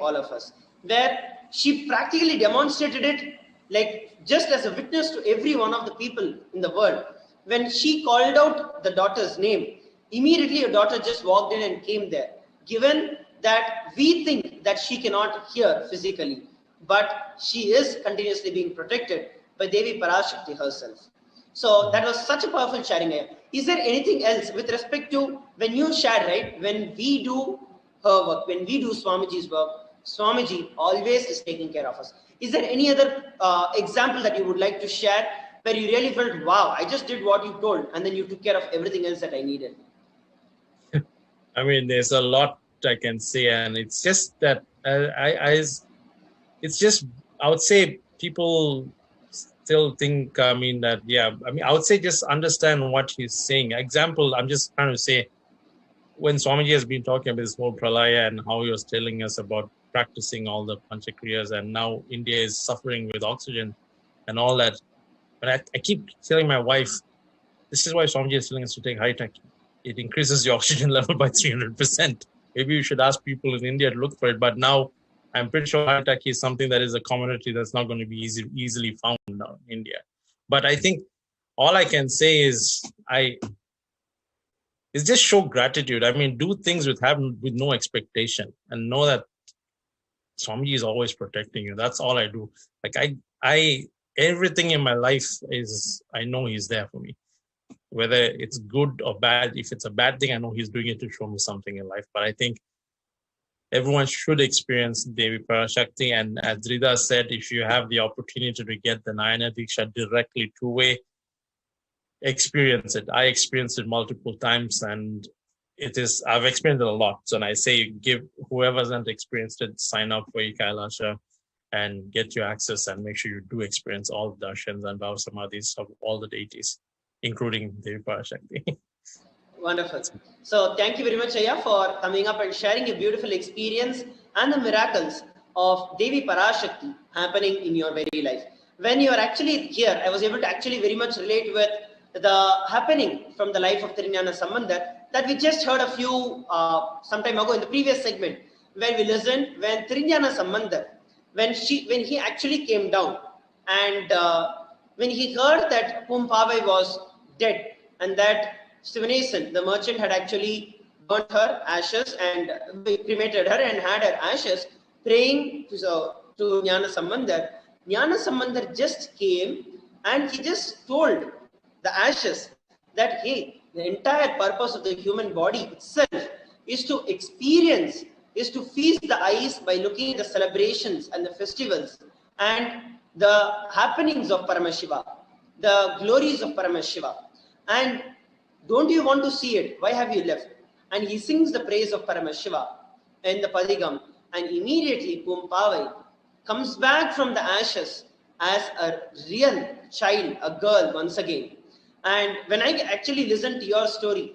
all of us, where she practically demonstrated it, like just as a witness to every one of the people in the world. When she called out the daughter's name, immediately her daughter just walked in and came there. Given that we think that she cannot hear physically, but she is continuously being protected by Devi Parashakti herself. So that was such a powerful sharing. Is there anything else with respect to when you shared, right? When we do her work, when we do Swamiji's work, Swamiji always is taking care of us. Is there any other example that you would like to share where you really felt, wow, I just did what you told, and then you took care of everything else that I needed? I mean, there's a lot I can say, and it's just that it's just, I would say people still think, I would say just understand what he's saying. Example, I'm just trying to say, when Swamiji has been talking about this whole pralaya and how he was telling us about practicing all the panchakriyas, and now India is suffering with oxygen and all that. But I keep telling my wife, this is why Swamiji is telling us to take high tech. It increases your oxygen level by 300%. Maybe you should ask people in India to look for it. But now I'm pretty sure high tech is something that is a commodity that's not going to be easily found in India. But I think all I can say is just show gratitude. I mean, do things with no expectation, and know that Swamiji is always protecting you. That's all I do. Like I everything in my life is, I know he's there for me. Whether it's good or bad, if it's a bad thing, I know he's doing it to show me something in life. But I think everyone should experience Devi Parashakti. And as Drida said, if you have the opportunity to get the Nayana Diksha directly two-way, experience it. I experienced it multiple times, and I've experienced it a lot. So when I say give whoever hasn't experienced it, sign up for Kailasa and get your access, and make sure you do experience all the darshans and Bhava Samadhis of all the deities, including Devi Parashakti. Wonderful. So thank you very much, Ayya, for coming up and sharing a beautiful experience and the miracles of Devi Parashakti happening in your very life. When you are actually here, I was able to actually very much relate with the happening from the life of Nithyananda Sambandar that we just heard a few some time ago in the previous segment, where we listened when Nithyananda Sambandar, when he actually came down, and when he heard that Pumpavai was dead, and that Sivanesan, the merchant, had actually burnt her ashes and cremated her and had her ashes, praying to Jnana Sambandar. Jnana Sambandar just came and he just told the ashes that, hey, the entire purpose of the human body itself is to experience, is to feast the eyes by looking at the celebrations and the festivals and the happenings of Paramashiva, the glories of Paramashiva. And don't you want to see it? Why have you left? And he sings the praise of Paramashiva in the Padigam, and immediately Pumpavai comes back from the ashes as a real child, a girl once again. And when I actually listen to your story,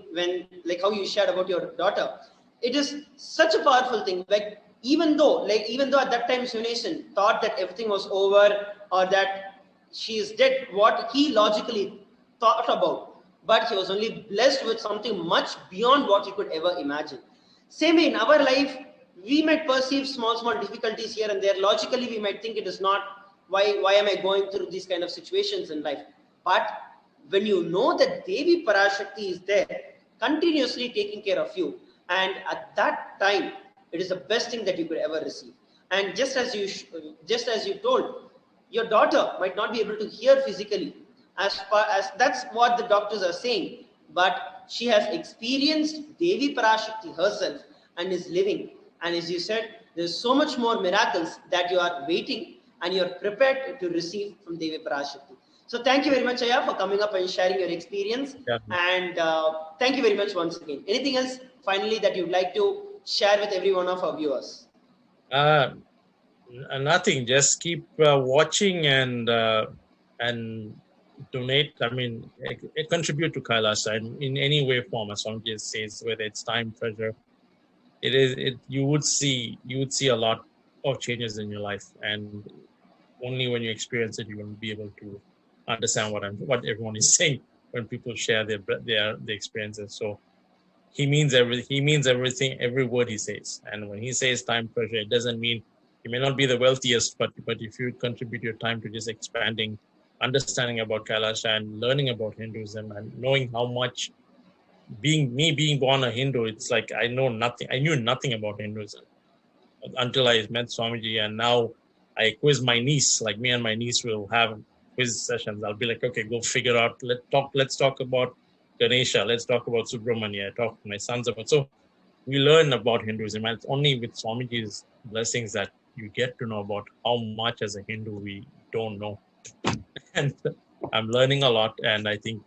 like how you shared about your daughter, it is such a powerful thing. Like even though at that time Sunesan thought that everything was over or that she is dead, what he logically thought about, but he was only blessed with something much beyond what he could ever imagine. Same way in our life, we might perceive small difficulties here and there. Logically, we might think it is not, why am I going through these kind of situations in life? But when you know that Devi Parashakti is there, continuously taking care of you, and at that time, it is the best thing that you could ever receive. And just as you told, your daughter might not be able to hear physically, as far as that's what the doctors are saying, but she has experienced Devi Parashakti herself and is living. And as you said, there's so much more miracles that you are waiting and you're prepared to receive from Devi Parashakti. So thank you very much, Ayya, for coming up and sharing your experience. Yeah. And thank you very much once again. Anything else finally that you'd like to share with every one of our viewers? Nothing. Just keep watching and donate. I mean, contribute to Kailasa in any way, form, as Swamiji says, whether it's time, treasure. You would see a lot of changes in your life, and only when you experience it, you will be able to understand what everyone is saying when people share their experiences. So he means everything, every word he says. And when he says time pressure, it doesn't mean you may not be the wealthiest, but if you contribute your time to just expanding, understanding about Kailasa and learning about Hinduism and knowing how much being born a Hindu, it's like I knew nothing about Hinduism until I met Swamiji, and now I quiz my niece. Like me and my niece will have quiz sessions. I'll be like, okay, go figure out. Let's talk about Ganesha. Let's talk about Subramanya. I talk to my sons about. So we learn about Hinduism, and it's only with Swamiji's blessings that you get to know about how much as a Hindu we don't know. And I'm learning a lot, and I think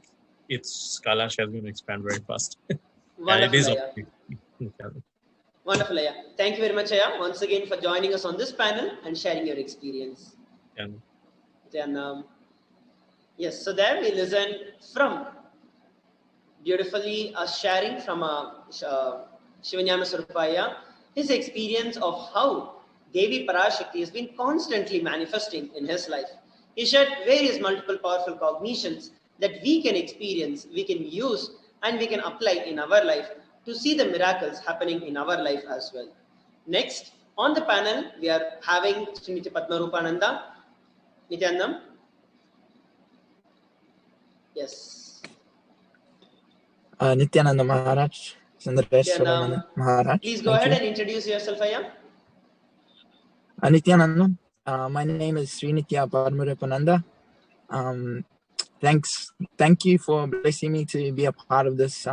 it's Kailash is going to expand very fast. And it Wonderful, is. Aya. Wonderful, Aya. Thank you very much, Aya, once again for joining us on this panel and sharing your experience. And Then, yes, so there we listened from beautifully sharing from Shivanyana Surupaya his experience of how Devi Parashakti has been constantly manifesting in his life. He shared various multiple powerful cognitions that we can experience, we can use, and we can apply in our life to see the miracles happening in our life as well. Next, on the panel, we are having Sriniti Padmarupananda Nithyanandam. Yes. Nithyananda Maharaj, Nithyanandam, Maharaj. please go Thank ahead you. and introduce yourself, Aya. Nithyananda, my name is Srinitya Padmarupananda. Thank you for blessing me to be a part of this,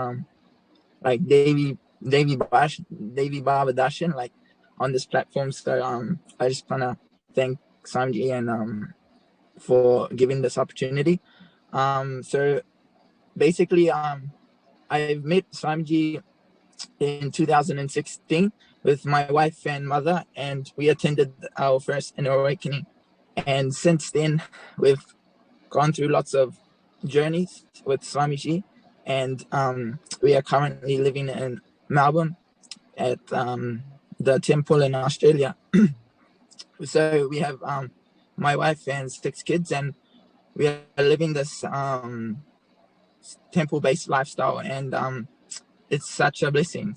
like Devi Baba Darshan, like on this platform. So I just wanna thank Samji and for giving this opportunity. So basically, I met Samji in 2016 with my wife and mother, and we attended our first inner awakening. And since then, we've gone through lots of journeys with Swamiji, and we are currently living in Melbourne at the temple in Australia. So we have my wife and 6 kids, and we are living this temple-based lifestyle, and it's such a blessing.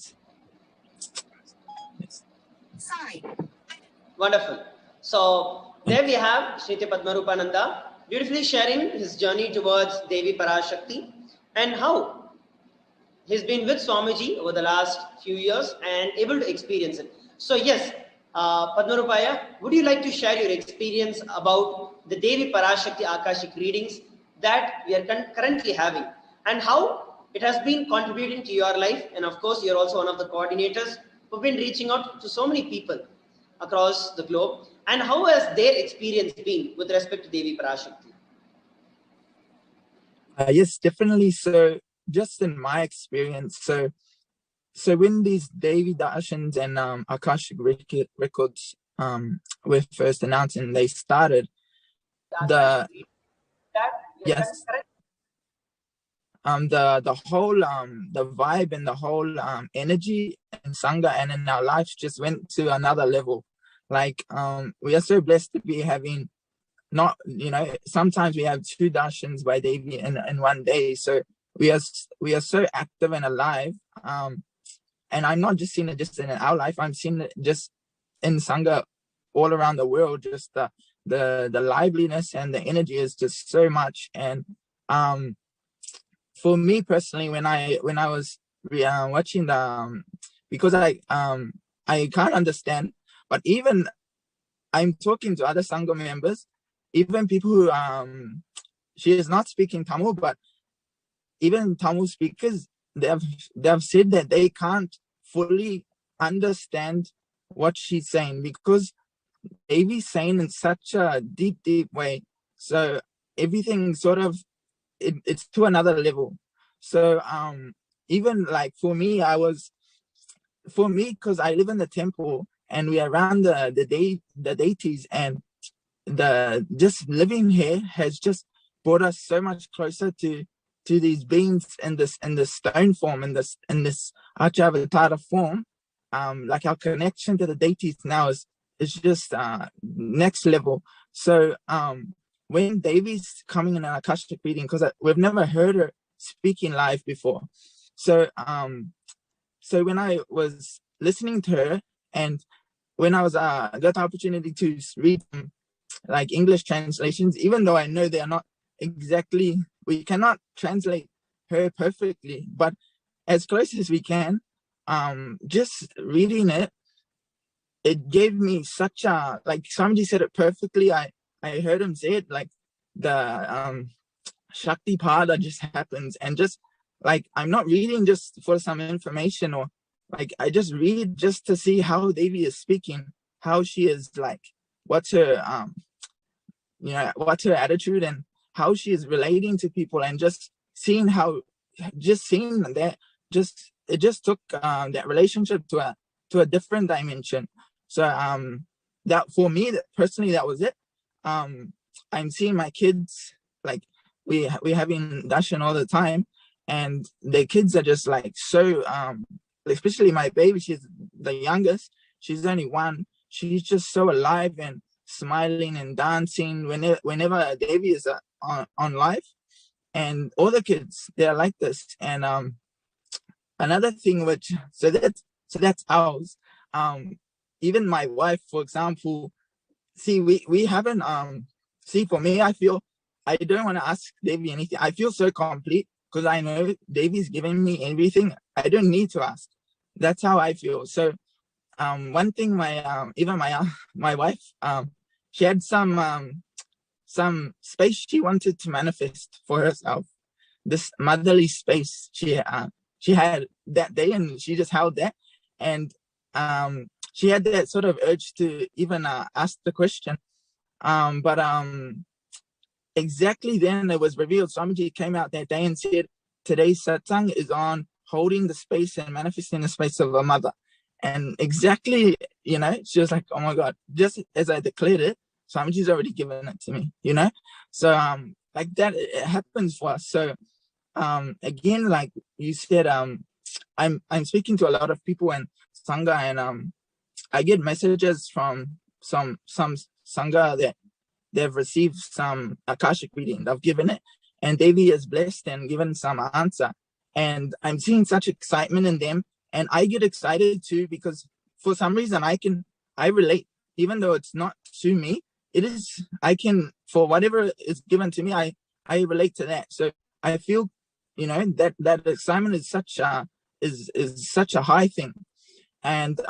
Yes. Wonderful. So there we have Sriniti Padmarupananda beautifully sharing his journey towards Devi Parashakti and how he's been with Swamiji over the last few years and able to experience it. So yes, Padmarupaya, would you like to share your experience about the Devi Parashakti Akashic readings that we are currently having and how it has been contributing to your life? And of course, you're also one of the coordinators who've been reaching out to so many people across the globe. And how has their experience been with respect to Devi Parashakti? Yes, definitely. So just in my experience, so when these Devi Darshans and Akashic records were first announced and they started, the whole the vibe and the whole energy in Sangha and in our lives just went to another level. Like we are so blessed to be having, not, sometimes we have 2 darshans by Devi in one day. So we are so active and alive. And I'm not just seeing it just in our life, I'm seeing it just in Sangha all around the world. Just the liveliness and the energy is just so much. And for me personally, when I was watching the because I can't understand, but even I'm talking to other Sangha members, even people who she is not speaking Tamil, but even Tamil speakers, they have said that they can't fully understand what she's saying because Devi's saying in such a deep way. So everything sort of it's to another level. So even like for me, because I live in the temple and we are around the deities, and the just living here has just brought us so much closer to these beings in this stone form, in this Achavatara form. Like our connection to the deities now is just next level. So when Devi's coming in an Akashic reading, because we've never heard her speaking live before, so so when I was listening to her, and when I was got the opportunity to read like English translations, even though I know they are not exactly, we cannot translate her perfectly, but as close as we can, just reading it gave me such a, like somebody said it perfectly. I heard him say it, like the Shakti part that just happens, and just like I'm not reading just for some information, or like I just read just to see how Devi is speaking, how she is, like what's her what's her attitude, and how she is relating to people, and just seeing that, just it just took that relationship to a different dimension. So that for me, personally, that was it. I'm seeing my kids, like we having darshan all the time, and the kids are just like so especially my baby, she's the youngest, she's only 1, she's just so alive and smiling and dancing whenever Devi is on live. And all the kids, they're like this. And another thing, which that's ours. Even my wife, for example, see, we haven't see, for me, I feel I don't want to ask Devi anything. I feel so complete because I know Devi's giving me everything. I don't need to ask. That's how I feel. So one thing, even my wife, she had some space she wanted to manifest for herself. This motherly space she had that day, and she just held that, and she had that sort of urge to even ask the question, but exactly then it was revealed. Swamiji came out that day and said, today's satsang is on holding the space and manifesting the space of a mother. And exactly, she was like, oh my God, just as I declared it, Swamiji's already given it to me, So like that, it happens for us. So again, like you said, I'm speaking to a lot of people and Sangha, and I get messages from some Sangha that they've received some Akashic reading, they've given it, and Devi is blessed and given some answer. And I'm seeing such excitement in them, and I get excited too, because for some reason I relate, even though it's not to me, it is, I can, for whatever is given to me, I relate to that. So I feel, that excitement is such a high thing. And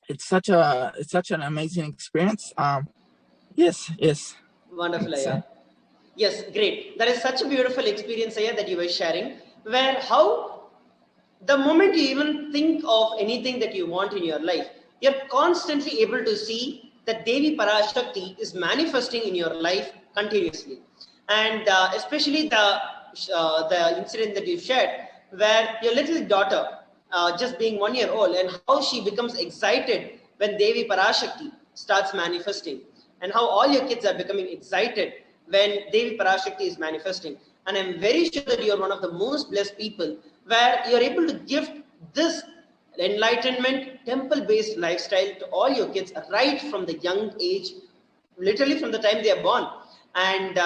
it's such an amazing experience. Yes. Wonderful, Aya. Yes, great. That is such a beautiful experience, Aya, that you were sharing, where how the moment you even think of anything that you want in your life, you're constantly able to see that Devi Parashakti is manifesting in your life continuously. And especially the incident that you shared, where your little daughter, just being 1 year old, and how she becomes excited when Devi Parashakti starts manifesting, and how all your kids are becoming excited when Devi Parashakti is manifesting. And I'm very sure that you're one of the most blessed people, where you're able to gift this enlightenment, temple-based lifestyle to all your kids right from the young age, literally from the time they are born. And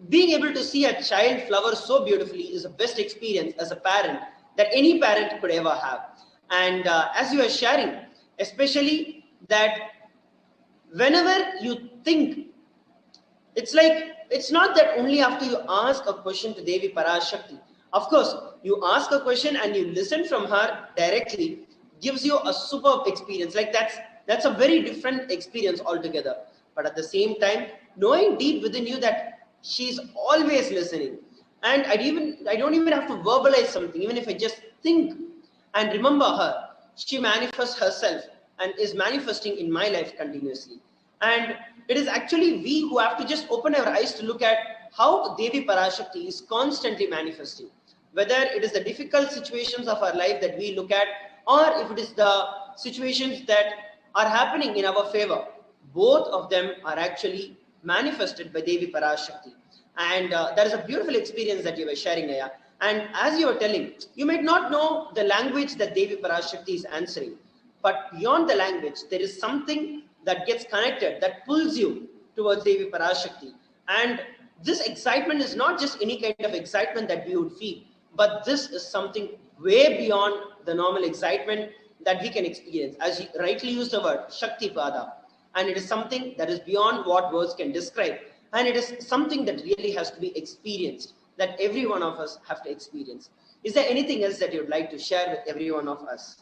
being able to see a child flower so beautifully is the best experience as a parent that any parent could ever have. And as you are sharing, especially that whenever you think, it's like, it's not that only after you ask a question to Devi Parashakti. Of course, you ask a question and you listen from her directly, gives you a superb experience. Like that's a very different experience altogether. But at the same time, knowing deep within you that she's always listening, and I don't even have to verbalize something. Even if I just think and remember her, she manifests herself and is manifesting in my life continuously. And it is actually we who have to just open our eyes to look at how Devi Parashakti is constantly manifesting. Whether it is the difficult situations of our life that we look at, or if it is the situations that are happening in our favor, both of them are actually manifested by Devi Parashakti. And that is a beautiful experience that you were sharing, Aya. And as you were telling, you might not know the language that Devi Parashakti is answering, but beyond the language, there is something that gets connected, that pulls you towards Devi Parashakti. And this excitement is not just any kind of excitement that we would feel, but this is something way beyond the normal excitement that we can experience. As you rightly used the word Shakti Pada, and it is something that is beyond what words can describe, and it is something that really has to be experienced, that every one of us have to experience. Is there anything else that you'd like to share with every one of us?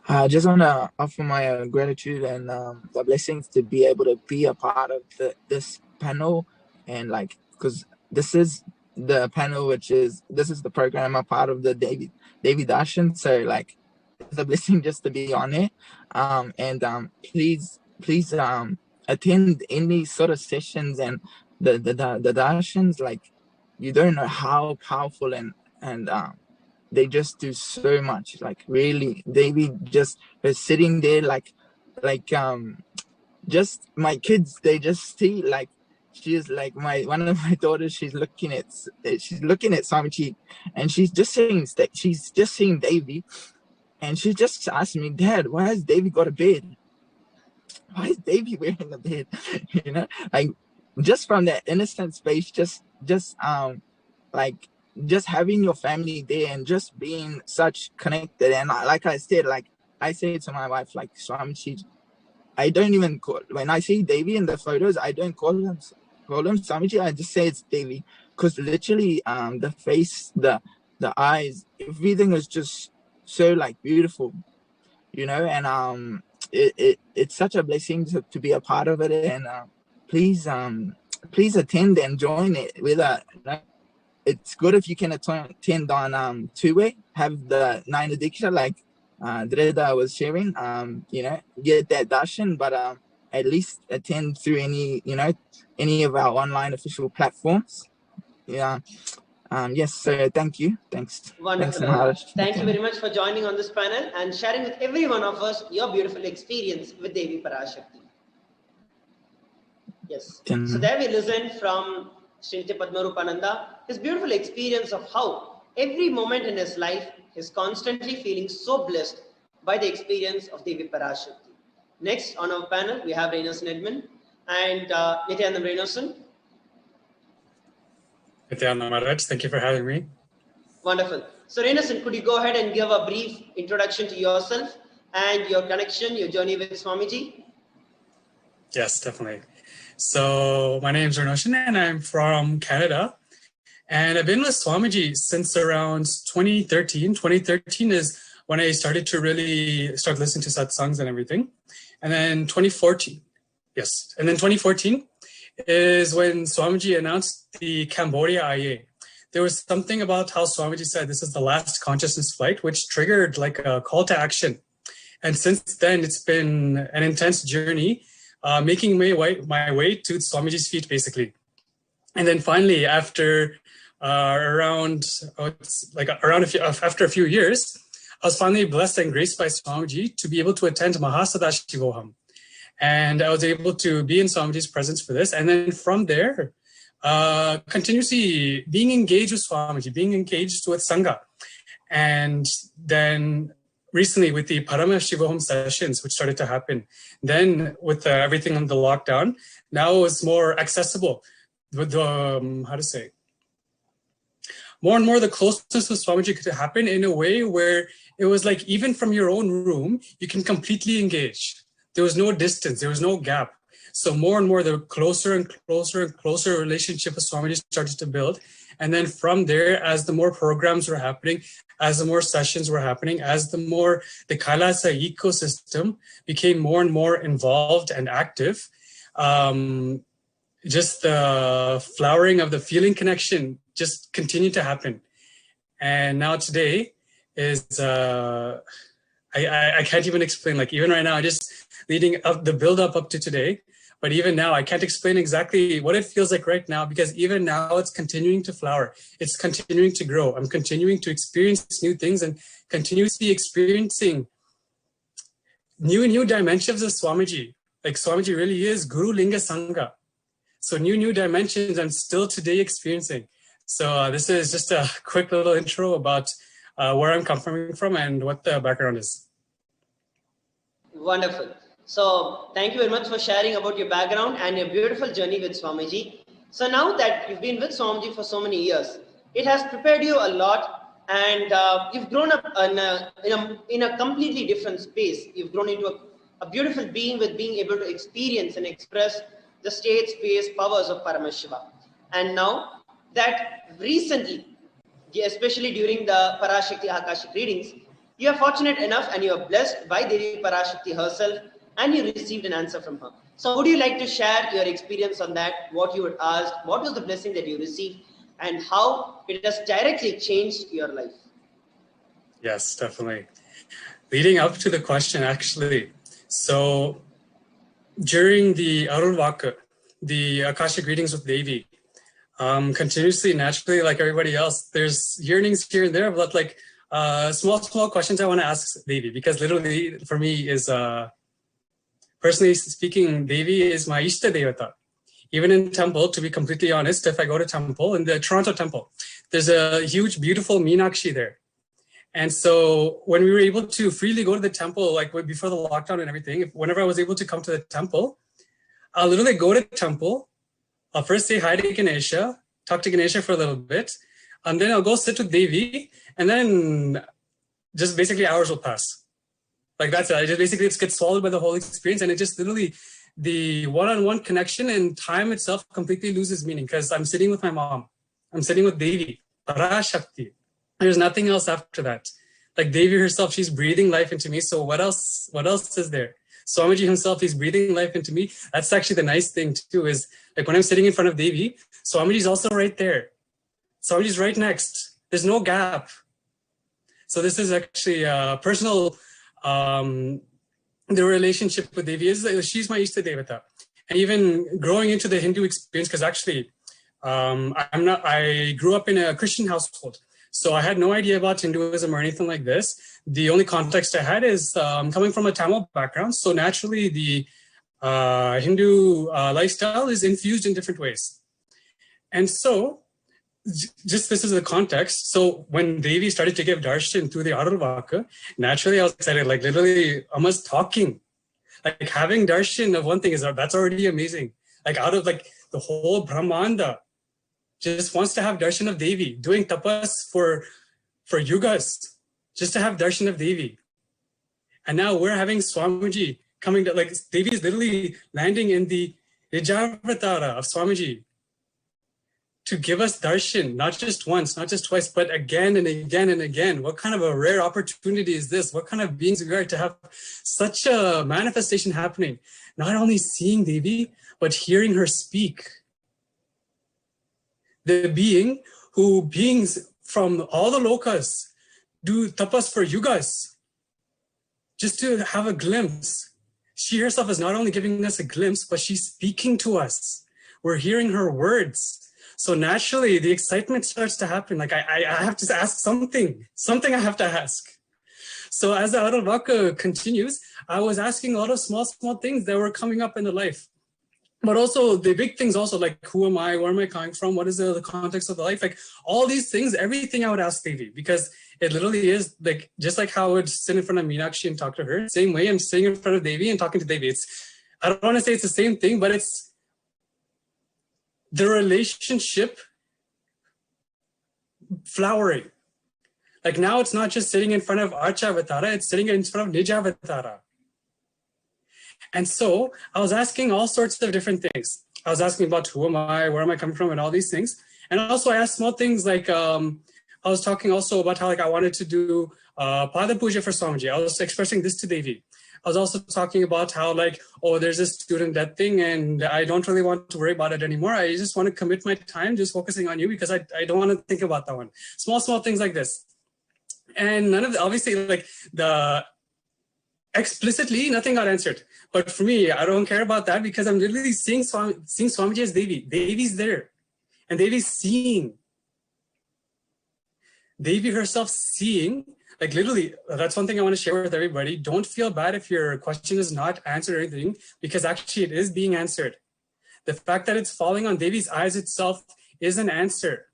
I just want to offer my gratitude and the blessings to be able to be a part of this panel, and like, because this is the panel, this is the program, a part of the Devi Darshan. So like, it's a blessing just to be on it. Please attend any sort of sessions and the darshans. Like, you don't know how powerful and they just do so much. Like, really, Devi just is sitting there like just my kids, they just see, like, she's like one of my daughters, she's looking at Swamiji, and she's just seeing Devi, and she just asked me, Dad, why has Devi got a bed? Why is Devi wearing a bed? You know, like, just from that innocent space, just like, just having your family there and just being such connected. And like I said, like I say to my wife, like, Swamiji, I don't even call, when I see Devi in the photos, I don't call him Swamiji, I just say it's Devi, because literally the face, the eyes, everything is just so like beautiful, you know. And it's such a blessing to be a part of it. And please attend and join it with it's good if you can attend on two-way, have the 9 Diksha, like Dreda was sharing, you know, get that darshan, but at least attend through any of our online official platforms. Yeah. Yes, so thank you. Thanks. Wonderful. Thanks, Thank you very much for joining on this panel and sharing with every one of us your beautiful experience with Devi Parashakti. Yes. So there we listened from Srinti Padmarupananda, his beautiful experience of how every moment in his life is constantly feeling so blessed by the experience of Devi Parashakti. Next on our panel, we have Reinosan Edmund and Nithyananda Reinosan. Nithyananda Maharaj, thank you for having me. Wonderful. So Reinosan, could you go ahead and give a brief introduction to yourself and your connection, your journey with Swamiji? Yes, definitely. So my name is Reinosan and I'm from Canada. And I've been with Swamiji since around 2013. 2013 is when I started to really start listening to satsangs and everything. And then 2014 is when Swamiji announced the Cambodia IA. There was something about how Swamiji said this is the last consciousness flight, which triggered like a call to action. And since then, it's been an intense journey, making my way to Swamiji's feet, basically. And then finally, after after a few years, I was finally blessed and graced by Swamiji to be able to attend Paramashivoham. And I was able to be in Swamiji's presence for this. And then from there, continuously being engaged with Swamiji, being engaged with Sangha. And then recently with the Paramashivoham sessions, which started to happen. Then with everything on the lockdown, now it's more accessible. With the, more and more the closeness with Swamiji could happen in a way where it was like, even from your own room, you can completely engage. There was no distance, there was no gap. So more and more, the closer and closer and closer relationship with Swamiji started to build. And then from there, as the more programs were happening, as the more sessions were happening, as the more the Kailasa ecosystem became more and more involved and active, just the flowering of the feeling connection just continued to happen. And now today is, I can't even explain, like even right now, just leading up the build up to today. But even now, I can't explain exactly what it feels like right now, because even now it's continuing to flower. It's continuing to grow. I'm continuing to experience new things and continuously experiencing new dimensions of Swamiji. Like Swamiji really is Guru Linga Sangha. So new dimensions I'm still today experiencing. So this is just a quick little intro about where I'm coming from and what the background is. Wonderful. So thank you very much for sharing about your background and your beautiful journey with Swamiji. So now that you've been with Swamiji for so many years, it has prepared you a lot and you've grown up in a completely different space. You've grown into a beautiful being with being able to experience and express the state space powers of Paramashiva. And now that recently, especially during the Parashakti Akashic readings, you are fortunate enough and you are blessed by Devi Parashakti herself, and you received an answer from her. So would you like to share your experience on that, what you were asked, what was the blessing that you received, and how it has directly changed your life? Yes, definitely. Leading up to the question, actually, so during the Arulvaka, the Akashic readings with Devi, continuously, naturally, like everybody else, there's yearnings here and there, but like small questions I want to ask Devi, because literally for me is, personally speaking, Devi is my Ishta Devata. Even in temple, to be completely honest, if I go to temple, in the Toronto temple, there's a huge, beautiful Meenakshi there. And so when we were able to freely go to the temple, like before the lockdown and everything, whenever I was able to come to the temple, I'll literally go to the temple. I'll first say hi to Ganesha, talk to Ganesha for a little bit, and then I'll go sit with Devi, and then just basically hours will pass. Like that's it. I just basically it gets swallowed by the whole experience, and it just literally, the one-on-one connection and time itself completely loses meaning, because I'm sitting with my mom. I'm sitting with Devi, Parashakti. There's nothing else after that. Like Devi herself, she's breathing life into me. So what else is there? Swamiji himself, he's breathing life into me. That's actually the nice thing too, is like when I'm sitting in front of Devi, Swamiji's also right there. Swamiji's right next. There's no gap. So this is actually personal, the relationship with Devi is, she's my Ishta Devata. And even growing into the Hindu experience, because actually I grew up in a Christian household. So I had no idea about Hinduism or anything like this. The only context I had is coming from a Tamil background. So naturally, the Hindu lifestyle is infused in different ways. And so, just this is the context. So when Devi started to give darshan through the Arulvaka, naturally I was excited. Like literally, almost talking, like having darshan of one thing that's already amazing. Like out of like the whole Brahmanda, just wants to have darshan of Devi, doing tapas for yugas, just to have darshan of Devi. And now we're having Swamiji coming to, like Devi is literally landing in the Nijavatara of Swamiji to give us darshan, not just once, not just twice, but again and again and again. What kind of a rare opportunity is this? What kind of beings we are to have such a manifestation happening? Not only seeing Devi, but hearing her speak. The beings from all the lokas do tapas for yugas, just to have a glimpse. She herself is not only giving us a glimpse, but she's speaking to us. We're hearing her words. So naturally, the excitement starts to happen. Like I have to ask something I have to ask. So as the Arulvaka continues, I was asking a lot of small things that were coming up in the life. But also the big things also, like who am I, where am I coming from, what is the context of the life, like all these things, everything I would ask Devi, because it literally is like, just like how I would sit in front of Meenakshi and talk to her, same way I'm sitting in front of Devi and talking to Devi. I don't want to say it's the same thing, but it's the relationship flowering. Like now it's not just sitting in front of Archavatara, it's sitting in front of Nijavatara. And so I was asking all sorts of different things. I was asking about who am I, where am I coming from, and all these things. And also I asked small things like, I was talking also about how like I wanted to do Pada Puja for Swamiji. I was expressing this to Devi. I was also talking about how like, oh, there's this student debt thing and I don't really want to worry about it anymore. I just want to commit my time just focusing on you because I don't want to think about that one. Small things like this. And none of the, obviously like the explicitly nothing got answered. But for me, I don't care about that because I'm literally seeing Swamiji as Devi. Devi's there and Devi's seeing. Devi herself seeing, like literally, that's one thing I want to share with everybody. Don't feel bad if your question is not answered or anything, because actually it is being answered. The fact that it's falling on Devi's eyes itself is an answer.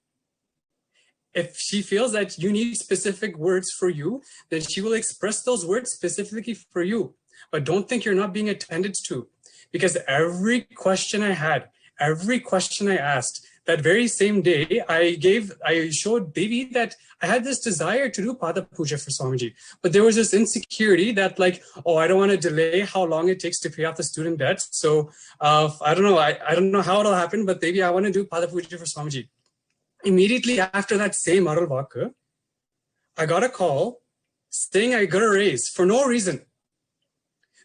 If she feels that you need specific words for you, then she will express those words specifically for you. But don't think you're not being attended to, because every question I had, every question I asked, that very same day, I showed Devi that I had this desire to do Pada Puja for Swamiji, but there was this insecurity that like, oh, I don't want to delay how long it takes to pay off the student debt. So I don't know. I don't know how it'll happen, but Devi, I want to do Pada Puja for Swamiji. Immediately after that same Arulvaka, I got a call saying I got a raise for no reason.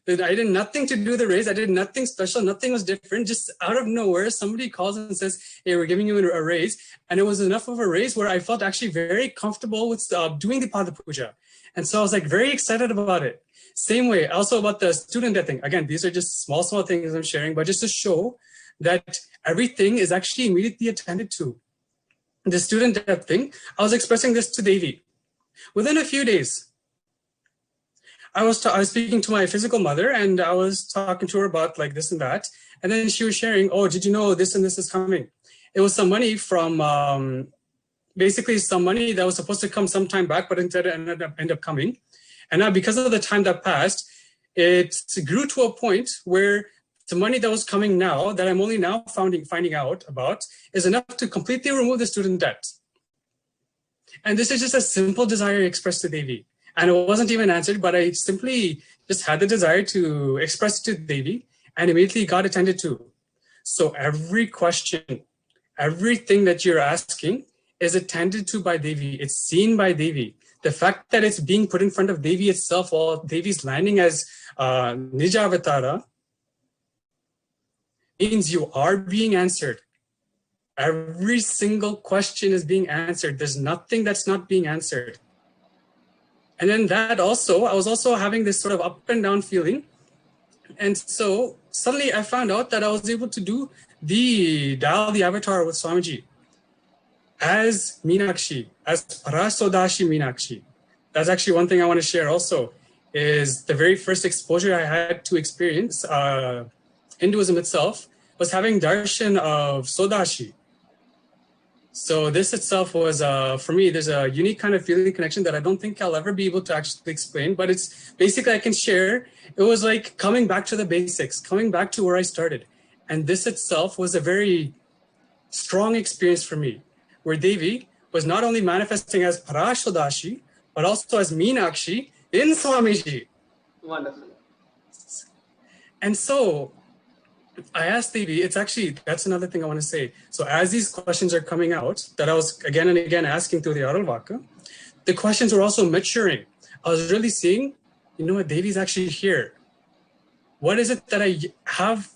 That I did nothing to do the raise. I did nothing special. Nothing was different. Just out of nowhere, somebody calls and says, hey, we're giving you a raise. And it was enough of a raise where I felt actually very comfortable with doing the Pada Puja. And so I was like very excited about it. Same way, also about the student debt thing. Again, these are just small things I'm sharing, but just to show that everything is actually immediately attended to. The student debt thing, I was expressing this to Devi. Within a few days, I was speaking to my physical mother, and I was talking to her about like this and that. And then she was sharing, oh, did you know this and this is coming? It was some money from, basically some money that was supposed to come sometime back, but instead it ended up coming. And now because of the time that passed, it grew to a point where the money that was coming now, that I'm only now finding out about, is enough to completely remove the student debt. And this is just a simple desire expressed to Devi. And it wasn't even answered, but I simply just had the desire to express it to Devi and immediately got attended to. So every question, everything that you're asking is attended to by Devi. It's seen by Devi. The fact that it's being put in front of Devi itself while Devi's landing as Nija Avatara means you are being answered. Every single question is being answered. There's nothing that's not being answered. And then that also, I was also having this sort of up and down feeling. And so suddenly I found out that I was able to dial the avatar with Swamiji as Meenakshi, as Parasodashi Meenakshi. That's actually one thing I want to share also, is the very first exposure I had to experience Hinduism itself was having darshan of Sodashi. So this itself was, for me, there's a unique kind of feeling connection that I don't think I'll ever be able to actually explain, but it's basically I can share. It was like coming back to the basics, coming back to where I started. And this itself was a very strong experience for me, where Devi was not only manifesting as Parashodashi, but also as Meenakshi in Swamiji. Wonderful. And so I asked Devi, that's another thing I want to say. So as these questions are coming out, that I was again and again asking through the Arulvaka, the questions were also maturing. I was really seeing, you know what, Devi's actually here. What is it that I have?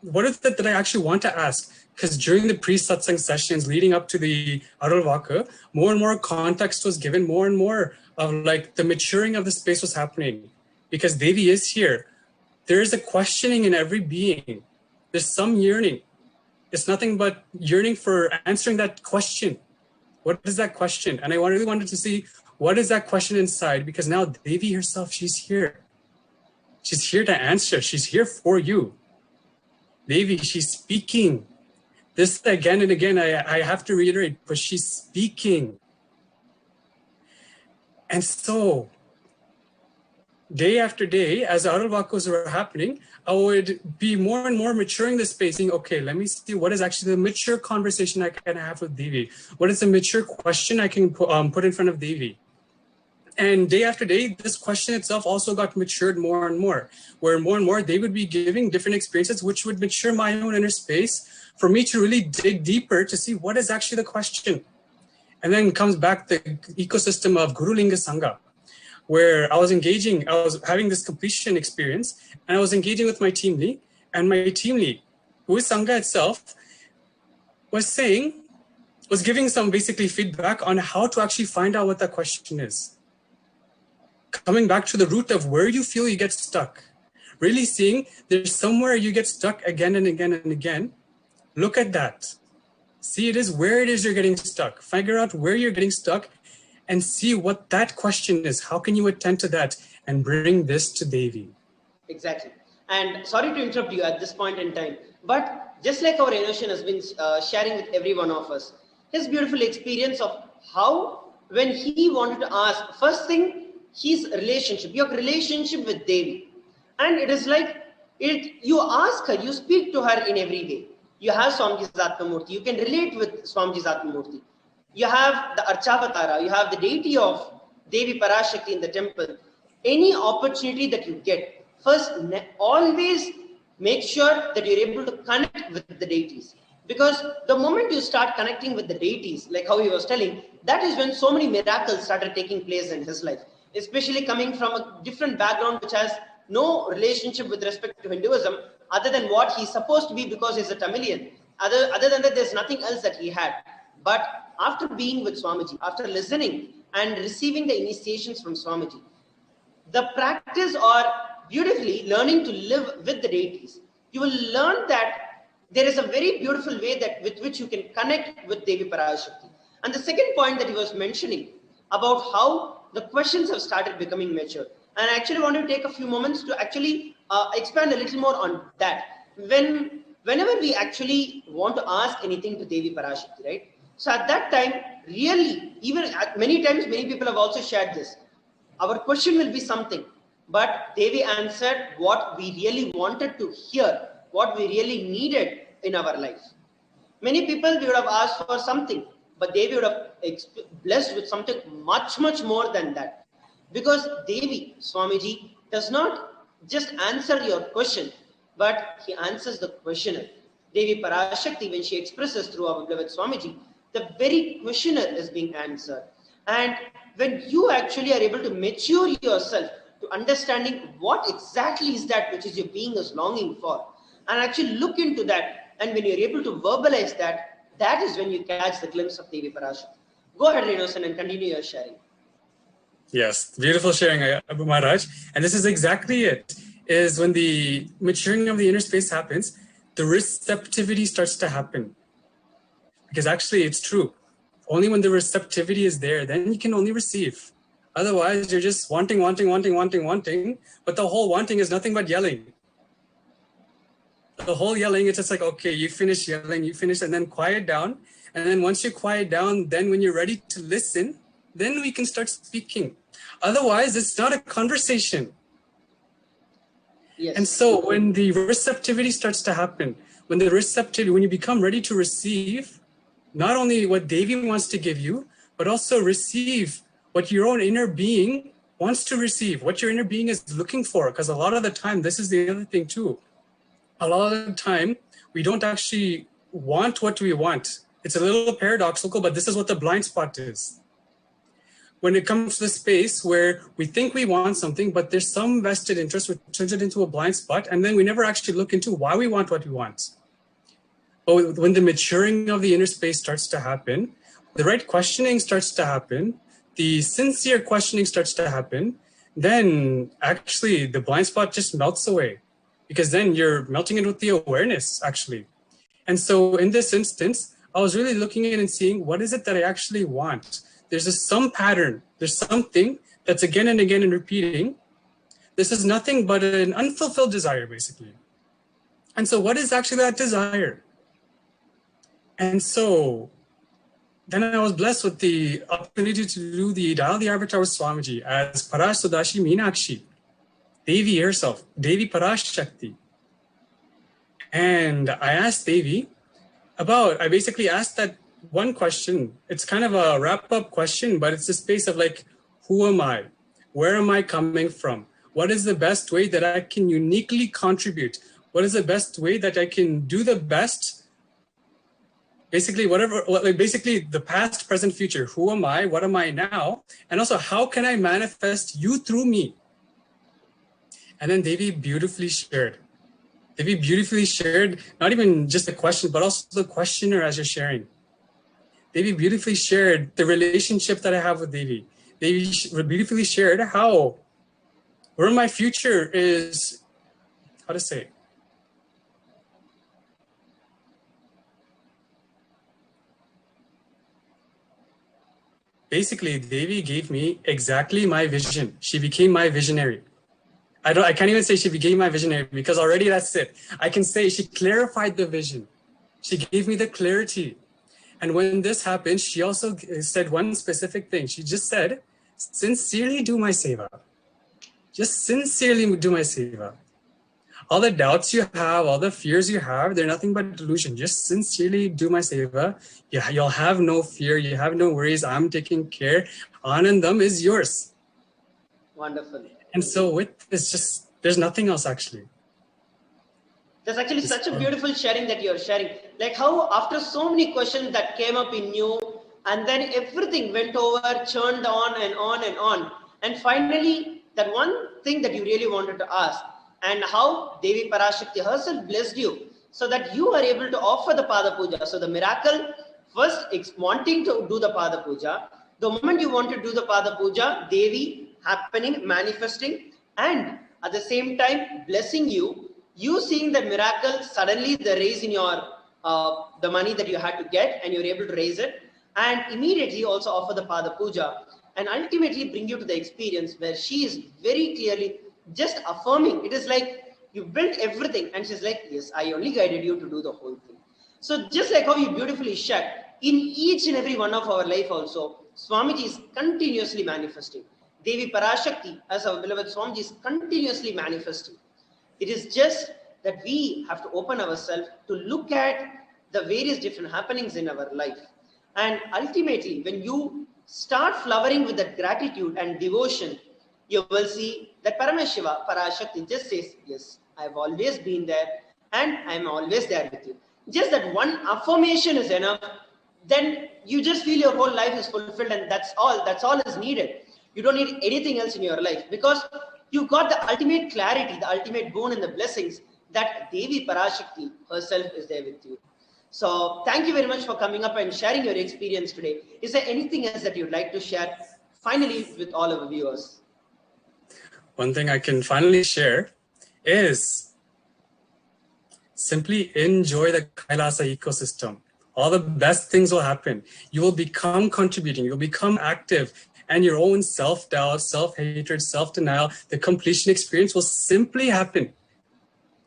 What is it that I actually want to ask? Because during the pre-satsang sessions leading up to the Arulvaka, more and more context was given, more and more of like the maturing of the space was happening. Because Devi is here. There is a questioning in every being. There's some yearning. It's nothing but yearning for answering that question. What is that question? And I really wanted to see what is that question inside, because now Devi herself, she's here. She's here to answer. She's here for you. Devi, she's speaking. This again and again, I have to reiterate, but she's speaking. And so, day after day, as the Arulvakas were happening, I would be more and more maturing the space, saying, okay, let me see what is actually the mature conversation I can have with Devi. What is the mature question I can put in front of Devi? And day after day, this question itself also got matured more and more, where more and more they would be giving different experiences, which would mature my own inner space for me to really dig deeper to see what is actually the question. And then comes back the ecosystem of Guru Linga Sangha, where I was having this completion experience, and I was engaging with my team lead, and my team lead, who is Sangha itself, was giving some basically feedback on how to actually find out what that question is. Coming back to the root of where you feel you get stuck, really seeing there's somewhere you get stuck again and again and again. Look at that. See it is where it is you're getting stuck. Figure out where you're getting stuck and see what that question is. How can you attend to that and bring this to Devi? Exactly. And sorry to interrupt you at this point in time, but just like our Inoshan has been sharing with every one of us, his beautiful experience of how when he wanted to ask, first thing, his relationship, your relationship with Devi. And it is like, you ask her, you speak to her in every way. You have Swamiji's Atmamurti. You can relate with Swamiji's Atmamurti. You have the Archavatara. You have the deity of Devi Parashakti in the temple. Any opportunity that you get, first, always make sure that you're able to connect with the deities. Because the moment you start connecting with the deities, like how he was telling, that is when so many miracles started taking place in his life. Especially coming from a different background which has no relationship with respect to Hinduism, other than what he's supposed to be because he's a Tamilian. Other than that, there's nothing else that he had. But after being with Swamiji, after listening and receiving the initiations from Swamiji, the practice or beautifully learning to live with the deities, you will learn that there is a very beautiful way that with which you can connect with Devi Parashakti. And the second point that he was mentioning about how the questions have started becoming mature. And I actually want to take a few moments to actually expand a little more on that. Whenever we actually want to ask anything to Devi Parashakti, right? So at that time, really, even many times, many people have also shared this. Our question will be something, but Devi answered what we really wanted to hear, what we really needed in our life. Many people, we would have asked for something, but Devi would have blessed with something much, much more than that. Because Devi, Swamiji, does not just answer your question, but he answers the questioner. Devi Parashakti, when she expresses through our beloved Swamiji, the very questioner is being answered. And when you actually are able to mature yourself to understanding what exactly is that which is your being is longing for, and actually look into that, and when you're able to verbalize that, that is when you catch the glimpse of Devi Parashakti. Go ahead, Renosan, and continue your sharing. Yes, beautiful sharing, Abu Maharaj. And this is exactly it, is when the maturing of the inner space happens, the receptivity starts to happen. Because actually it's true. Only when the receptivity is there, then you can only receive. Otherwise, you're just wanting, but the whole wanting is nothing but yelling. The whole yelling, it's just like, okay, you finish yelling, and then quiet down. And then once you quiet down, then when you're ready to listen, then we can start speaking. Otherwise, it's not a conversation. Yes. And so when the receptivity starts to happen, when you become ready to receive, not only what Devi wants to give you, but also receive what your own inner being wants to receive, what your inner being is looking for. Because a lot of the time, this is the other thing too. A lot of the time, we don't actually want what we want. It's a little paradoxical, but this is what the blind spot is. When it comes to the space where we think we want something, but there's some vested interest which turns it into a blind spot, and then we never actually look into why we want what we want. But when the maturing of the inner space starts to happen, the right questioning starts to happen, the sincere questioning starts to happen, then actually the blind spot just melts away, because then you're melting it with the awareness, actually. And so in this instance, I was really looking at it and seeing what is it that I actually want. There's some pattern, there's something that's again and again and repeating. This is nothing but an unfulfilled desire, basically. And so what is actually that desire? And so then I was blessed with the opportunity to do the Dial the Avatar with Swamiji as Parasudashi Meenakshi, Devi herself, Devi Parashakti. And I asked Devi I basically asked that one question. It's kind of a wrap-up question, but it's a space of like, who am I? Where am I coming from? What is the best way that I can uniquely contribute? What is the best way that I can do the best? Basically, basically the past, present, future. Who am I? What am I now? And also, how can I manifest you through me? And then Devi beautifully shared. Devi beautifully shared, not even just the question, but also the questioner as you're sharing. Devi beautifully shared the relationship that I have with Devi. Devi beautifully shared where my future is, how to say, basically, Devi gave me exactly my vision. She became my visionary. I can't even say she became my visionary because already that's it. I can say she clarified the vision. She gave me the clarity. And when this happened, she also said one specific thing. She just said, sincerely do my seva. Just sincerely do my seva. all the doubts you have, all the fears you have, they're nothing but delusion. Just sincerely do my seva. You'll have no fear. You have no worries. I'm taking care. Anandam is yours. Wonderful. And so with this, there's nothing else actually. There's actually such a beautiful sharing that you're sharing. Like how after so many questions that came up in you, and then everything went over, churned on and on and on. And finally, that one thing that you really wanted to ask, and how Devi Parashakti herself blessed you so that you are able to offer the Pada Puja. So the miracle, first wanting to do the Pada Puja, the moment you want to do the Pada Puja, Devi happening, manifesting, and at the same time blessing you, you seeing the miracle, suddenly the raise in your, the money that you had to get, and you're able to raise it, and immediately also offer the Pada Puja, and ultimately bring you to the experience where she is very clearly just affirming. It is like you built everything, and she's like, yes, I only guided you to do the whole thing. So just like how you beautifully shared, in each and every one of our life also, Swamiji is continuously manifesting. Devi Parashakti, as our beloved Swamiji, is continuously manifesting. It is just that we have to open ourselves to look at the various different happenings in our life. And ultimately, when you start flowering with that gratitude and devotion, you will see that Paramashiva, Parashakti just says, yes, I've always been there and I'm always there with you. Just that one affirmation is enough. Then you just feel your whole life is fulfilled, and that's all is needed. You don't need anything else in your life, because you got the ultimate clarity, the ultimate boon and the blessings that Devi Parashakti herself is there with you. So thank you very much for coming up and sharing your experience today. Is there anything else that you'd like to share finally with all our viewers? One thing I can finally share is simply enjoy the Kailasa ecosystem. All the best things will happen. You will become contributing, you'll become active, and your own self-doubt, self-hatred, self-denial, the completion experience will simply happen.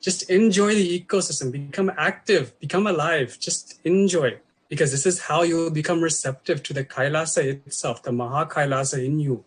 Just enjoy the ecosystem, become active, become alive, just enjoy. Because this is how you will become receptive to the Kailasa itself, the Maha Kailasa in you.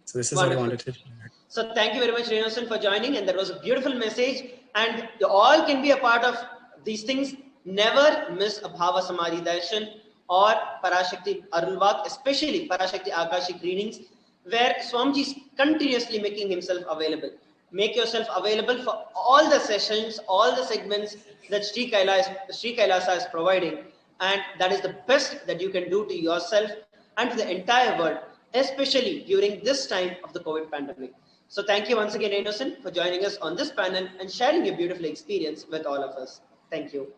So this is what I wanted to share. So thank you very much, Renusan, for joining. And that was a beautiful message. And you all can be a part of these things. Never miss a Bhava Samadhi Darshan or Parashakti Arulvak, especially Parashakti Akashic readings, where Swamiji is continuously making himself available. Make yourself available for all the sessions, all the segments that Sri Kailasa is providing. And that is the best that you can do to yourself and to the entire world, especially during this time of the COVID pandemic. So thank you once again, Renusan, for joining us on this panel and sharing your beautiful experience with all of us. Thank you.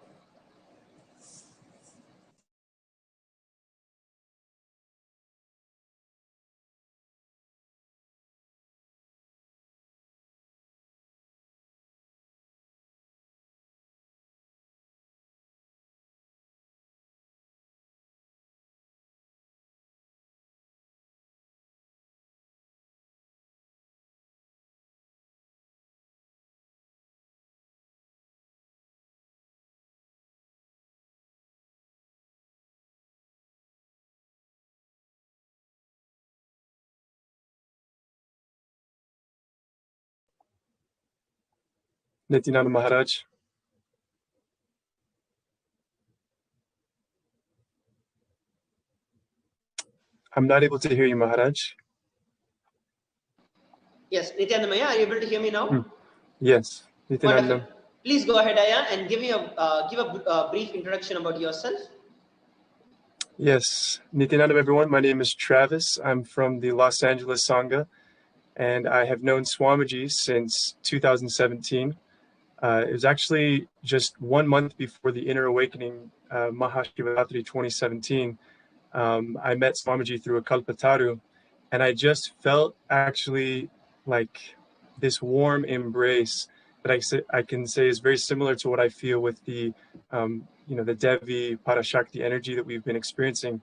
Nithyananda Maharaj. I'm not able to hear you, Maharaj. Yes, Nithyananda Maya, are you able to hear me now? Yes, Nithyananda. Wonderful. Please go ahead, Aya, and give a brief introduction about yourself. Yes, Nithyananda, everyone. My name is Travis. I'm from the Los Angeles Sangha, and I have known Swamiji since 2017. It was actually just 1 month before the Inner Awakening, Mahashivaratri 2017. I met Swamiji through a Kalpataru, and I just felt actually like this warm embrace that I can say is very similar to what I feel with the, the Devi Parashakti energy that we've been experiencing.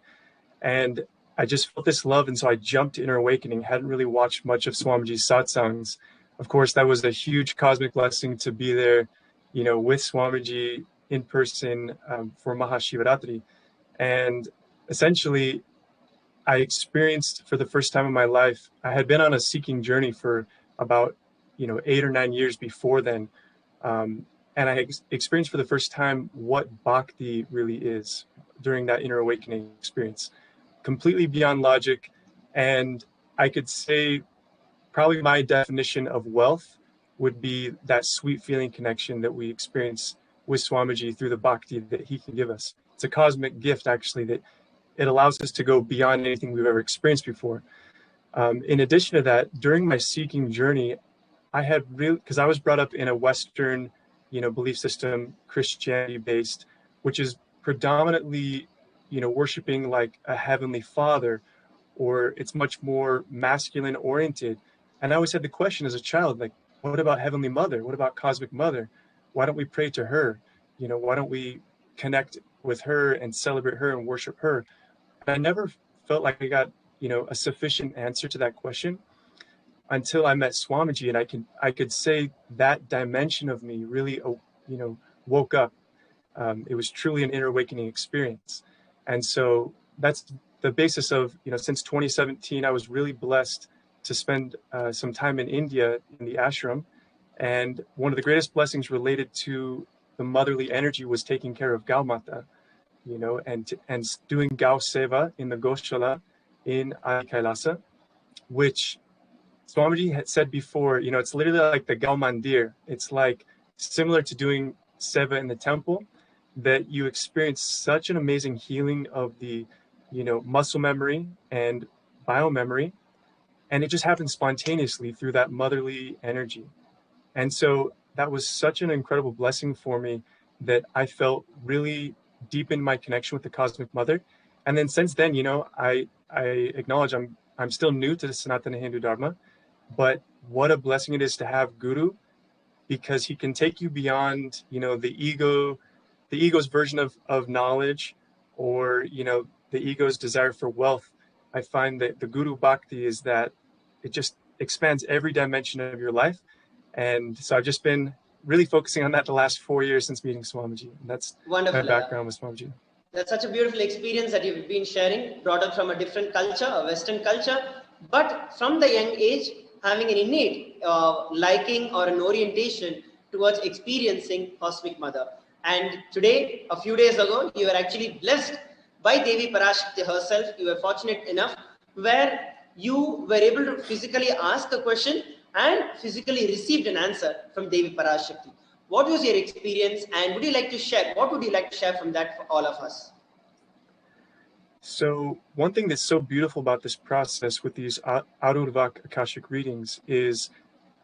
And I just felt this love, and so I jumped to Inner Awakening. Hadn't really watched much of Swamiji's satsangs. Of course, that was a huge cosmic blessing to be there, with Swamiji in person for Mahashivaratri. And essentially, I experienced for the first time in my life, I had been on a seeking journey for about, 8 or 9 years before then, And I experienced for the first time what bhakti really is during that inner awakening experience, completely beyond logic. And I could say probably my definition of wealth would be that sweet feeling connection that we experience with Swamiji through the bhakti that he can give us. It's a cosmic gift, actually, that it allows us to go beyond anything we've ever experienced before. In addition to that, during my seeking journey, I had really, because I was brought up in a Western, belief system, Christianity based, which is predominantly, worshiping like a heavenly father, or it's much more masculine oriented. And I always had the question as a child, like, what about Heavenly Mother? What about Cosmic Mother? Why don't we pray to her? Why don't we connect with her and celebrate her and worship her? And I never felt like I got, a sufficient answer to that question until I met Swamiji, and I could say that dimension of me really, woke up. It was truly an inner awakening experience. And so that's the basis of, since 2017, I was really blessed to spend some time in India in the ashram. And one of the greatest blessings related to the motherly energy was taking care of Gaumata, and doing Gau Seva in the Goshala in Kailasa, which Swamiji had said before, it's literally like the Gau Mandir. It's like similar to doing Seva in the temple, that you experience such an amazing healing of the, muscle memory and biomemory. And it just happens spontaneously through that motherly energy. And so that was such an incredible blessing for me that I felt really deep in my connection with the Cosmic Mother. And then since then, I acknowledge I'm still new to the Sanatana Hindu Dharma, but what a blessing it is to have Guru, because he can take you beyond, the ego's version of knowledge, or, the ego's desire for wealth. I find that the Guru Bhakti is that it just expands every dimension of your life. And so I've just been really focusing on that the last 4 years since meeting Swamiji. And that's Wonderful. my background with Swamiji. That's such a beautiful experience that you've been sharing, brought up from a different culture, a Western culture, but from the young age, having an innate liking or an orientation towards experiencing Cosmic Mother. And today, a few days ago, you were actually blessed by Devi Parashakti herself. You were fortunate enough where you were able to physically ask a question and physically received an answer from Devi Parashakti. What was your experience, and would you like to share? What would you like to share from that for all of us? So one thing that's so beautiful about this process with these Auruvak Akashic readings is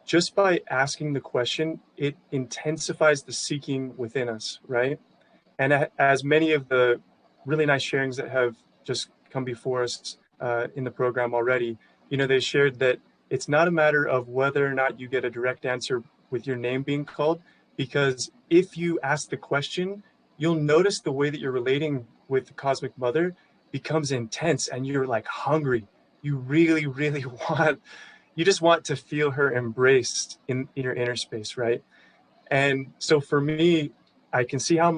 just by asking the question, it intensifies the seeking within us, right? And as many of the really nice sharings that have just come before us in the program already, they shared that it's not a matter of whether or not you get a direct answer with your name being called, because if you ask the question, you'll notice the way that you're relating with the Cosmic Mother becomes intense, and you're like hungry. You really, really you just want to feel her embraced in your inner space, right? And so for me, I can see how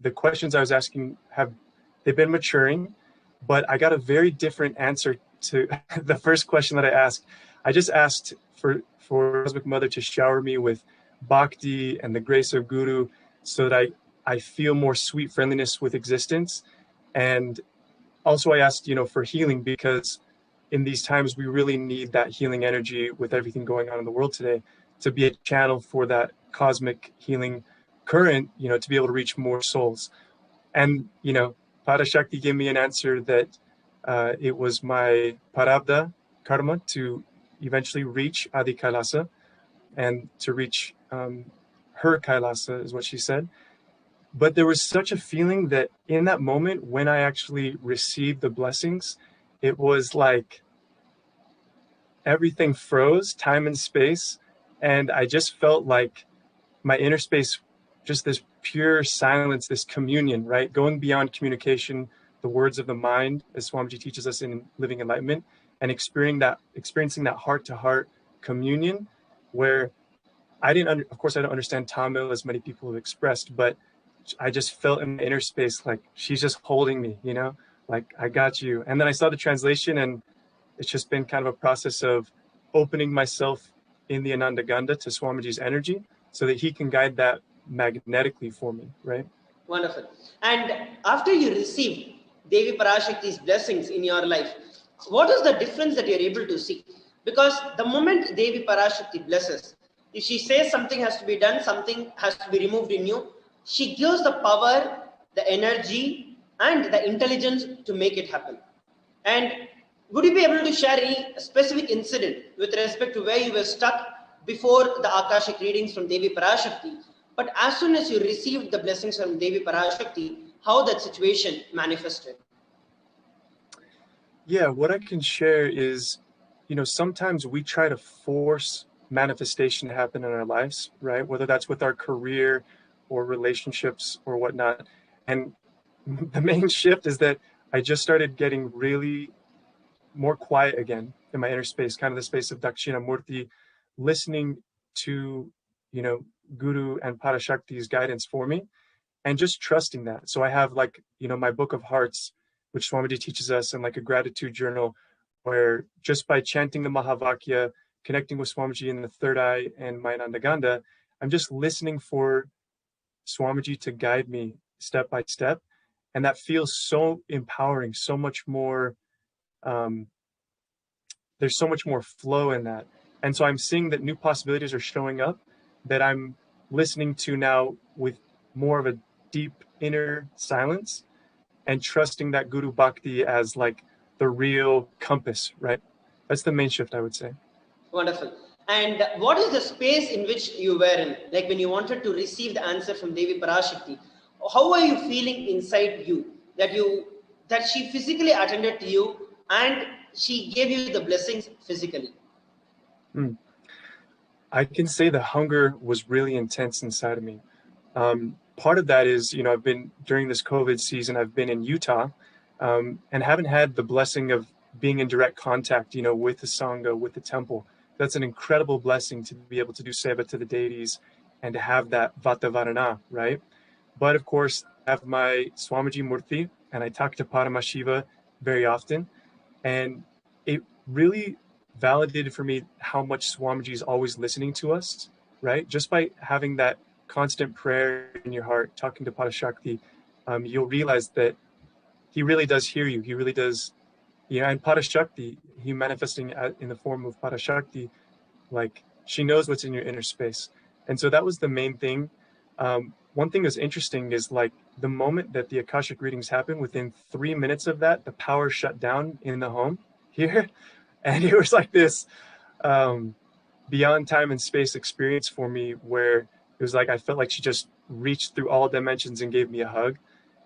the questions I was asking they've been maturing, but I got a very different answer to the first question that I asked. I just asked for Cosmic Mother to shower me with bhakti and the grace of Guru, so that I feel more sweet friendliness with existence. And also I asked, for healing, because in these times we really need that healing energy with everything going on in the world today, to be a channel for that cosmic healing current, to be able to reach more souls. And, Parashakti gave me an answer that it was my parabdha karma to eventually reach Adi Kailasa, and to reach her Kailasa is what she said. But there was such a feeling that in that moment when I actually received the blessings, it was like everything froze, time and space. And I just felt like my inner space, just this pure silence, this communion, right? Going beyond communication, the words of the mind, as Swamiji teaches us in Living Enlightenment, and experiencing that heart-to-heart communion, where of course I don't understand Tamil as many people have expressed, but I just felt in my inner space like she's just holding me, like I got you. And then I saw the translation, and it's just been kind of a process of opening myself in the Ananda Ganda to Swamiji's energy, so that he can guide that magnetically for me, right? Wonderful. And after you received Devi Parashakti's blessings in your life, what is the difference that you're able to see? Because the moment Devi Parashakti blesses, if she says something has to be done, something has to be removed in you, she gives the power, the energy, and the intelligence to make it happen. And would you be able to share any specific incident with respect to where you were stuck before the Akashic readings from Devi Parashakti, but as soon as you received the blessings from Devi Parashakti, how that situation manifested? Yeah, what I can share is, sometimes we try to force manifestation to happen in our lives, right? Whether that's with our career or relationships or whatnot. And the main shift is that I just started getting really more quiet again in my inner space, kind of the space of Dakshinamurti, listening to, Guru and Parashakti's guidance for me and just trusting that. So I have my book of hearts, which Swamiji teaches us, and like a gratitude journal where just by chanting the Mahavakya, connecting with Swamiji in the third eye and my Nandaganda, I'm just listening for Swamiji to guide me step by step. And that feels so empowering, so much more, there's so much more flow in that. And so I'm seeing that new possibilities are showing up that I'm listening to now with more of a deep inner silence and trusting that Guru Bhakti as like the real compass, right? That's the main shift, I would say. Wonderful. And what is the space in which you were in? Like when you wanted to receive the answer from Devi Parashakti, how are you feeling inside you that she physically attended to you and she gave you the blessings physically? I can say the hunger was really intense inside of me. Part of that is, I've been during this COVID season, I've been in Utah and haven't had the blessing of being in direct contact, with the Sangha, with the temple. That's an incredible blessing to be able to do seva to the deities and to have that Vatavarana, right? But of course, I have my Swamiji Murthy and I talk to Paramashiva very often. And it really validated for me how much Swamiji is always listening to us, right? Just by having that constant prayer in your heart, talking to Parashakti, you'll realize that he really does hear you. He really does, and Parashakti, he manifesting in the form of Parashakti, like she knows what's in your inner space. And so that was the main thing. One thing that's interesting is like the moment that the Akashic readings happened, within 3 minutes of that, the power shut down in the home here. And it was like this beyond time and space experience for me where it was like I felt like she just reached through all dimensions and gave me a hug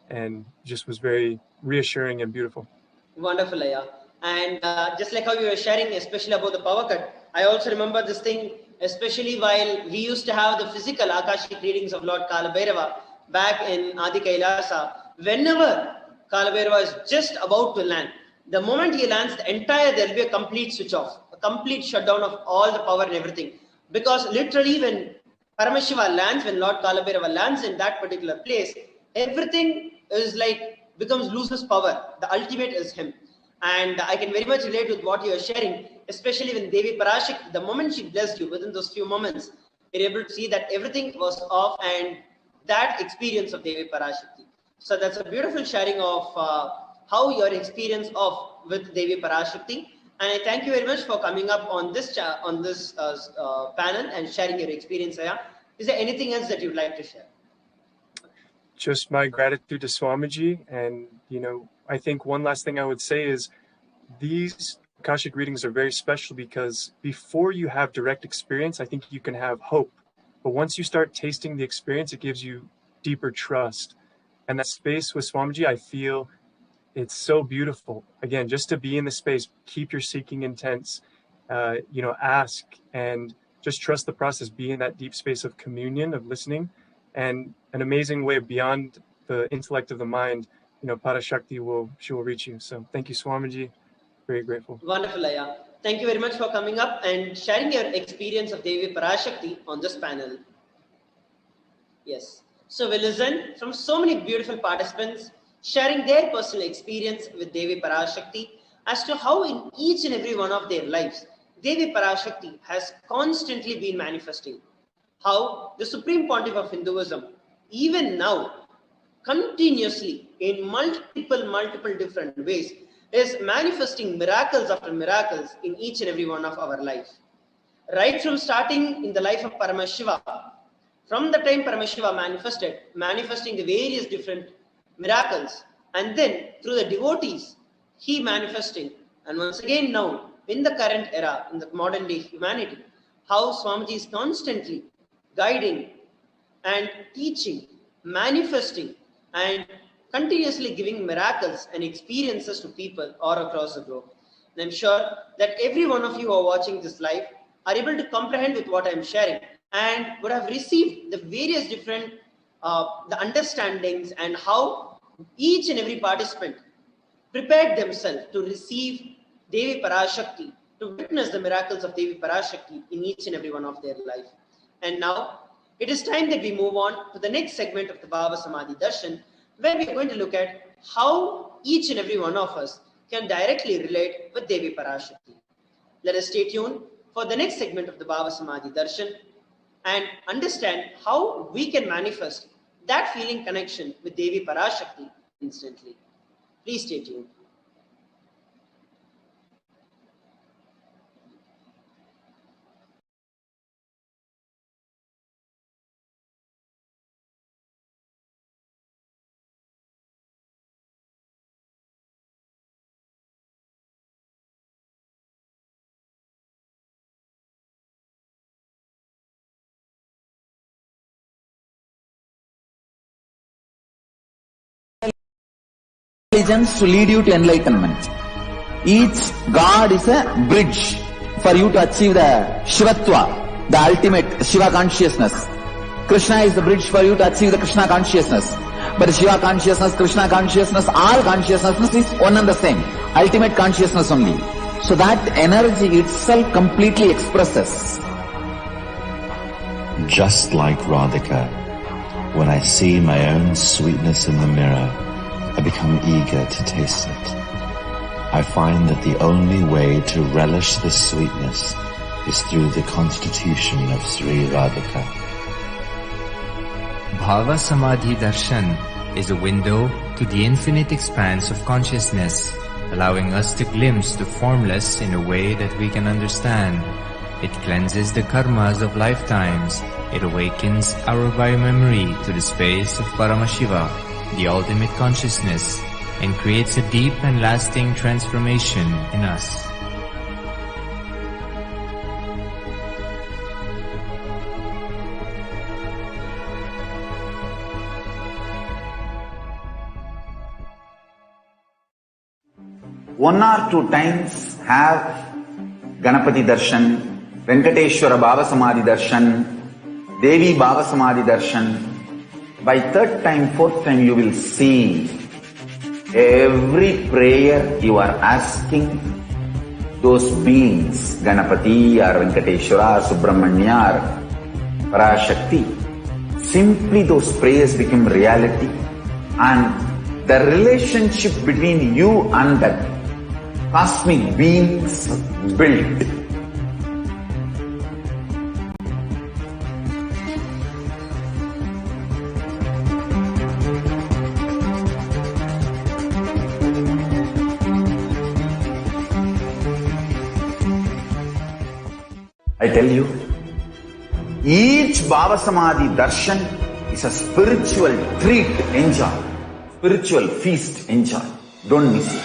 and just was very reassuring and beautiful. Wonderful, Aya. And just like how you were sharing, especially about the power cut, I also remember this thing, especially while we used to have the physical Akashic readings of Lord Kalabhairava back in Adi Kailasa. Whenever Kalabhairava is just about to land, the moment he lands, there'll be a complete switch off, a complete shutdown of all the power and everything. Because literally when Paramashiva lands, when Lord Kalabhairava lands in that particular place, everything is like, loses power. The ultimate is him. And I can very much relate with what you are sharing, especially when Devi Parashakti, the moment she blessed you, within those few moments, you're able to see that everything was off and that experience of Devi Parashakti. So that's a beautiful sharing of how your experience with Devi Parashakti. And I thank you very much for coming up on this panel and sharing your experience. Aya. Is there anything else that you'd like to share? Just my gratitude to Swamiji. And, I think one last thing I would say is these Akashic readings are very special because before you have direct experience, I think you can have hope. But once you start tasting the experience, it gives you deeper trust. And that space with Swamiji, I feel it's so beautiful. Again, just to be in the space, keep your seeking intense, ask and just trust the process, be in that deep space of communion, of listening, and an amazing way beyond the intellect of the mind, Parashakti will reach you. So thank you, Swamiji. Very grateful. Wonderful, Aya. Thank you very much for coming up and sharing your experience of Devi Parashakti on this panel. Yes. So we listen from so many beautiful participants sharing their personal experience with Devi Parashakti as to how in each and every one of their lives, Devi Parashakti has constantly been manifesting. how the Supreme Pontiff of Hinduism, even now, continuously in multiple different ways, is manifesting miracles after miracles in each and every one of our life. Right from starting in the life of Paramashiva, from the time Paramashiva manifesting the various different miracles, and then through the devotees, he manifesting, and once again now, in the current era, in the modern day humanity, how Swamiji is constantly guiding and teaching, manifesting, and continuously giving miracles and experiences to people all across the globe. And I'm sure that every one of you who are watching this live are able to comprehend with what I'm sharing and would have received the various different the understandings and how each and every participant prepared themselves to receive Devi Parashakti, to witness the miracles of Devi Parashakti in each and every one of their life. And now, it is time that we move on to the next segment of the Bhava Samadhi Darshan, where we are going to look at how each and every one of us can directly relate with Devi Parashakti. Let us stay tuned for the next segment of the Bhava Samadhi Darshan and understand how we can manifest that feeling connection with Devi Parashakti instantly. Please stay tuned. Intelligence to lead you to enlightenment. Each God is a bridge for you to achieve the Shivatva, the ultimate Shiva consciousness. Krishna is the bridge for you to achieve the Krishna consciousness. But Shiva consciousness, Krishna consciousness, all consciousness is one and the same. Ultimate consciousness only. So that energy itself completely expresses. Just like Radhika, when I see my own sweetness in the mirror, I become eager to taste it. I find that the only way to relish this sweetness is through the constitution of Sri Radhika. Bhava Samadhi Darshan is a window to the infinite expanse of consciousness, allowing us to glimpse the formless in a way that we can understand. It cleanses the karmas of lifetimes. It awakens our biomemory to the space of Paramashiva, the ultimate consciousness, and creates a deep and lasting transformation in us. One or two times have Ganapati Darshan, Venkateshwara Bhava Samadhi Darshan, Devi Bhava Samadhi Darshan. By third time, fourth time, you will see every prayer you are asking those beings, Ganapati or Venkateshwara or Subramanya or Parashakti. Simply those prayers become reality, and the relationship between you and that cosmic beings built. I tell you, each Bhava Samadhi Darshan is a spiritual treat, enjoy. Spiritual feast, enjoy. Don't miss it.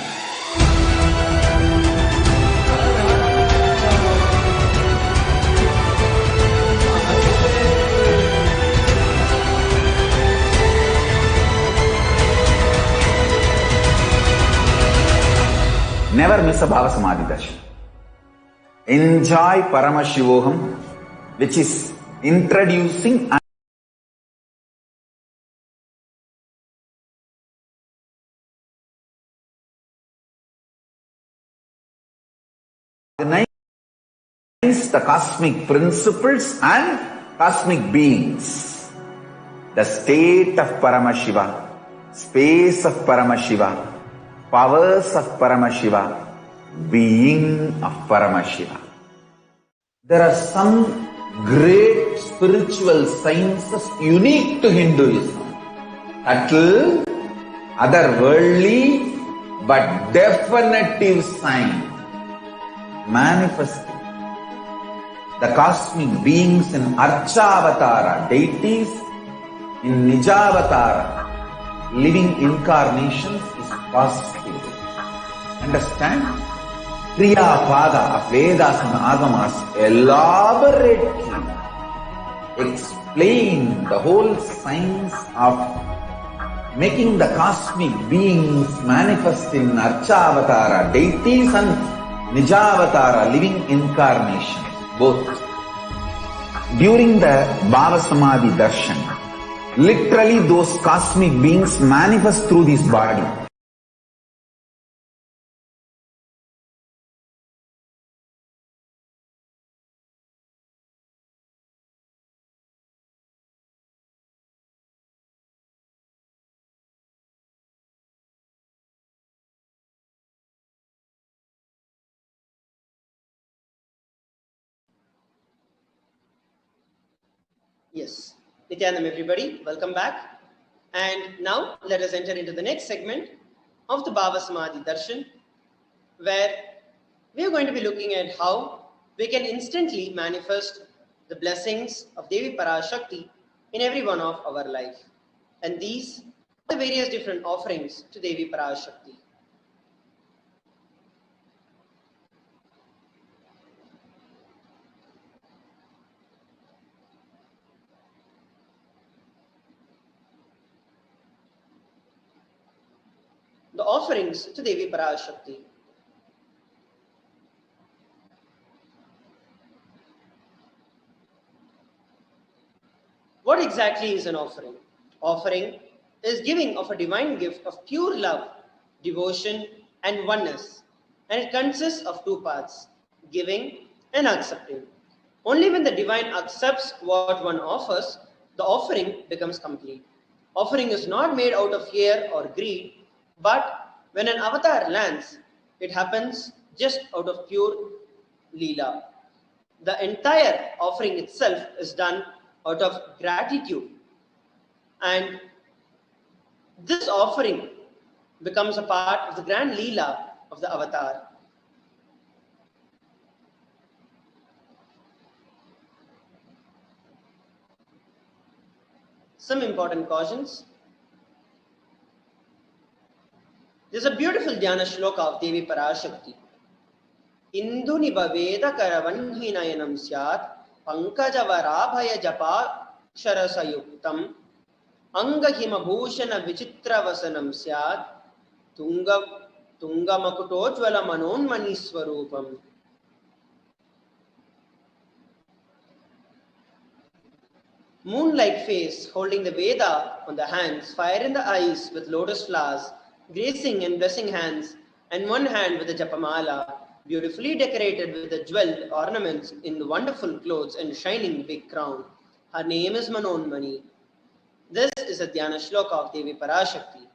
Never miss a Bhava Samadhi Darshan. Enjoy Paramashivoham, which is introducing and the cosmic principles and cosmic beings. The state of Paramashiva, space of Paramashiva, powers of Paramashiva, being of Paramashiva. There are some great spiritual sciences unique to Hinduism. Subtle, otherworldly, but definitive sign manifesting the cosmic beings in Archavatara, deities in Nijavatara, living incarnations is possible. Understand? Kriya Pada of Vedas and Agamas elaborately explain the whole science of making the cosmic beings manifest in Archavatara, deities and Nijavatara, living incarnations, both. During the Bhava Samadhi Darshan, literally those cosmic beings manifest through this body. Yes. Nithyanam, everybody, welcome back. And now let us enter into the next segment of the Bhava Samadhi Darshan, where we are going to be looking at how we can instantly manifest the blessings of Devi Parashakti in every one of our life. And these are the various different offerings to Devi Parashakti. The offerings to Devi Parashakti. What exactly is an offering? Offering is giving of a divine gift of pure love, devotion, and oneness. And it consists of two parts, giving and accepting. Only when the divine accepts what one offers, the offering becomes complete. Offering is not made out of fear or greed, but when an avatar lands, it happens just out of pure Leela. The entire offering itself is done out of gratitude. And this offering becomes a part of the grand Leela of the avatar. Some important cautions. There's a beautiful Dhyana shloka of Devi Parashakti. Indu nibaveda karavanhinayanam syat pankajavaravaya japa sharasayuktam angahima bhushana vichitravasanam syat tungamakutojvala manonmani swarupam. Moon-like face holding the Veda on the hands, fire in the eyes with lotus flowers, gracing and blessing hands, and one hand with a japamala, beautifully decorated with the jeweled ornaments in the wonderful clothes and shining big crown. Her name is Manonmani. This is a Dhyana shloka of Devi Parashakti.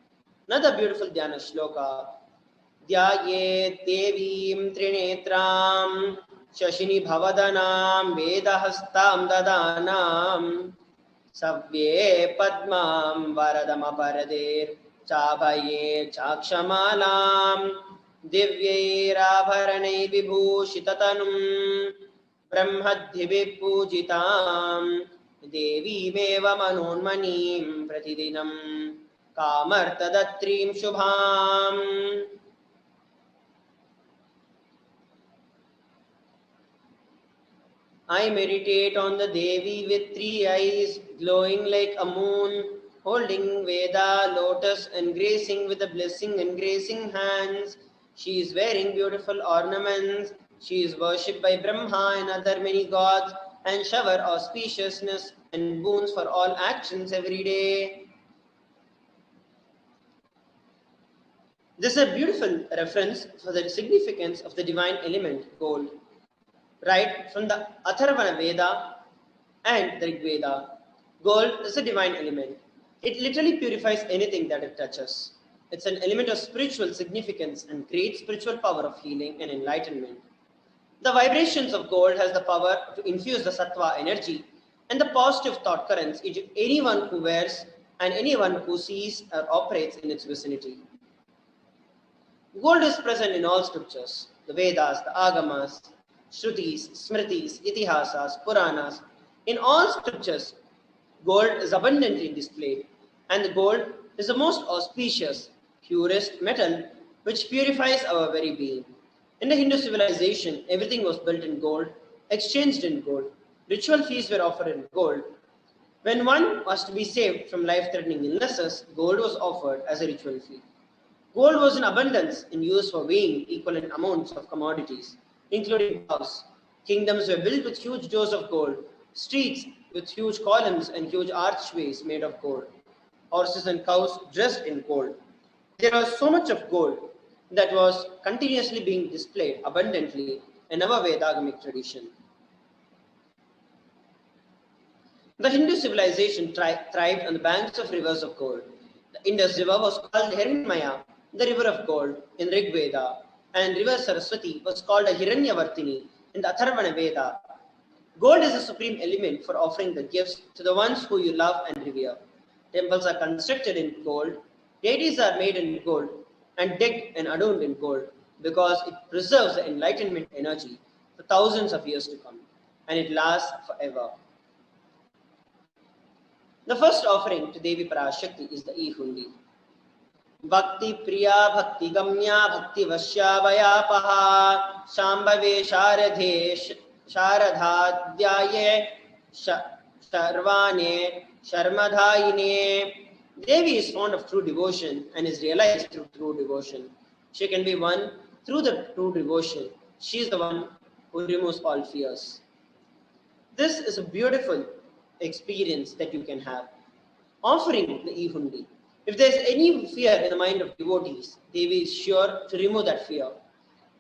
Another beautiful Dhyana shloka. Dhyayet Devim Trinetram Shashini Bhavadanam Vedahastam Dadanam Savye Padmam Varadama Paradir Chabhaye Chakshamalam Divye Rabharanai Vibhushitatanum Brahmadhivi Pujitam Devi Meva Manonmanim Pratidinam Kamartadatrim Shubham. I meditate on the Devi with three eyes, glowing like a moon, holding Veda, lotus, and gracing with the blessing and gracing hands. She is wearing beautiful ornaments. She is worshipped by Brahma and other many gods, and shower auspiciousness and boons for all actions every day. This is a beautiful reference for the significance of the divine element, gold. Right from the Atharvana Veda and the Rig Veda. Gold is a divine element. It literally purifies anything that it touches. It's an element of spiritual significance and great spiritual power of healing and enlightenment. The vibrations of gold has the power to infuse the sattva energy and the positive thought currents into anyone who wears and anyone who sees or operates in its vicinity. Gold is present in all scriptures, the Vedas, the Agamas, Shrutis, Smritis, Itihasas, Puranas. In all scriptures, gold is abundantly displayed, and the gold is the most auspicious, purest metal which purifies our very being. In the Hindu civilization, everything was built in gold, exchanged in gold. Ritual feasts were offered in gold. When one was to be saved from life-threatening illnesses, gold was offered as a ritual fee. Gold was in abundance in use for weighing equivalent amounts of commodities, including cows. Kingdoms were built with huge doors of gold, streets with huge columns and huge archways made of gold, horses and cows dressed in gold. There was so much of gold that was continuously being displayed abundantly in our Vedagamic tradition. The Hindu civilization thrived on the banks of rivers of gold. The Indus River was called Hiranyamaya, the river of gold, in Rig Veda, and river Saraswati was called a Hiranyavartini in the Atharvana Veda. Gold is the supreme element for offering the gifts to the ones who you love and revere. Temples are constructed in gold, deities are made in gold, and decked and adorned in gold because it preserves the enlightenment energy for thousands of years to come, and it lasts forever. The first offering to Devi Parashakti is the e-hundi. Bhakti Priya Bhakti Gamya Bhakti Vashyavayapaha Shambhave Sharadhadhyaye Sharvane Sharmadhayine. Devi is fond of true devotion and is realized through true devotion. She can be won through the true devotion. She is the one who removes all fears. This is a beautiful experience that you can have. Offering the e-hundi. If there is any fear in the mind of devotees, Devi is sure to remove that fear.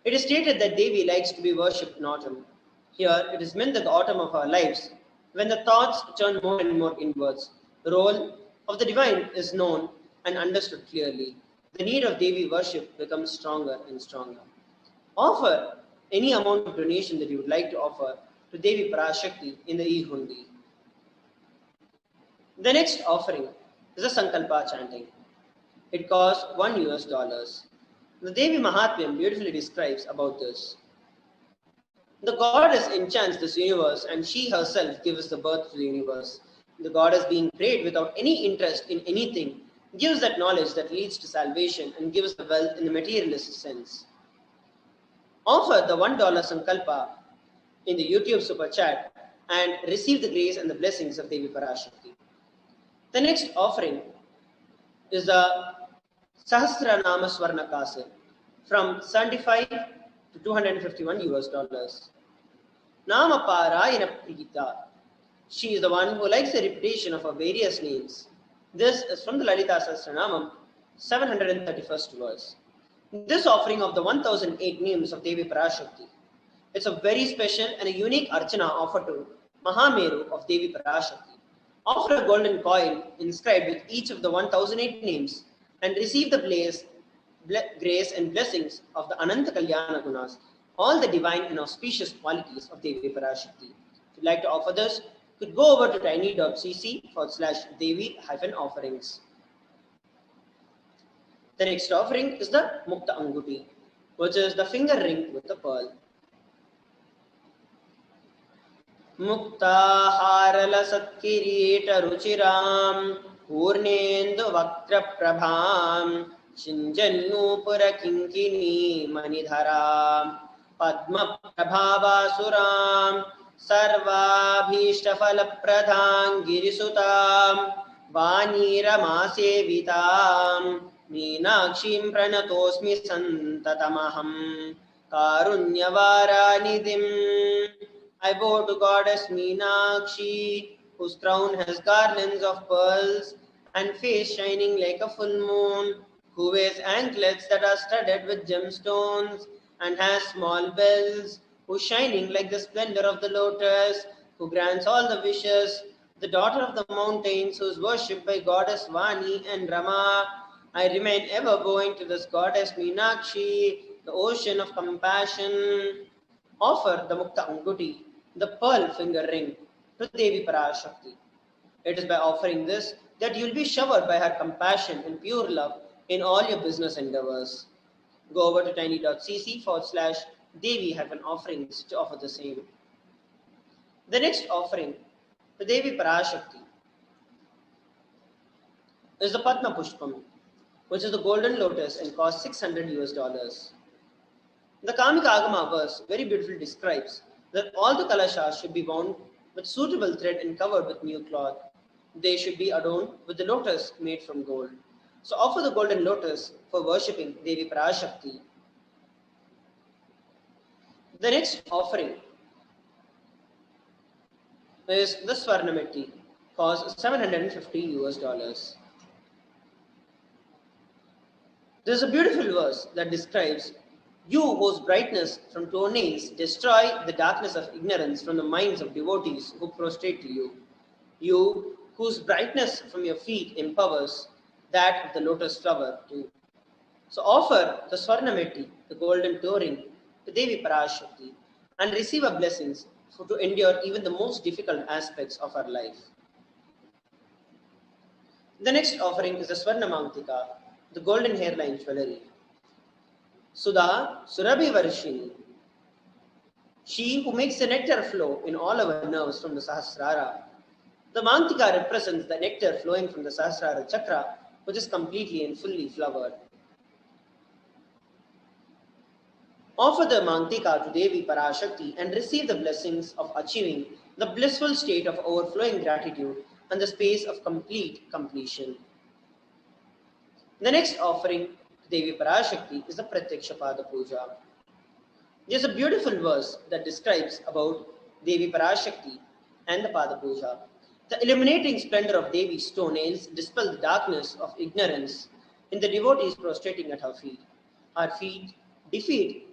It is stated that Devi likes to be worshipped in autumn. Here, it is meant that the autumn of our lives, when the thoughts turn more and more inwards, the role of the divine is known and understood clearly. The need of Devi worship becomes stronger and stronger. Offer any amount of donation that you would like to offer to Devi Parashakti in the e-hundi. The next offering is a Sankalpa chanting. It costs $1. The Devi Mahatmyam beautifully describes about this. The goddess enchants this universe and she herself gives the birth to the universe. The goddess being prayed without any interest in anything gives that knowledge that leads to salvation and gives the wealth in the materialist sense. Offer the $1 Sankalpa in the YouTube super chat and receive the grace and the blessings of Devi Parashakti. The next offering is the Sahasranama Swarna Kase from 75 to $251. Nama Parayana Prigita. She is the one who likes the repetition of her various names. This is from the Lalita Sahasranamam, 731st verse. This offering of the 1008 names of Devi Parashakti. It's a very special and a unique archana offered to Mahameru of Devi Parashakti. Offer a golden coin inscribed with each of the 1008 names and receive the grace and blessings of the Ananta Kalyana Gunas, all the divine and auspicious qualities of Devi Parashakti. If you'd like to offer this, you could go over to tiny.cc/Devi-offerings. The next offering is the Mukta Anguti, which is the finger ring with the pearl. Muktaharalasatkirita-ruchiram Purnendu-vaktra-prabham Shinjannupura-kinkini manidharam Padma-prabhavasuram Sarvabhishta-falapradham Girisutam Vanira-masevitam Meenakshim pranatosmi santatamaham Karunyavaranidhim. I bow to goddess Meenakshi, whose crown has garlands of pearls and face shining like a full moon, who wears anklets that are studded with gemstones and has small bells, who shining like the splendor of the lotus, who grants all the wishes, the daughter of the mountains, who is worshipped by goddess Vani and Rama. I remain ever bowing to this goddess Meenakshi, the ocean of compassion. Offer the Mukta Anguti, the pearl finger ring, to Devi Parashakti. It is by offering this that you will be showered by her compassion and pure love in all your business endeavors. Go over to tiny.cc/Devi-offerings to offer the same. The next offering to Devi Parashakti is the Padma Pushpam, which is the golden lotus and costs $600. The Kamika Agama verse very beautifully describes that all the kalashas should be wound with suitable thread and covered with new cloth. They should be adorned with the lotus made from gold. So offer the golden lotus for worshipping Devi Parashakti. The next offering is the Swarnameti, costs $750. There is a beautiful verse that describes you whose brightness from toenails destroy the darkness of ignorance from the minds of devotees who prostrate to you. You whose brightness from your feet empowers that of the lotus flower too. So offer the Swarnameti, the golden toe ring, to Devi Parashakti and receive her blessings to endure even the most difficult aspects of our life. The next offering is the Swarnamantika, the golden hairline jewelry. Sudha Surabhi Varshini, she who makes the nectar flow in all our nerves from the Sahasrara. The Mantika represents the nectar flowing from the Sahasrara chakra, which is completely and fully flowered. Offer the Mantika to Devi Parashakti and receive the blessings of achieving the blissful state of overflowing gratitude and the space of complete completion. The next offering to Devi Parashakti is the Pratyaksha Pada Puja. There is a beautiful verse that describes about Devi Parashakti and the Pada Puja. The illuminating splendor of Devi's toenails dispel the darkness of ignorance in the devotees prostrating at her feet. Her feet defeat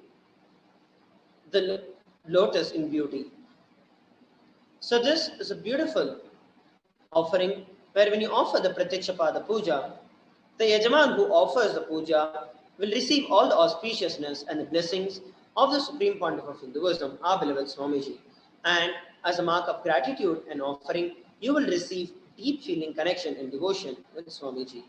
the lotus in beauty. So this is a beautiful offering where when you offer the Pratyaksha Pada Puja, the Yajaman who offers the puja will receive all the auspiciousness and the blessings of the Supreme Pontiff of Hinduism, our beloved Swamiji. And as a mark of gratitude and offering, you will receive deep feeling connection and devotion with Swamiji.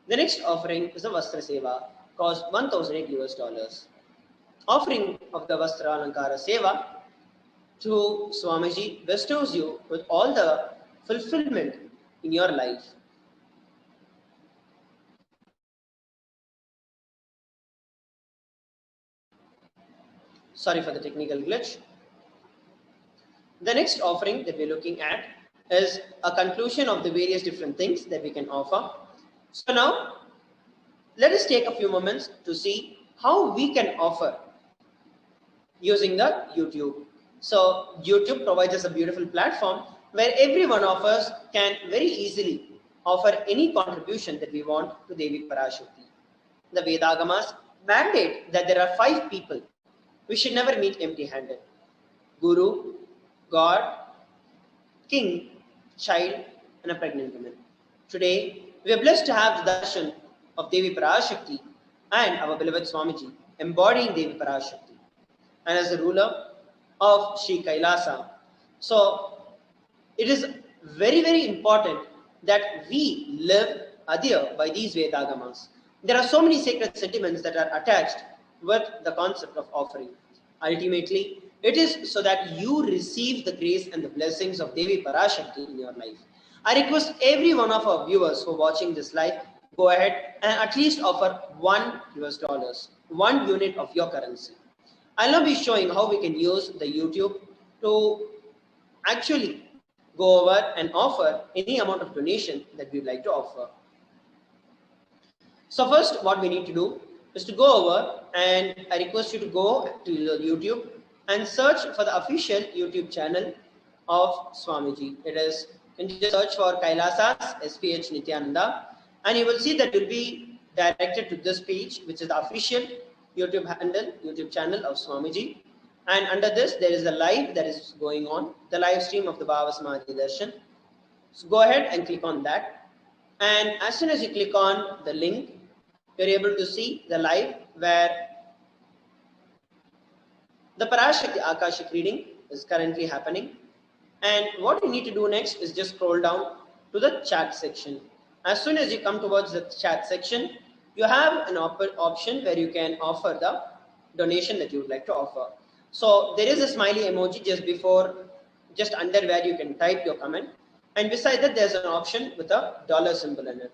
The next offering is the Vastra Seva, cost $1,008. Offering of the Vastra Alankara Seva to Swamiji bestows you with all the fulfillment in your life. Sorry for the technical glitch. The next offering that we're looking at is a conclusion of the various different things that we can offer. So now, let us take a few moments to see how we can offer using the YouTube. So YouTube provides us a beautiful platform where every one of us can very easily offer any contribution that we want to Devi Parashakti. The Vedagamas mandate that there are 5 people. We should never meet empty-handed. Guru, God, king, child, and a pregnant woman. Today, we are blessed to have the darshan of Devi Parashakti and our beloved Swamiji embodying Devi Parashakti and as the ruler of Sri Kailasa. So, it is very, very important that we live adhere by these Vedagamas. There are so many sacred sentiments that are attached with the concept of offering. Ultimately, it is so that you receive the grace and the blessings of Devi Parashakti in your life. I request every one of our viewers who are watching this live, go ahead and at least offer $1, 1 unit of your currency. I'll now be showing how we can use the YouTube to actually go over and offer any amount of donation that we'd like to offer. So first, what we need to do is to go over, and I request you to go to YouTube and search for the official YouTube channel of Swamiji. It is, you can just search for Kailasa's HDH Nithyananda, and you will see that you'll be directed to this page, which is the official YouTube handle, YouTube channel of Swamiji. And under this, there is a live that is going on, the live stream of the Bhava Samadhi Darshan. So go ahead and click on that. And as soon as you click on the link, you're able to see the live where the Parashakti Akashic reading is currently happening. And what you need to do next is just scroll down to the chat section. As soon as you come towards the chat section, you have an option where you can offer the donation that you would like to offer. So there is a smiley emoji just under where you can type your comment. And beside that, there's an option with a dollar symbol in it.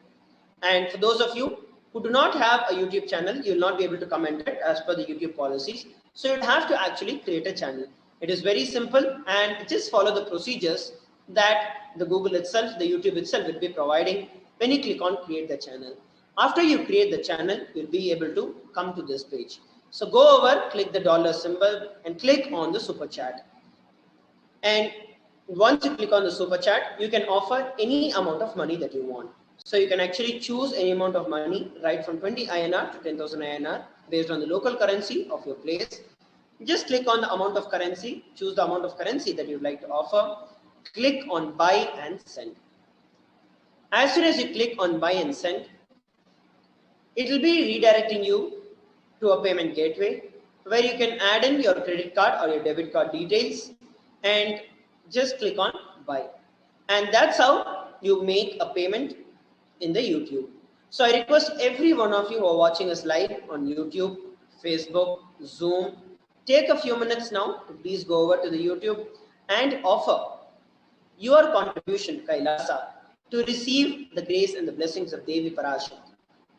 And for those of you who do not have a YouTube channel, you will not be able to comment it as per the YouTube policies. So you'd have to actually create a channel. It is very simple, and just follow the procedures that the Google itself, the YouTube itself will be providing when you click on create the channel. After you create the channel, you'll be able to come to this page. So go over, click the dollar symbol and click on the super chat. And once you click on the super chat, you can offer any amount of money that you want. So you can actually choose any amount of money, right from 20 INR to 10,000 INR based on the local currency of your place. Just click on the amount of currency, choose the amount of currency that you'd like to offer, click on buy and send. As soon as you click on buy and send, it will be redirecting you to a payment gateway where you can add in your credit card or your debit card details and just click on buy. And that's how you make a payment in the YouTube. So I request every one of you who are watching us live on YouTube, Facebook, Zoom, take a few minutes now to please go over to the YouTube and offer your contribution to Kailasa to receive the grace and the blessings of Devi Parashakti.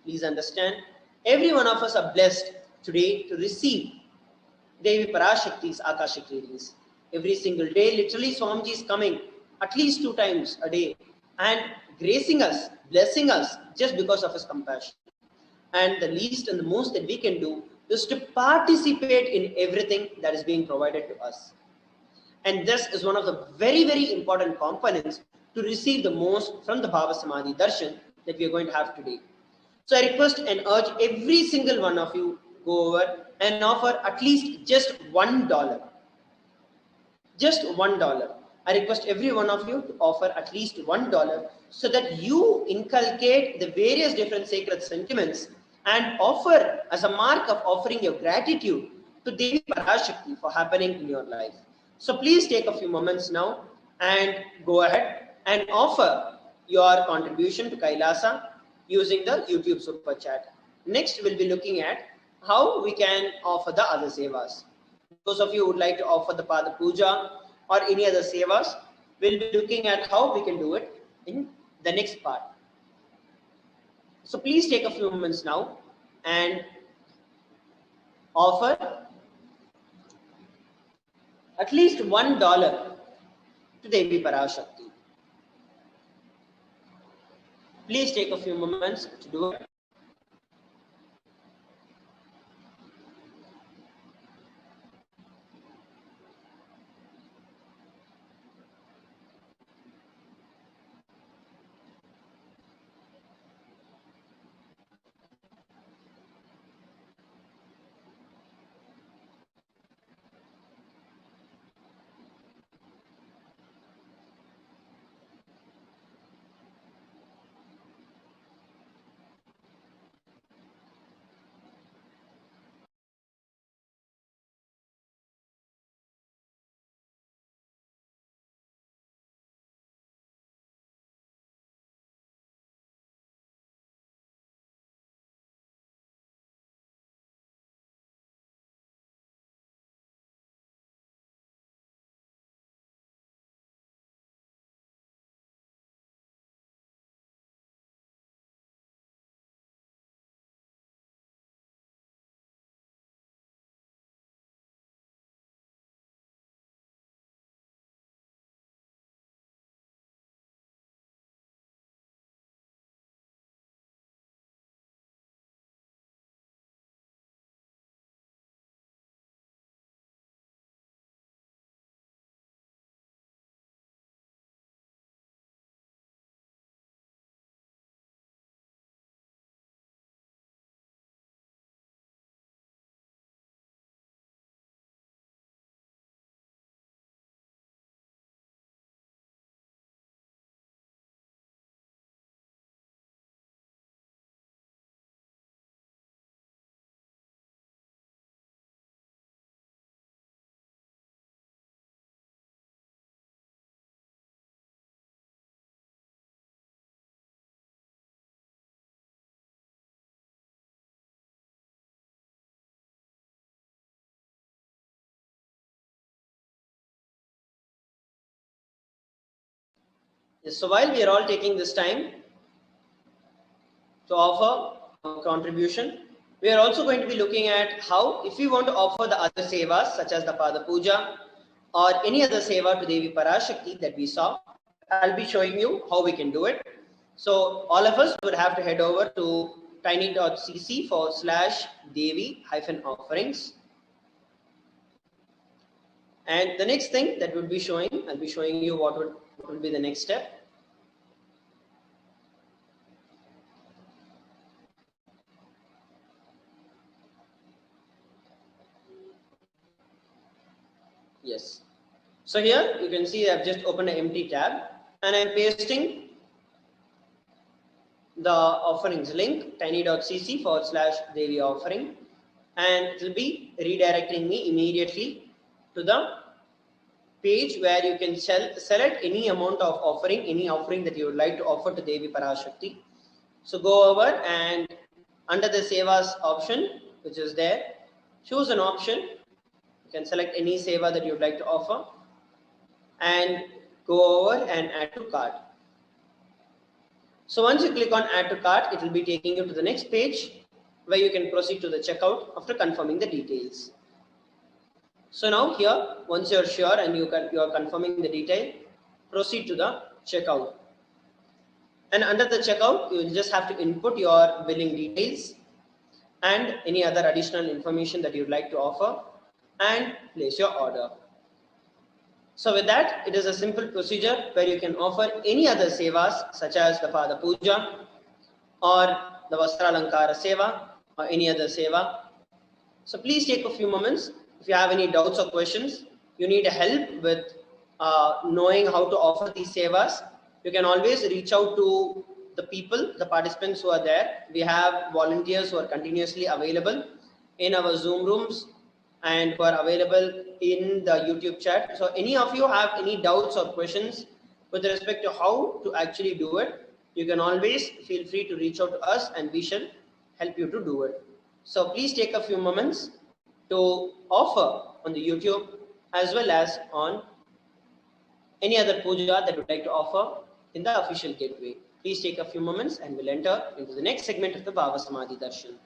Please understand, every one of us are blessed today to receive Devi Parashakti's Akashic readings. Every single day, literally Swamiji is coming at least 2 times a day and gracing us, blessing us just because of his compassion. And the least and the most that we can do is to participate in everything that is being provided to us. And this is one of the very, very important components to receive the most from the Bhava Samadhi Darshan that we are going to have today. So I request and urge every single one of you go over and offer at least just $1. Just $1. I request every one of you to offer at least $1 so that you inculcate the various different sacred sentiments and offer as a mark of offering your gratitude to Devi Parashakti for happening in your life. So please take a few moments now and go ahead and offer your contribution to Kailasa using the YouTube Super Chat. Next, we'll be looking at how we can offer the other sevas. Those of you who would like to offer the Pada Puja or any other sevas, we'll be looking at how we can do it in the next part. So please take a few moments now and offer at least $1 to Devi Parashakti. Please take a few moments to do it. So while we are all taking this time to offer a contribution, we are also going to be looking at how, if we want to offer the other sevas such as the Pada Puja or any other seva to Devi Parashakti that we saw, I'll be showing you how we can do it. So all of us would have to head over to tiny.cc/Devi-offerings. And the next thing that would be showing, I'll be showing you what would be the next step. Yes. So here you can see I've just opened an empty tab and I'm pasting the offerings link, tiny.cc/Devi offering, and it will be redirecting me immediately to the page where you can select any amount of offering, any offering that you would like to offer to Devi Parashakti. So go over and under the Sevas option, which is there, choose an option. You can select any seva that you would like to offer and go over and add to cart. So once you click on add to cart, it will be taking you to the next page where you can proceed to the checkout after confirming the details. So now here, once you're sure and you are confirming the detail, proceed to the checkout. And under the checkout, you will just have to input your billing details and any other additional information that you'd like to offer and place your order. So with that, it is a simple procedure where you can offer any other sevas such as the Pada Puja or the Vastra Alankara Seva or any other seva. So please take a few moments. If you have any doubts or questions, you need help with knowing how to offer these sevas, you can always reach out to the people, the participants who are there. We have volunteers who are continuously available in our Zoom rooms and who are available in the YouTube chat. So any of you have any doubts or questions with respect to how to actually do it, you can always feel free to reach out to us and we shall help you to do it. So please take a few moments to offer on the YouTube as well as on any other puja that you would like to offer in the official gateway. Please take a few moments and we'll enter into the next segment of the Bhava Samadhi Darshan.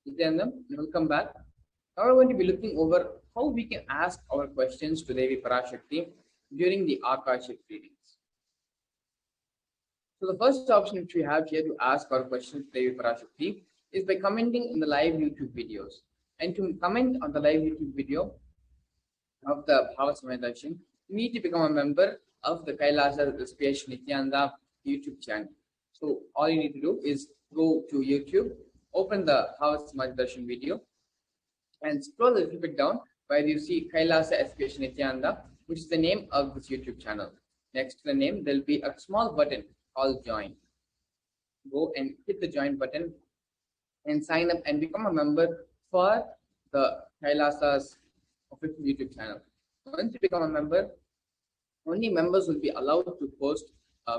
Nithyananda, welcome back. Now we're going to be looking over how we can ask our questions to Devi Parashakti during the Akashic readings. So the first option which we have here to ask our questions to Devi Parashakti is by commenting in the live YouTube videos. And to comment on the live YouTube video of the Bhavasamaya Darshan, you need to become a member of the Kailasa HDH Nithyananda YouTube channel. So all you need to do is go to YouTube, open the Bhavasamaya Darshan video, and scroll a little bit down where you see Kailasa HDH Nithyananda, which is the name of this YouTube channel. Next to the name, there will be a small button called Join. Go and hit the Join button and sign up and become a member for the Kailasa's official YouTube channel. Once you become a member, only members will be allowed to post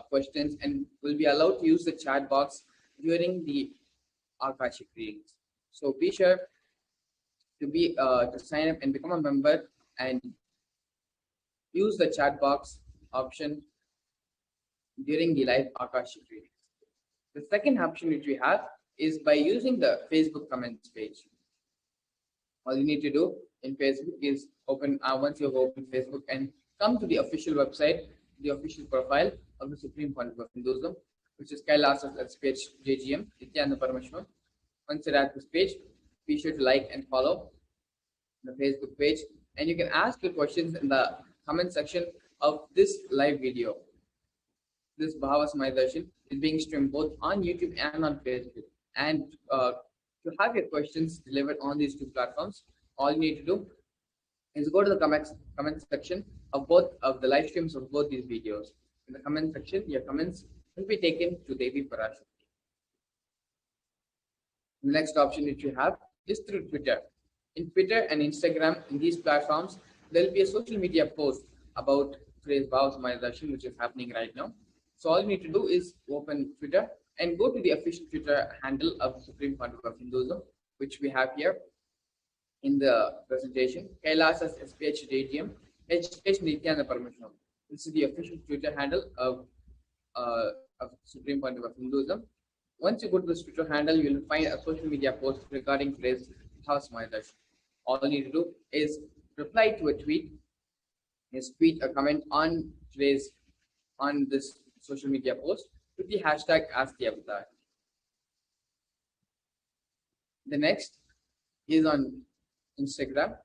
questions and will be allowed to use the chat box during the Akashic readings. So be sure to sign up and become a member and use the chat box option during the live Akashic readings. The second option which we have is by using the Facebook comments page. All you need to do in Facebook is open, once you've opened Facebook, and come to the official website, the official profile of the Supreme Pontiff of Hinduism, which is Kailasa's HDH JGM, Nithyananda Paramashivam. Once you're at this page, be sure to like and follow the Facebook page, and you can ask your questions in the comment section of this live video. This Bhavasamaya Darshan is being streamed both on YouTube and on Facebook. And to have your questions delivered on these two platforms, all you need to do is go to the comment section of both of the live streams of both these videos. In the comment section, your comments will be taken to Devi Parashakti. The next option which you have is through Twitter. In Twitter and Instagram, in these platforms, there will be a social media post about today's Bhavasamaya Darshan, which is happening right now. So all you need to do is open Twitter and go to the official Twitter handle of the Supreme Pontiff of Hinduism, which we have here in the presentation, Kailasa's HDH JGM, HDH Nithyananda Paramashivam. This is the official Twitter handle of Supreme Pontiff of Hinduism. Once you go to this Twitter handle, you will find a social media post regarding today's Bhavasamaya Darshan. All you need to do is reply to a tweet, tweet a comment on this social media post with the hashtag #AskTheAvatar. The next is on Instagram.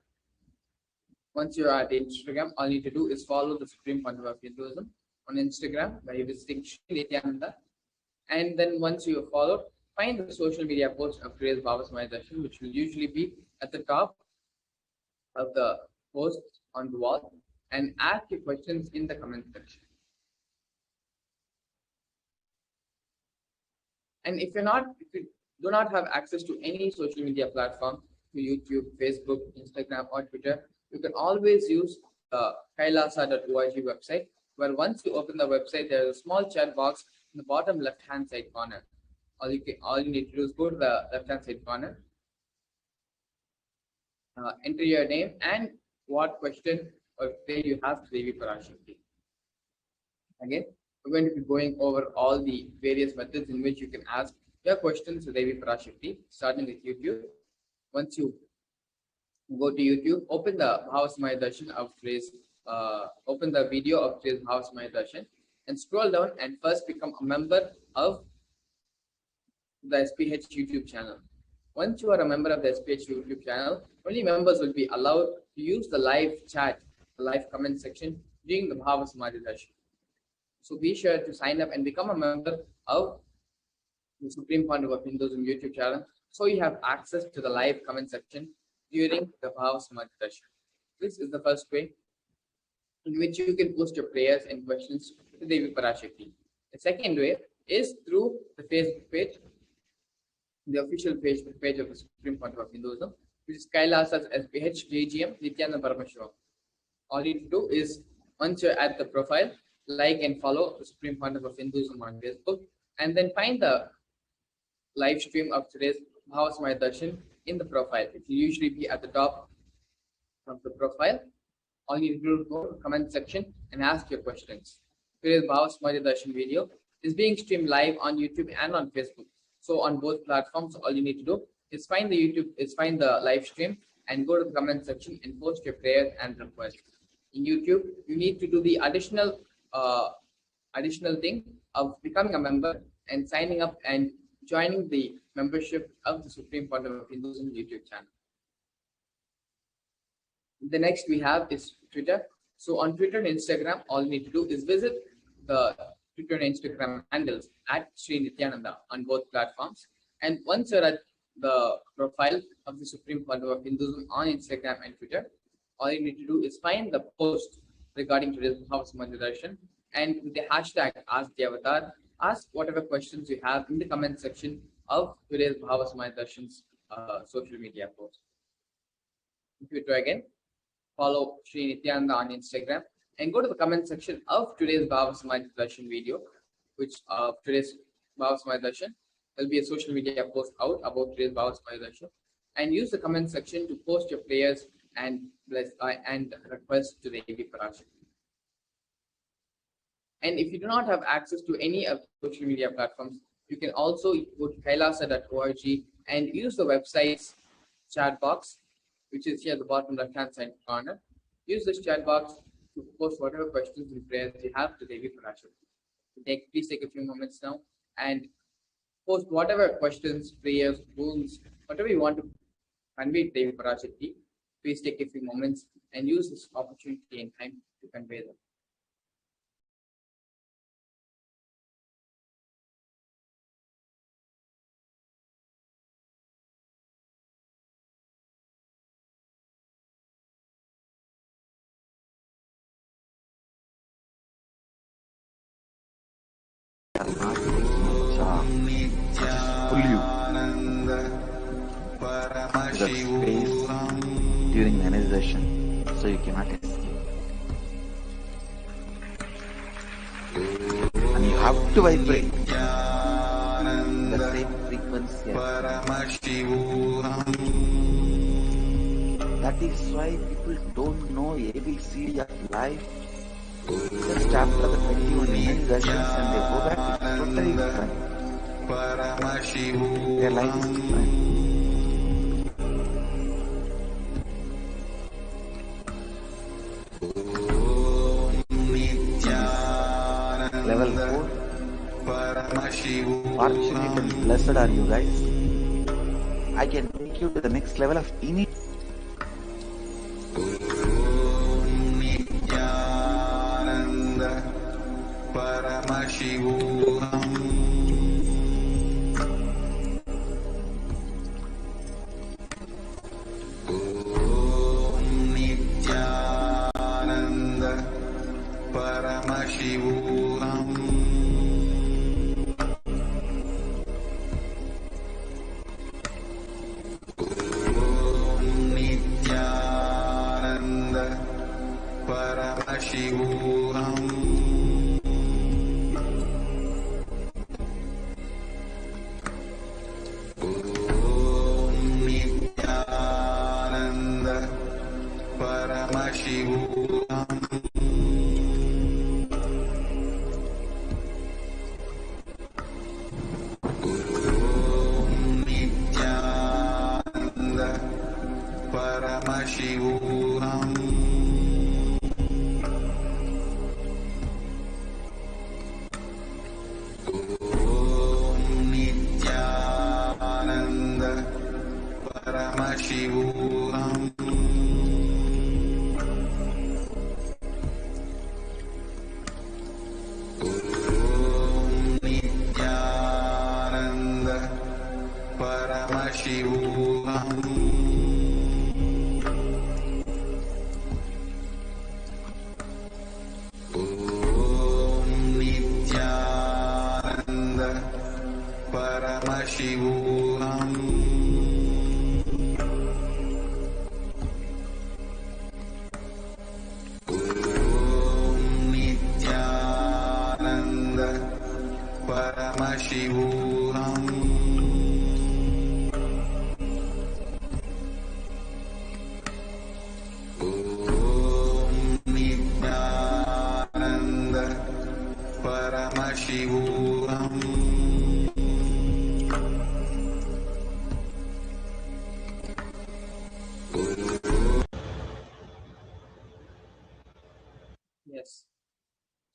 Once you are at Instagram, all you need to do is follow the Supreme Pontiff of Hinduism on Instagram by visiting Shri Nithyananda. And then once you follow, find the social media post of today's Bhavasamaya Darshan, which will usually be at the top of the post on the wall, and ask your questions in the comment section. And if you do not have access to any social media platform, to YouTube, Facebook, Instagram, or Twitter, you can always use the kailasa.org website, where once you open the website, there is a small chat box in the bottom left-hand side corner. All you need to do is go to the left-hand side corner, enter your name and what question or query you have to Devi Parashakti. Again, we're going to be going over all the various methods in which you can ask your questions to Devi Parashakti, starting with YouTube. Once you go to YouTube, open the Bhavasamaya Darshan of today's, open the video of today's Bhavasamaya Darshan, and scroll down and first become a member of the SPH YouTube channel. Once you are a member of the SPH YouTube channel, only members will be allowed to use the live chat, the live comment section during the Bhavasamaya Darshan. So be sure to sign up and become a member of the Supreme Pontiff of Hinduism YouTube channel, so you have access to the live comment section during the Bhavasamaya Darshan. This is the first way in which you can post your prayers and questions to Devi Parashakti. The second way is through the Facebook page, the official Facebook page of the Supreme Pontiff of Hinduism, which is Kailasa's HDH JGM Nithyananda Paramashivam. All you need to do is, once you're at the profile, like and follow the Supreme Pontiff of Hinduism on Facebook, and then find the live stream of today's Bhavasamaya Darshan in the profile. It will usually be at the top of the profile. All you need to do is go to the comment section and ask your questions. Today's Bhavasamaya Darshan video is being streamed live on YouTube and on Facebook. So on both platforms, all you need to do is find the live stream and go to the comment section and post your prayers and requests. In YouTube, you need to do the additional thing of becoming a member and signing up and joining the membership of the Supreme Court of Hinduism YouTube channel. The next we have is Twitter. So on Twitter and Instagram, all you need to do is visit the Twitter and Instagram handles at Sri Nithyananda on both platforms. And once you're at the profile of the Supreme Court of Hinduism on Instagram and Twitter, all you need to do is find the post regarding today's Bhava Samadhi Darshan, and with the hashtag Ask the Avatar, ask whatever questions you have in the comment section of today's Bhava Samadhi Darshan's social media post. Twitter again, follow Sri Nithyananda on Instagram, and go to the comment section of today's Bhava Samadhi Darshan video, which today's Bhava Samadhi Darshan. There'll be a social media post out about today's Bhava Samadhi Darshan, and use the comment section to post your prayers and requests to the Devi Parashakti. And if you do not have access to any of the social media platforms, you can also go to kailasa.org and use the website's chat box, which is here at the bottom left-hand side corner. Use this chat box to post whatever questions and prayers you have to Devi Parashakti. Please take a few moments now and post whatever questions, prayers, wounds, whatever you want to convey to Devi Parashakti. Please take a few moments and use this opportunity and time to convey them. Pull you to that space during the energization, so you cannot escape. And you have to vibrate the same frequency. That is why people don't know ABCD of life. Just after the 21 energizations and they go back, it's totally different. Their life is different. Level 4. Fortunate and blessed are you guys. I can take you to the next level of initiation. Paramashivoham. Om Nithyananda Paramashivoham. Om Nithyananda Paramashivoham.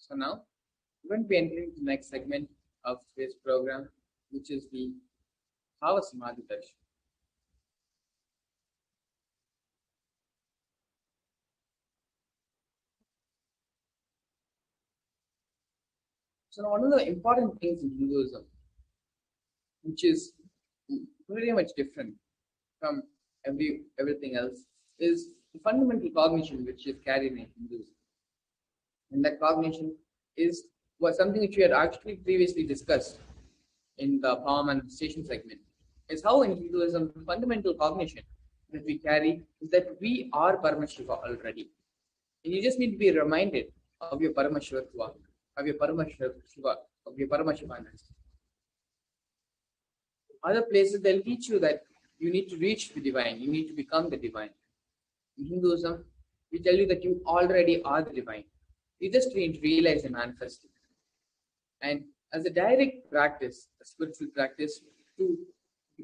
So now we're going to be entering the next segment of today's program, which is the Bhava Samadhi Darshan. So one of the important things in Hinduism, which is very much different from everything else, is the fundamental cognition which is carried in Hinduism. And that cognition was something which we had actually previously discussed in the power manifestation segment. Is how in Hinduism the fundamental cognition that we carry is that we are Paramashiva already. And you just need to be reminded of your Paramashivatva, of your Paramashiva, of your Paramashivaness. Other places they'll teach you that you need to reach the divine, you need to become the divine. In Hinduism, we tell you that you already are the divine. You just need to realize and manifest it. And as a direct practice, a spiritual practice, to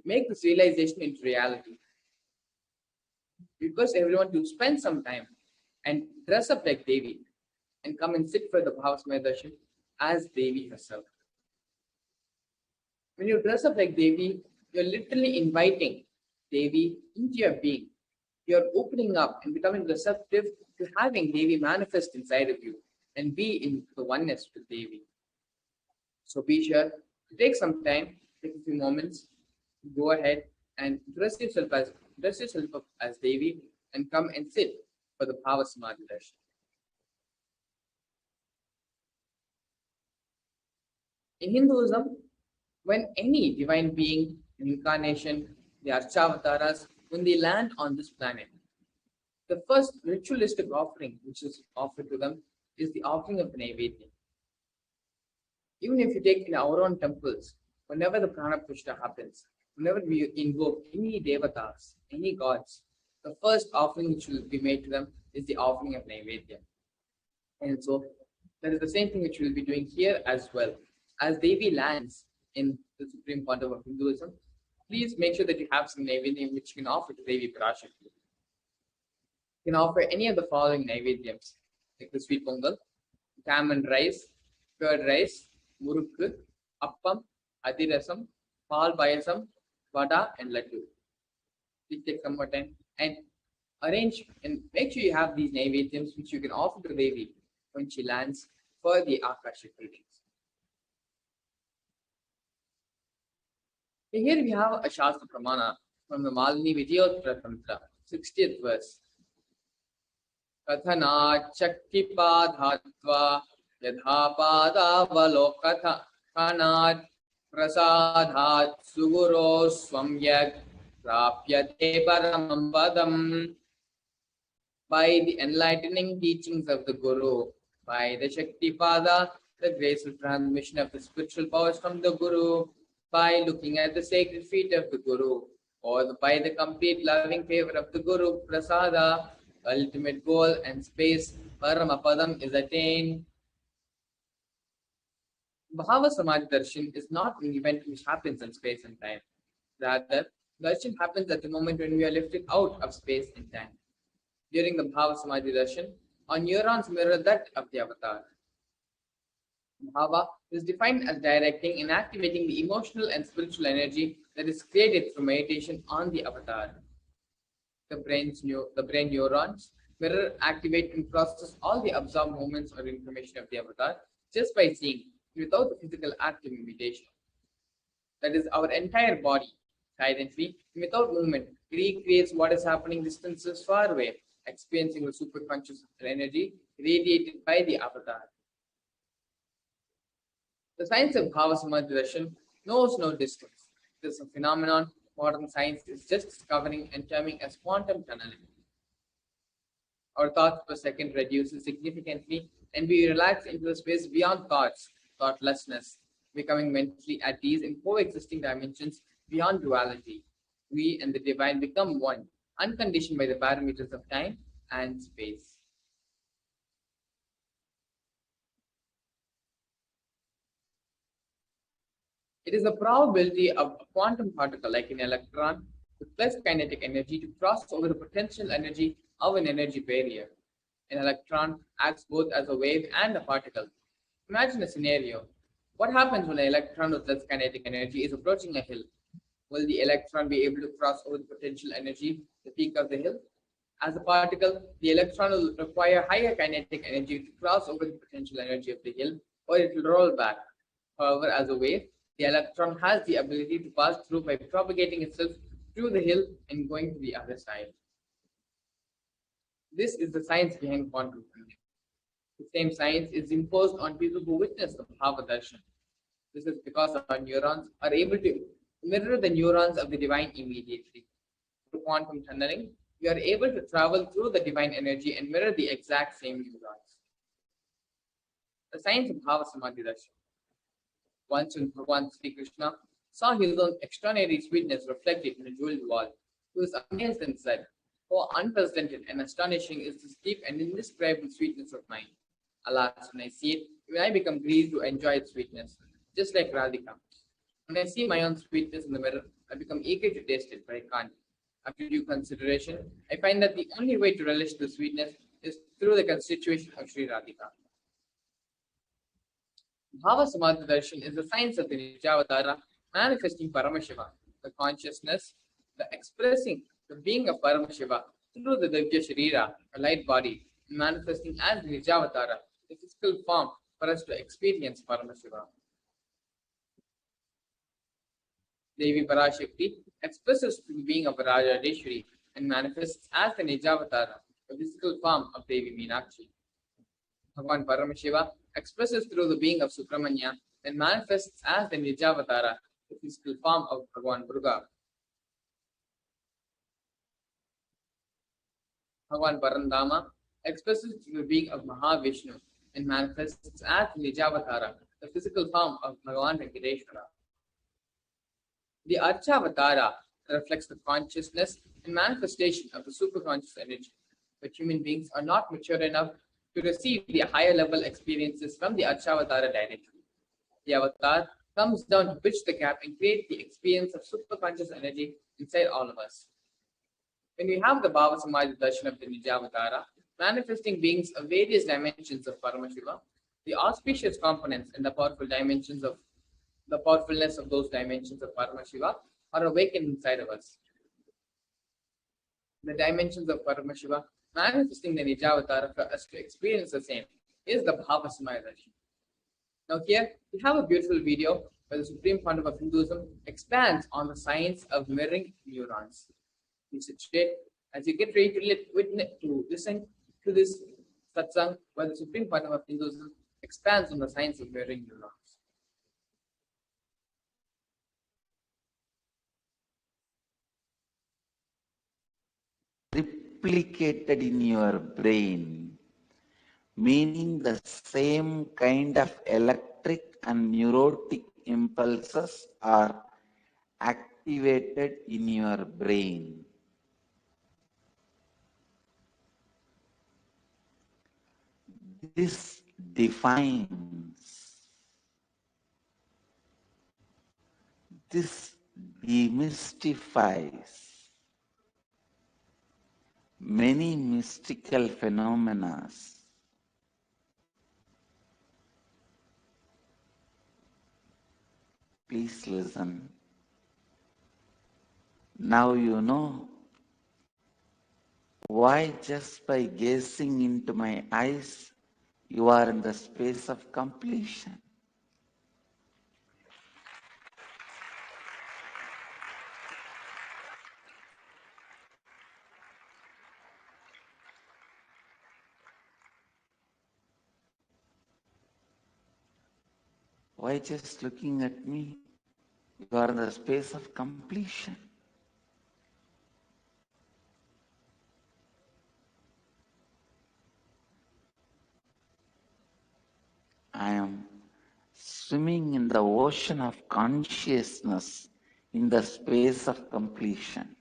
make this realization into reality, we request everyone to spend some time and dress up like Devi and come and sit for the Bhava Samadhi Darshan as Devi herself. When you dress up like Devi, you're literally inviting Devi into your being. You're opening up and becoming receptive to having Devi manifest inside of you and be in the oneness with Devi. So be sure to take some time, take a few moments, go ahead and dress yourself up as Devi and come and sit for the Bhava Samadhi Darshan. In Hinduism, when any divine being, an incarnation, the Archavataras, when they land on this planet, the first ritualistic offering which is offered to them is the offering of the Naivedya. Even if you take in our own temples, whenever the Prana Pushta happens, whenever we invoke any devatas, any gods, the first offering which will be made to them is the offering of Naivedya. And so that is the same thing which we will be doing here as well. As Devi lands in the Supreme Pontiff of Hinduism, please make sure that you have some Naivedya which you can offer to Devi Parashakti. You can offer any of the following Naivedyams, like the sweet pongal, tamarind rice, curd rice, murukku, appam, adirasam, pal payasam, vada, and laddu. Please take some more time and arrange and make sure you have these Naivedyams which you can offer to Devi when she lands for the Akashic readings. Here we have a Shastra Pramana from the Malini Vijayottara Tantra, 60th verse. Kathanat Shaktipadhatva Yadhapadavaloka Kanat Prasadhat Suguro Swamyak Prapyate Paramam Padam. By the enlightening teachings of the Guru, by the Shaktipada, the graceful transmission of the spiritual powers from the Guru, by looking at the sacred feet of the Guru, or by the complete loving favor of the Guru, Prasada, ultimate goal and space, Paramapadam, is attained. Bhava Samadhi Darshan is not an event which happens in space and time. Rather, darshan happens at the moment when we are lifted out of space and time. During the Bhava Samadhi Darshan, our neurons mirror that of the avatar. Bhava is defined as directing and activating the emotional and spiritual energy that is created through meditation on the avatar. The brain neurons mirror, activate, and process all the absorbed movements or information of the avatar just by seeing, without the physical act of imitation. That is, our entire body, silently, without movement, recreates what is happening distances far away, experiencing the superconscious energy radiated by the avatar. The science of Bhava Samadhi Darshan knows no distance. It is a phenomenon modern science is just discovering and terming as quantum tunneling. Our thoughts per second reduces significantly and we relax into the space beyond thoughts, thoughtlessness, becoming mentally at ease in coexisting dimensions beyond duality. We and the divine become one, unconditioned by the parameters of time and space. It is the probability of a quantum particle like an electron with less kinetic energy to cross over the potential energy of an energy barrier. An electron acts both as a wave and a particle, Imagine a scenario. What happens when an electron with less kinetic energy is approaching a hill? Will the electron be able to cross over the potential energy, the peak of the hill? As a particle, the electron will require higher kinetic energy to cross over the potential energy of the hill, or it will roll back. However, as a wave, the electron has the ability to pass through by propagating itself through the hill and going to the other side. This is the science behind quantum physics. The same science is imposed on people who witness the Bhava Darshan. This is because our neurons are able to mirror the neurons of the divine immediately. Through quantum tunneling, we are able to travel through the divine energy and mirror the exact same neurons. The science of Bhava Samadhi Darshan. Once when Bhagavan Sri Krishna saw his own extraordinary sweetness reflected in a jeweled wall, he was amazed and said, "Oh, unprecedented and astonishing is this deep and indescribable sweetness of mine. Alas, when I see it, even I become greedy to enjoy its sweetness, just like Radhika. When I see my own sweetness in the mirror, I become eager to taste it, but I can't. After due consideration, I find that the only way to relish the sweetness is through the constitution of Sri Radhika." Bhava Samadhi Darshan is the science of the Nijavatara manifesting Paramashiva, the consciousness, the expressing the being of Paramashiva through the Divya Sharira, a light body, manifesting as the Nijavatara, the physical form for us to experience Paramashiva. Devi Parashakti expresses the being of Rajadeshwari and manifests as the Nijavatara, the physical form of Devi Meenakshi. Bhagavan Paramashiva expresses through the being of Subramanya and manifests as the Nijavatara, the physical form of Bhagavan Durga. Bhagavan Parandama expresses through the being of Mahavishnu and manifests as the Nijavatara, the physical form of Bhagavan Venkateshwara. The Archavatara reflects the consciousness and manifestation of the superconscious energy, but human beings are not mature enough to receive the higher level experiences from the Archavatara directly. The avatar comes down to bridge the gap and create the experience of superconscious energy inside all of us. When we have the Bhava Samadhi Darshan of the Nijavatara, manifesting beings of various dimensions of Paramashiva, the auspicious components and the powerful dimensions of the powerfulness of those dimensions of Paramashiva are awakened inside of us. The dimensions of Paramashiva manifesting the Nijavatara for us to experience the same is the Bhava Samadhi Darshan. Now here we have a beautiful video where the Supreme Pontiff of Hinduism expands on the science of mirroring neurons. Please sit straight as you get ready to listen to this satsang where the Supreme Pontiff of Hinduism expands on the science of mirroring neurons. Replicated in your brain, meaning the same kind of electric and neurotic impulses are activated in your brain. This defines, this demystifies many mystical phenomena. Please listen. Now you know why just by gazing into my eyes, you are in the space of completion. Why just looking at me? You are in the space of completion. I am swimming in the ocean of consciousness in the space of completion.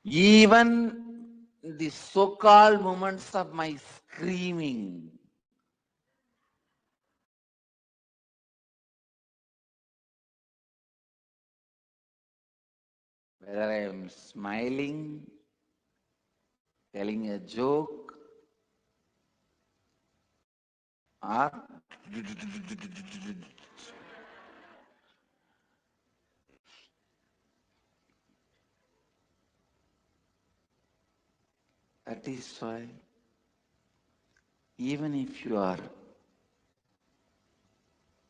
Even the so-called moments of my screaming, whether I am smiling, telling a joke, or that is why even if you are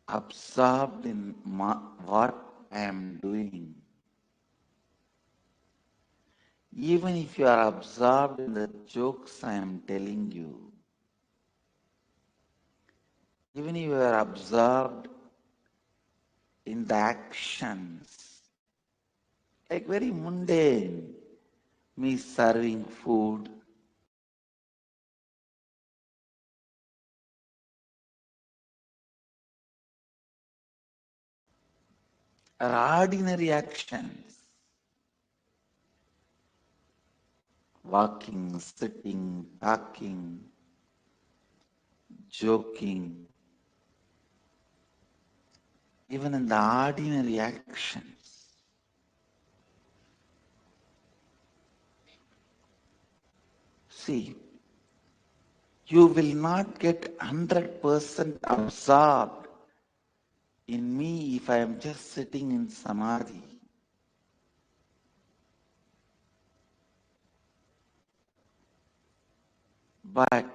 absorbed in what I am doing, even if you are absorbed in the jokes I am telling you, even if you are absorbed in the actions, like very mundane, me serving food, or ordinary actions, walking, sitting, talking, joking, even in the ordinary actions, see, you will not get 100% absorbed in me if I am just sitting in samadhi. But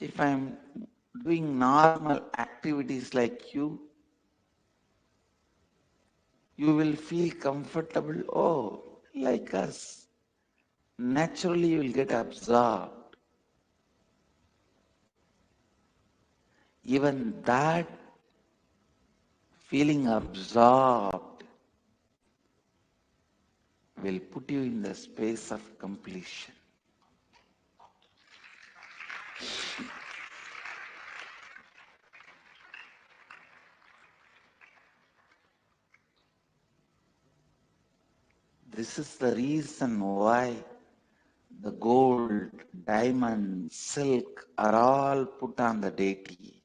if I am doing normal activities like you will feel comfortable. Oh, like us. Naturally, you will get absorbed. Even that feeling absorbed will put you in the space of completion. This is the reason why the gold, diamond, silk are all put on the deity.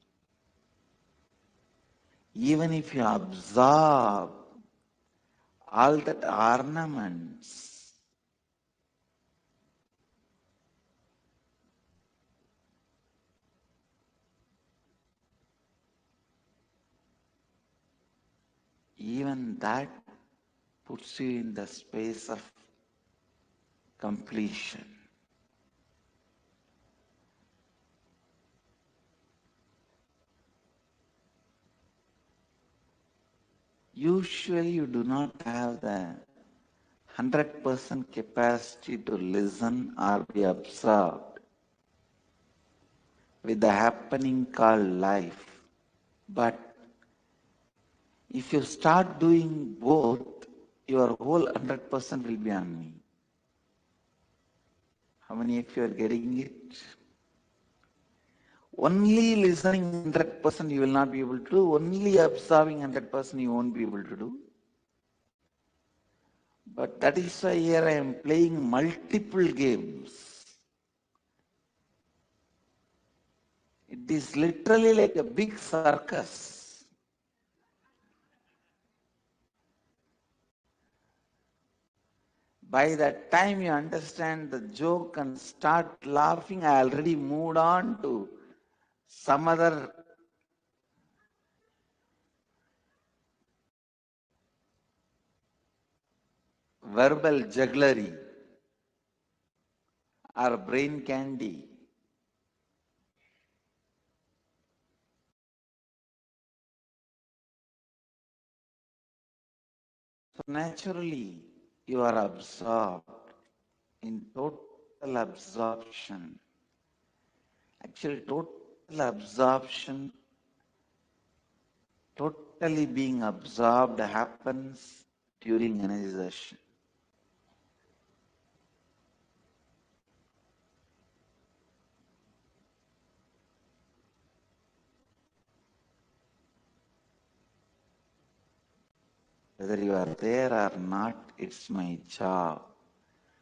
Even if you absorb all that ornaments, even that puts you in the space of completion. Usually you do not have the 100% capacity to listen or be absorbed with the happening called life. But if you start doing both, your whole 100% will be on me. How many of you are getting it? Only listening 100% you will not be able to do. Only observing 100% you won't be able to do. But that is why here I am playing multiple games. It is literally like a big circus. By that time you understand the joke and start laughing, I already moved on to some other verbal jugglery or brain candy. So naturally you are absorbed in total absorption. Actually, total absorption, totally being absorbed happens during energization. Whether you are there or not, it's my job.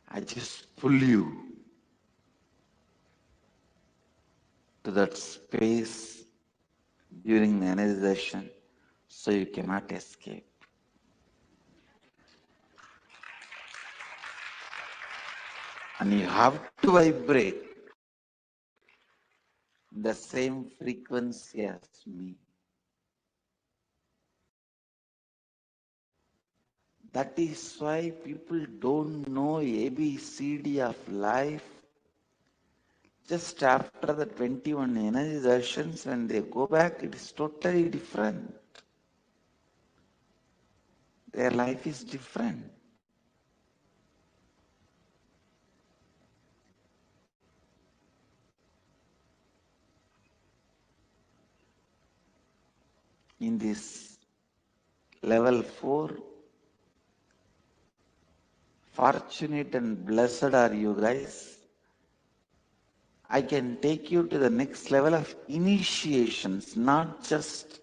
I just pull you to that space during the energization so you cannot escape. And you have to vibrate the same frequency as me. That is why people don't know ABCD of life. Just after the 21 energy darshan, when they go back, it is totally different. Their life is different. In this level 4, fortunate and blessed are you guys. I can take you to the next level of initiations, not just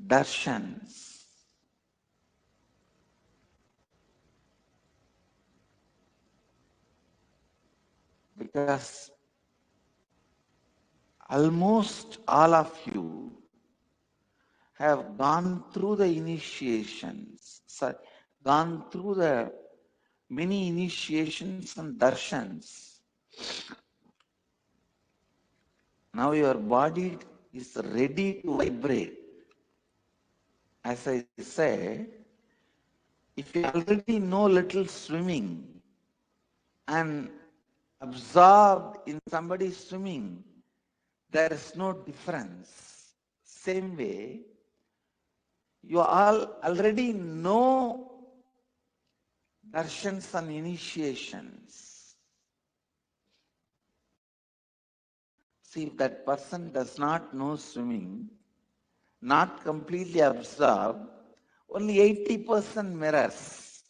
darshans. Because almost all of you have gone through the initiations, gone through the many initiations and darshans. Now your body is ready to vibrate. As I said, if you already know little swimming and absorbed in somebody's swimming, there is no difference. Same way, you all already know darshans and initiations. See, if that person does not know swimming, not completely absorbed, only 80% mirrors.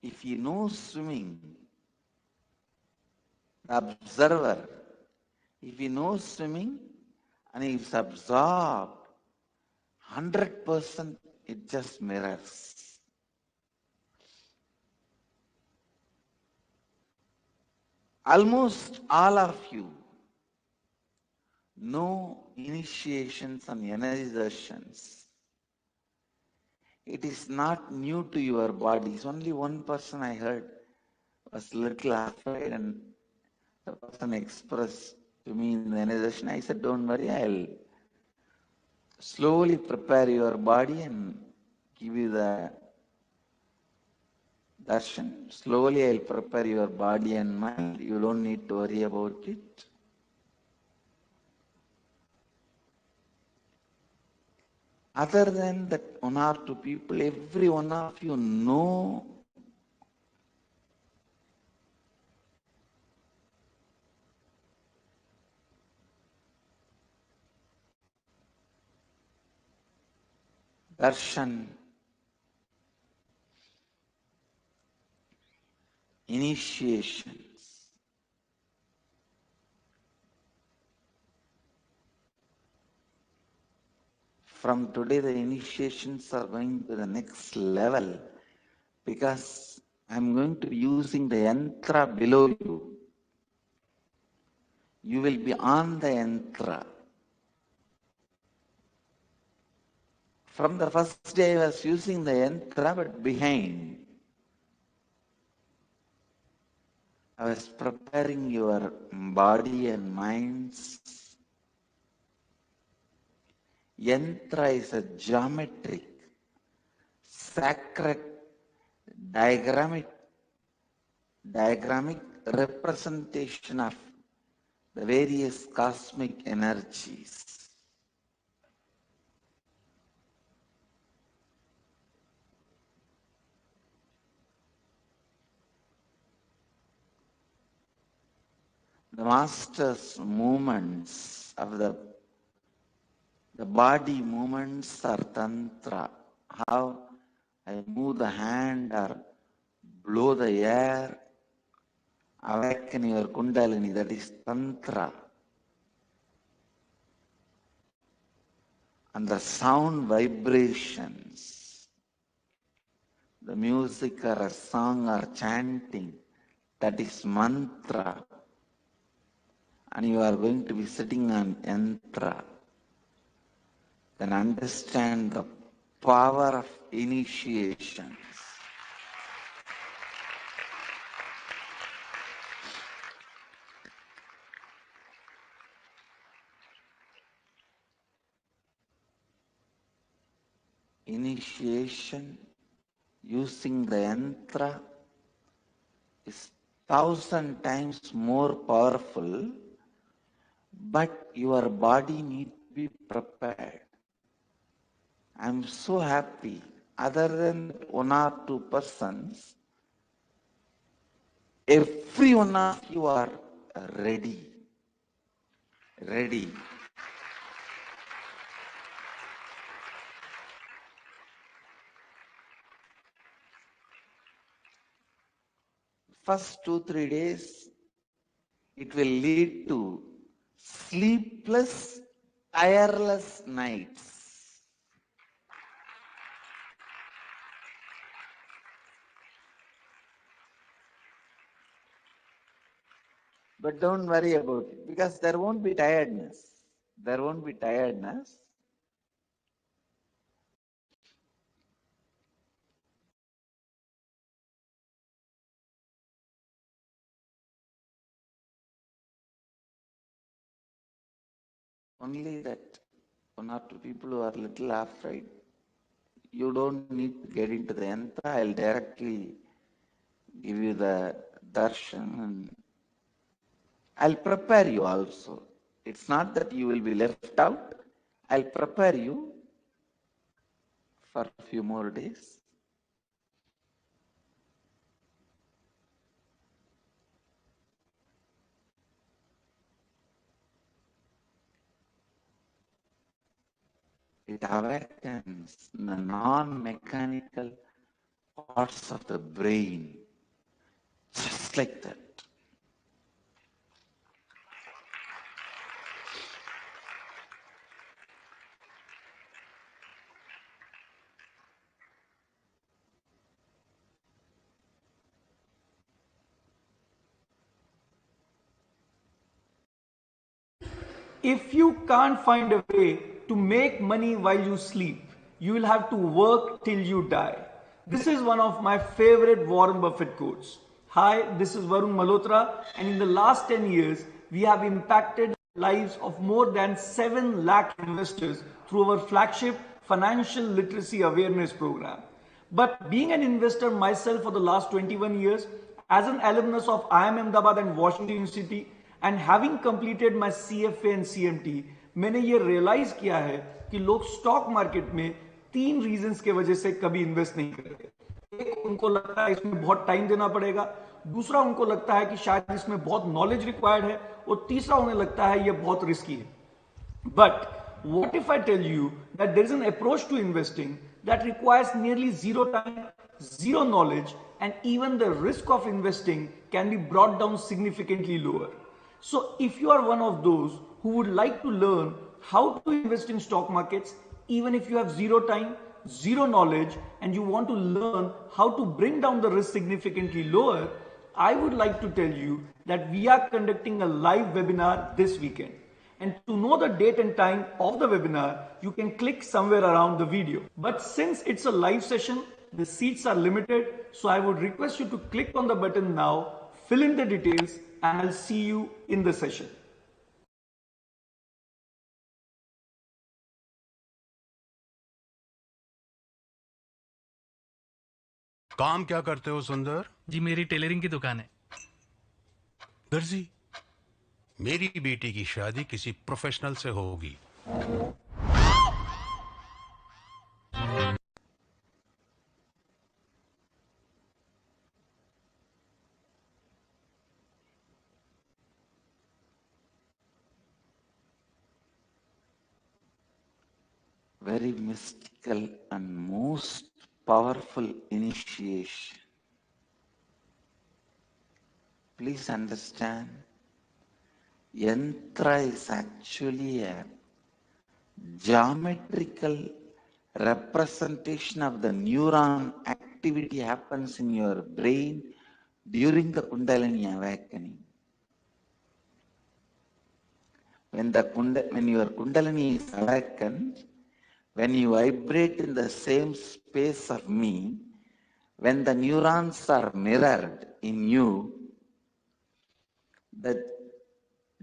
If he knows swimming, the observer, if he knows swimming and he is absorbed, 100% it just mirrors. Almost all of you know initiations and energy darshans. It is not new to your bodies. Only one person I heard was a little afraid, and the person expressed to me in the energy darshan. I said, don't worry, I'll slowly prepare your body and give you the darshan. Slowly I'll prepare your body and mind. You don't need to worry about it. Other than that one or two people, every one of you know darshan, initiations. From today, the initiations are going to the next level because I'm going to be using the yantra below you. You will be on the yantra. From the first day, I was using the yantra, but behind, I was preparing your body and minds. Yantra is a geometric, sacred, diagrammic representation of the various cosmic energies. The master's movements of the body movements are tantra. How I move the hand or blow the air, awaken your kundalini, that is tantra. And the sound vibrations, the music or a song or chanting, that is mantra. And you are going to be sitting on yantra. then understand the power of initiations. Initiation using the yantra is 1,000 times more powerful, but your body needs to be prepared. I'm so happy, other than one or two persons, every one of you are ready. Ready. First 2-3 days, it will lead to sleepless, tireless nights. But don't worry about it, because there won't be tiredness. There won't be tiredness. Only that one or two people who are a little afraid, you don't need to get into the yantra. I'll directly give you the darshan and I'll prepare you also. It's not that you will be left out. I'll prepare you for a few more days. It awakens the non-mechanical parts of the brain, just like that. If you can't find a way to make money while you sleep, you will have to work till you die. This is one of my favorite Warren Buffett quotes. Hi, this is Varun Malhotra, and in the last 10 years, we have impacted the lives of more than 7 lakh investors through our flagship financial literacy awareness program. But being an investor myself for the last 21 years, as an alumnus of IIM Ahmedabad and Washington University, and having completed my CFA and CMT, मैंने ये realise किया है कि लोग stock market में 3 reasons के वजह से कभी इन्वेस्ट नहीं करते। एक, उनको लगता है इसमें बहुत टाइम देना पड़ेगा, दूसरा उनको लगता है कि शायद इसमें बहुत नॉलेज रिक्वायर्ड है, और तीसरा उन्हें लगता है ये बहुत रिस्की है। But what if I tell you that there is an approach to investing that requires nearly zero time, zero knowledge, and even the risk of investing can be brought down significantly lower? So if you are one of those who would like to learn how to invest in stock markets, even if you have zero time, zero knowledge, and you want to learn how to bring down the risk significantly lower, I would like to tell you that we are conducting a live webinar this weekend. And to know the date and time of the webinar, you can click somewhere around the video. But since it's a live session, the seats are limited, so I would request you to click on the button now, fill in the details, and I'll see you in the session. काम क्या करते हो सुंदर? जी मेरी tailoring की दुकान है। दर्जी, मेरी बेटी की शादी किसी प्रोफेशनल से होगी। Very mystical and most powerful initiation. Please understand, yantra is actually a geometrical representation of the neuron activity happens in your brain during the Kundalini awakening. When your Kundalini is awakened, when you vibrate in the same space of me, when the neurons are mirrored in you, the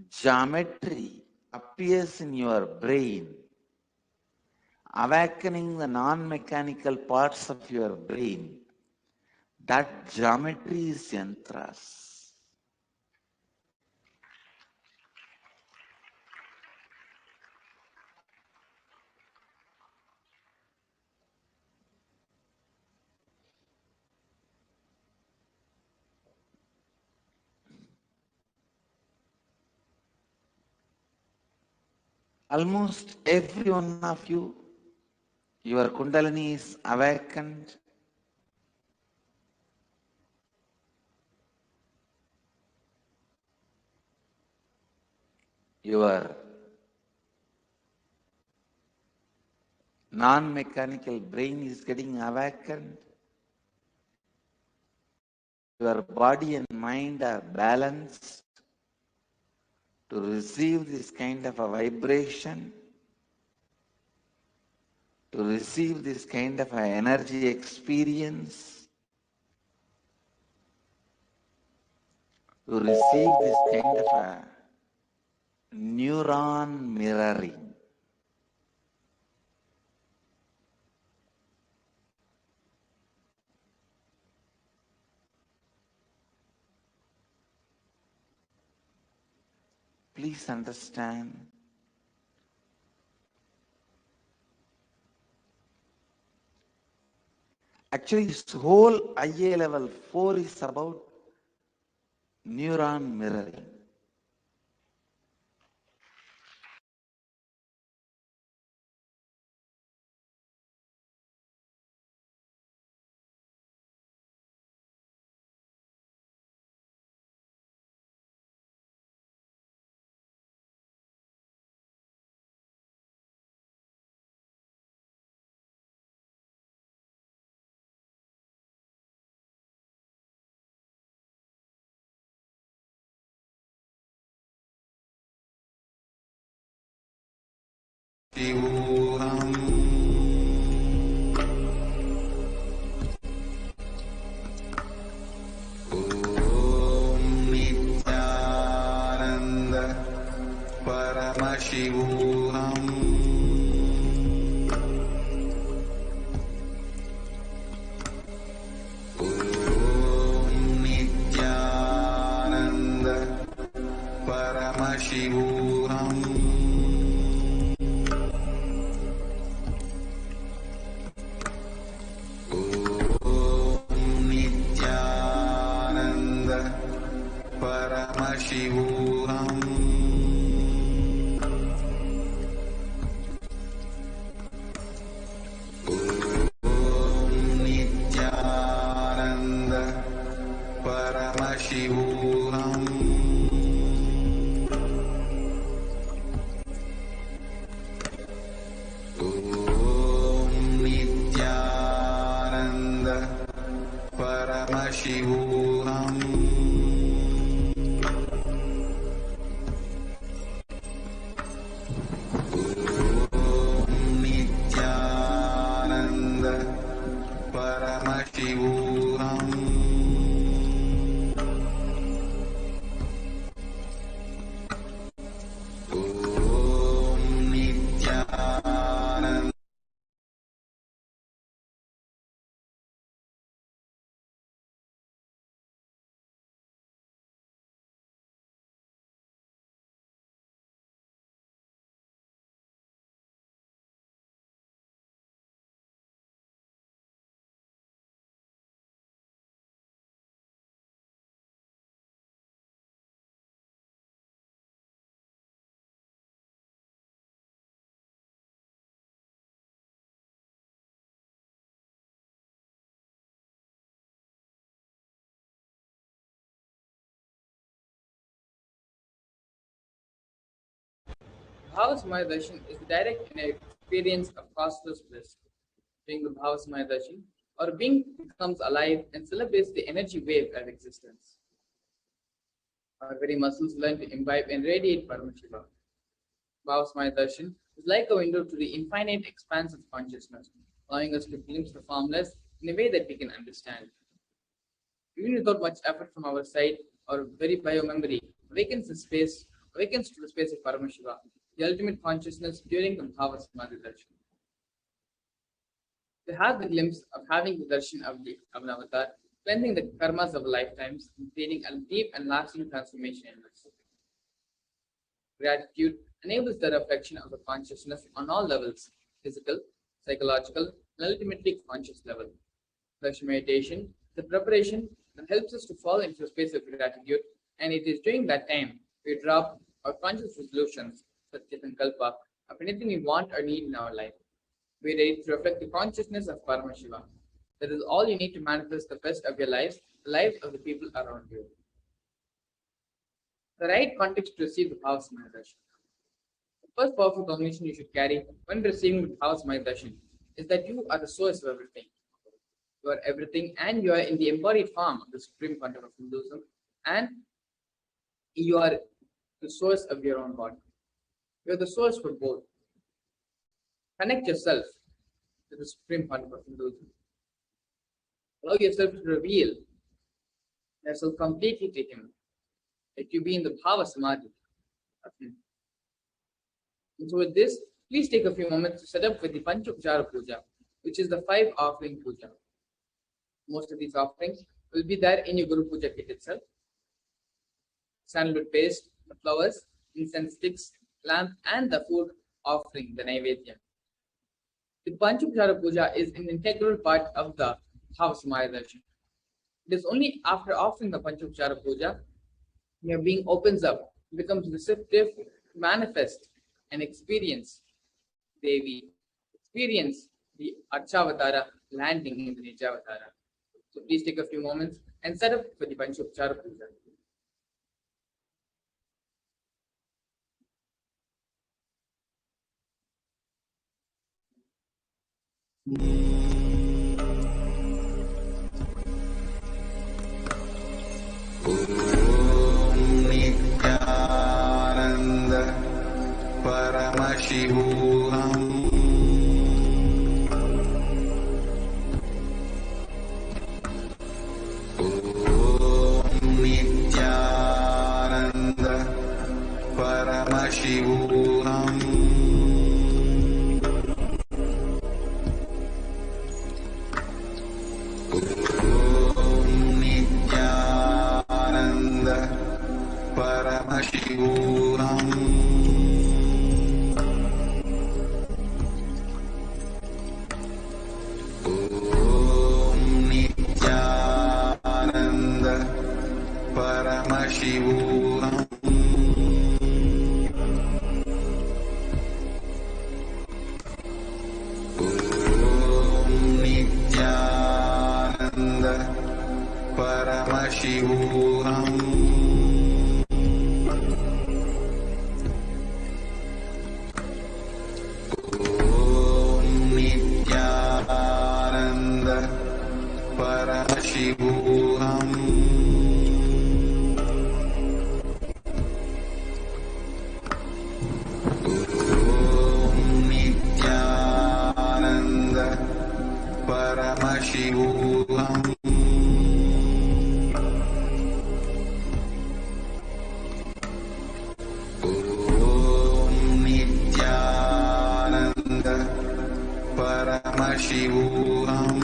geometry appears in your brain, awakening the non-mechanical parts of your brain. That geometry is yantras. Almost every one of you, your Kundalini is awakened. Your non-mechanical brain is getting awakened. Your body and mind are balanced to receive this kind of a vibration, to receive this kind of an energy experience, to receive this kind of a neuron mirroring. Please understand, actually this whole IA level 4 is about neuron mirroring. Paramashivoham. Om Nithyananda Paramashivoham. Om Nithyananda Paramashivoham. Paramashivoham. Om Nithyananda Paramashivoham. Om Nithyananda Paramashivoham. Bhavasmaya Darshan is the direct experience of costless bliss. Doing the Bhavasmaya Darshan, or being becomes alive and celebrates the energy wave of existence. Our very muscles learn to imbibe and radiate Paramashiva. Bhavasmaya Darshan is like a window to the infinite expanse of consciousness, allowing us to glimpse the formless in a way that we can understand. Even without much effort from our side, our very bio-memory awakens to the space of Paramashiva, the ultimate consciousness during the Bhava Samadhi Darshan. To have the glimpse of having the darshan of an avatar, cleansing the karmas of lifetimes, and creating a deep and lasting transformation in us. Gratitude enables the reflection of the consciousness on all levels, physical, psychological, and ultimately conscious level. Darshan meditation, the preparation that helps us to fall into a space of gratitude, and it is during that time we drop our conscious resolutions, Satya Sankalpa, of anything we want or need in our life. Be ready to reflect the consciousness of Paramashiva. That is all you need to manifest the best of your lives, the lives of the people around you. The right context to receive the Bhava Samadhi Darshan. The first powerful combination you should carry when receiving the Bhava Samadhi Darshan is that you are the source of everything. You are everything, and you are in the embodied form of the supreme content of Hinduism, and you are the source of your own body. You are the source for both. Connect yourself to the supreme content of Hinduism. Allow yourself to reveal yourself completely to Him. Let you be in the Bhava Samadhi of Him. And so with this, please take a few moments to set up with the Panchopachara Puja, which is the 5 offering puja. Most of these offerings will be there in your Guru Puja kit itself. Sandalwood paste, the flowers, incense sticks, lamp, and the food offering, the Naivedya. The Panchopachara Puja is an integral part of the Bhava Samadhi Darshan. It is only after offering the Panchopachara Puja, your being opens up, becomes receptive, manifest, and experience Devi, experience the Archavatara landing in the Nijavatara. So please take a few moments and set up for the Panchopachara Puja. Nithyananda Paramashivoham. Nithyananda Paramashivoham. Nithyananda Paramashivoham. Nithyananda Paramashivoham. Nithyananda Paramashivoham. Nithyananda Paramashivoham. Nithyananda Paramashivoham. Nithyananda Paramashivoham.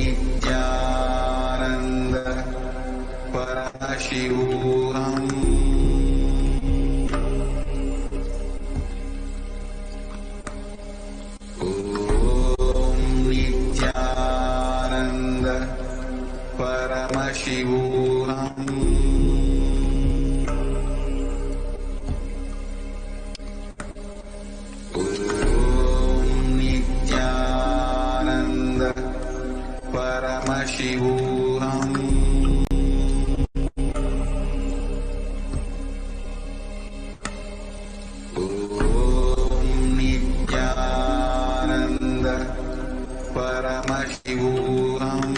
Nithyananda Paramashivoham. Nithyananda Paramashivoham. Nithyananda Paramashivoham. Nithyananda Paramashivoham.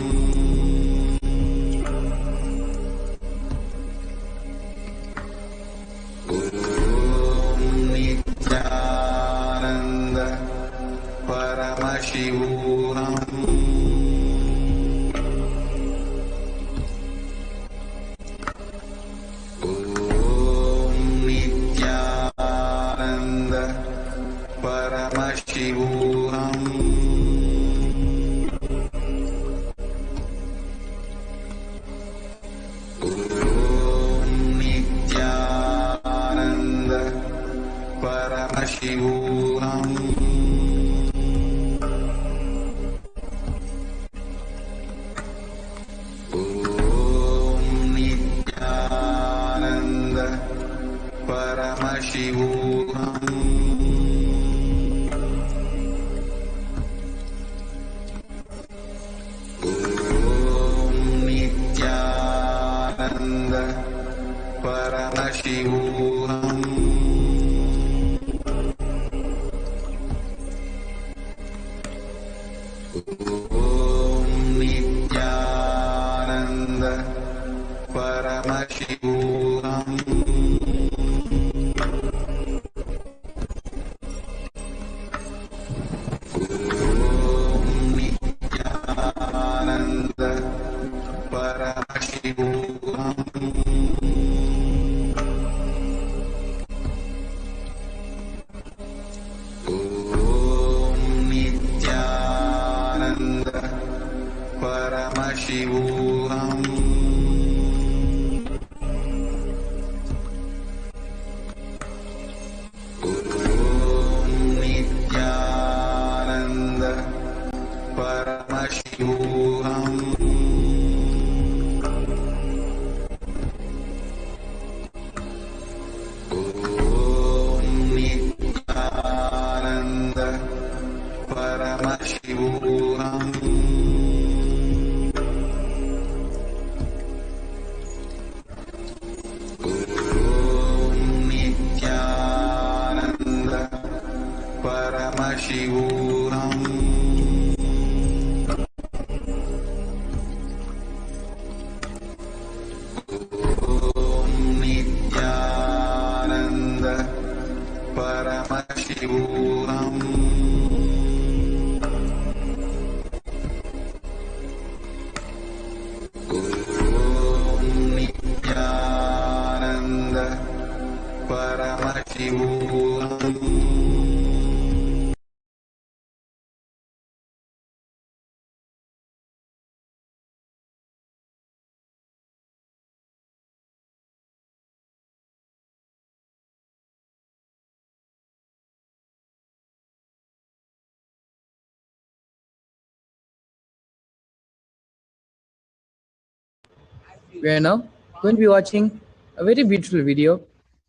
We are now going to be watching a very beautiful video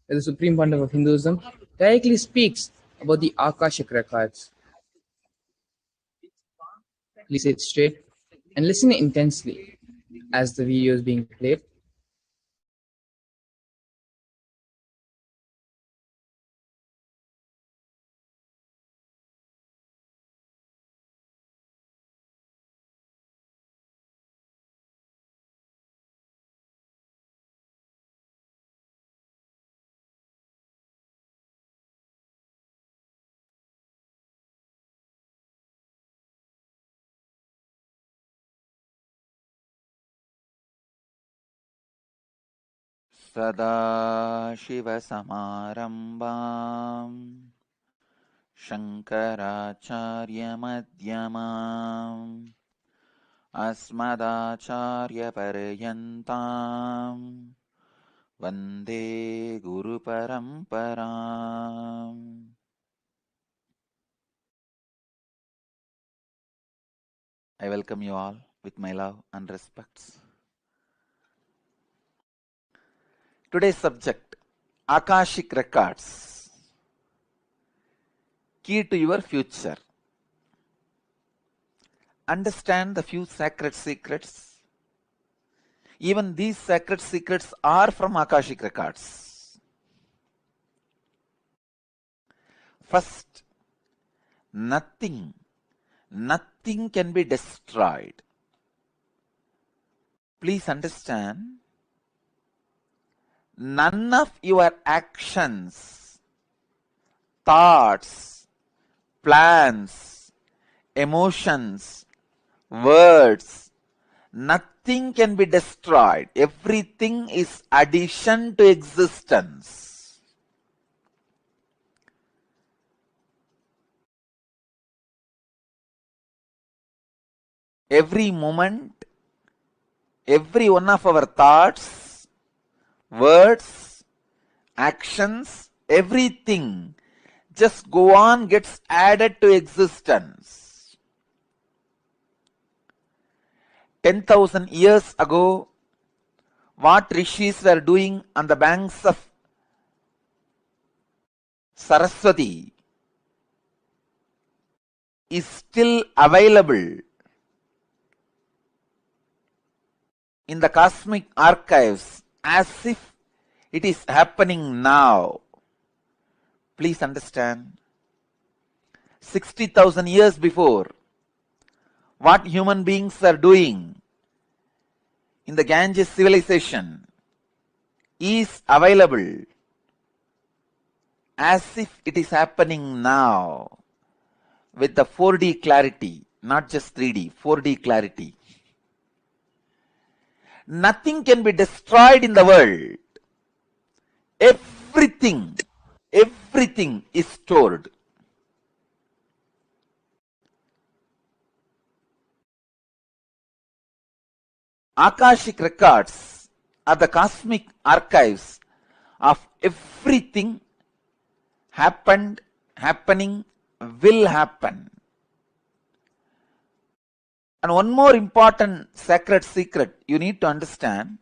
where the Supreme Pontiff of Hinduism directly speaks about the Akashic records. Please sit straight and listen intensely as the video is being played. सदाशिवसमारम्भाम् शङ्कराचार्यमध्यमाम् अस्मदाचार्यपर्यन्ताम् वन्दे गुरुपरम्पराम्. I welcome you all with my love and respects. Today's subject, Akashic records, key to your future. Understand the few sacred secrets. Even these sacred secrets are from Akashic records. First, nothing can be destroyed. Please understand, none of your actions, thoughts, plans, emotions, words, nothing can be destroyed. Everything is addition to existence. Every moment, every one of our thoughts, words, actions, everything just go on, gets added to existence. 10,000 years ago, what rishis were doing on the banks of Saraswati is still available in the cosmic archives as if it is happening now. Please understand, 60,000 years before, what human beings are doing in the Ganges civilization is available as if it is happening now with the 4D clarity, not just 3D, 4D clarity. Nothing can be destroyed in the world. Everything is stored. Akashic records are the cosmic archives of everything happened, happening, will happen. And one more important sacred secret you need to understand.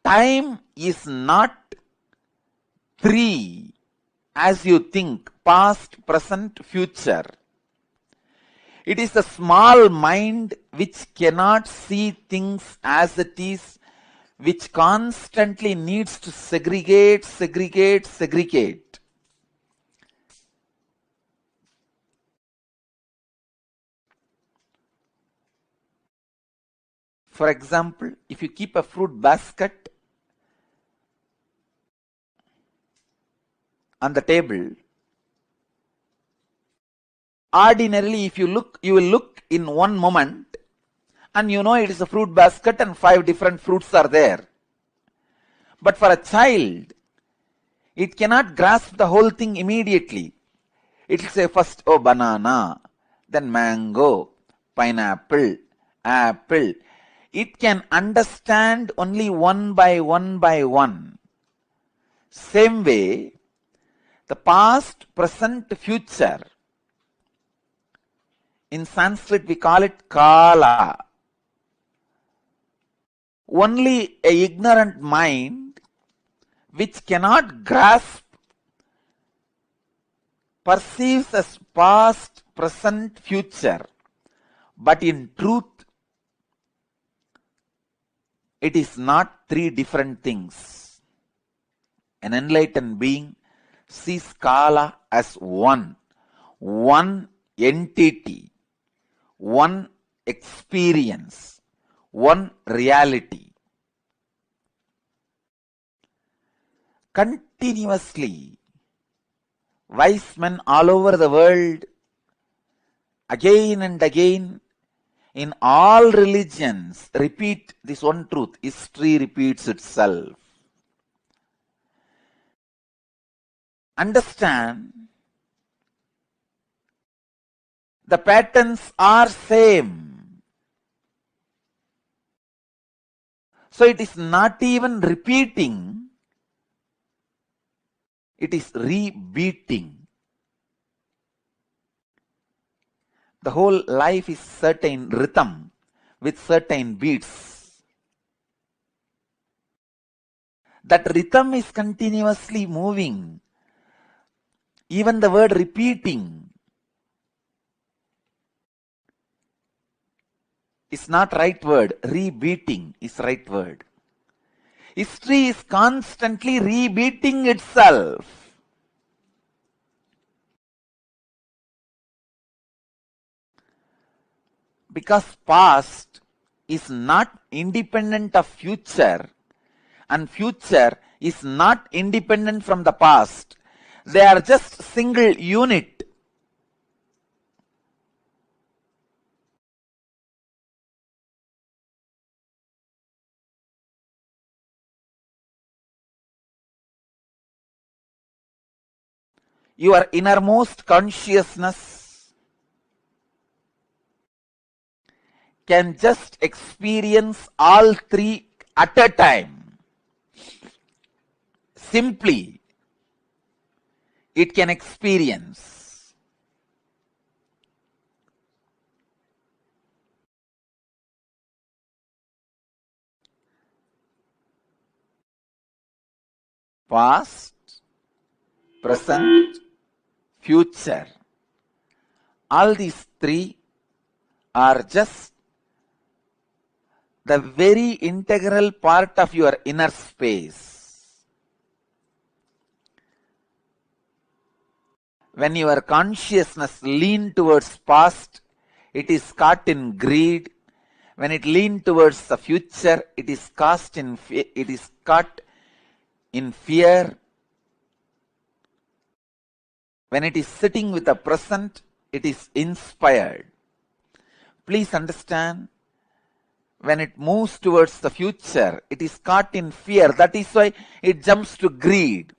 Time is not 3 as you think, past, present, future. It is the small mind which cannot see things as it is, which constantly needs to segregate. For example, if you keep a fruit basket on the table, ordinarily if you look, you will look in one moment and you know it is a fruit basket and 5 different fruits are there. But for a child, it cannot grasp the whole thing immediately. It will say first, oh, banana, then mango, pineapple, apple. It can understand only one by one. Same way, the past, present, future. In Sanskrit, we call it Kala. Only an ignorant mind which cannot grasp perceives as past, present, future. But in truth, it is not 3 different things. An enlightened being sees Kala as one entity, one experience, one reality. Continuously, wise men all over the world, again and again, in all religions, repeat this one truth. History repeats itself. Understand, the patterns are same. So it is not even repeating, it is rebeating. The whole life is certain rhythm with certain beats. That rhythm is continuously moving. Even the word repeating is not right word. Rebeating is right word. History is constantly rebeating itself. Because past is not independent of future and future is not independent from the past. They are just single unit. your innermost consciousness can just experience all three at a time. Simply, it can experience. Past, present, future. All these three are just the very integral part of your inner space. When your consciousness leans towards past, it is caught in greed. When it leans towards the future, it is caught in fear. When it is sitting with the present, it is inspired. Please understand, when it moves towards the future, it is caught in fear. That is why it jumps to greed.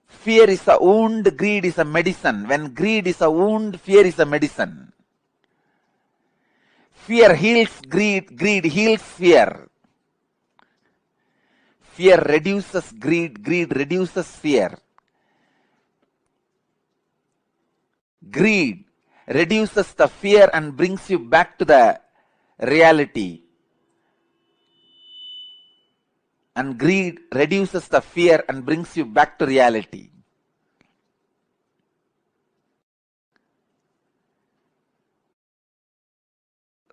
Fear is a wound, greed is a medicine. When greed is a wound, fear is a medicine. Fear heals greed, greed heals fear. Fear reduces greed, greed reduces fear. Greed reduces the fear and brings you back to the reality. And greed reduces the fear and brings you back to reality.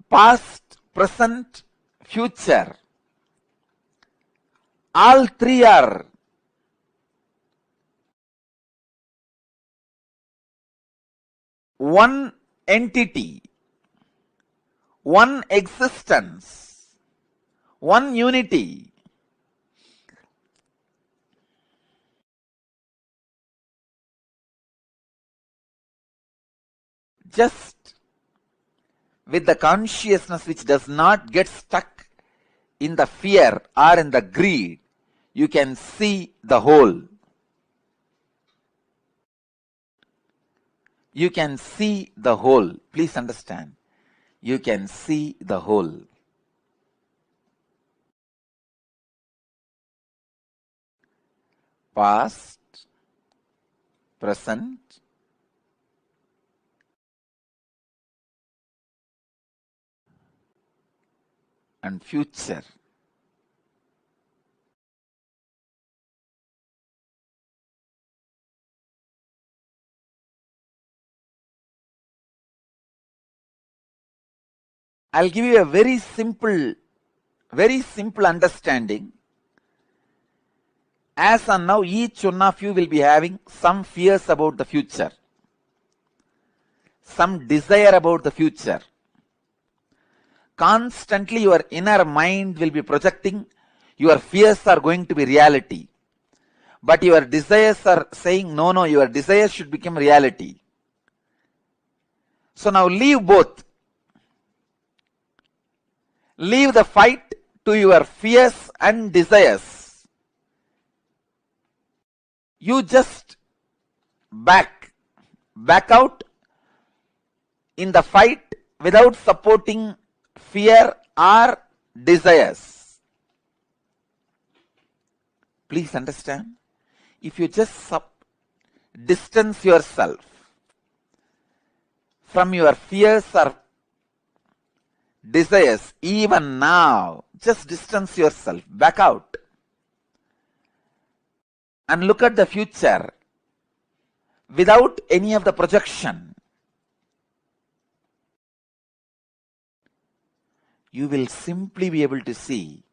Past, present, future. All three are one entity, one existence, one unity. Just with the consciousness which does not get stuck in the fear or in the greed, you can see the whole. You can see the whole. Please understand. You can see the whole. Past, present, and future. I'll give you a very simple understanding. As on now, each one of you will be having some fears about the future, some desire about the future. Constantly your inner mind will be projecting your fears are going to be reality. But your desires are saying, no, your desires should become reality. So now leave both. Leave the fight to your fears and desires. You just back out in the fight without supporting fear or desires. Please understand, if you just distance yourself from your fears or desires, even now, just distance yourself, back out, and look at the future without any of the projection. You will simply be able to see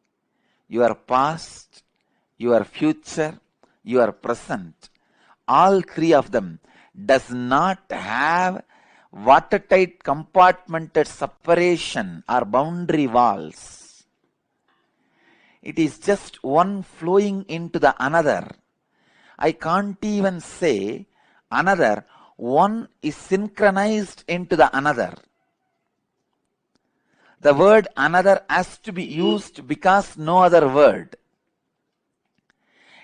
your past, your future, your present. All three of them does not have watertight compartmented separation or boundary walls. It is just one flowing into the another. I can't even say another. One is synchronized into the another. The word another has to be used because no other word.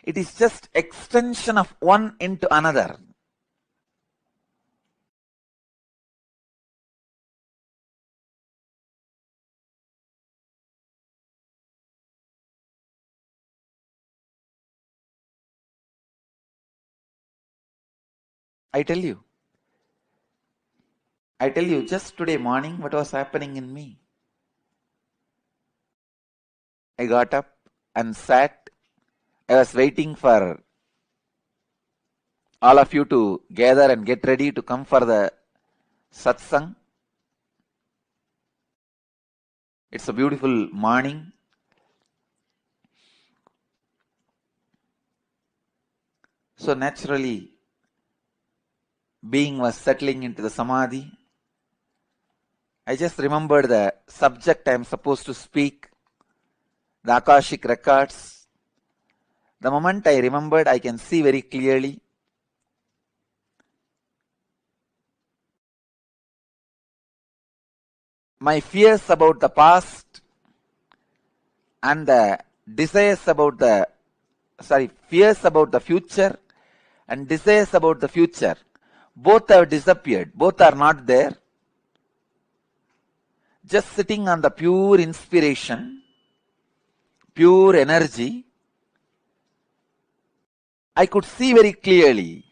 It is just extension of one into another. I tell you, just today morning what was happening in me. I got up and sat. I was waiting for all of you to gather and get ready to come for the satsang. It's a beautiful morning. So naturally, being was settling into the samadhi. I just remembered the subject I am supposed to speak, the Akashic records. The moment I remembered, I can see very clearly. My fears about the past and the desires about the, fears about the future and desires about the future, both have disappeared. Both are not there. Just sitting on the pure inspiration, pure energy, I could see very clearly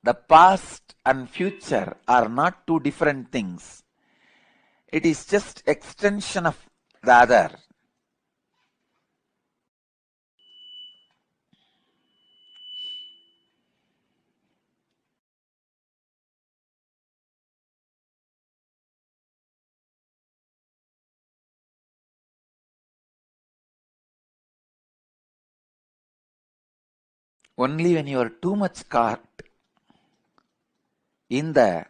the past and future are not two different things. It is just extension of the other. Only when you are too much caught in the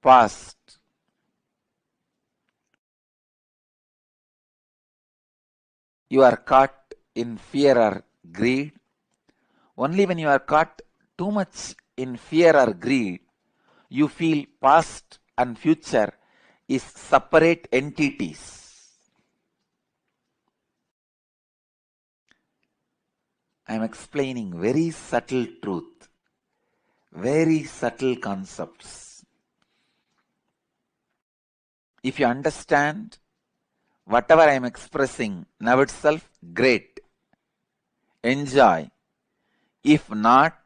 past, you are caught in fear or greed. Only when you are caught too much in fear or greed, you feel past and future is separate entities. I am explaining very subtle truth, very subtle concepts. If you understand whatever I am expressing now itself, great. Enjoy. If not,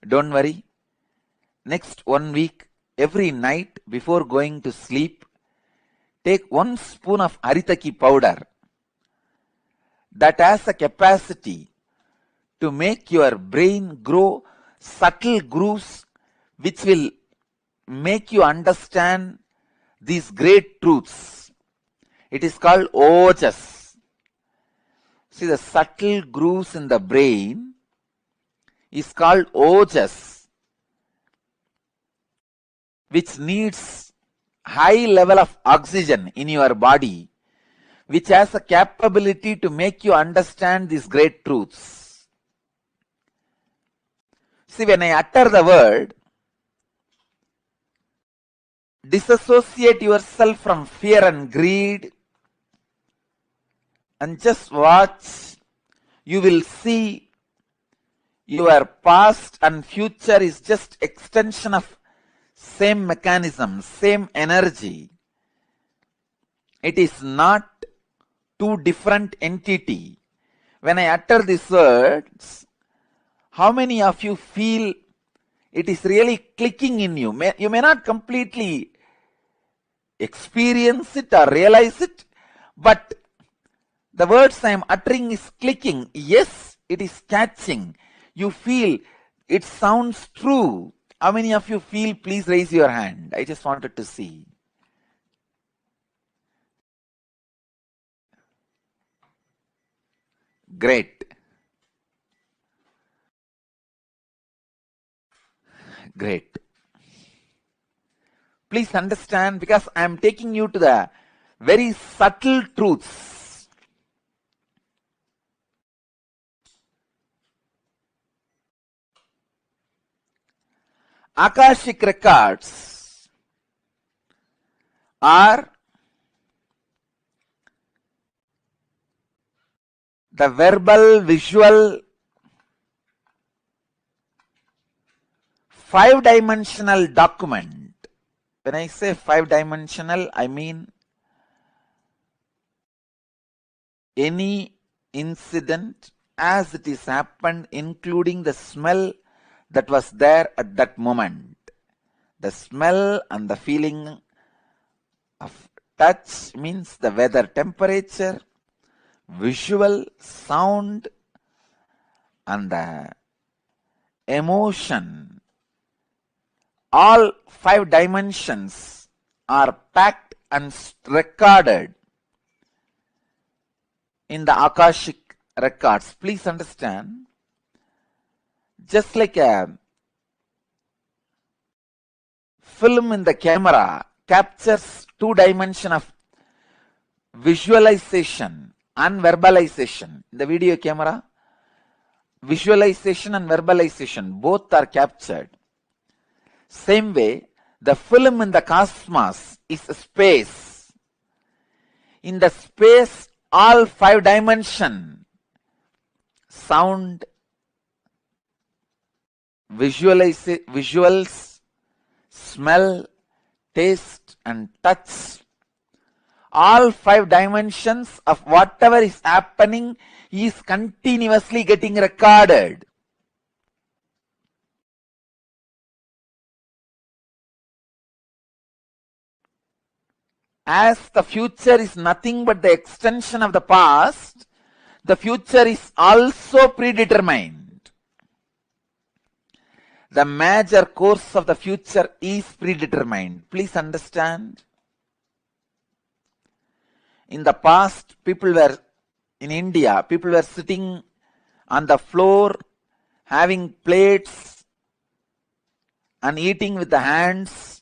don't worry. Next 1 week, every night before going to sleep, take 1 spoon of Haritaki powder that has a capacity to make your brain grow subtle grooves which will make you understand these great truths. It is called ojas. See, the subtle grooves in the brain is called ojas, which needs high level of oxygen in your body, which has a capability to make you understand these great truths. See, when I utter the word, disassociate yourself from fear and greed and just watch. You will see your past and future is just extension of same mechanism, same energy. It is not two different entity. When I utter these words, how many of you feel it is really clicking in you? You may not completely experience it or realize it, but the words I am uttering is clicking. Yes, it is catching. You feel it sounds true. How many of you feel? Please raise your hand. I just wanted to see. Great. Great. Please understand, because I am taking you to the very subtle truths. Akashic records or the verbal, visual, 5-dimensional document. When I say 5-dimensional, I mean any incident as it is happened, including the smell that was there at that moment. The smell and the feeling of touch means the weather temperature, visual, sound, and the emotion. All 5 dimensions are packed and recorded in the Akashic records. Please understand, just like a film in the camera captures 2 dimensions of visualization and verbalization. The video camera, visualization and verbalization, both are captured. Same way, the film in the cosmos is space. In the space, all 5 dimensions, sound, visuals, smell, taste, and touch, all 5 dimensions of whatever is happening is continuously getting recorded. As the future is nothing but the extension of the past, the future is also predetermined. The major course of the future is predetermined. Please understand. In the past, in India, people were sitting on the floor, having plates and eating with the hands.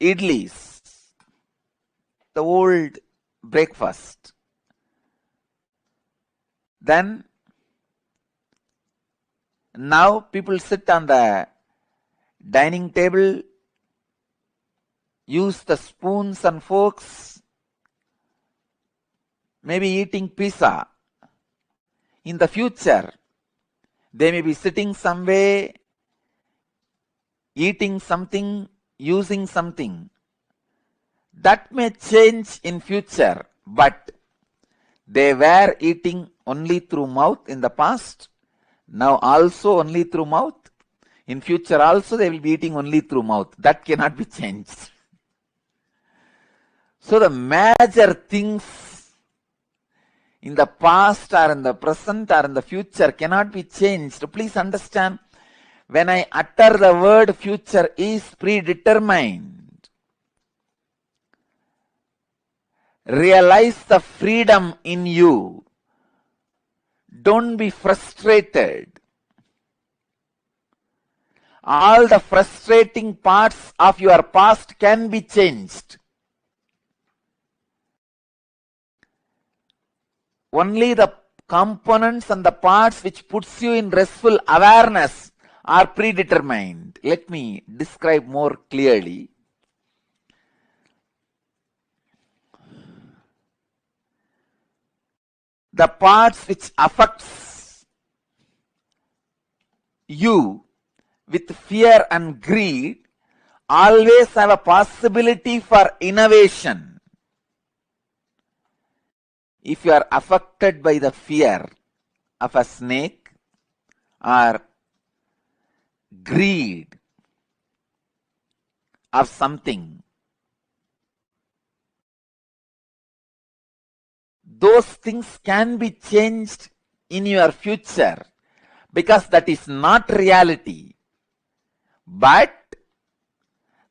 Idlis, the old breakfast. Then, now people sit on the dining table, use the spoons and forks, maybe eating pizza. In the future, they may be sitting somewhere, eating something, using something. That may change in future, but they were eating only through mouth in the past, now also only through mouth. In future also they will be eating only through mouth. That cannot be changed. So the major things in the past or in the present or in the future cannot be changed. Please understand, when I utter the word future is predetermined, realize the freedom in you. Don't be frustrated. All the frustrating parts of your past can be changed. Only the components and the parts which puts you in restful awareness are predetermined. Let me describe more clearly. The parts which affects you with fear and greed always have a possibility for innovation. If you are affected by the fear of a snake or greed of something, those things can be changed in your future because that is not reality. But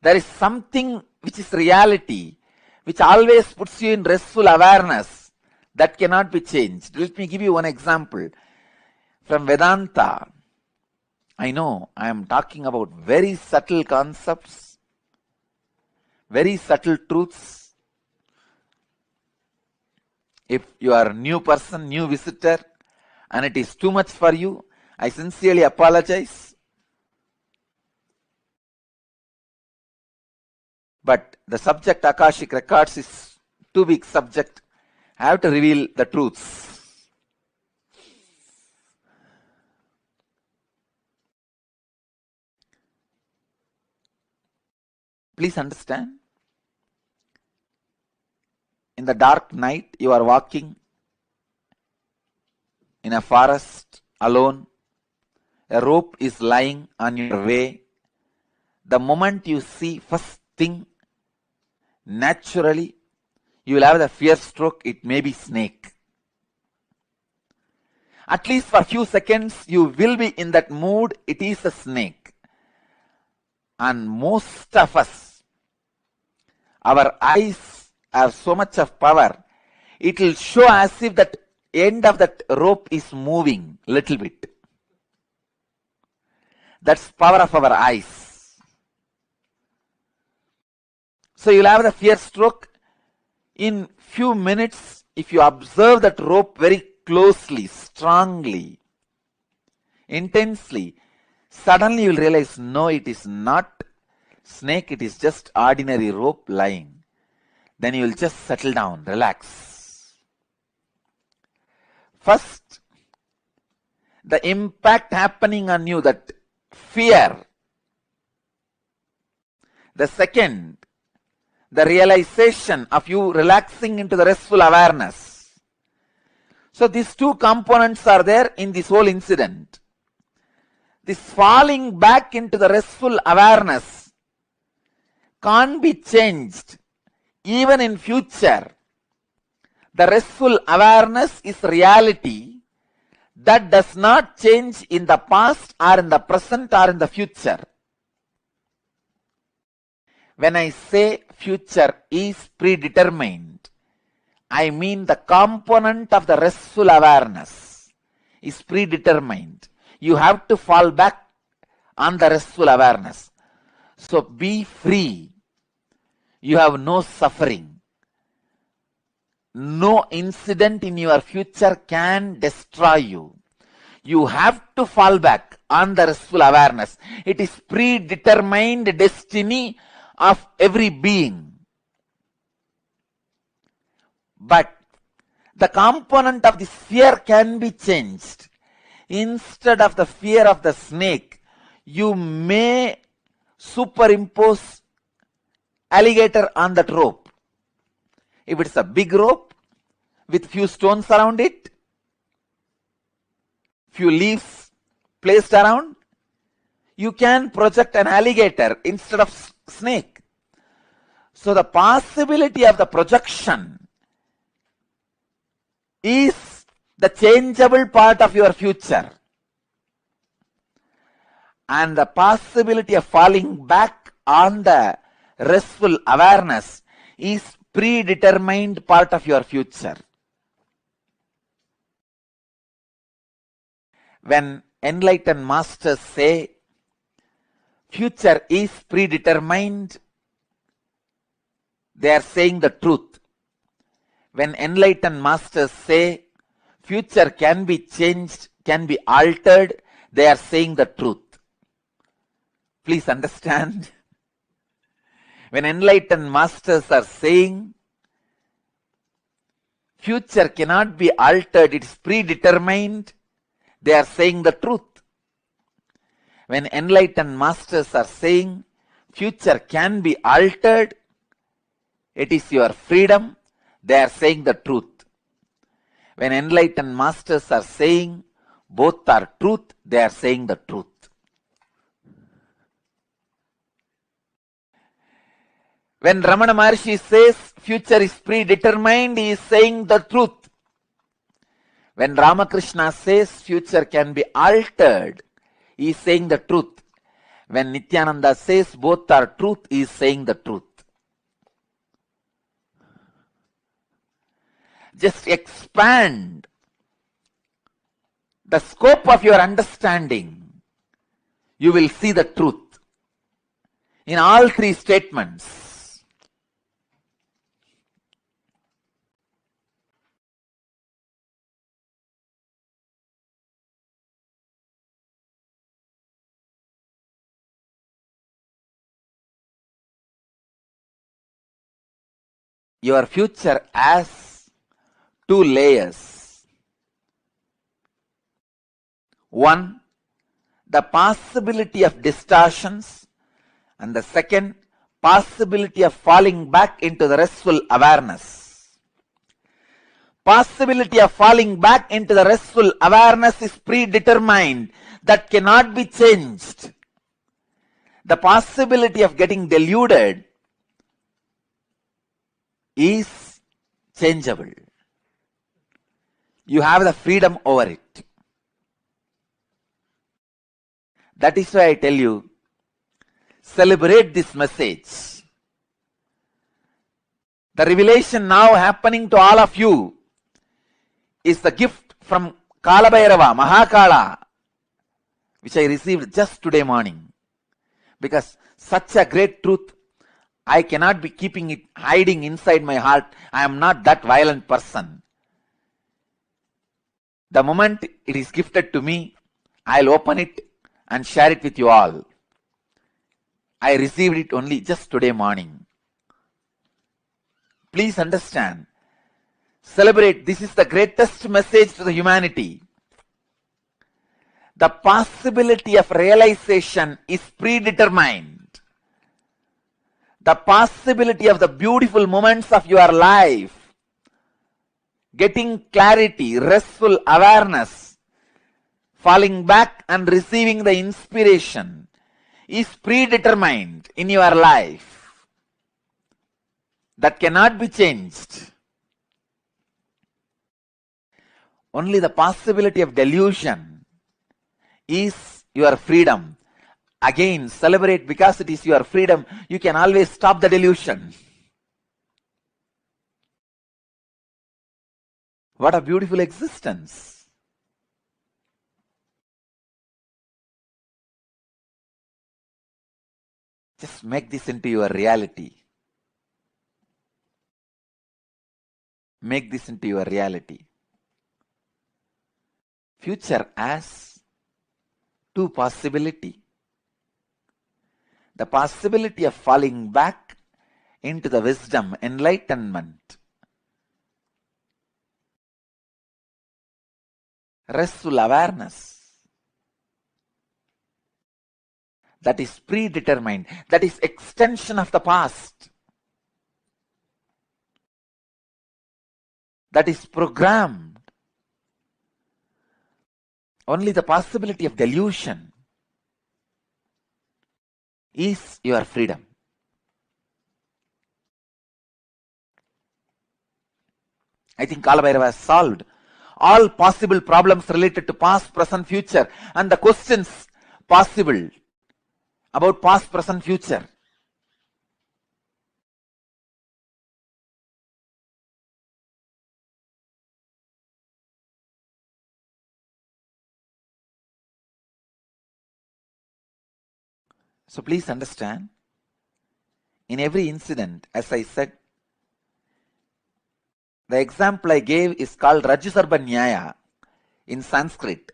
there is something which is reality, which always puts you in restful awareness. That cannot be changed. Let me give you one example. From Vedanta, I know I am talking about very subtle concepts, very subtle truths. If you are a new person, new visitor, and it is too much for you, I sincerely apologize. But the subject Akashic records is too big subject. I have to reveal the truths. Please understand. In the dark night, you are walking in a forest alone. A rope is lying on your way. The moment you see first thing, naturally, you will have the fear stroke. It may be snake. At least for a few seconds, you will be in that mood. It is a snake. And most of us, our eyes have so much of power. It will show as if that end of that rope is moving little bit. That's power of our eyes. So you'll have the fear stroke. In few minutes, if you observe that rope very closely, strongly, intensely, suddenly you will realize, no, it is not snake, it is just ordinary rope lying. Then you will just settle down, relax. First, the impact happening on you, that fear. The second, the realization of you relaxing into the restful awareness. So these two components are there in this whole incident. This falling back into the restful awareness can't be changed even in future. The restful awareness is reality that does not change in the past or in the present or in the future. When I say future is predetermined, I mean the component of the restful awareness is predetermined. You have to fall back on the restful awareness. So be free. You have no suffering. No incident in your future can destroy you. You have to fall back on the restful awareness. It is predetermined destiny of every being. But the component of this fear can be changed. Instead of the fear of the snake, you may superimpose alligator on that rope. If it's a big rope with few stones around it, few leaves placed around, you can project an alligator instead of snake. So the possibility of the projection is the changeable part of your future. And the possibility of falling back on the restful awareness is predetermined part of your future. When enlightened masters say future is predetermined, they are saying the truth. When enlightened masters say future can be changed, can be altered, they are saying the truth. Please understand. When enlightened masters are saying future cannot be altered, it is predetermined, they are saying the truth. When enlightened masters are saying future can be altered, it is your freedom, they are saying the truth. When enlightened masters are saying both are truth, they are saying the truth. When Ramana Maharshi says future is predetermined, he is saying the truth. When Ramakrishna says future can be altered, he is saying the truth. When Nithyananda says both are truth, he is saying the truth. Just expand the scope of your understanding. You will see the truth in all three statements. your future has two layers. One, the possibility of distortions, and the second, possibility of falling back into the restful awareness. Possibility of falling back into the restful awareness is predetermined, that cannot be changed. The possibility of getting deluded is changeable. You have the freedom over it. That is why I tell you, celebrate this message. The revelation now happening to all of you is the gift from Kalabhairava, Mahakala, which I received just today morning. Because such a great truth, I cannot be keeping it hiding inside my heart. I am not that violent person. The moment it is gifted to me, I'll open it and share it with you all. I received it only just today morning. Please understand. Celebrate. This is the greatest message to the humanity. The possibility of realization is predetermined. The possibility of the beautiful moments of your life, getting clarity, restful awareness, falling back and receiving the inspiration is predetermined in your life. That cannot be changed. Only the possibility of delusion is your freedom. Again, celebrate, because it is your freedom. You can always stop the delusion. What a beautiful existence. Just make this into your reality. Make this into your reality. Future has two possibilities. The possibility of falling back into the wisdom, enlightenment, restful awareness, that is predetermined, that is extension of the past, that is programmed. Only the possibility of delusion is your freedom. I think Kalabhairava has solved all possible problems related to past, present, future, and the questions possible about past, present, future. So please understand, in every incident, as I said, the example I gave is called Rajusarba Nyaya in Sanskrit,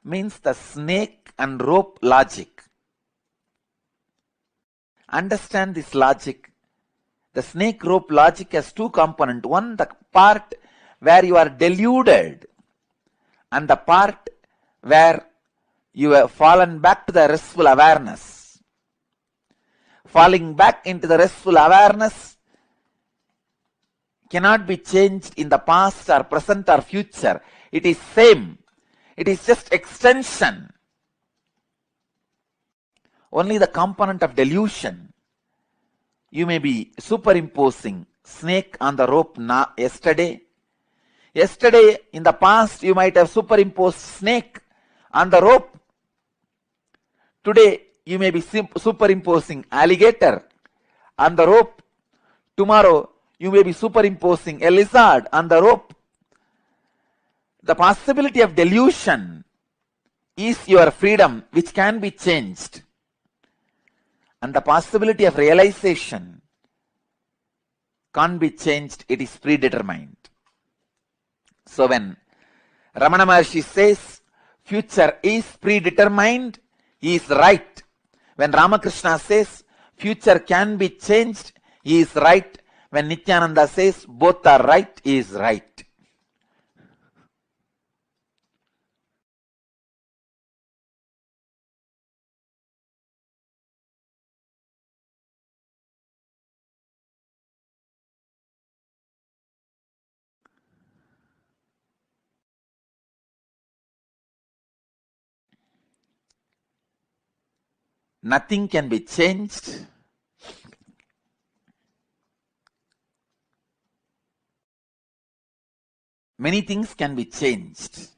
means the snake and rope logic. Understand this logic. The snake rope logic has two components. One, the part where you are deluded, and the part where you have fallen back to the restful awareness. Falling back into the restful awareness cannot be changed in the past or present or future. It is same. It is just extension. Only the component of delusion. You may be superimposing snake on the rope yesterday. Yesterday, in the past, you might have superimposed snake on the rope. Today, you may be superimposing alligator on the rope. Tomorrow, you may be superimposing a lizard on the rope. The possibility of delusion is your freedom, which can be changed. And the possibility of realization can't be changed, it is predetermined. So when Ramana Maharshi says future is predetermined, he is right. When Ramakrishna says future can be changed, he is right. When Nithyananda says both are right, he is right. Nothing can be changed. Many things can be changed.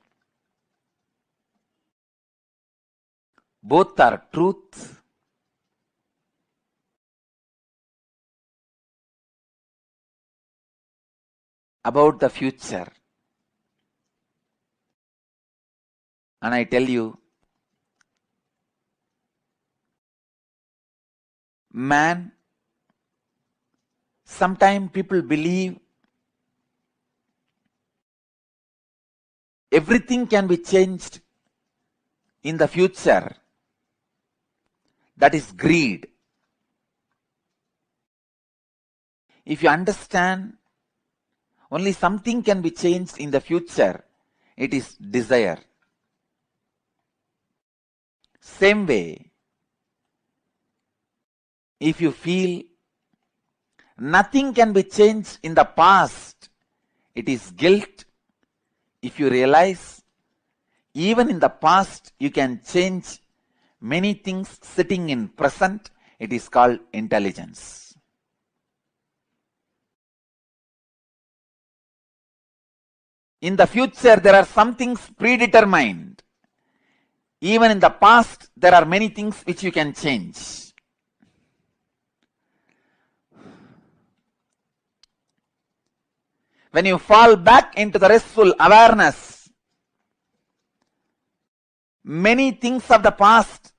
Both are truth. About the future. And I tell you, man, sometimes people believe everything can be changed in the future. That is greed. If you understand only something can be changed in the future, it is desire. Same way, if you feel nothing can be changed in the past, it is guilt. If you realize even in the past you can change many things sitting in present, it is called intelligence. In the future there are some things predetermined. Even in the past there are many things which you can change. When you fall back into the restful awareness, many things of the past,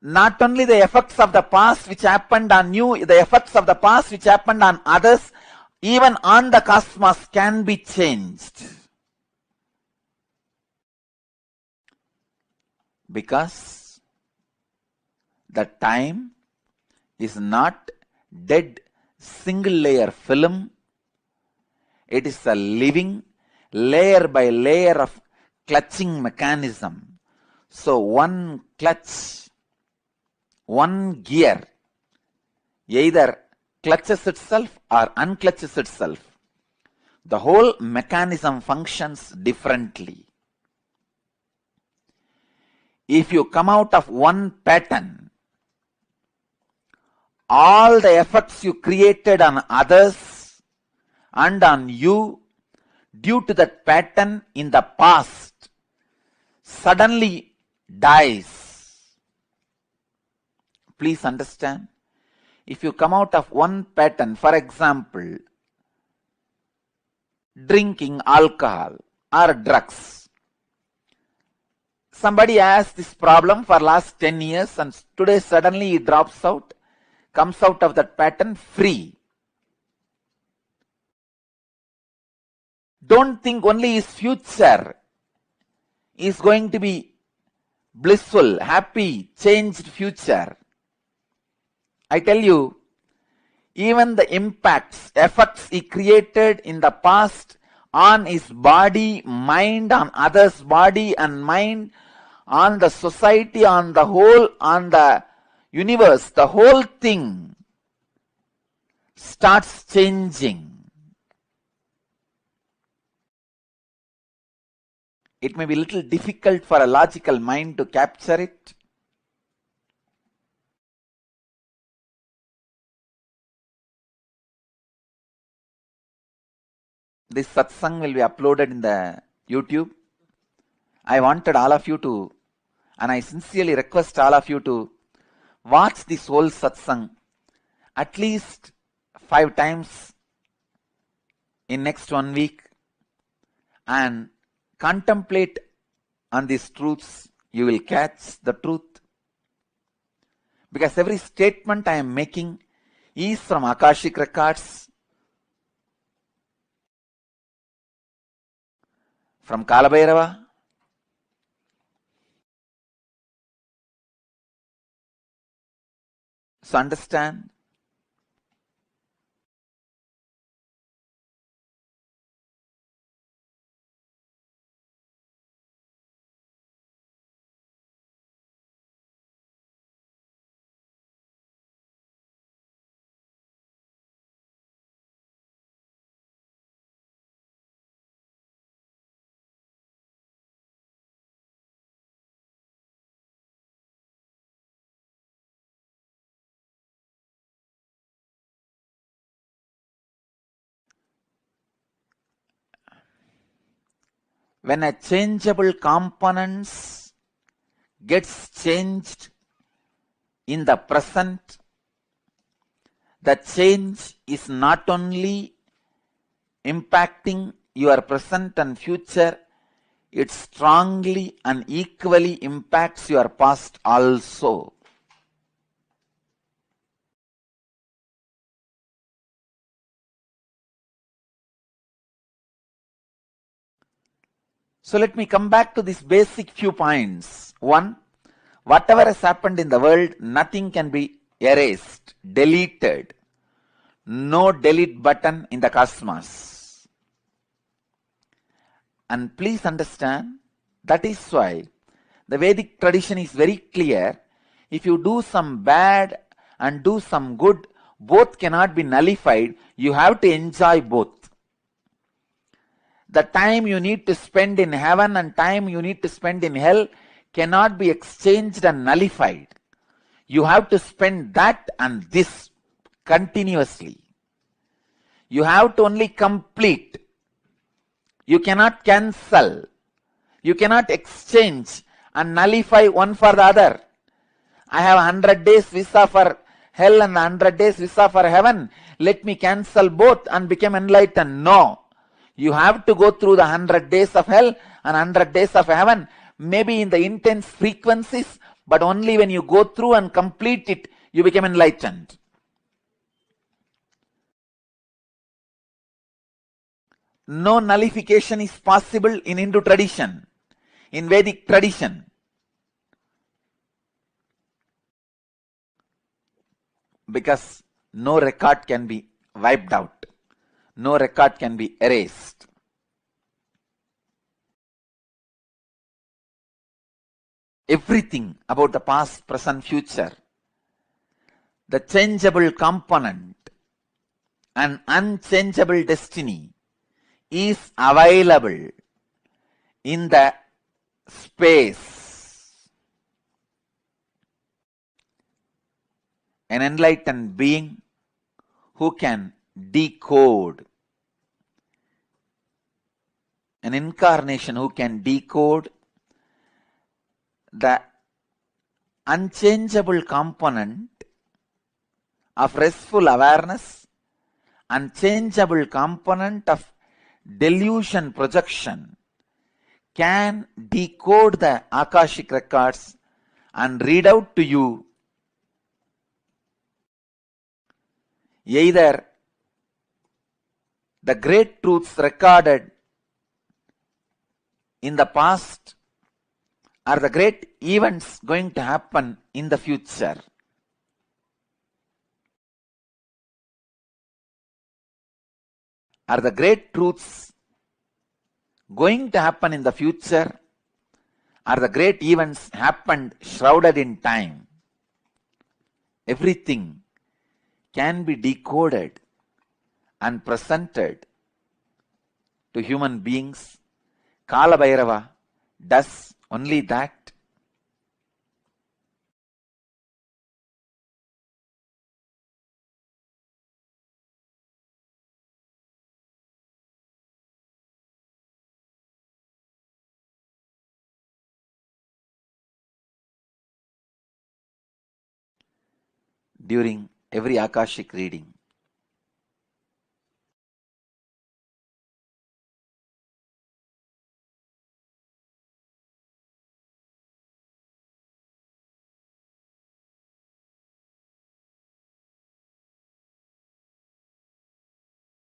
not only the effects of the past which happened on you, the effects of the past which happened on others, even on the cosmos can be changed. Because the time is not dead single layer film. It is a living layer by layer of clutching mechanism. So one clutch, one gear either clutches itself or unclutches itself. The whole mechanism functions differently. If you come out of one pattern, all the effects you created on others and on you due to that pattern in the past suddenly dies. Please understand. If you come out of one pattern, for example, drinking alcohol or drugs. Somebody has this problem for last 10 years and today suddenly he drops out, comes out of that pattern free. Don't think only his future is going to be blissful, happy, changed future. I tell you, even the impacts, effects he created in the past on his body, mind, on others' body and mind, on the society, on the whole, on the universe, the whole thing starts changing. It may be a little difficult for a logical mind to capture it. This satsang will be uploaded in the YouTube. I wanted all of you to, and I sincerely request all of you to watch this whole satsang at least 5 times in next 1 week and contemplate on these truths. You will catch the truth. Because every statement I am making is from Akashic records, from Kalabhairava, so understand, when a changeable components gets changed in the present, the change is not only impacting your present and future, it strongly and equally impacts your past also. So let me come back to these basic few points. One, whatever has happened in the world, nothing can be erased, deleted. No delete button in the cosmos. And please understand, that is why the Vedic tradition is very clear. If you do some bad and do some good, both cannot be nullified. You have to enjoy both. The time you need to spend in heaven and time you need to spend in hell cannot be exchanged and nullified. You have to spend that and this continuously. You have to only complete. You cannot cancel. You cannot exchange and nullify one for the other. I have 100 days visa for hell and 100 days visa for heaven. Let me cancel both and become enlightened. No. You have to go through the 100 days of hell and 100 days of heaven. Maybe in the intense frequencies, but only when you go through and complete it, you become enlightened. No nullification is possible in Hindu tradition, in Vedic tradition. Because no record can be wiped out. No record can be erased. Everything about the past, present, future, the changeable component and unchangeable destiny is available in the space. An enlightened being who can decode, an incarnation who can decode the unchangeable component of restful awareness, unchangeable component of delusion projection, can decode the Akashic records and read out to you either the great truths recorded in the past or the great events going to happen in the future. Are the great truths going to happen in the future? Are the great events happened shrouded in time? Everything can be decoded and presented to human beings. Kala Bhairava does only that. During every Akashic reading,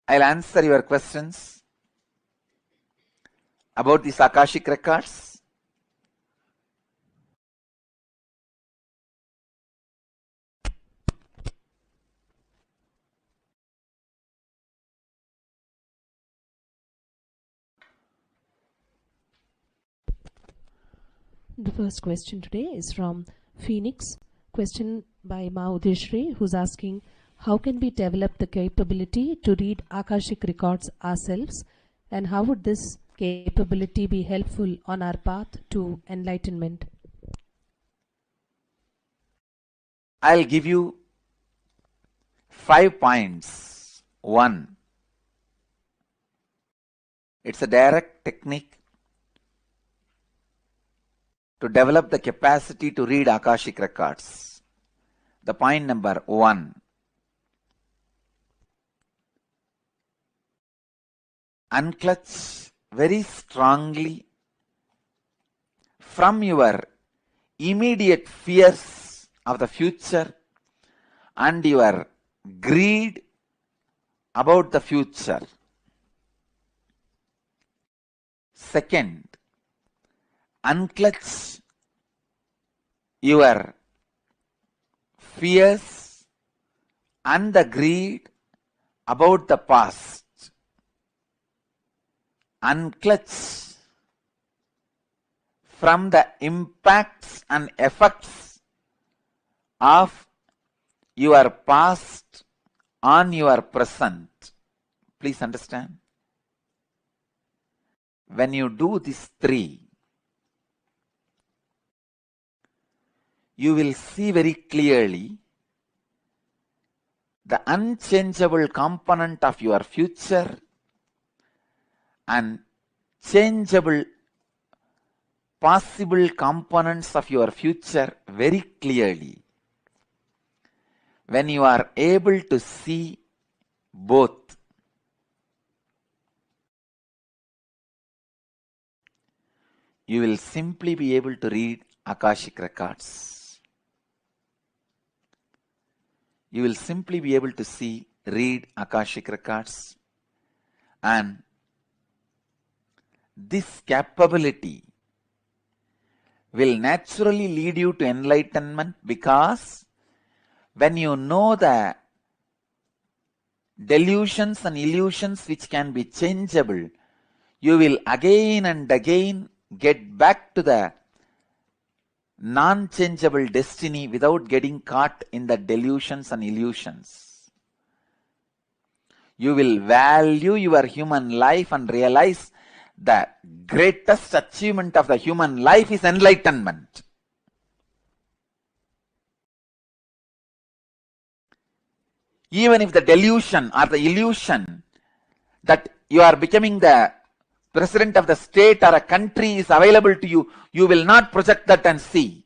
I'll answer your questions about these Akashic records. The first question today is from Phoenix. Question by Maudishri, who's asking, how can we develop the capability to read Akashic records ourselves, and how would this capability be helpful on our path to enlightenment? I'll give you 5 points. 1, it's a direct technique to develop the capacity to read Akashic records. The point number 1. Unclutch very strongly from your immediate fears of the future and your greed about the future. Second, unclutch your fears and the greed about the past. Unclutch from the impacts and effects of your past on your present. Please understand. When you do these 3, you will see very clearly the unchangeable component of your future and changeable possible components of your future very clearly. When you are able to see both, you will simply be able to read Akashic records. You will simply be able to read Akashic records, and this capability will naturally lead you to enlightenment, because when you know the delusions and illusions which can be changeable, you will again and again get back to the non-changeable destiny without getting caught in the delusions and illusions. You will value your human life and realize the greatest achievement of the human life is enlightenment. Even if the delusion or the illusion that you are becoming the president of the state or a country is available to you, you will not project that and see.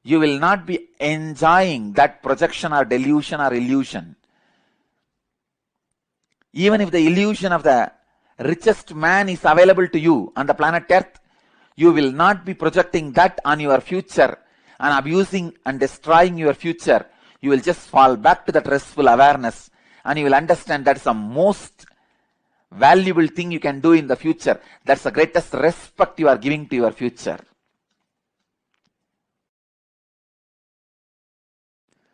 You will not be enjoying that projection or delusion or illusion. Even if the illusion of the richest man is available to you on the planet Earth, you will not be projecting that on your future and abusing and destroying your future. You will just fall back to that restful awareness, and you will understand that's the most valuable thing you can do in the future. That's the greatest respect you are giving to your future.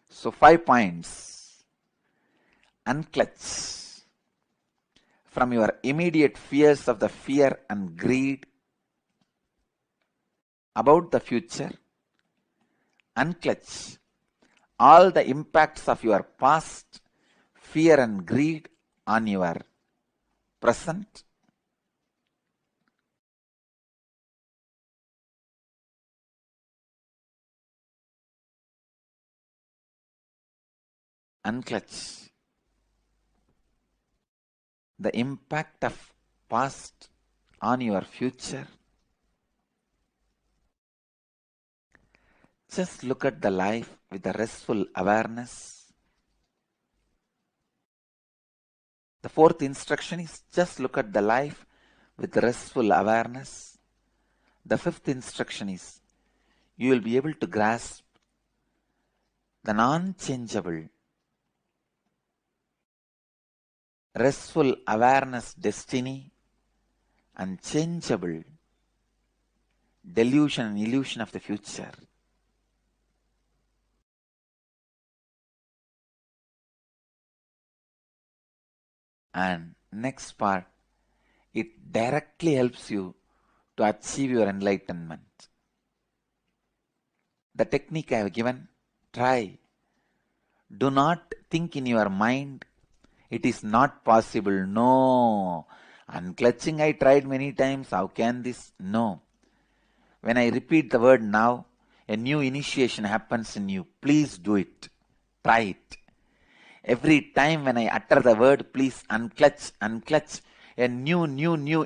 So 5 points. Unclutch from your immediate fears of the fear and greed about the future. Unclutch all the impacts of your past fear and greed on your present. Unclutch the impact of past on your future. Just look at the life with the restful awareness. The 4th instruction is just look at the life with the restful awareness. The 5th instruction is you will be able to grasp the non-changeable restful awareness destiny and changeable delusion and illusion of the future. And next part, it directly helps you to achieve your enlightenment. The technique I have given, try. Do not think in your mind, it is not possible. No. Unclutching I tried many times. How can this? No. When I repeat the word now, a new initiation happens in you. Please do it. Try it. Every time when I utter the word, please unclutch, unclutch. a new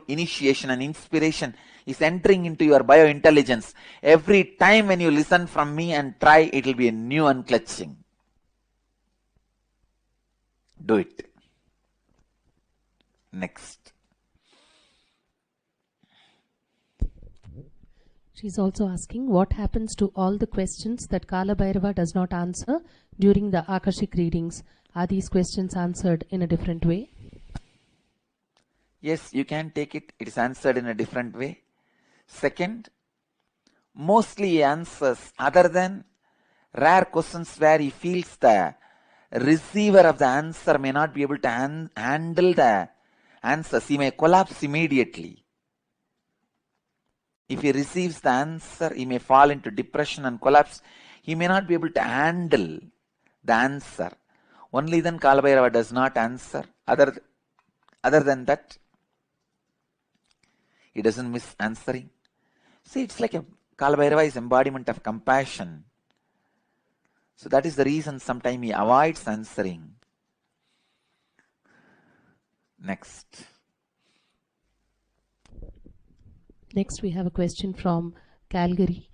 initiation and inspiration is entering into your biointelligence. Every time when you listen from me and try, it will be a new unclutching. Do it. Next. She's also asking what happens to all the questions that Kala Bhairava does not answer during the Akashic readings. Are these questions answered in a different way? Yes, you can take it. It is answered in a different way. Second, mostly he answers other than rare questions where he feels the receiver of the answer may not be able to handle the answers. He may collapse immediately. If he receives the answer, he may fall into depression and collapse. He may not be able to handle the answer. Only then Kala Bhairava does not answer. Other than that, he doesn't miss answering. See, it's like Kala Bhairava is embodiment of compassion. So that is the reason sometimes he avoids answering. Next. Next, we have a question from Calgary,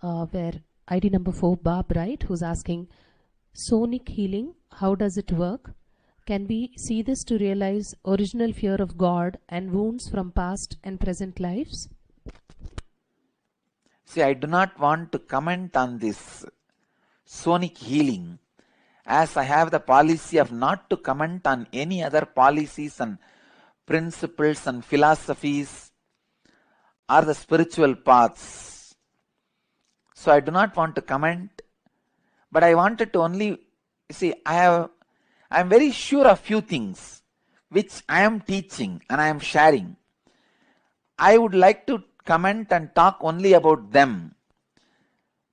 where ID number 4, Bob Wright, who's asking, sonic healing, how does it work? Can we see this to realize original fear of God and wounds from past and present lives? See, I do not want to comment on this sonic healing, as I have the policy of not to comment on any other policies and principles and philosophies or the spiritual paths. So I do not want to comment, but I wanted to only see, I am very sure of few things which I am teaching and I am sharing. I would like to comment and talk only about them.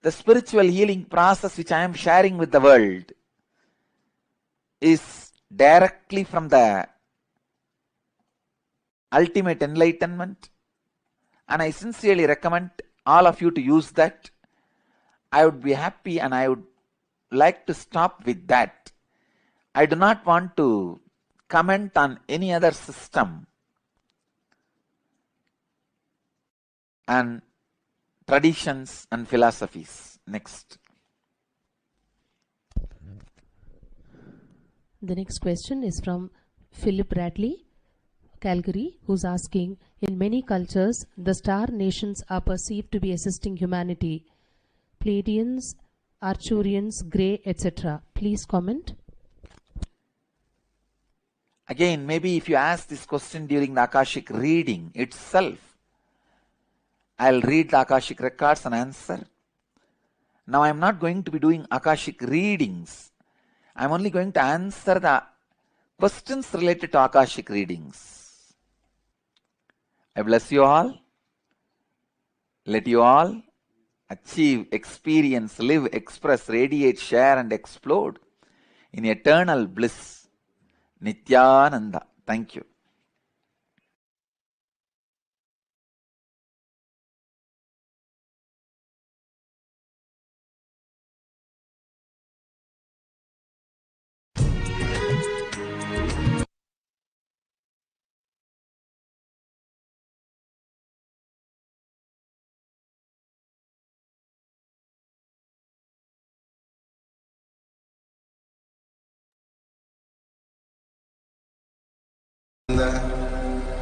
The spiritual healing process which I am sharing with the world is directly from the ultimate enlightenment, and I sincerely recommend all of you to use that. I would be happy and I would like to stop with that. I do not want to comment on any other system and traditions and philosophies. Next. The next question is from Philip Bradley, Calgary, who's asking, in many cultures, the star nations are perceived to be assisting humanity. Pleiadians, Arcturians, Grey, etc. Please comment. Again, maybe if you ask this question during the Akashic reading itself, I'll read the Akashic records and answer. Now I'm not going to be doing Akashic readings. I'm only going to answer the questions related to Akashic readings. I bless you all. Let you all achieve, experience, live, express, radiate, share and explode in eternal bliss. Nithyananda. Thank you.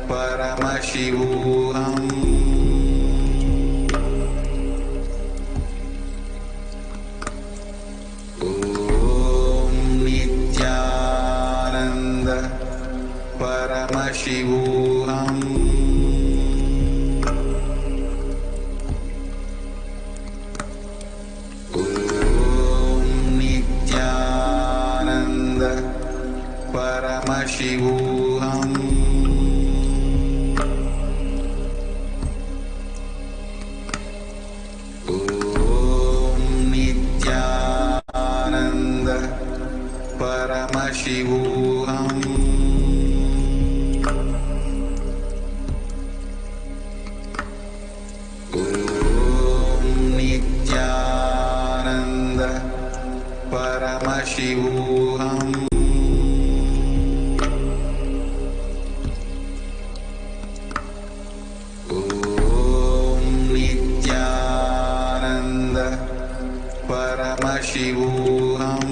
Paramashivoham. Om Nithyananda Paramashivoham. Om Nithyananda Paramashivoham. Paramashivoham. Om Nithyananda Paramashivoham. Paramashivoham.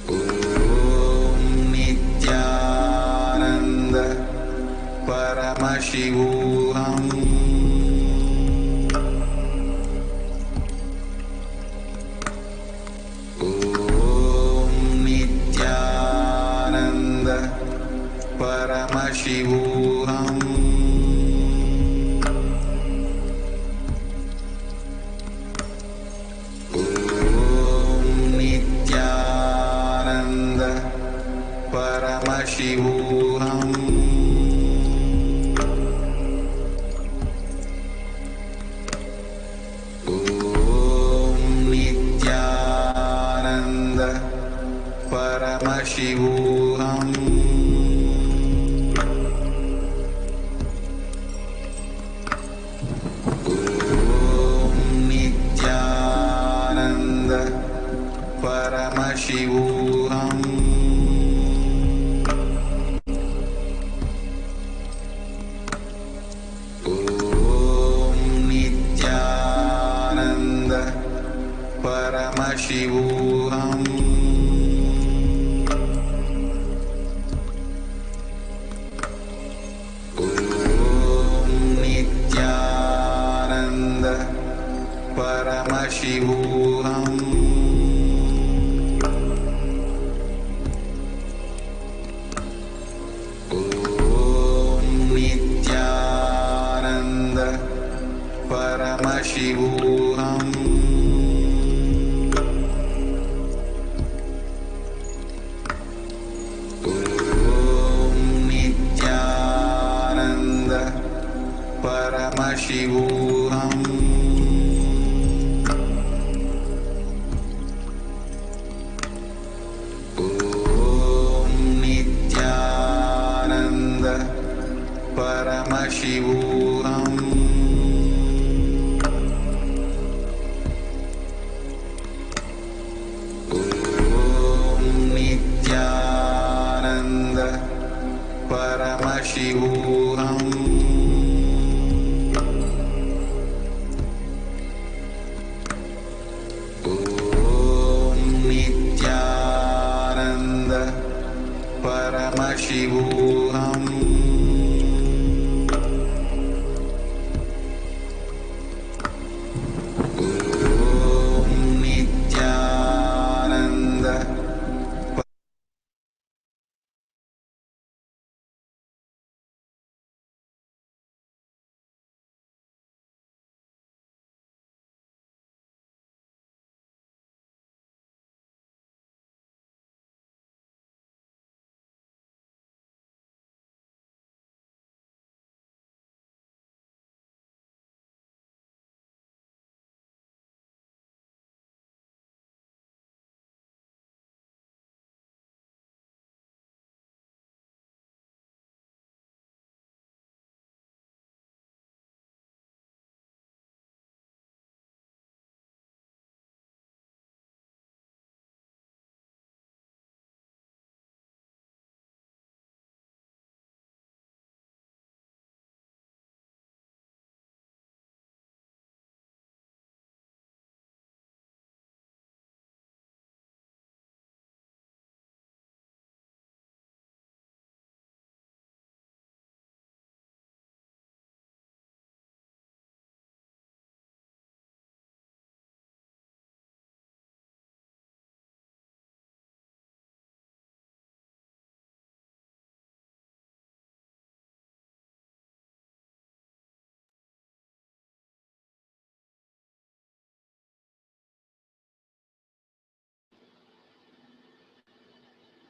Om Nithyananda Paramashivoham. Om Nithyananda Paramashivoham. Om Nithyananda Paramashivoham. Om Nithyananda Paramashivoham. Om Nithyananda Paramashivoham. Om Nithyananda Paramashivoham. Om Nithyananda Paramashivoham. Om Nithyananda Paramashivoham. Om Nithyananda Paramashivoham. Om Nithyananda Paramashivoham. Om Nithyananda Paramashivoham. Om Nithyananda Paramashivoham. Om Nithyananda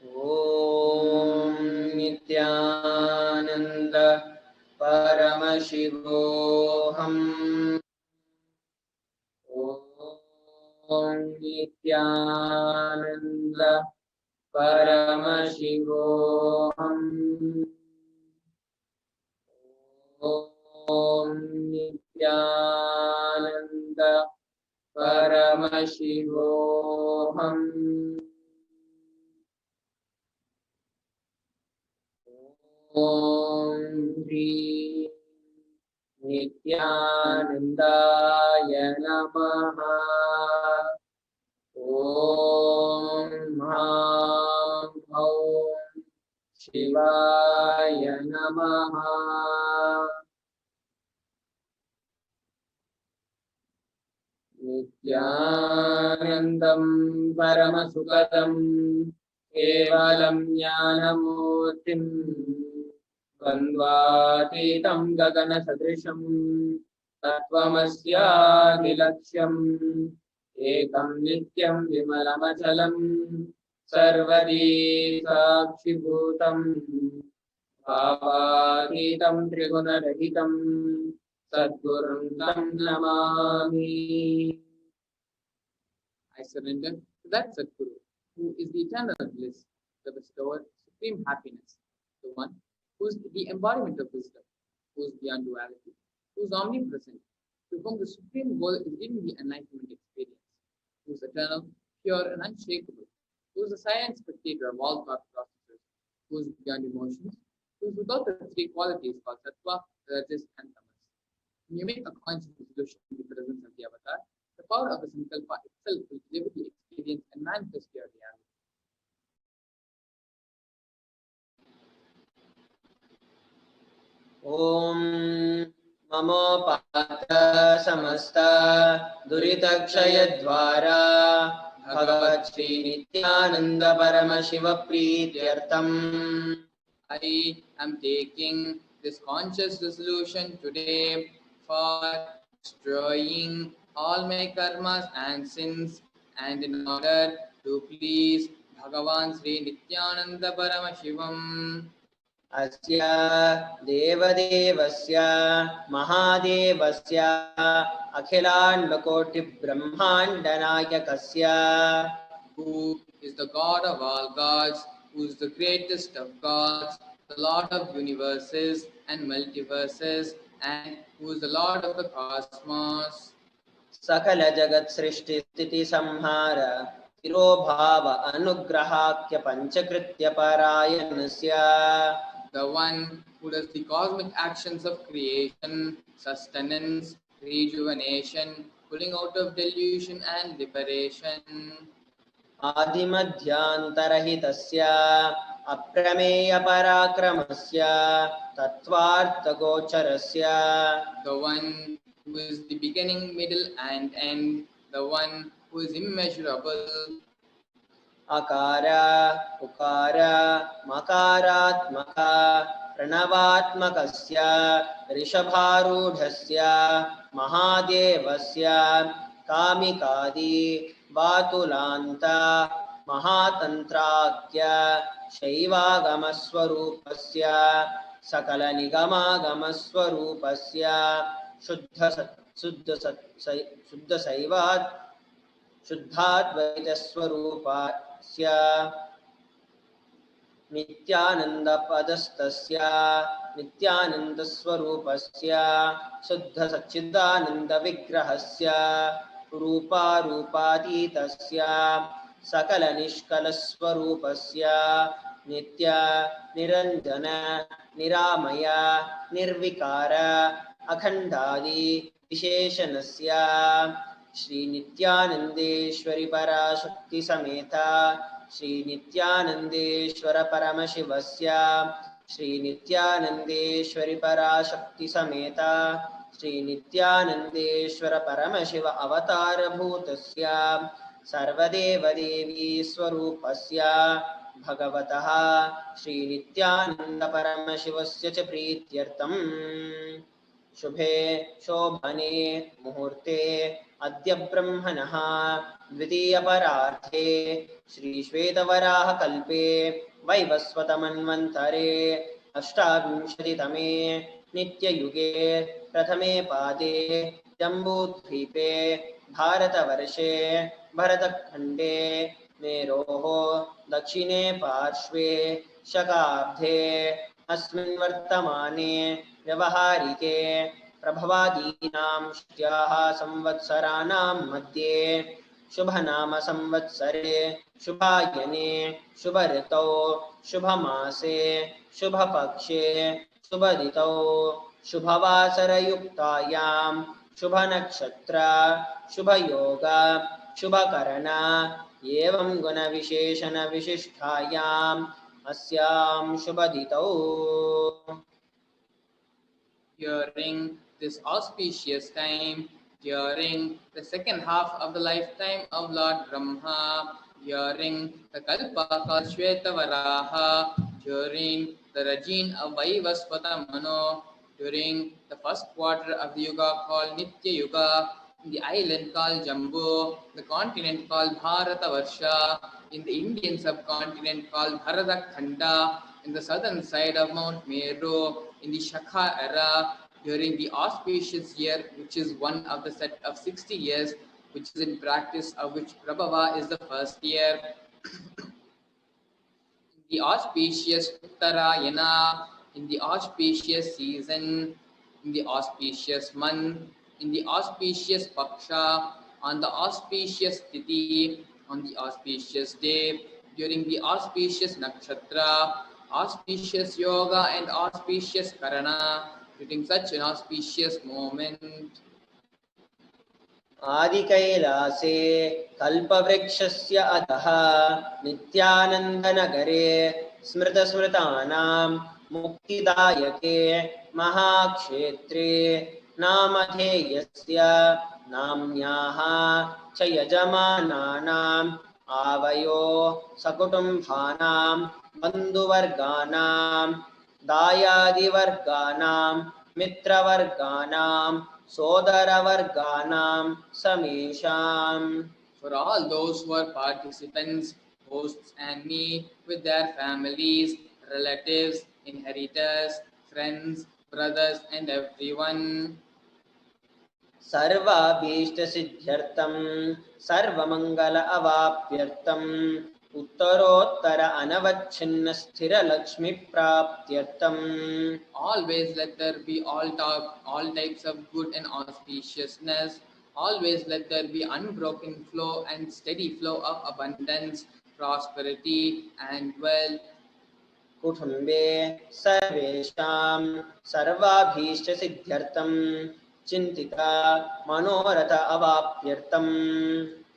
Om Nithyananda Paramashivoham. Om Nithyananda Paramashivoham. Om Nithyananda Paramashivoham. Om Shri नित्यानन्दाय नमः। ॐ ह्रां ह्रौं शिवाय नमः। नित्यानन्दं परमसुखदं केवलं ज्ञानमूर्तिं द्वन्द्वातीतं गगनसदृशं तत्त्वमस्यादिलक्ष्यम् एकं नित्यं विमलमचलं सर्वदी साक्षिभूतं भावातीतं त्रिगुणरहितं Sadgurum Tam Namami. I surrender to that Sadguru, who is the eternal bliss, the bestower of supreme happiness, the one who is the embodiment of wisdom, who is beyond duality, who is omnipresent, to whom the supreme goal is giving the enlightenment experience, who is eternal, pure, and unshakable, who is the silent spectator of all thought processes, who is beyond emotions, who is without the three qualities called Sattva, Rajas, and Tamas. When you make a conscious resolution in the presence of the avatar, the power of the sankalpa itself will deliver the experience and manifest your reality. Om Mamopata Samasta Duritakshayadvara Bhagavat Shri Nithyananda Paramashiva Prityartham. I am taking this conscious resolution today for destroying all my karmas and sins, and in order to please Bhagavan Sri Nithyananda Paramashivam. Asya Devadevasya Mahadevasya Akhilandakoti Brahmandanayakasya, who is the God of all gods, who is the greatest of gods, the Lord of universes and multiverses, and who is the Lord of the cosmos. Sakala Jagat Srishti Sthiti Samhara Tirobhava Anugrahakya Panchakritya Parayanasya, the one who does the cosmic actions of creation, sustenance, rejuvenation, pulling out of delusion and liberation. Adimadhyantarhitasya Aprameya Parakramasya Tattvarthagocarasya, the one who is the beginning, middle, and end, the one who is immeasurable. Akara Ukara Makaratmaka Pranavatmakasya Rishabharudhasya Mahadevasya Kamikadi Vatulanta Mahatantrakya Shaivagamaswarupasya Sakala Nigamagamaswarupasya Shuddha Saivat Shuddhadvaitaswarupasya Nityanandapadastasya Nityanandaswarupasya Shuddha Satchidananda Vigrahasya Rupa Rupatitasya Sakala Nishkalaswarupasya Nitya Niranjana Niramaya Nirvikara Akhandadi Visheshanasya Shri Nithyanandeshwari Parashakti Sameta Shri Nithyanandeshwara Paramashivasya Shri Nithyanandeshwari Parashakti Sameta Shri Nithyanandeshwara Paramashiva Avatara Bhutasya Sarvadeva Devi Swarupasya Bhagavataha Shri Nithyananda Paramashivasya Cha Prityartham. शुभे शोभने मुहूर्ते अद्य ब्रह्मणः द्वितीयपरार्थे श्रीश्वेतवराहकल्पे वैवस्वतमन्वन्तरे अष्टाविंशतितमे नित्ययुगे प्रथमे पादे जम्बूद्वीपे भारतवर्षे भरतखण्डे मेरोः दक्षिणे पार्श्वे शकाब्दे अस्मिन् वर्तमाने व्यवहारिके प्रभवादीनां षष्ट्याः संवत्सराणां मध्ये शुभनाम संवत्सरे शुभायने शुभऋतौ शुभमासे शुभपक्षे शुभदितौ शुभवासरयुक्तायां शुभनक्षत्र शुभयोग शुभकरण एवं गुणविशेषणविशिष्टायाम् अस्यां शुभदितौ. During this auspicious time, during the second half of the lifetime of Lord Brahma, during the Kalpa called Shvetavaraha, during the regime of Vaivasvata Mano, during the first quarter of the Yuga called Nitya Yuga, in the island called Jambu, the continent called Bharatavarsha, in the Indian subcontinent called Bharatakhanda, in the southern side of Mount Meru, in the Shakha era, during the auspicious year, which is one of the set of 60 years, which is in practice, of which Prabhava is the first year. In the auspicious Uttarayana, in the auspicious season, in the auspicious month, in the auspicious Paksha, on the auspicious Tithi, on the auspicious day, during the auspicious Nakshatra, auspicious Yoga and auspicious Karana, during such an auspicious moment. आदिकैलासे कल्पवृक्षस्य अधः नित्यानन्दनगरे स्मृतस्मृतानां मुक्तिदायके महाक्षेत्रे नामधेयस्य नाम्न्याः च यजमानानाम् आवयो सकुटुम्बानां बन्धुवर्गाणां दायादिवर्गाणां मित्रवर्गाणां सोदरवर्गाणां समेषाम्. For all those who are participants, hosts and me, with their families, relatives, inheritors, friends, brothers and everyone. सर्वाभीष्टसिद्ध्यर्थं सर्वमङ्गल अवाप्यर्थम् उत्तरोत्तर अनवच्छिन्न स्थिरलक्ष्मीप्राप्त्यर्थम्. Always let there be all types of good and auspiciousness. Always let there be unbroken flow and steady flow of abundance, prosperity and wealth. कुटुम्बे सर्वेषां सर्वाभीष्टसिद्ध्यर्थं चिन्तिता मनोरथ अवाप्यर्थम्.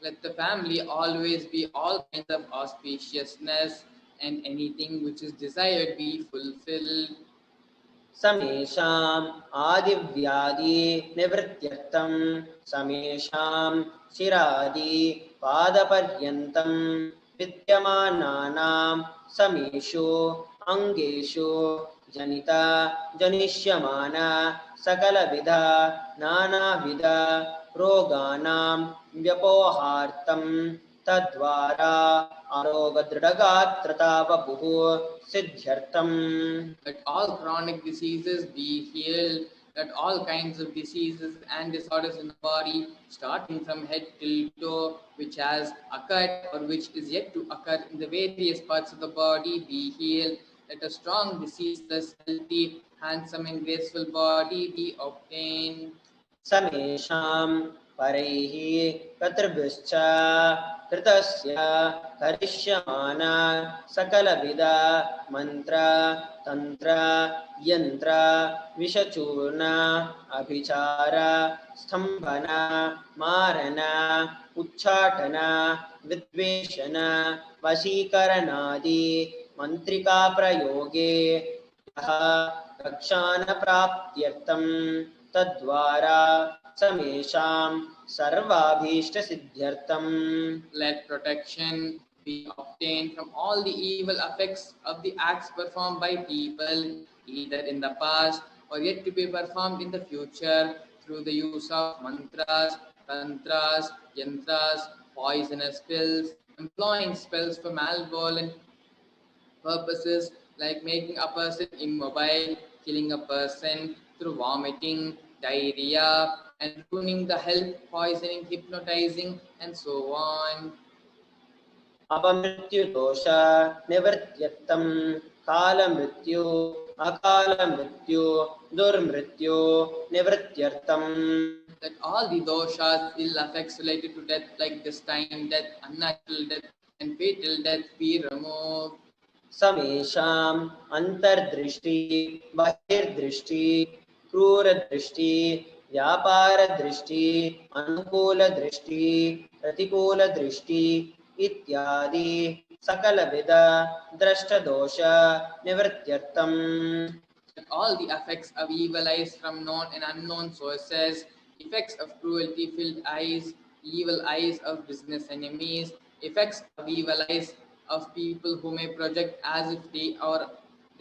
Let the family always be all kinds of auspiciousness and anything which is desired be fulfilled. समेषाम् आदिव्याधि निवृत्त्यर्थं समेषां शिरादि पादपर्यन्तं विद्यमानानां समेषु अङ्गेषु जनिता जनिष्यमान सकलविध नानाविध रोगाणां व्यपोहार्थं तद्वारा आरोग्यदृढगात्रतावपुः सिद्ध्यर्थम्. Let all chronic diseases be healed. Let all kinds of diseases and disorders in the body, starting from head till toe, which has occurred or which is yet to occur in the various parts of the body, be healed. Let a strong, diseaseless, healthy, handsome and graceful body be obtained. समेषां परैः कर्तृभ्यश्च कृतस्य करिष्यमान सकलविध मन्त्र तन्त्र यन्त्र विषचूर्ण अभिचार स्तम्भन मारन उच्चाटन विद्वेषण वशीकरणादि मन्त्रिका प्रयोगे रक्षान प्राप्त्यर्थं तद्वारा समेषां सर्वाभीष्टसिद्ध्यर्थम्. Let protection be obtained from all the evil effects of the acts performed by people, either in the past or yet to be performed in the future, through the use of mantras, tantras, yantras, poisonous pills, employing spells for malevolent purposes like making a person immobile, killing a person through vomiting, diarrhea, and ruining the health, poisoning, hypnotizing, and so on. अपमृत्युदोष निवृत्त्यर्थं कालमृत्यु अकालमृत्यु दुर्मृत्यु निवृत्त्यर्थम्. That all the doshas, ill effects related to death like destined death, unnatural death, and fatal death be removed. समेषाम् अंतर्दृष्टि बहिर्दृष्टि क्रूरदृष्टि व्यापारदृष्टि अनुकूलदृष्टि प्रतिकूलदृष्टि इत्यादि सकलविध दृष्टदोष निवृत्त्यर्थम्. All the effects of evil eyes from known and unknown sources, effects of cruelty-filled eyes, evil eyes of business enemies, effects of evil eyes of people who may project as if they are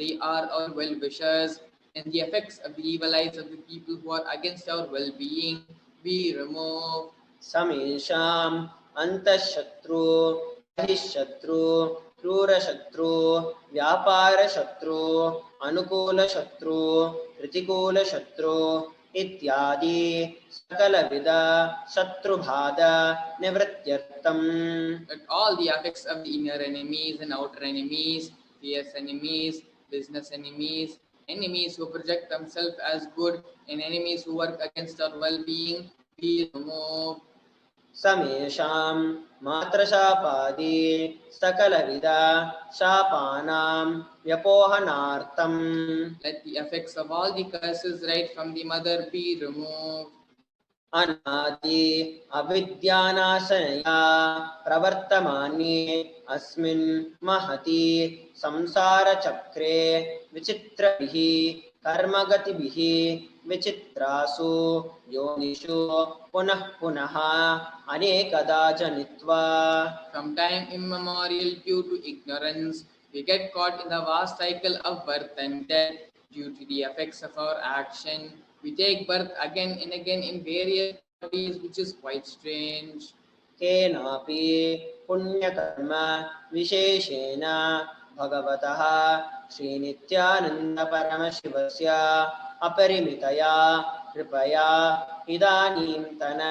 our well-wishers, and the effects of the evil eyes of the people who are against our well-being, we remove. समेषाम् अन्तःशत्रु बहिःशत्रु क्रूरशत्रु व्यापारशत्रु अनुकूलशत्रु प्रतिकूलशत्रु इत्यादि सकलविध शत्रुबाधा निवृत्त्यर्थम्. That all the effects of the inner enemies and outer enemies, fierce enemies, business enemies, enemies who project themselves as good, and enemies who work against our well-being, we remove. समेषां मात्रशापादि सकलविध शापानां व्यपोहनार्थम्. Let the effects of all the curses right from the mother be removed. अनादि अविद्यानाशनया प्रवर्तमाने अस्मिन् महति संसारचक्रे विचित्रभिः कर्मगतिभिः विचित्रासु योनिषु पुनः पुनः अनेकदा जनित्वा. From time immemorial, due to ignorance, we get caught in the vast cycle of birth and death. Due to the effects of our action, we take birth again and again in various bodies, which is quite strange. केनापि पुण्यकर्म विशेषेण भगवतः श्रीनित्यानन्दपरमशिवस्य अपरिमितया कृपया इदानीन्तन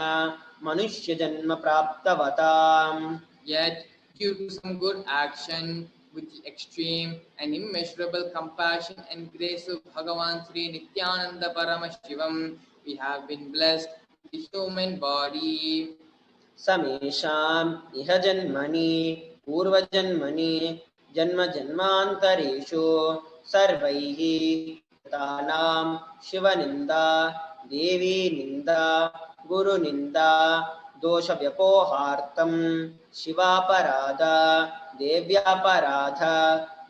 मनुष्यजन्म प्राप्तवताम्. Yet, due to some good action, with the extreme and immeasurable compassion and grace of Bhagavan Sri Nithyananda Paramashivam, we have been blessed with the human body. समेषाम् इह जन्मनि पूर्वजन्मनि जन्म जन्मान्तरेषु सर्वैः कृतानां शिवनिन्दा देवी निन्दा गुरुनिन्दा दोषव्यपोहार्थं शिवापराध देव्यापराध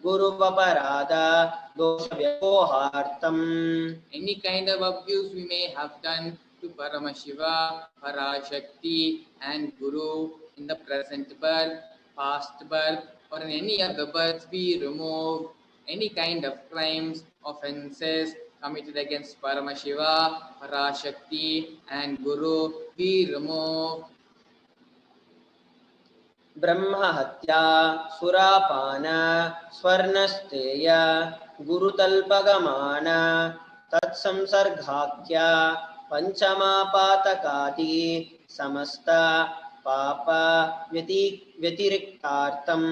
गुरुवपराध दोषव्यपोहार्थम्. Any kind of abuse we may have done to Paramashiva, Parashakti and Guru in the present birth, past birth, or in any other births, we remove. Any kind of crimes, offenses committed against Paramashiva, Parashakti and Guru, we remove. ब्रह्महत्या सुरापान स्वर्णस्तेय गुरुतल्पगमान तत्संसर्गाख्या पंचमापातकादि समस्त पाप व्यतिरिक्तार्थम्.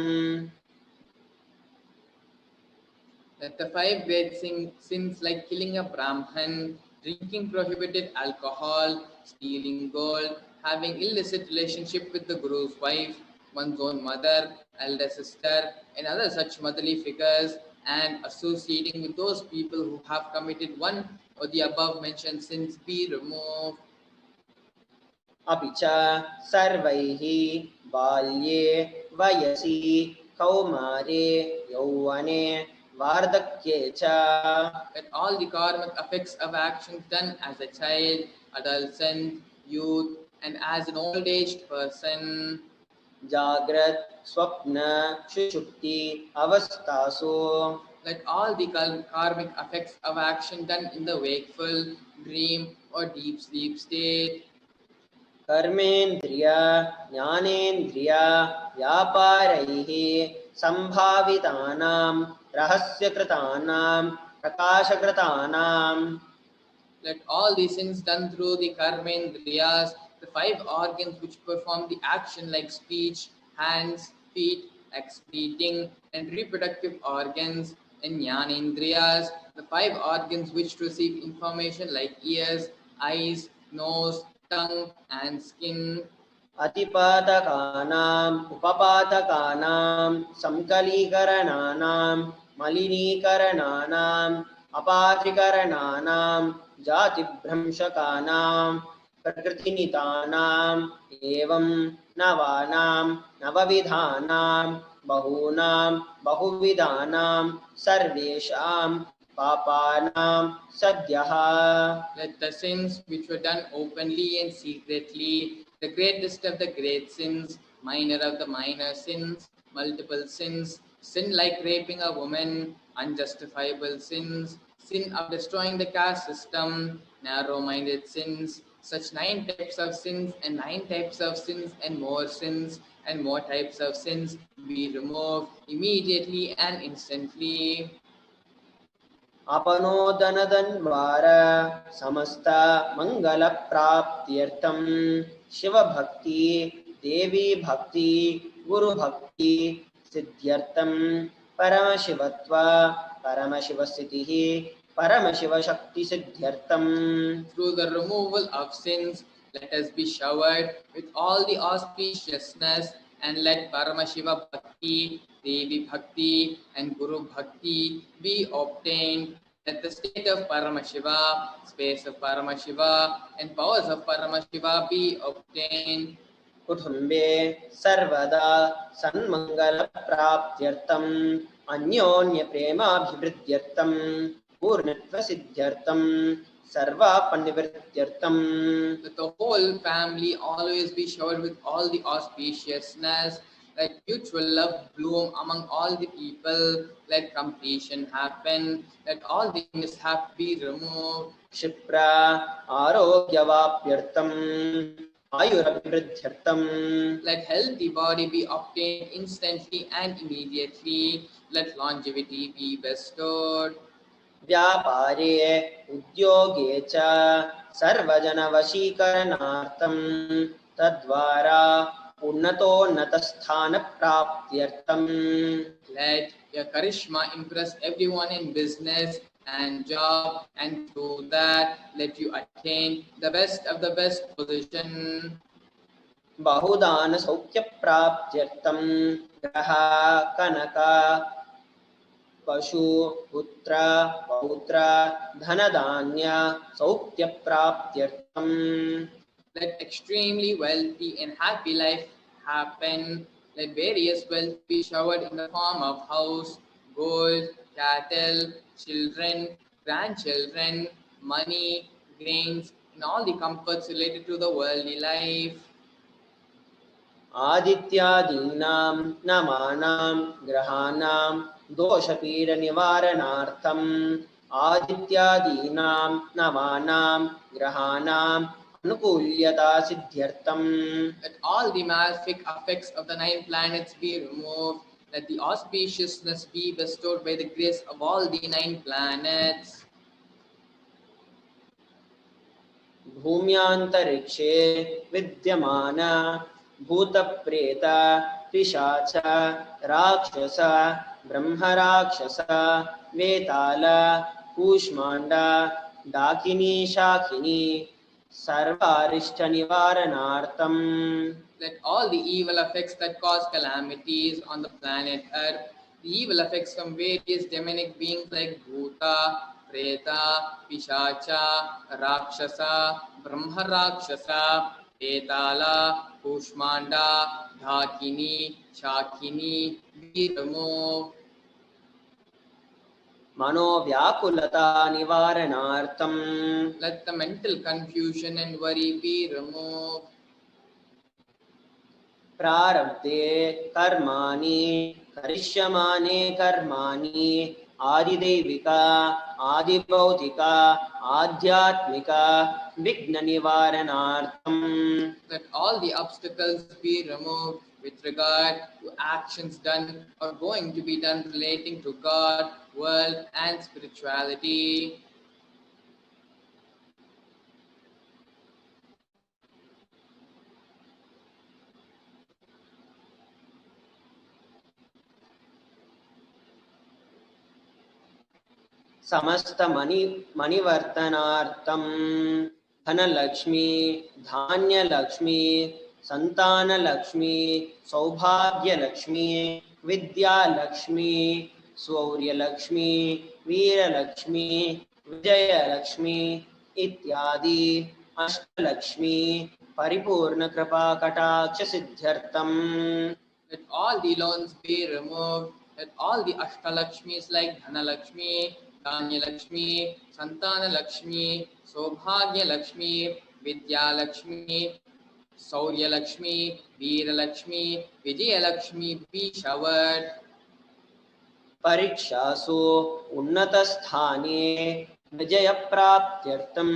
That the 5 great sins like killing a Brahman, drinking prohibited alcohol, stealing gold, having illicit relationship with the Guru's wife, one's own mother, elder sister, and other such motherly figures, and associating with those people who have committed one or the above mentioned sins be removed. अपि च सर्वैः बाल्ये वयसि कौमारे यौवने वार्धक्ये च. That all the karmic effects of actions done as a child, adolescent, youth, and as an old-aged person, जाग्रत स्वप्न सुषुप्ति अवस्थासु. Let all the karmic effects of action done in the wakeful, dream, or deep sleep state, कर्मेन्द्रिय ज्ञानेन्द्रिय व्यापारैः संभावितानां रहस्यकृतानां प्रकाशकृतानां. let all these things done through the karmendriyas, the 5 organs which perform the action like speech, hands, feet, excreting, and reproductive organs, and jnanendriyas, the 5 organs which receive information like ears, eyes, nose, tongue, and skin. अतिपातकानां उपपातकानां संकलीकरणानां मलिनीकरणानां अपात्रीकरणानां जातिभ्रंशकानां प्रकृतिनितानाम् एवं नवानां नवविधानां बहूनां बहुविधानां सर्वेषां पापानां सद्यः. Let the sins which were done openly and secretly, the greatest of the great sins, minor of the minor sins, multiple sins, sin like raping a woman, unjustifiable sins, sin of destroying the caste system, narrow-minded sins, such 9 types of sins and 9 types of sins and more types of sins be removed immediately and instantly. अपनोदनदन्वार समस्त मंगल प्राप्त्यर्थम शिव भक्ति देवी भक्ति गुरु भक्ति सिद्ध्यर्थम परमशिवत्व परमशिवस्थितिः परमशिवशक्ति सिद्ध्यर्थम. Through the removal of sins, let us be showered with all the auspiciousness, and let Paramashiva Bhakti, Devi Bhakti and Guru Bhakti be obtained. Let the state of Paramashiva, space of Paramashiva and powers of Paramashiva be obtained. कुटुम्बे सर्वदा सन्मंगल प्राप्त्यर्थम अन्योन्य प्रेमाभिवृद्ध्यर्थम पूर्णत्व सिद्ध्यर्थम सर्वापनिवृत्त्यर्थम. That the whole family always be showered with all the auspiciousness, let mutual love bloom among all the people, let completion happen, let all the mishap be removed. Kshipra आरोग्यवाप्यर्थम आयुरभिवृद्ध्यर्थम. Let healthy body be obtained instantly and immediately, let longevity be bestowed. व्यापारे उद्योगे च सर्वजनवशीकरणार्थं तद्वारा उन्नतोन्नतस्थानप्राप्त्यर्थं. Let your charisma impress everyone in business and job, and through that let you attain the best of the best position. बहुदान सौख्य प्राप्त्यर्थं ग्रह कनक पशु पुत्र पौत्र धनधान्य सौख्य प्राप्त्यर्थम. Let extremely wealthy and happy life happen. Let various wealth be showered in the form of house, gold, cattle, children, grandchildren, money, grains, and all the comforts related to the worldly life. आदित्यादीनां नमानां ग्रहाणां दोषपीडनिवारणार्थम् आदित्यादीनां नमानां ग्रहाणां अनुकूल्यता सिद्ध्यर्थम्. Let all the malefic effects of the 9 planets be removed. Let the auspiciousness be bestowed by the grace of all the 9 planets. भूम्यान्तरिक्षे विद्यमान भूतप्रेत पिशाच राक्षस ब्रह्मराक्षस वेताल कूष्मांड डाकिनी Shakini सर्वारिष्ट निवारणार्थम. Let all the evil effects that cause calamities on the planet Earth, the evil effects from various demonic beings like Bhuta, Preta, Pishacha, Rakshasa, Brahma Rakshasa, Vetala, Kushmanda, Dhakini, Shakini, be removed. मनोव्याकुलता निवारणार्थम. Let the mental confusion and worry be removed. प्रारब्धे कर्माणि करिष्यमाणे कर्माणि आदिदैविका आदिभौतिका आध्यात्मिका विघ्न निवारणार्थम. Let all the obstacles be removed with regard to actions done or going to be done relating to God, world and spirituality. समस्त मणिवर्तनार्थम धनलक्ष्मी धान्यलक्ष्मी संतानलक्ष्मी सौभाग्यलक्ष्मी विद्यालक्ष्मी शौर्यलक्ष्मी वीरलक्ष्मी विजयलक्ष्मी इत्यादि अष्टलक्ष्मी परिपूर्ण कृपा कटाक्ष सिद्ध्यर्थम. Let all the loans be removed. Let all the Ashtalakshmis like Dhanalakshmi, Dhanyalakshmi, Santanalakshmi, Sobhagyalakshmi, Vidyalakshmi, Sauryalakshmi, Veeralakshmi, Vijayalakshmi be showered. परीक्षासु उन्नतस्थाने विजयप्राप्त्यर्थं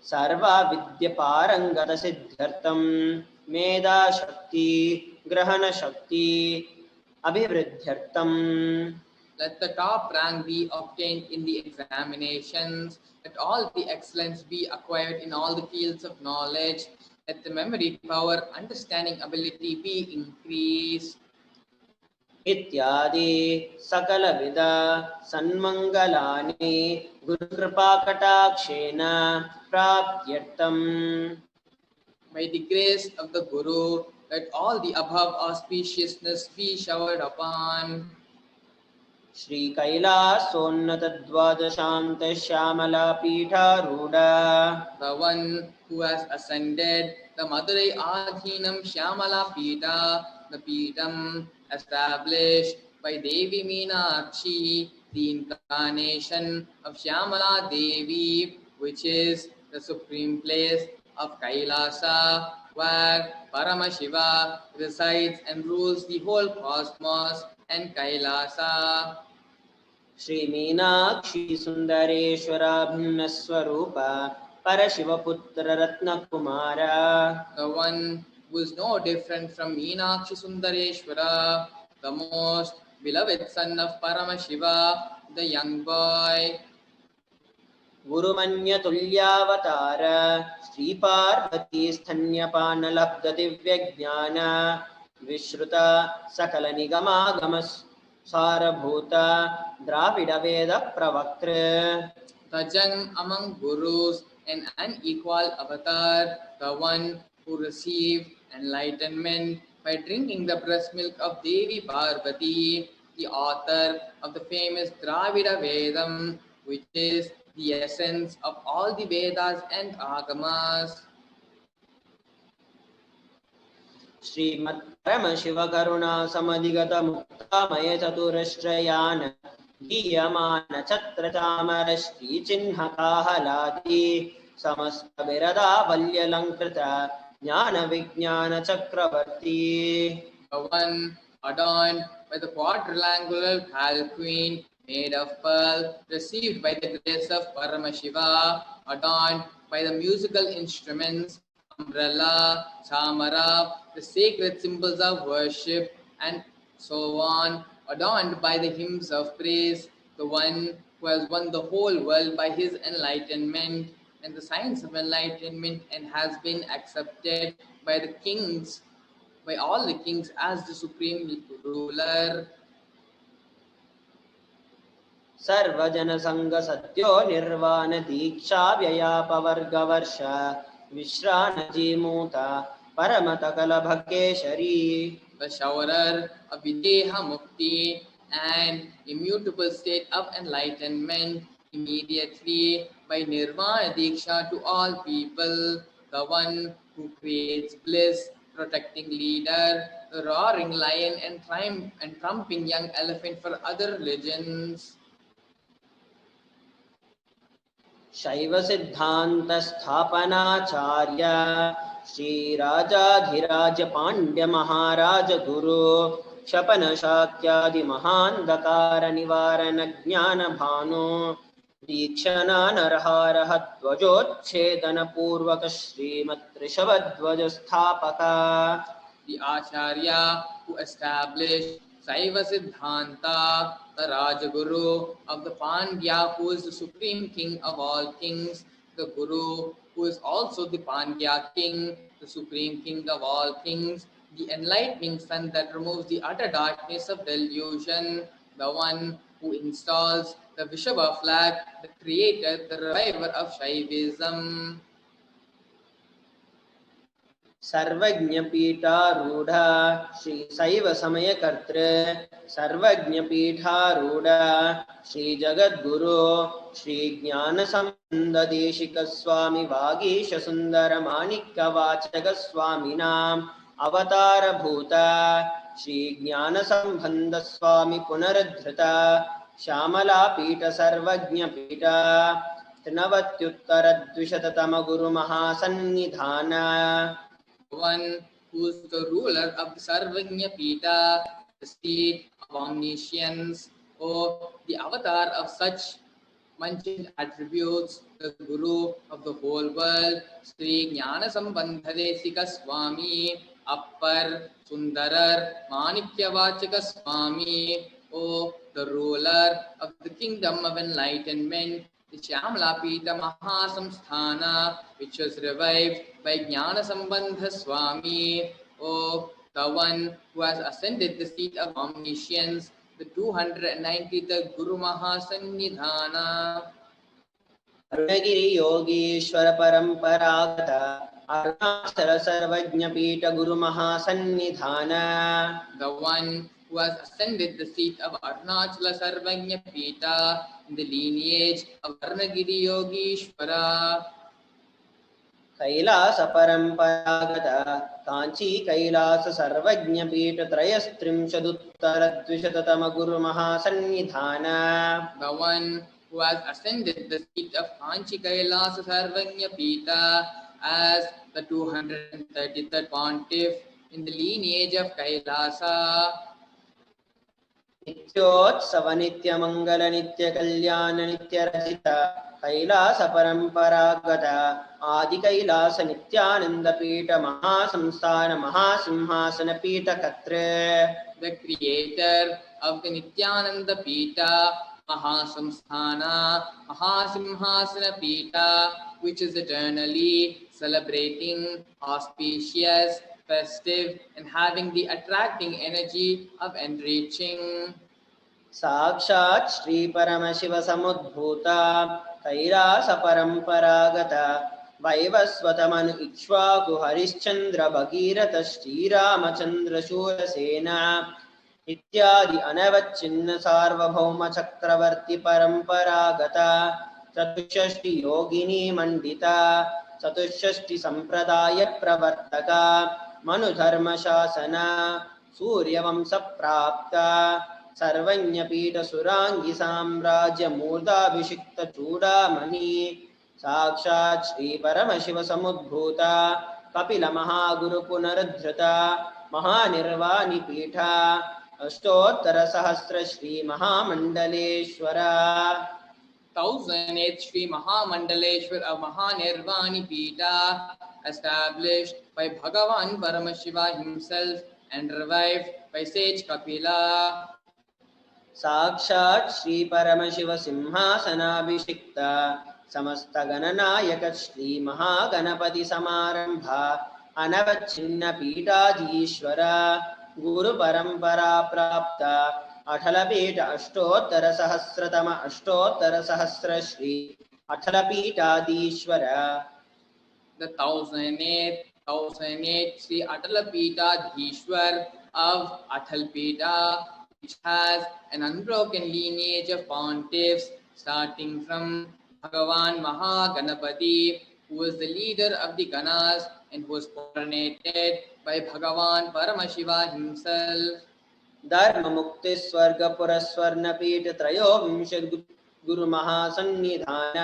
सर्वविद्यपारङ्गतसिद्ध्यर्थं मेधाशक्ति ग्रहणशक्ति अभिवृद्ध्यर्थं. Let the top rank be obtained in the examinations. Let all the excellence be acquired in all the fields of knowledge. Let the memory power, understanding ability be increased. इत्यादि सकलविध सन्मङ्गलानि गुरुकृपाकटाक्षेण प्राप्त्यर्थम्. By the grace of the Guru, let all the above auspiciousness be showered upon. Shri कैलासोन्नत द्वादशान्त Shyamala पीठारूढ़ा. The one who has ascended the Madurai Adhinam Shyamala Pita, the Pitam established by Devi Meenakshi, the incarnation of Shyamala Devi, which is the supreme place of Kailasa, where Paramashiva resides and rules the whole cosmos and Kailasa. Shri Meenakshi सुंदरेश्वराभिन्न स्वरूप परशिवपुत्र रत्न Kumara. The one who is no different from Meenakshi Sundareshwara, the most beloved son of Paramashiva, the young boy. गुरुमन्य तुल्यावतार Shri Parvati स्तन्यपान लब्ध दिव्य ज्ञान विश्रुत सकल निगमागम सारभूत द्राविड वेद प्रवक्त्र. The young among gurus, an unequal avatar, the one who received enlightenment by drinking the breast milk of Devi Parvati, the author of the famous Dravida Vedam, which is the essence of all the Vedas and Agamas. श्रीमत् Paramshiva करुणा समधिगत मुक्तामय चतुरश्रयान गीयमान छत्र चामर श्री चिन्ह काहलादि समस्त बिरदा वल्यलंकृत ज्ञान विज्ञान चक्रवर्ती. The one adorned by the quadrilangular palanquin made of pearl, received by the grace of Paramashiva, adorned by the musical instruments, umbrella, chamara, the sacred symbols of worship, and so on, adorned by the hymns of praise, the one who has won the whole world by his enlightenment and the science of enlightenment, and has been accepted by the kings, by all the kings, as the supreme ruler. सर्वजन संग सत्यो निर्वाण दीक्षा व्ययापवर्गवर्ष विश्रान जीमूता परमतकल भक्केशरी. The showerer of Videha Mukti and immutable state of enlightenment, immediately by Nirvana Diksha to all people, the one who creates bliss, protecting leader, the roaring lion and trumping young elephant for other religions. शैव सिद्धांत स्थापनाचार्य श्री राजाधिराज पांड्य महाराज गुरु क्षपन शाक्यादि महांधकार निवारण ज्ञान भानु दीक्षणा नरहारह ध्वजोच्छेदन पूर्वक श्रीमत् ऋषभध्वज स्थापका. The Acharya who established Saiva Siddhanta, the Rajaguru of the Pandya, who is the supreme king of all kings, the Guru who is also the Pandya king, the supreme king of all kings, the enlightening sun that removes the utter darkness of delusion, the one who installs the Vishava flag, the creator, the reviver of Shaivism. सर्वज्ञपीठारूढ़ Shri शैव समयकर्तृ सर्वज्ञपीठारूढ़ श्री जगद्गुरु श्री ज्ञानसंबंध देशिक स्वामी वागीश सुंदर माणिक्य वाचक स्वामिनां अवतारभूत श्री ज्ञानसंबंध स्वामी पुनरुद्धृत श्यामलापीठ सर्वज्ञपीठ त्रिनवत्युत्तरद्विशततम गुरुमहासन्निधान. One who is the ruler of the Sarvagnya Pita, the seat of omniscience, or the avatar of such mentioned attributes, the Guru of the whole world, Sri Jnana Sambandhadesika Swami, Appar Sundarar Manikyavachaka Swami, or the ruler of the kingdom of enlightenment, the Shyamlapita Mahasamsthana, which was revived by Jnana Sambandha Swami, or the one who has ascended the seat of omniscience, the 290th Guru Mahasannidhana. अरुणगिरि Yogeshwar परंपरागत अरुणाचल सर्वज्ञ पीठ गुरु महासन्निधान. The one who has ascended the seat of Arunachala Sarvagnya Pita in the lineage of Arunagiri Yogishvara. Kailash परंपरागत कांची कैलास सर्वज्ञ पीठ त्रयस्त्रिंशदुत्तरद्विशततम गुरु महासन्निधान. The one who has ascended the seat of Kanchi Kailasa Sarvagnya Pita as the 233rd pontiff in the lineage of Kailasa. नित्योत्सव नित्य मंगल नित्य कल्याण नित्य रचित कैलास परंपरागत आदि कैलास नित्यानंद पीठ महासंस्थान महासिंहासन पीठ कत्र. The creator of the Nithyananda Pita, Mahasamsthana, Mahasimhasana Pita, which is eternally celebrating, auspicious, festive, and having the attracting energy of enriching. साक्षात् श्री परमशिव समुद्भूत कैलास परंपरागत वैवस्वतमनु इक्ष्वाकु हरिश्चंद्र भगीरथ श्रीरामचंद्र शूरसेन इत्यादि अनवच्छिन्न सार्वभौम चक्रवर्ती परंपरागत चतुष्षष्टि योगिनी मंडित चतुष्षष्टि संप्रदाय प्रवर्तक मनुधर्म शासन सूर्यवंश प्राप्त सर्वज्ञपीठ सुरांगी साम्राज्य मूर्धाभिषिक्त चूड़ामणि साक्षात् श्री परमशिव समुद्भूत कपिल महागुरु पुनरुद्धृत महानिर्वाणी पीठ अष्टोत्तर सहस्र श्री महामंडलेश्वर. 1008 Sri Mahamandaleshwar of Mahanirvani Pita, established by Bhagavan Paramashiva himself and revived by sage Kapila. साक्षात् श्री परमशिव सिंहासनाभिषिक्त समस्त गणनायक श्री महागणपति समारंभ अनवच्छिन्न पीठाधीश्वर गुरु परंपरा प्राप्त अठलपीठ अष्टोत्तर सहस्रतम अष्टोत्तर सहस्र Shri अठलपीठाधीश्वर. The 1008 Sri Atalapita Dhishwar of Atalpita, which has an unbroken lineage of pontiffs starting from Bhagavan Mahaganapati, who was the leader of the Ganas and who was coronated by Bhagavan Paramashiva himself. धर्म मुक्ति स्वर्ग पुरस्वर्ण पीठ त्रयोविंश गुरु महासन्निधान.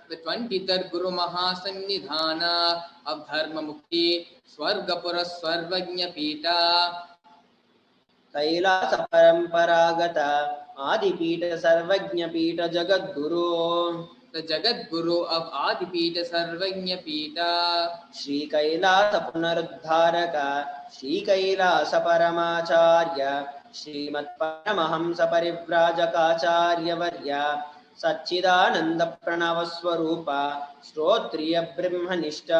The 23rd Guru Mahasannidhana of Dharma Mukti Swargapura Swarvagnya Pita. Kailash परंपरागत आदिपीठ सर्वज्ञ पीठ जगद्गुरु. The Jagat Guru of Adipita Sarvagnya Pita. Shri Kailash पुनरुद्धारक Shri Kailash परमाचार्य श्रीमत् Paramhans परिव्राजकाचार्य वर्य सच्चिदानंद प्रणव स्वरूप श्रोत्रिय ब्रह्मनिष्ठ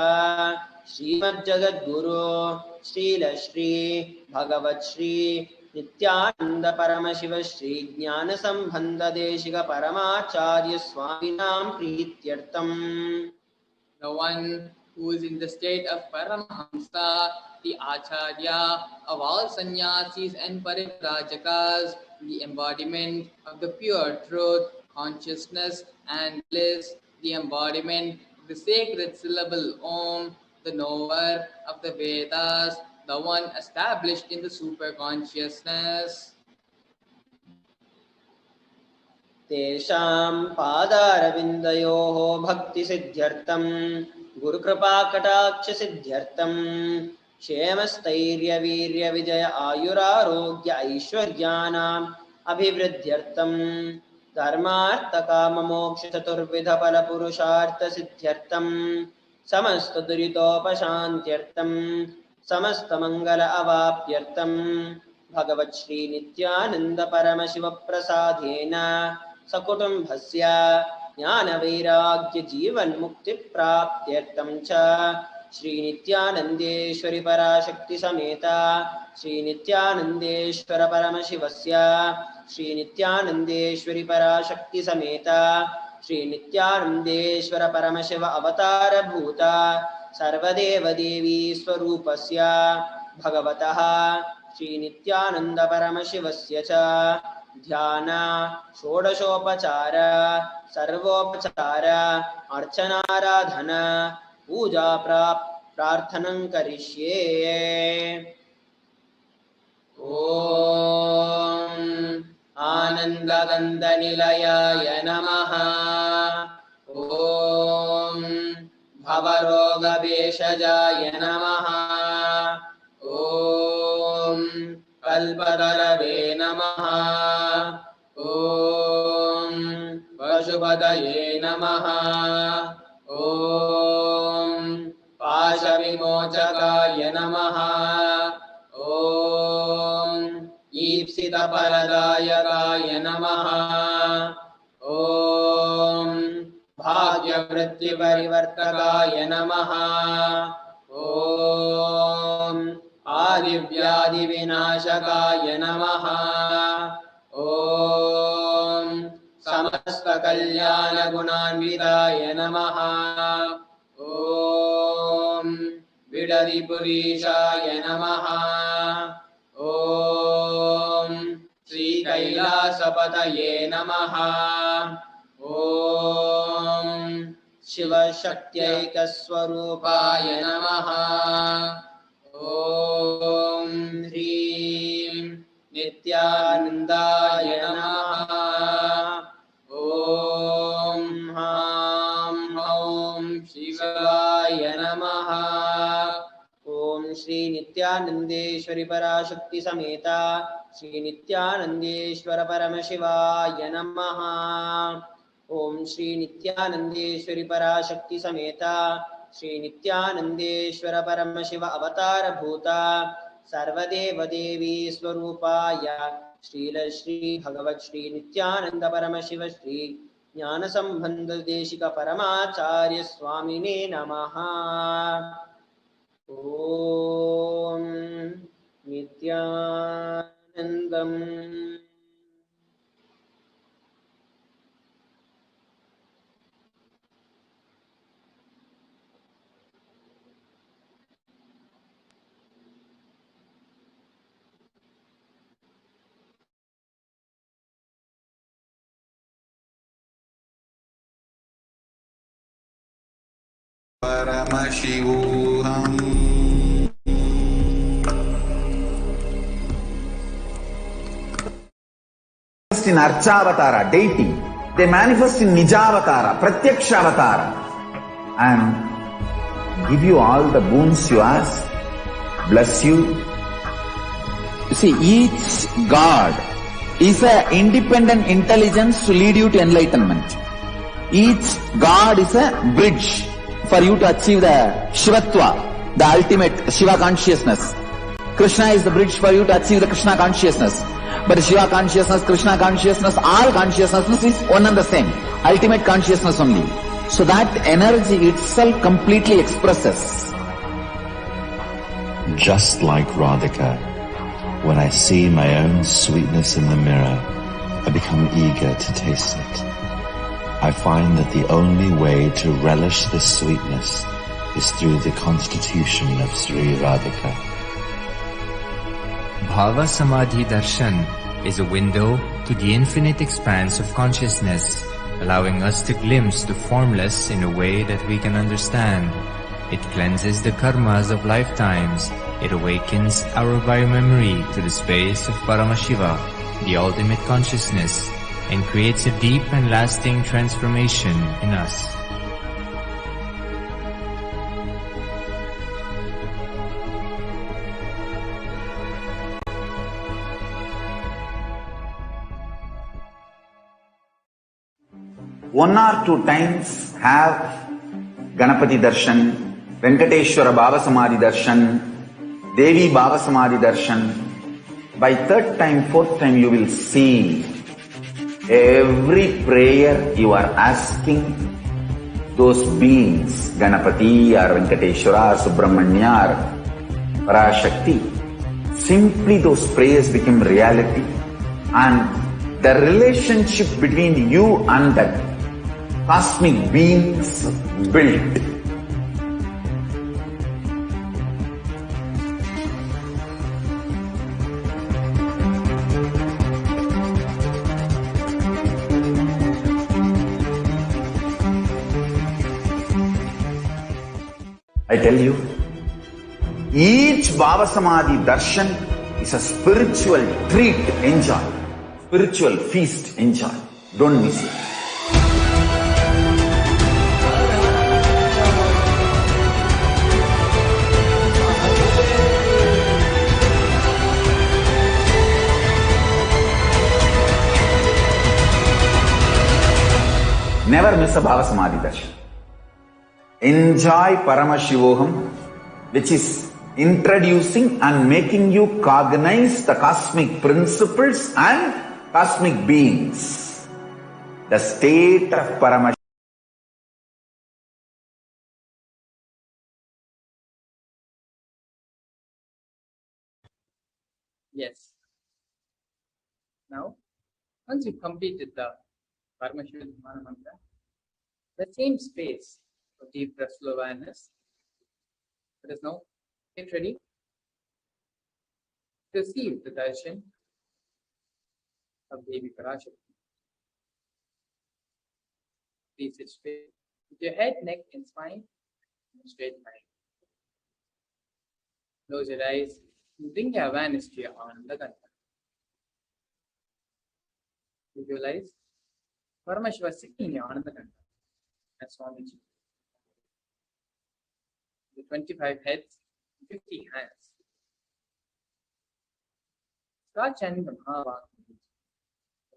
श्रीमद् जगद्गुरु श्रील श्री भगवत श्री नित्यानंद परमशिव श्री ज्ञान संबंध Desika परमाचार्य स्वामिनां प्रीत्यर्थम. The one who is in the state of Paramahamsa, the Acharya of all sannyasis and pariprajakas, the embodiment of the pure truth, consciousness and bliss, the embodiment of the sacred syllable Om, the knower of the Vedas, the one established in the super consciousness. तेषां पादारविन्दयोः भक्तिसिद्ध्यर्थं गुरुकृपाकटाक्षसिद्ध्यर्थं क्षेमस्थैर्यवीर्यविजय आयुरारोग्य ऐश्वर्याणाम् अभिवृद्ध्यर्थं धर्मार्थकाममोक्षचतुर्विधफलपुरुषार्थसिद्ध्यर्थं समस्तदुरितोपशान्त्यर्थं समस्तमङ्गल अवाप्यर्थं भगवत् श्री नित्यानंद परमशिव प्रसादेन सकुटुम्बस्य ज्ञानवैराग्य जीवन मुक्ति प्राप्त्यर्थं च श्री नित्यानंदेश्वरी पराशक्ति समेत श्री नित्यानंदेश्वर परमशिवस्य श्री नित्यानंदेश्वरी पराशक्ति समेत श्री नित्यानंदेश्वर परमशिव अवतार भूत सर्वदेव देवी स्वरूपस्य भगवतः श्री नित्यानंद परमशिवस्य च ध्यान षोडशोपचार सर्वोपचार अर्चनाराधन पूजा प्रार्थनं करिष्ये। ओम आनंदगंधनिलयाय नमः। ओम भवरोगभेषजाय नमः। ओम कल्पतरवे नमः। ओम पशुपतये नमः। ओम पाशविमोचकाय नमः। ओम ईप्सितफलदायकाय नमः। ओम भाग्यवृत्तिपरिवर्तकाय नमः। ओम आदिव्याधिविनाशकाय नमः। ओम समस्तकल्याणगुणान्विताय नमः। ओम बिडरिपुरीशाय नमः। ओम श्रीकैलासपतये नमः। ओम शिवशक्त्यैकस्वरूपाय नमः। ओम ह्रीं नित्यानंदाय नमः। ओम हां ॐ शिवाय नमः। ओम श्री नित्यानंदेश्वरी पराशक्ति समेता श्री नित्यानंदेश्वर परमशिवाय नमः। ओम श्री नित्यानंदेश्वरी पराशक्ति समेता श्री नित्यानंदेश्वर परमशिव अवतार भूता सर्वदेव देवी स्वरूपाय श्रील श्री भगवत श्री नित्यानंद परमशिव श्री ज्ञान संबंध देशिक परमाचार्य स्वामिने नमः। ओम नित्यानंदम् Paramashivoham. In Archavatara, deity. They manifest in Nijavatara, Pratyakshavatara, and give you all the boons you ask, bless you. You see, each God is an independent intelligence to lead you to enlightenment. Each God is a bridge for you to achieve the Shivatva, the ultimate Shiva consciousness. Krishna is the bridge for you to achieve the Krishna consciousness. But Shiva consciousness, Krishna consciousness, all consciousness is one and the same. Ultimate consciousness only. So that energy itself completely expresses. Just like Radhika, when I see my own sweetness in the mirror, I become eager to taste it. I find that the only way to relish this sweetness is through the constitution of Sri Radhika. Bhava Samadhi Darshan is a window to the infinite expanse of consciousness, allowing us to glimpse the formless in a way that we can understand. It cleanses the karmas of lifetimes. It awakens our biomemory to the space of Paramashiva, the ultimate consciousness, and creates a deep and lasting transformation in us. One or two times have Ganapati Darshan, Venkateshwara Baba Samadhi Darshan, Devi Baba Samadhi Darshan. By third time, fourth time you will see every prayer you are asking those beings, Ganapati or Venkateshwara or Subramanya or Parashakti. Simply those prayers become reality, and the relationship between you and that cosmic beings built. I tell you, each Baba Samadhi Darshan is a spiritual treat, enjoy. Spiritual feast, enjoy. Don't miss it. Never miss a Bhava Samadhi Darshan. Enjoy Paramashivoham, which is introducing and making you cognize the cosmic principles and cosmic beings. The state of Paramashivoham. Yes. Now, once you completed the Paramashivoham mantra, the same space of deep restful awareness, let us now get ready to receive the darshan of Devi Parashakti. Please sit straight with your head, neck, and spine in a straight line. Close your eyes and bring your awareness to your Ananda Kanta. Visualize Paramashiva sitting in your Ananda Kanta as Swamiji. The 25 heads, 50 hands. Start chanting the Mahavakya.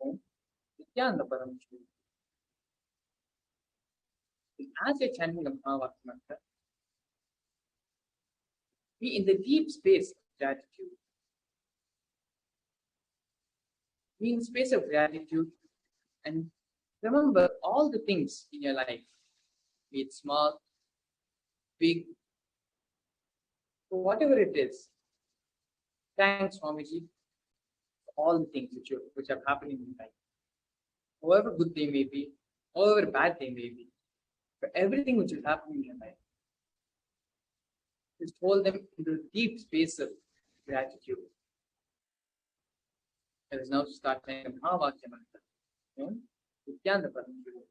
Om Nithyananda Paramashivam. As you're chanting the Mahavakya mantra, be in the deep space of gratitude. Be in space of gratitude and remember all the things in your life, be it small, big, whatever it is. Thanks, Swamiji, for all the things which have happened in your life. However good they may be, however bad they may be, for everything which has happened in your life. Just hold them into the deep space of gratitude. Let us now start saying Mahavakya mantra. Nithyananda Paramashivam.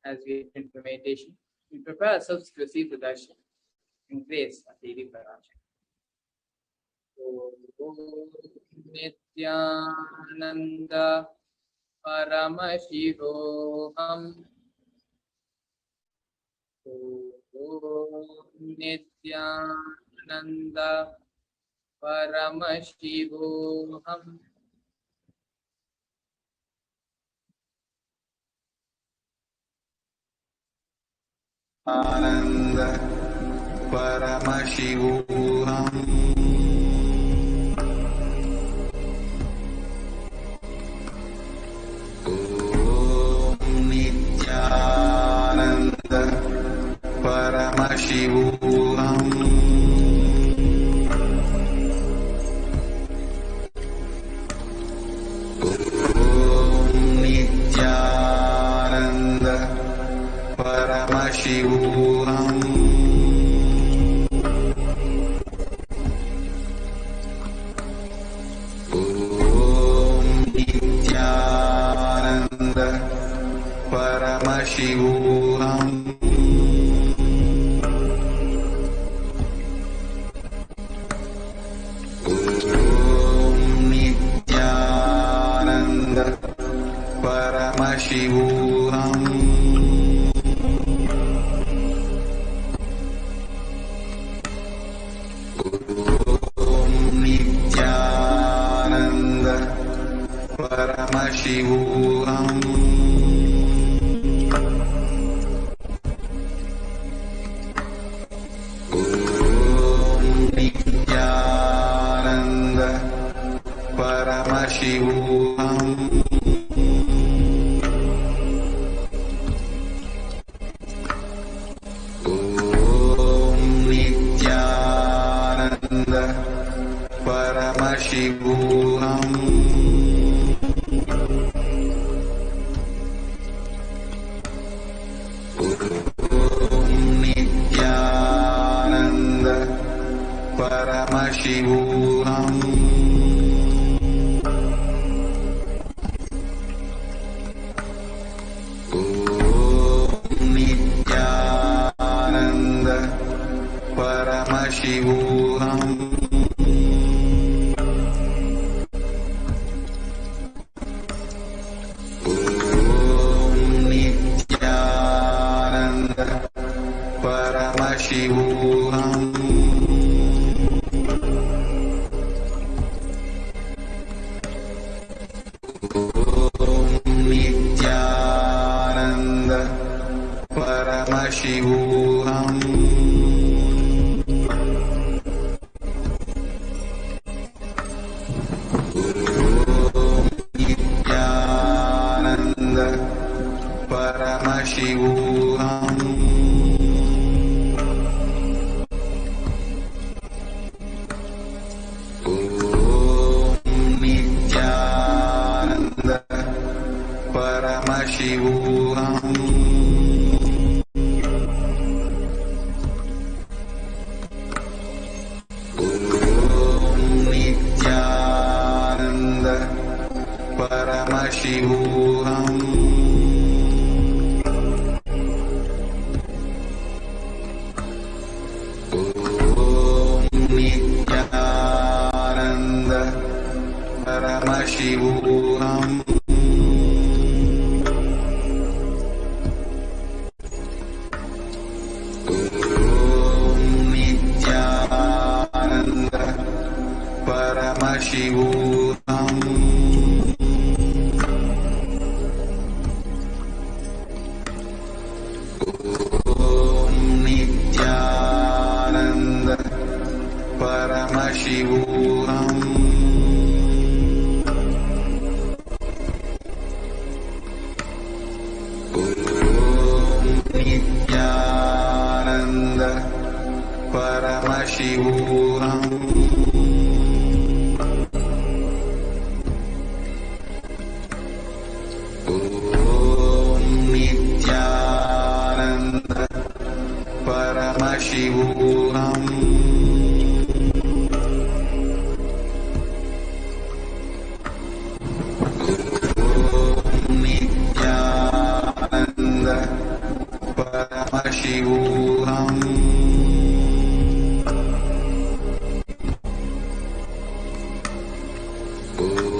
As we enter meditation, we prepare ourselves to receive the darshan in grace of Devi Parashakti. Om Nithyananda Paramashivoham. Om Nithyananda Paramashivoham. Ananda Paramashivoham. Om Nithyananda Paramashivoham. Om Nithyananda Paramashivoham. Paramashivoham. Om Nithyananda Paramashivoham. Om Nithyananda Paramashivoham. Om Nithyananda Paramashivoham. Om Nithyananda Paramashivoham. Nithyananda Paramashivoham. Om Nithyananda Paramashivoham. Om Nithyananda Paramashivoham. Om Nithyananda Paramashivoham. Om Nithyananda Paramashivoham. Nithyananda Paramashivoham. Om Nithyananda Paramashivoham. Om Nithyananda Paramashivoham. Om Nithyananda Paramashivoham. Om Nithyananda Paramashivoham. Om Nithyananda Paramashivoham. Om Nithyananda Paramashivoham. Nithyananda Paramashivoham. Om Nithyananda Paramashivoham.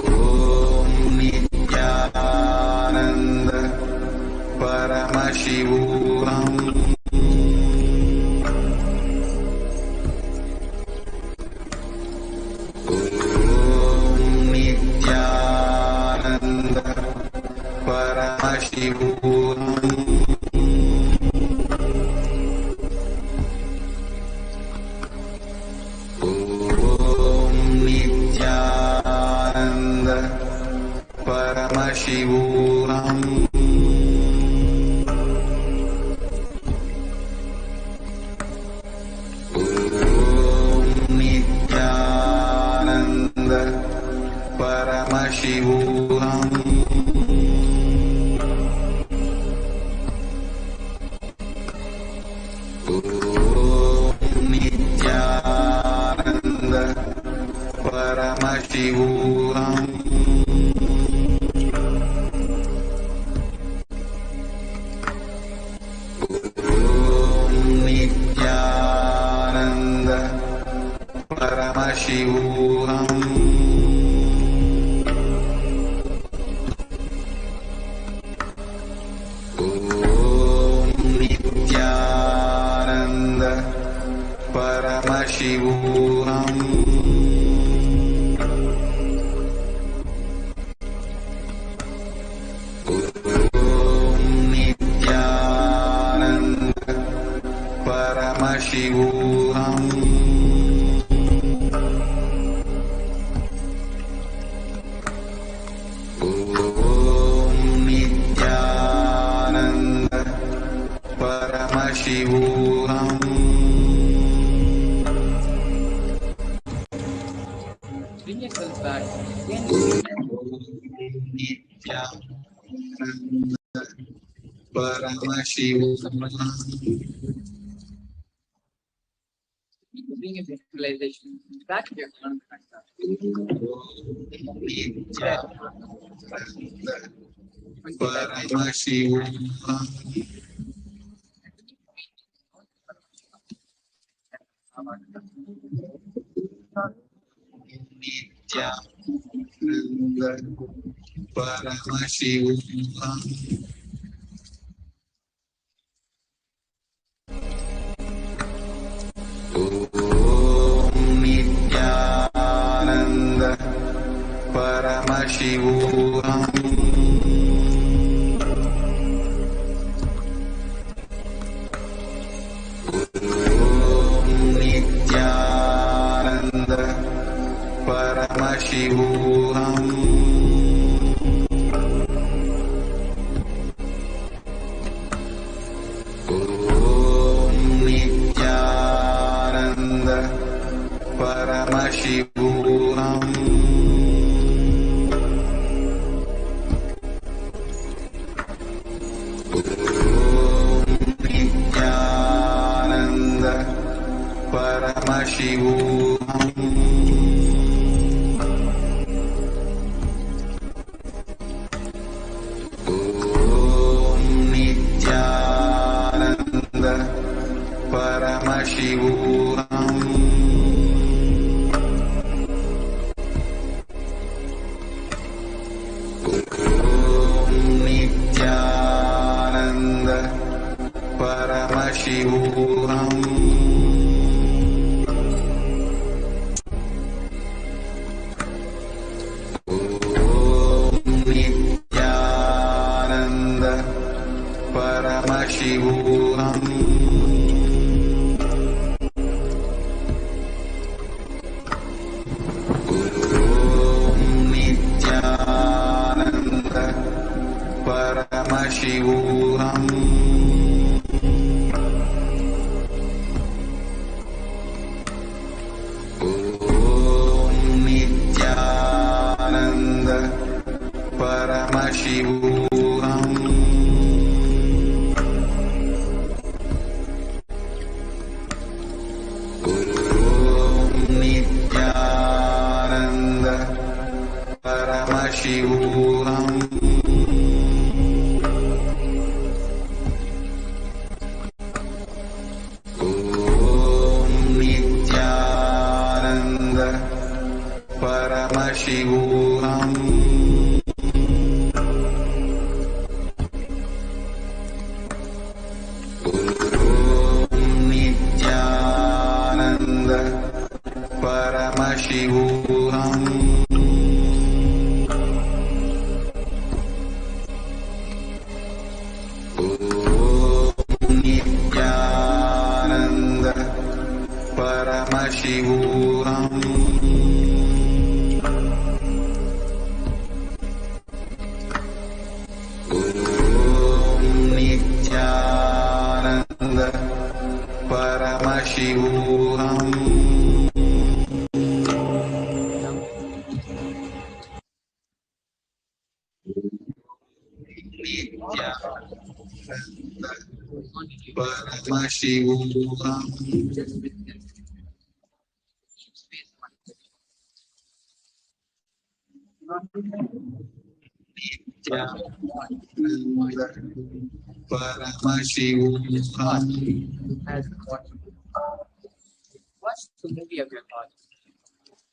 Om Nithyananda Paramashivoham. Om Nithyananda Paramashivoham. Om Nithyananda Paramashivoham. Om Nithyananda Paramashivoham. Paramashivoham. Om Nithyananda Paramashivoham. Paramashivoham. Om Nithyananda Paramashivoham. Bring yourself back. Nithyananda Paramashivoham. Bring a visualization back to your confidence. Paramashivoham. Nithyananda Paramashivoham. Om Nithyananda Paramashivoham. Om Nithyananda Paramashivoham. Om Nithyananda Paramashivoham. Nithyananda Paramashivoham. Om Nithyananda Paramashivoham. Om Nithyananda Paramashivoham. Om Nithyananda Paramashivoham. Om Nithyananda Paramashivoham. Om Nithyananda Paramashivoham. Om Nithyananda Paramashivoham. Om Nithyananda Paramashivoham. Om Nithyananda Paramashivoham. Om Nithyananda Paramashivoham. Om Nithyananda Paramashivoham. Nithyananda Paramashivoham. Nithyananda Paramashivoham. As watch the movie of your thoughts.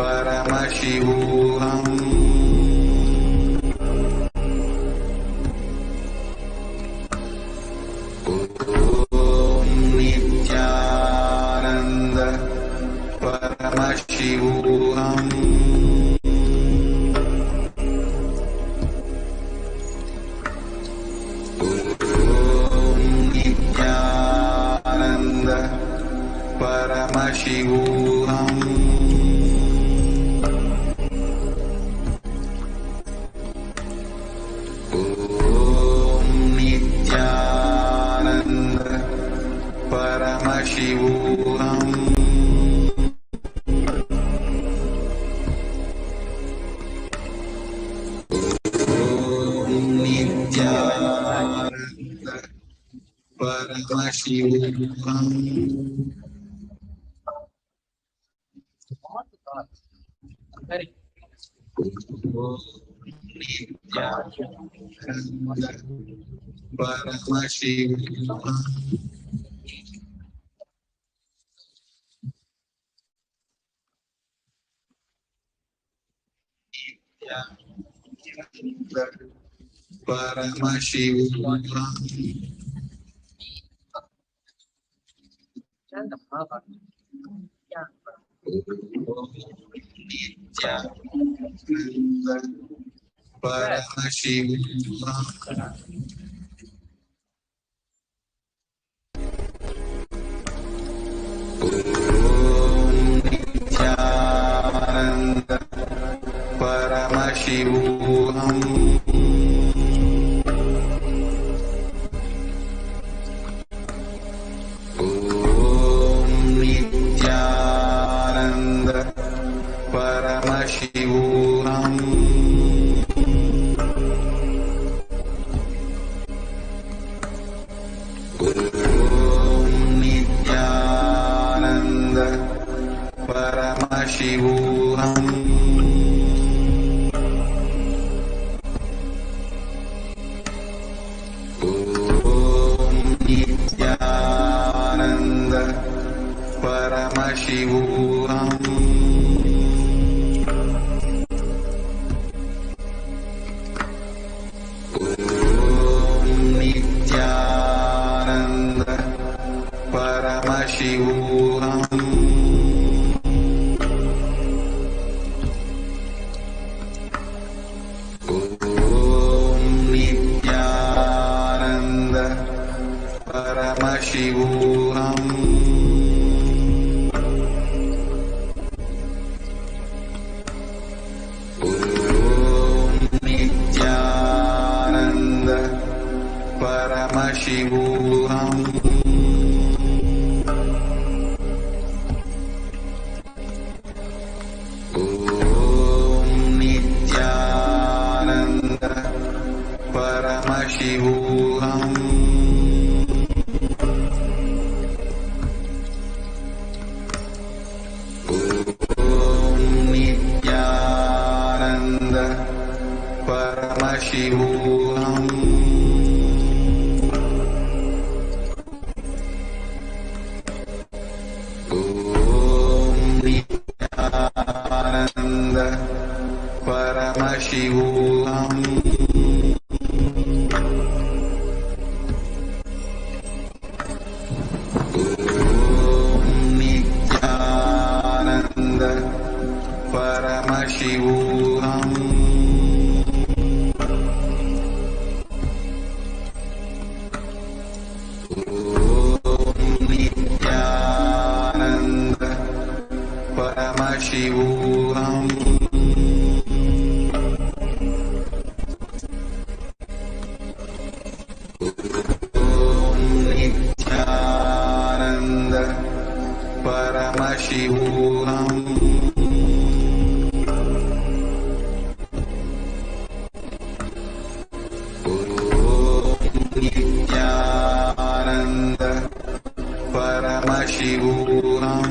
Paramashivoham. Om Nithyananda Paramashivoham. Om Nithyananda Paramashivoham. Om Nithyananda Paramashivoham. Om Nithyananda Paramashivoham. Paramashivoham. Paramashivoham. Paramashivoham. Nithyananda Paramashivoham. Om Nithyananda Paramashivoham. Om Nithyananda Paramashivoham. Om Nithyananda Paramashivoham. Om Nithyananda Paramashivoham. Om Nithyananda Paramashivoham. Om Nithyananda Paramashivoham. Om Nithyananda Paramashivoham. Om Nithyananda Paramashivoham. Om Nithyananda Paramashivoham. Om Nithyananda Paramashivoham. Om Nithyananda Paramashivoham. Om Nithyananda Paramashivoham. Om Nithyananda Paramashivoham.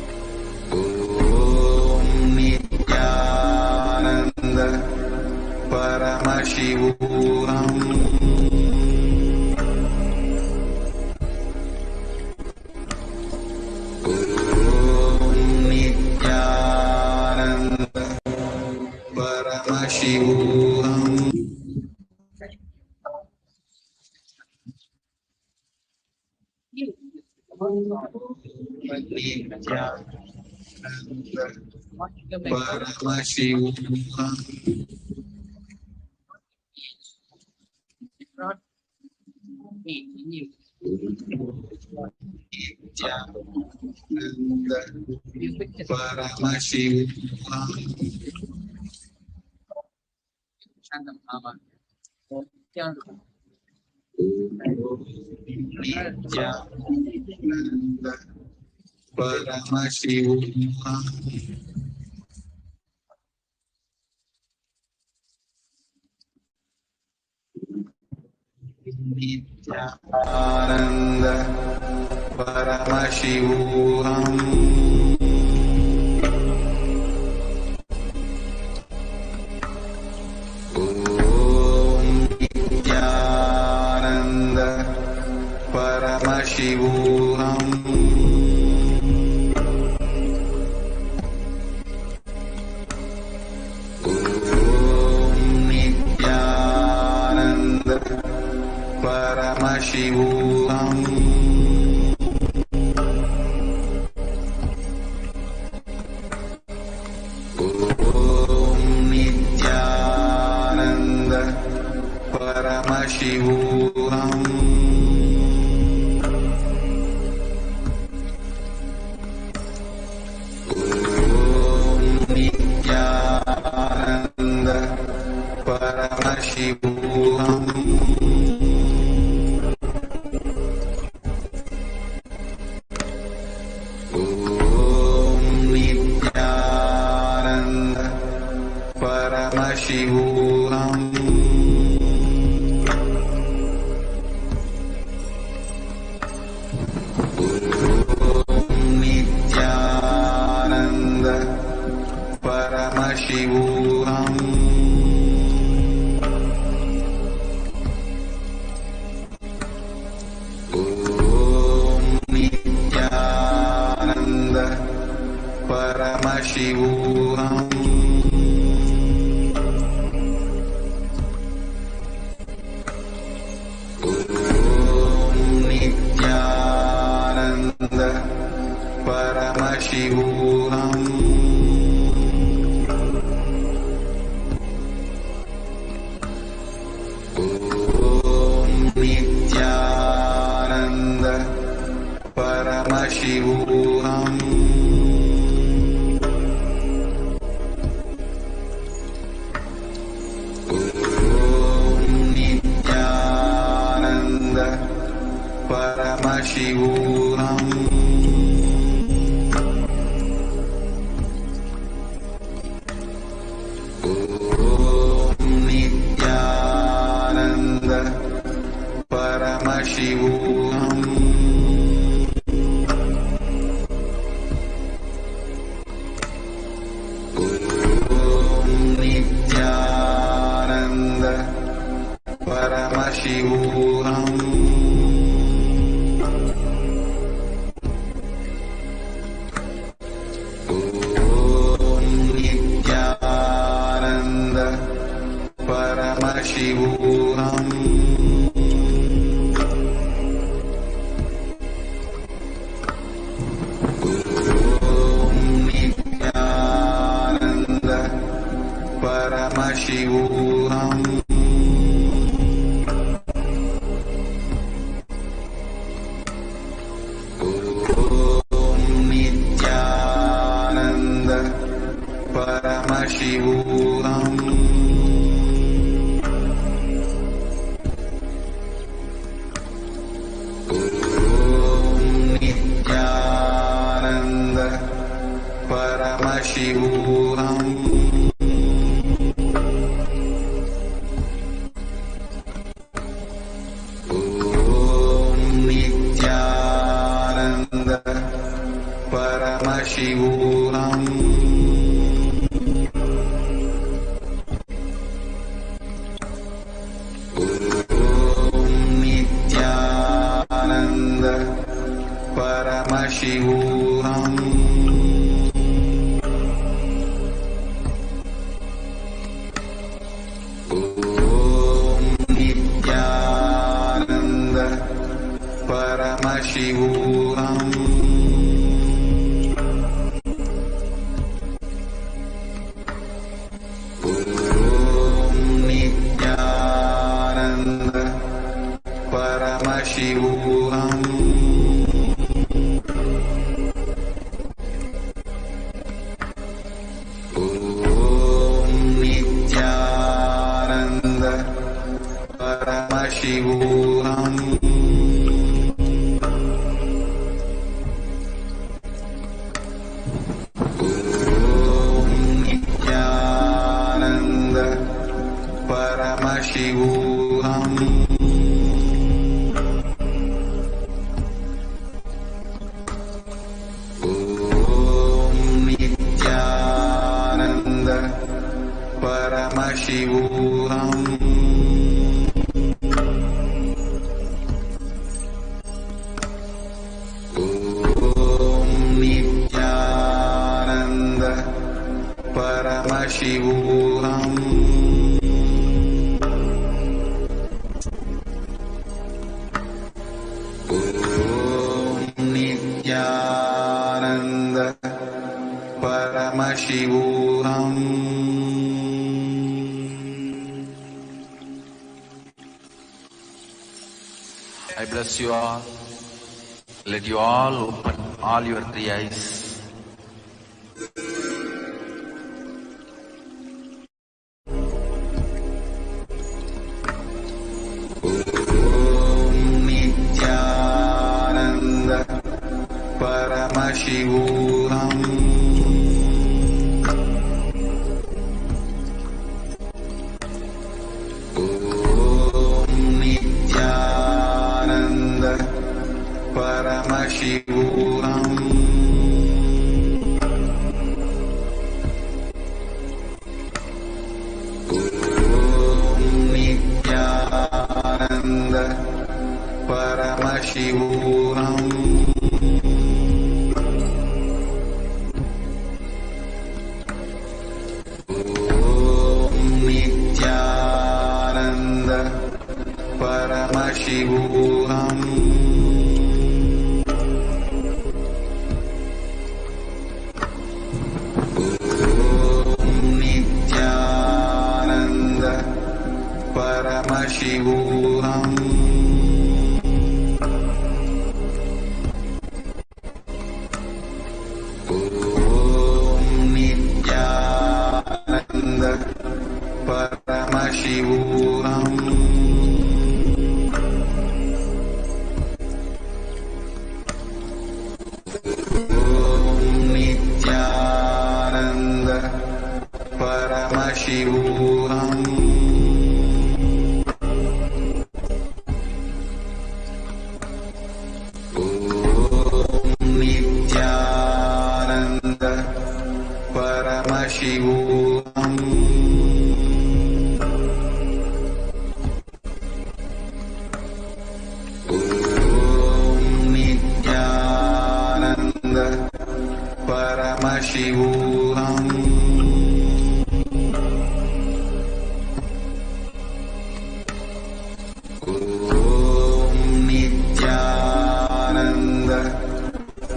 Paramashivoham. Nithyananda Paramashivoham. Nithyananda Paramashivoham. Nithyananda Paramashivoham. Om Nithyananda Paramashivoham. Om Nithyananda Paramashivoham. Om Nithyananda Paramashivoham. Om Nithyananda Paramashivoham. Om Nithyananda Paramashivoham. Om Nithyananda Paramashivoham. Om Nithyananda Paramashivoham. Om Nithyananda Paramashivoham. Om Nithyananda Paramashivoham. Om Nithyananda Paramashivoham. Om Nithyananda Paramashivoham. Om Nithyananda Paramashivoham. Om Nithyananda Paramashivoham. Om Nithyananda Paramashivoham. Om Nithyananda Paramashivoham. Om Nithyananda Paramashivoham. Om Nithyananda Paramashivoham. Om Nithyananda Paramashivoham. Om Nithyananda Paramashivoham. Om Nithyananda Paramashivoham. Om Nithyananda Paramashivoham. Paramashivoham. Om Nithyananda Paramashivoham. Om Nithyananda Paramashivoham. Nithyananda Paramashivoham. I bless you all. Let you all open all your three eyes. Om Nithyananda Paramashivoham. Om Nithyananda Paramashivoham. Om Nithyananda Paramashivoham. Om Nithyananda Paramashivoham. Om Nithyananda Paramashivoham. Om Nithyananda Paramashivoham. Om Nithyananda Paramashivoham. Om Nithyananda Paramashivoham. Om Nithyananda Paramashivoham. Om Nithyananda Paramashivoham. Om Nithyananda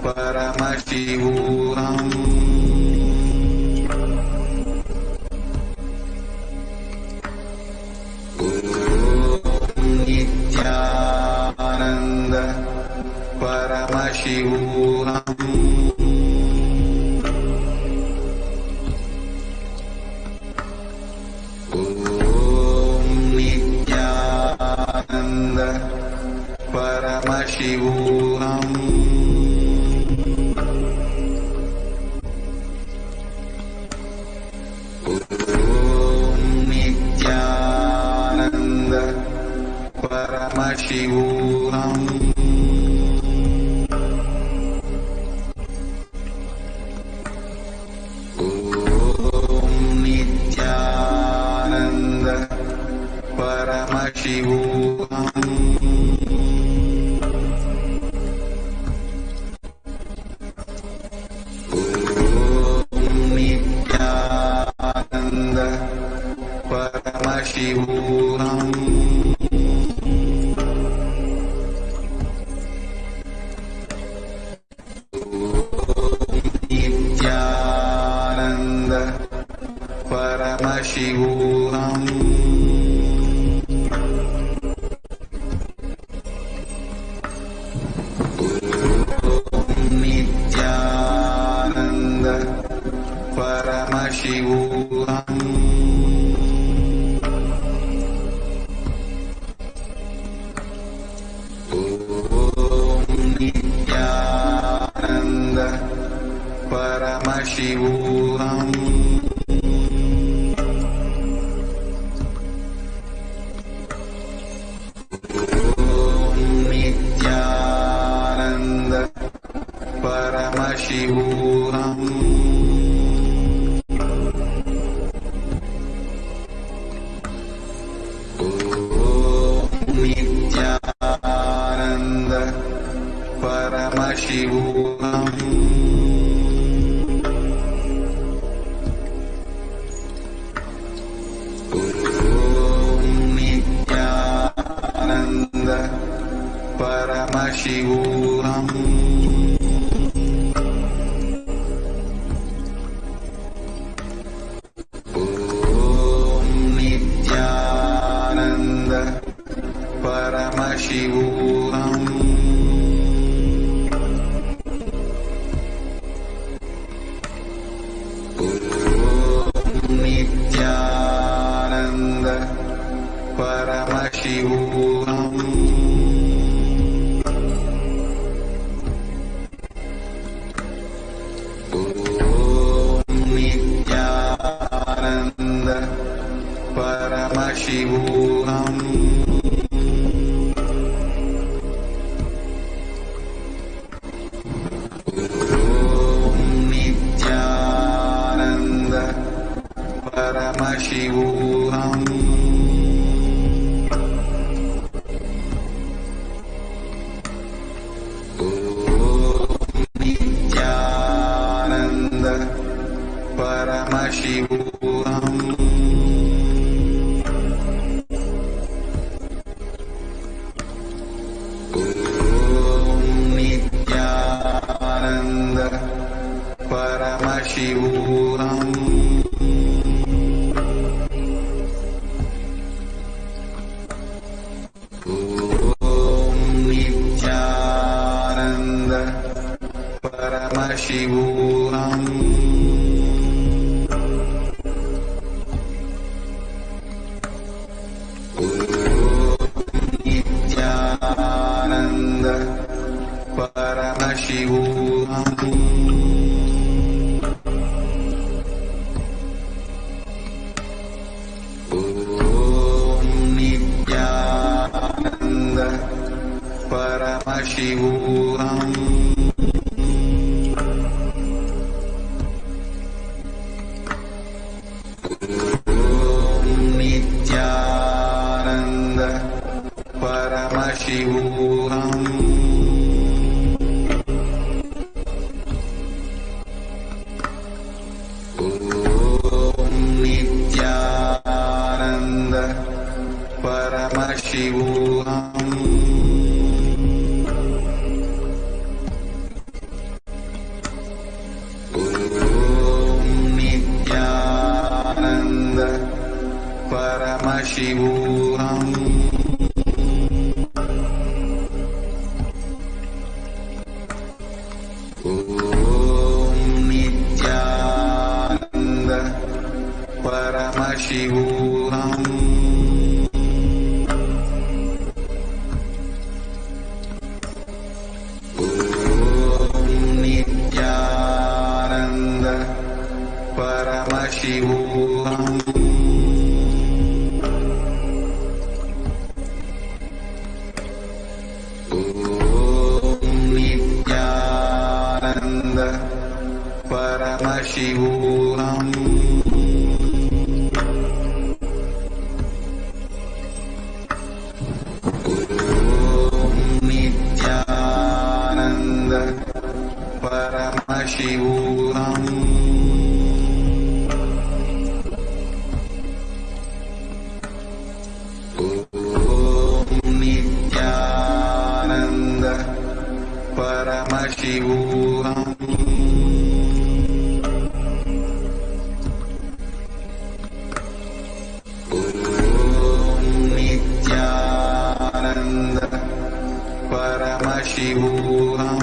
Paramashivoham. Om Nithyananda Paramashivoham. Om Nithyananda Paramashivoham. Om Nithyananda Paramashivoham. Om Nithyananda Paramashivoham. Paramashivoham. Om Nithyananda Paramashivoham. Om Nithyananda Paramashivoham. Nithyananda Paramashivoham. Om Nithyananda Paramashivoham. Om Nithyananda Paramashivoham. Om Nithyananda Paramashivoham. Om Nithyananda Paramashivoham. Om Nithyananda Paramashivoham. Om Nithyananda Paramashivoham. Om Nithyananda Paramashivoham. Om Nithyananda Paramashivoham. Nithyananda Paramashivoham. Om Nithyananda Paramashivoham. Om Nithyananda Paramashivoham. Om Nithyananda Paramashivoham. Om Nithyananda Paramashivoham. Om Nithyananda Paramashivoham. Om Nithyananda Paramashivoham. Om Nithyananda Paramashivoham. Om Nithyananda Paramashivoham. Om Nithyananda Paramashivoham. Om Nithyananda Paramashivoham.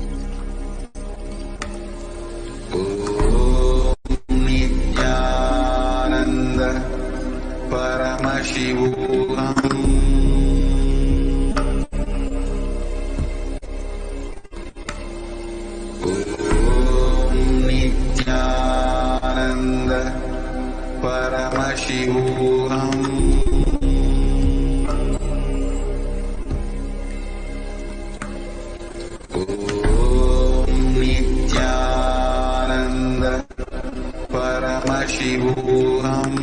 Paramashivoham. Om Nithyananda Paramashivoham.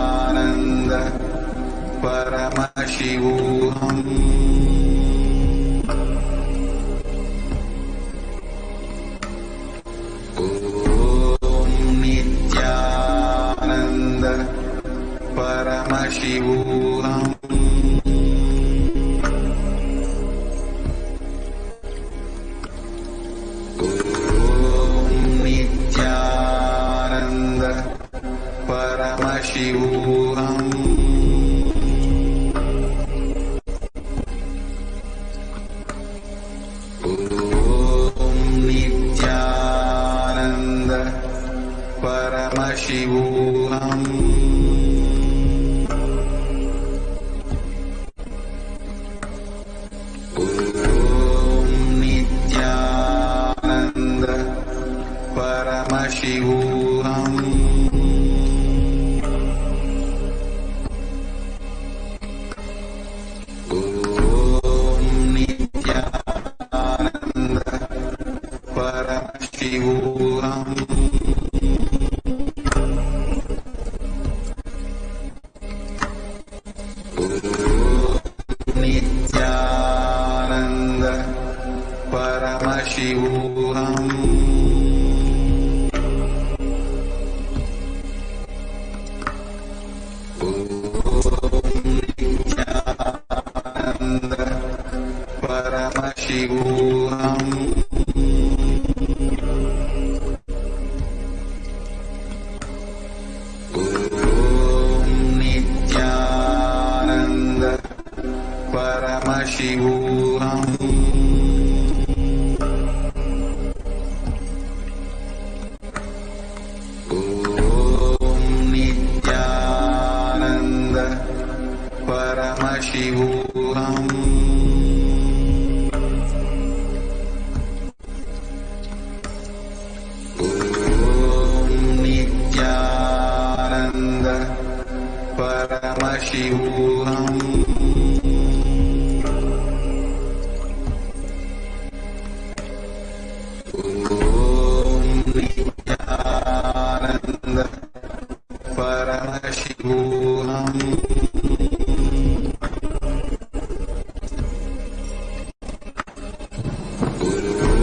Nithyananda Paramashivoham. Om Nithyananda Paramashivoham. Om Nithyananda Paramashivoham. Om Nithyananda Paramashivoham. Om Nithyananda Paramashivoham. Om Nithyananda Paramashivoham. Nithyananda Paramashivoham. Nithyananda Paramashivoham. Om Nithyananda Paramashivoham. Om Nithyananda Paramashivoham. Om Nithyananda Paramashivoham. Om Nithyananda Paramashivoham. Om Nithyananda Paramashivoham.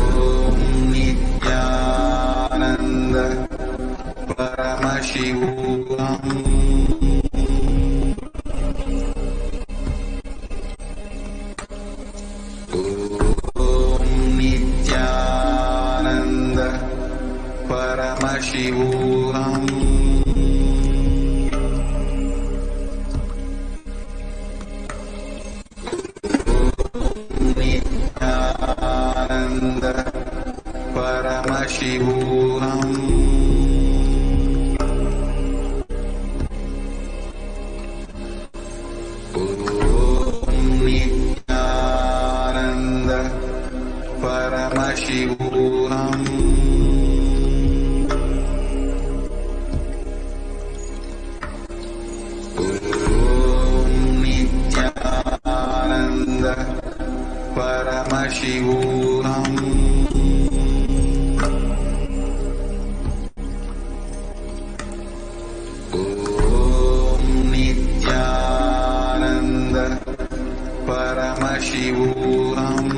Om Nithyananda Paramashivoham. Nithyananda Paramashivoham. Om Nithyananda Paramashivoham. Om Nithyananda Paramashivoham. Om Nithyananda Paramashivoham. Om Nithyananda Paramashivoham.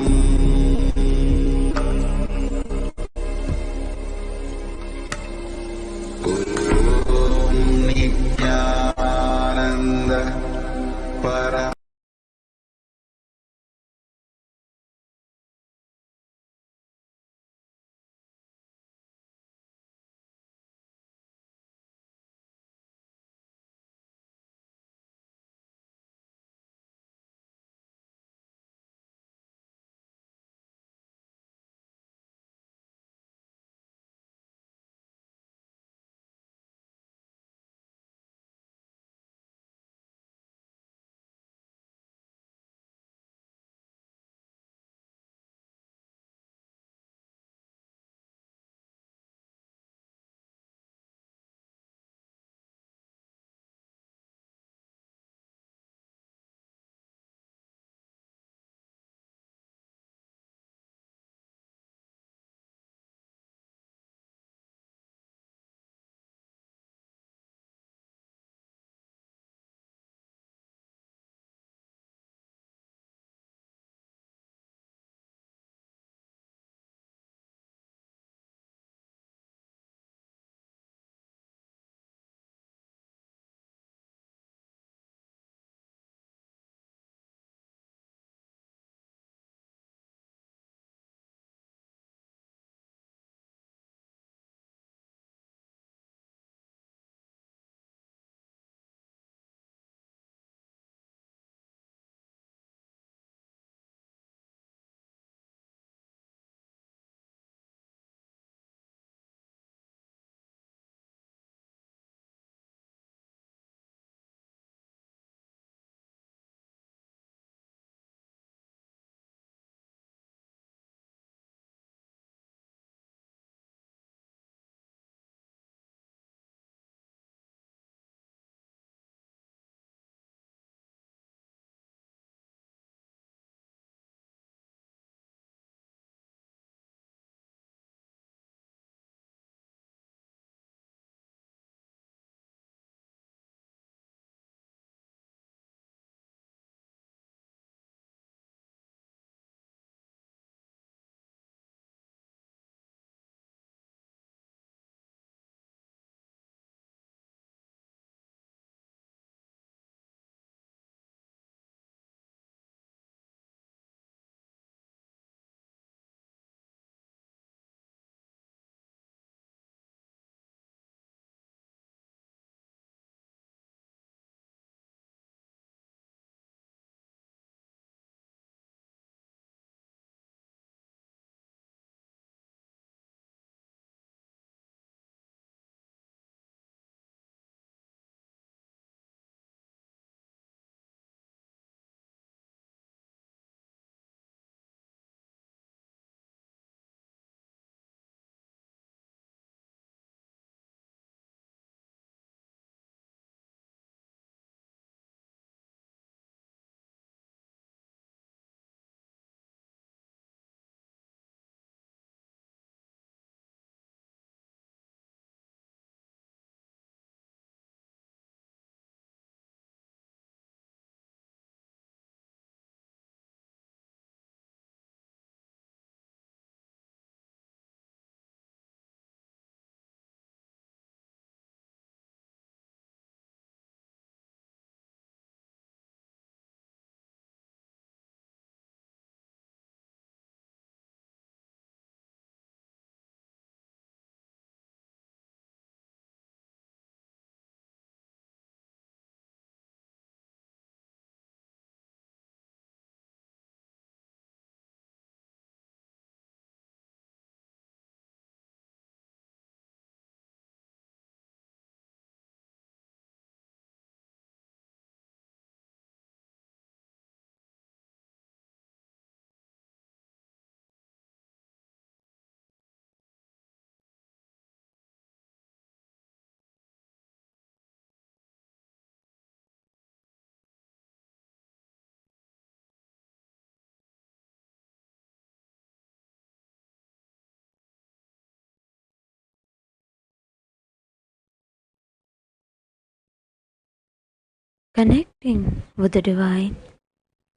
Connecting with the divine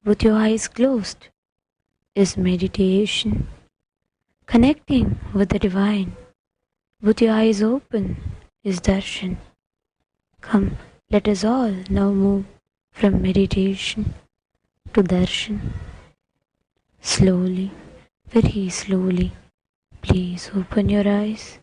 with your eyes closed is meditation. Connecting with the divine with your eyes open is darshan. Come, let us all now move from meditation to darshan. Slowly, very slowly, please open your eyes.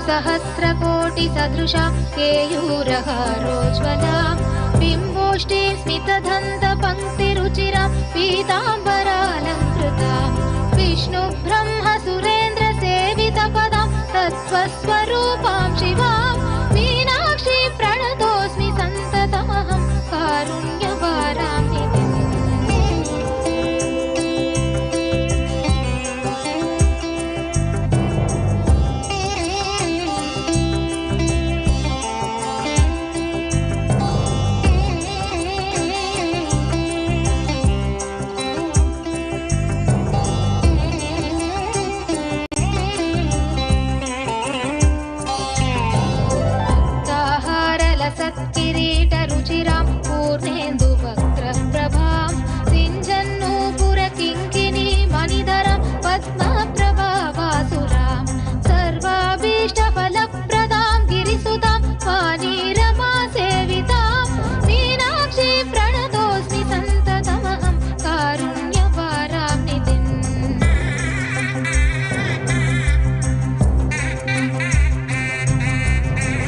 सहस्रकोटि सदृशा केयूरहारोज्ज्वला बिम्बोष्ठीं स्मितदन्तपङ्क्तिरुचिरां पीताम्बरालङ्कृता विष्णुब्रह्म Surendra सेवितपदां तत्त्वस्वरूपां शिवां Meenakshi प्रणतोऽस्मि सन्ततमहं कारुण्यवारां निधिम् सत्किरीटरुचिरां पूर्णेन्दुवक्त्रप्रभां सिञ्जन्नूपुरकिङ्किणी मणिधरां पद्मप्रभावासुरां सर्वाभीष्टफलप्रदां गिरिसुतां वाणीरमा सेवितां मीनाक्षी प्रणतोऽस्मि सन्ततमहं कारुण्यवारां निधिम्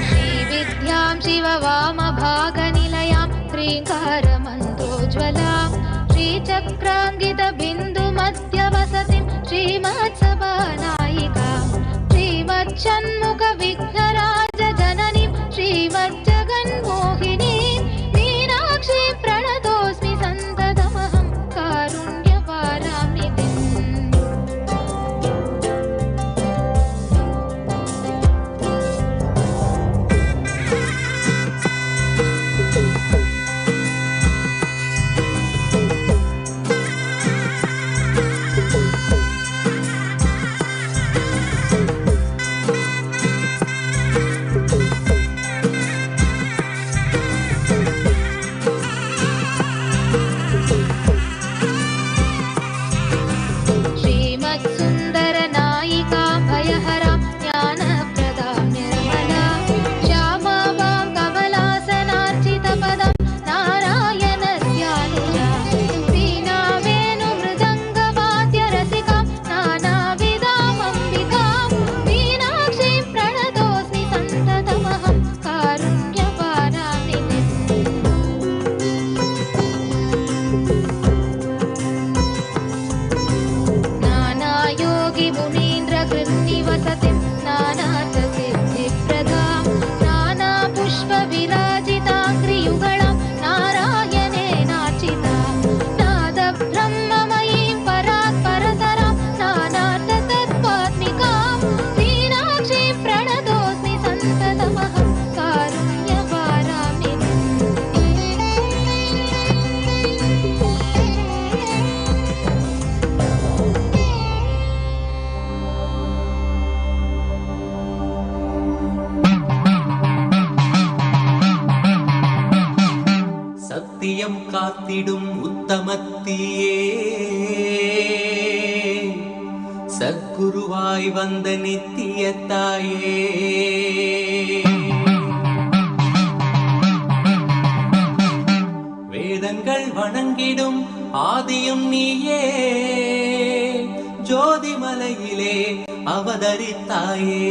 श्रीविद्यां शिववामभागनिलयां श्रीङ्कारमन्त्रोज्ज्वलां श्रीचक्राङ्गितबिन्दुमध्यवसतिं श्रीमत्सभानायिकां श्रीमच्छण्मुखविघ्नराजजननीं श्रीमज्जगन्मोहिनीं मीनाक्षी प्रणतोऽस्मि सन्ततमहं कारुण्यवारां निधिम् श्रीमत्सुन्दरनायिकां भयहरां ज्ञानप्रदां निर्मलां श्यामावां कमलासनार्चितपदं नारायणस्यानुजां वीणावेणुमृदङ्गवाद्यरसिकां नानाविधामम्बिकां मीनाक्षीं प्रणतोऽस्मि सन्ततमहं कारुण्यवारां निधिम् नानायोगि मुनीन्द्रकृन्निवसतिं नानार्थसिद्धिप्रदां नानापुष्पविराजिताङ्घ्रियुगळां नारायणेनार्चितां नादब्रह्ममयीं परात्परतरां नानार्थतत्त्वात्मिकां मीनाक्षीं प्रणतोऽस्मि सन्ततमहं कारुण्यवारां निधिम् சத்தியம் காத்திடும் உத்தமத்தியே சத்குருவாய் வந்த நித்திய தாயே வேதங்கள் வணங்கிடும் ஆதியும் நீயே ஜோதிமலையிலே அவதரித்தாயே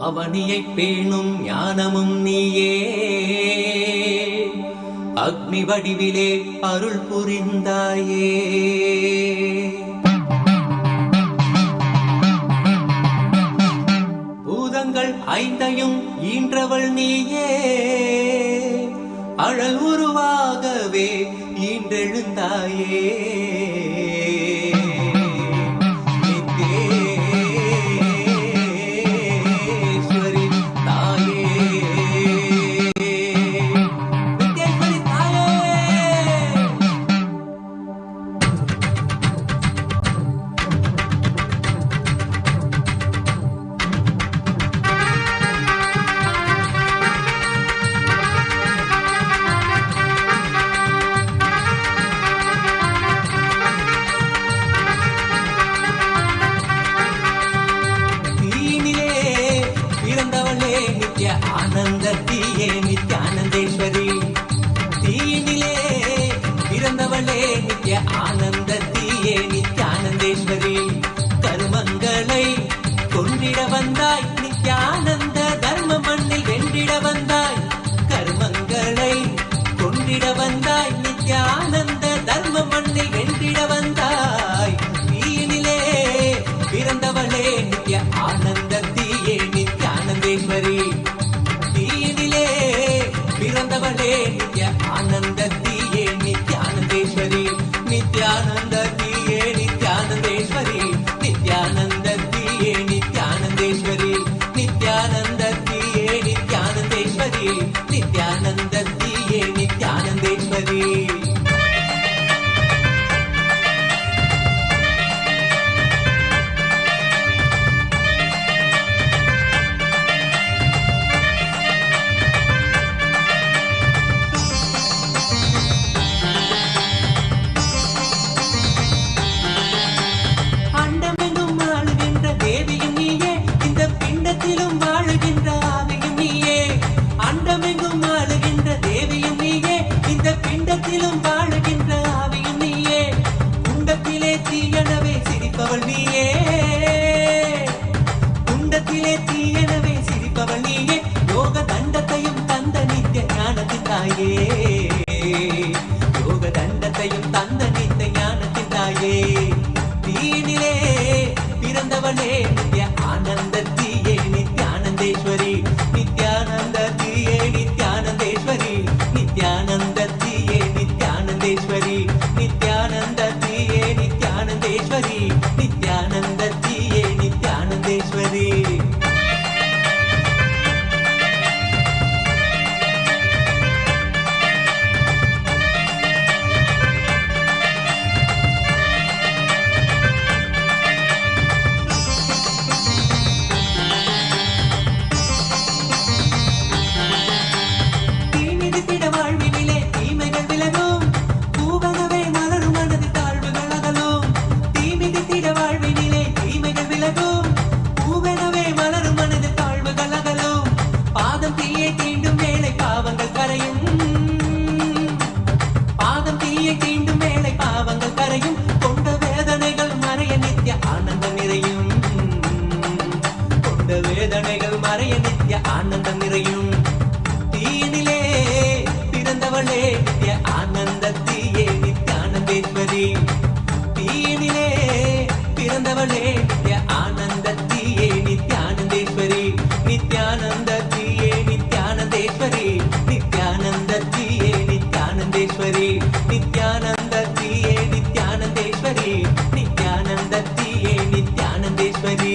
அவனியை பேணும் ஞானமும் நீயே அக்னி வடிவிலே அருள் புரிந்தாயே பூத முகங்கள் ஐந்தையும் ஈன்றவள் நீயே அழல் உருவாகவே ஈன்றெழுந்தாயே நித்யேஸ்வரி தாயே நித்யேஸ்வரி தாயே தீனிலே பிறந்தவளே நித்ய ஆனந்தத்தியே நித்யானந்தேஸ்வரி தீனிலே பிறந்தவளே நித்ய ஆனந்தத்தியே நித்யானந்தேஸ்வரி கருமங்களை கொன்றிட வந்தாய் நித்யானந்த தர்ம மண்ணில் வென்றிட வந்தாய் கருமங்களை கொன்றிட வந்தாய் நித்யானந்த தர்ம மண்ணில் வென்றிட வந்தாய் தீனிலே பிறந்தவளே நித்ய ஆனந்தத்தியே நித்யானந்தேஸ்வரி தீனிலே பிறந்தவளே நித்ய ஆனந்தத்தியே நித்யானந்தேஸ்வரி நித்யானந்தத்தியே நித்யானந்தேஸ்வரி நித்யானந்தத்தியே நித்யானந்தேஸ்வரி நித்யானந்தத்தியே நித்யானந்தேஸ்வரி நித்யானந்தத்தியே நித்யானந்தேஸ்வரி அண்டமெங்கும் ஆளுகின்ற தேவியும் நீயே இந்த பிண்டத்திலும் வாழுகின்ற ஆவியும் நீயே அண்டமெங்கும் ஆளுகின்ற தேவியும் நீயே இந்த பிண்டத்திலும் வாழுகின்ற ஆவியும் நீயே குண்டத்திலே தீயனவே சிரிப்பவள் நீயே குண்டத்திலே தீயனவே சிரிப்பவள் நீயே யோக தண்டத்தையும் தந்த நித்திய ஞானத்தின் தாயே யோக தண்டத்தையும் தந்த நித்திய ஞானத்தின் தாயே தீனிலே பிறந்தவளே நித்ய ஆனந்தத்தியே நித்யானந்தேஸ்வரி நித்யானந்தத்தியே நித்யானந்தேஸ்வரி நித்யானந்தத்தியே நித்யானந்தேஸ்வரி நித்யானந்தத்தியே நித்யானந்தேஸ்வரி நித்யானந்தத்தியே நித்யானந்தேஸ்வரி தீமிதித்திட வாழ்வினிலே தீமைகள் விலகும் பூவனவே மலரும் மனது தாழ்வுகள் அகலும் தீமிதித்திட வாழ்வினிலே தீமைகள் விலகும் பூவனவே மலரும் மனது தாழ்வுகள் அகலும் பாதம் தீயை தீண்டும் வேளை பாவங்கள் கரையும் பாதம் தீயை தீண்டும் வேளை பாவங்கள் கரையும் கொண்ட வேதனைகள் மறைய நித்ய ஆனந்தம் நிறையும் கொண்ட வேதனைகள் மறைய நித்ய ஆனந்தம் நிறையும் தீனிலே பிறந்தவளே நித்ய ஆனந்தத்தியே நித்யானந்தேஸ்வரி தீனிலே பிறந்தவளே நித்ய ஆனந்தத்தியே நித்யானந்தேஸ்வரி நித்யானந்தத்தியே நித்யானந்தேஸ்வரி நித்யானந்தத்தியே நித்யானந்தேஸ்வரி நித்யானந்தத்தியே நித்யானந்தேஸ்வரி நித்யானந்தத்தியே நித்யானந்தேஸ்வரி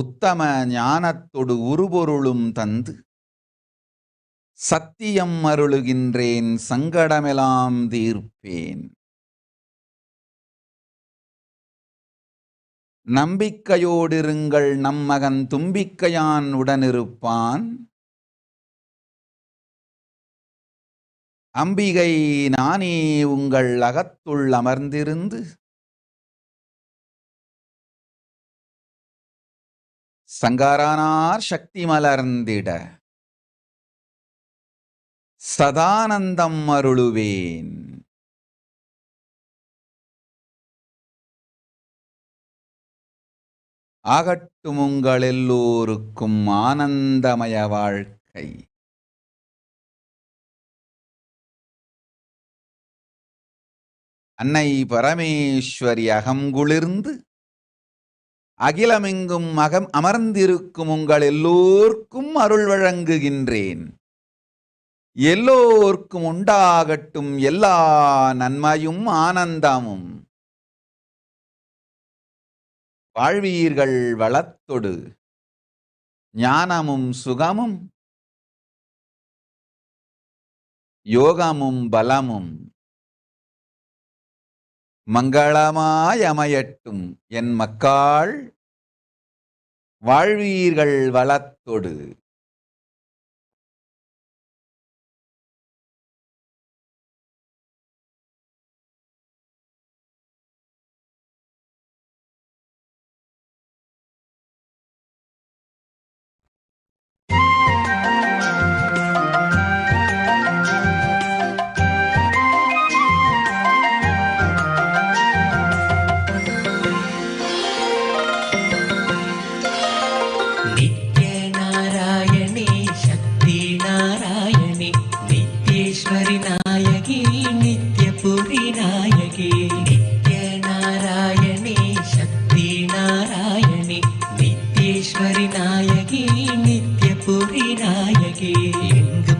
உத்தம ஞானத்தொடு உருபொருளும் தந்து சத்தியம் அருளுகின்றேன் சங்கடமெல்லாம் தீர்ப்பேன். நம்பிக்கையோடிருங்கள் நம் மகன் தும்பிக்கையான் உடனிருப்பான். அம்பிகை நானே உங்கள் அகத்துள் அமர்ந்திருந்து சங்கரனார் சக்தி மலர்ந்திட சதானந்தம் அருளுவேன். ஆகட்டும் உங்கள் எல்லோருக்கும் ஆனந்தமய வாழ்க்கை. அன்னை பரமேஸ்வரி அகங்குளிர்ந்து அகிலமெங்கும் அமர்ந்திருக்கும் உங்கள் எல்லோர்க்கும் அருள் வழங்குகின்றேன். எல்லோர்க்கும் உண்டாகட்டும் எல்லா நன்மையும் ஆனந்தமும். வாழ்வீர்கள் வளத்தொடு ஞானமும் சுகமும் யோகமும் பலமும் மங்களமாயமையட்டும் என் மக்காள். வாழ்வீர்கள் வளத்தொடு.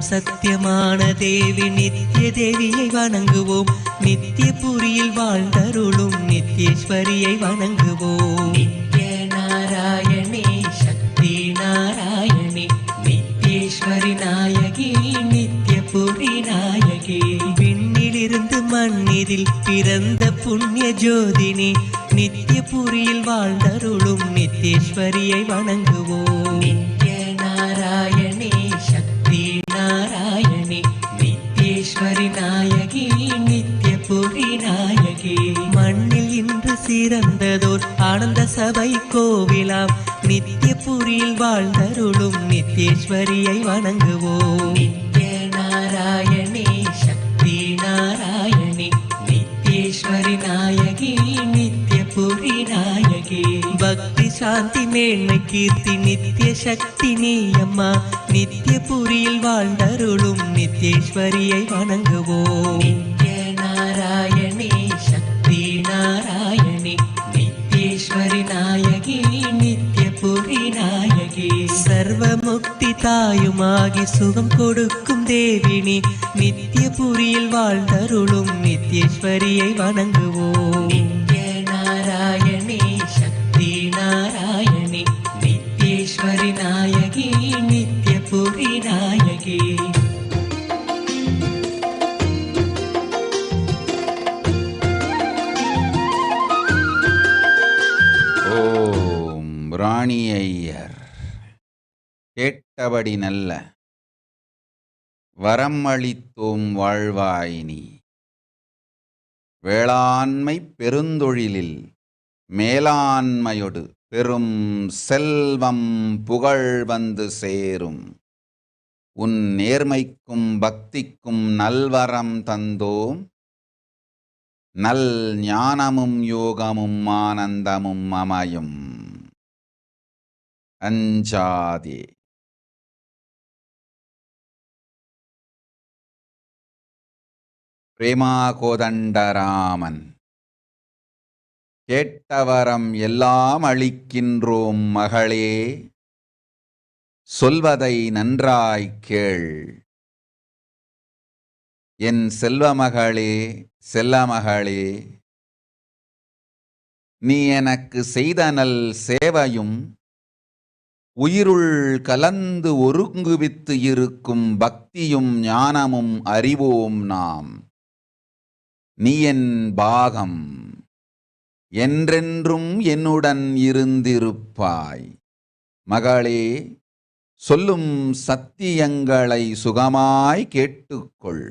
சத்தியமான தேவி நித்திய தேவியை வணங்குவோம். நித்திய புரியில் வாழ்ந்தருளும் நித்யேஸ்வரியை வணங்குவோம். நித்ய நாராயணி சக்தி நாராயணி நித்யேஸ்வரி நாயகி நித்ய புரி நாயகி. விண்ணிலிருந்து மண்ணிதில் பிறந்த புண்ணிய ஜோதினி நித்திய புரியில் வாழ்ந்தருளும் நித்யேஸ்வரியை வணங்குவோம். நித்ய நாராயணி சக்தி நாராயணி நித்யேஸ்வரி நாயகி நித்ய புரி நாயகி. மண்ணில் இன்று சிறந்ததோர் ஆனந்த சபை கோவிலாம் நித்ய புரியில் வாழ்ந்தருளும் நித்யேஸ்வரியை வணங்குவோம். நித்ய நாராயணி சக்தி நாராயணி நித்யேஸ்வரி நாயகி நித்ய புரி நாயகி. பக்தி சாந்தி மேன்மை கீர்த்தி நித்ய சக்தி நீயம்மா நித்ய புரியில் வாழ்ந்தருளும் நித்யேஸ்வரியை வணங்குவோம். நித்ய நாராயணி சக்தி நாராயணி நித்யேஸ்வரி நாயகி நித்ய புரி நாயகி. சர்வ முக்தி தாயுமாகி சுகம் கொடுக்கும் தேவினி நித்ய புரியில் வாழ்ந்தருளும் நித்யேஸ்வரியை வணங்குவோம். நித்ய நாராயணி சக்தி நாராயணி நித்யேஸ்வரி நாயகி நித்ய புரி நாயகி. ஓம் ராணி ஐயர். கேட்டபடி நல்ல வரம் அளித்தோம் வாழ்வாயினி. வேளாண்மை பெருந்தொழிலில் மேலாண்மையொடு பெரும் செல்வம் புகழ் வந்து சேரும். உன் நேர்மைக்கும் பக்திக்கும் நல்வரம் தந்தோம். நல் ஞானமும் யோகமும் ஆனந்தமும் அமையும். அஞ்சாதே. பிரேமா கோதண்டராமன். கேட்டவரம் எல்லாம் அளிக்கின்றோம் மகளே, சொல்வதை நன்றாய் கேள். என் செல்வமகளே செல்லமகளே, நீ எனக்கு செய்த நல் சேவையும் உயிருள் கலந்து ஒருங்குவித்து இருக்கும் பக்தியும் ஞானமும் அறிவோம் நாம். நீ என் பாகம், என்றென்றும் என்னுடன் இருந்திருப்பாய். மகளே, சொல்லும் சத்தியங்களை சுகமாய் கேட்டுக்கொள்.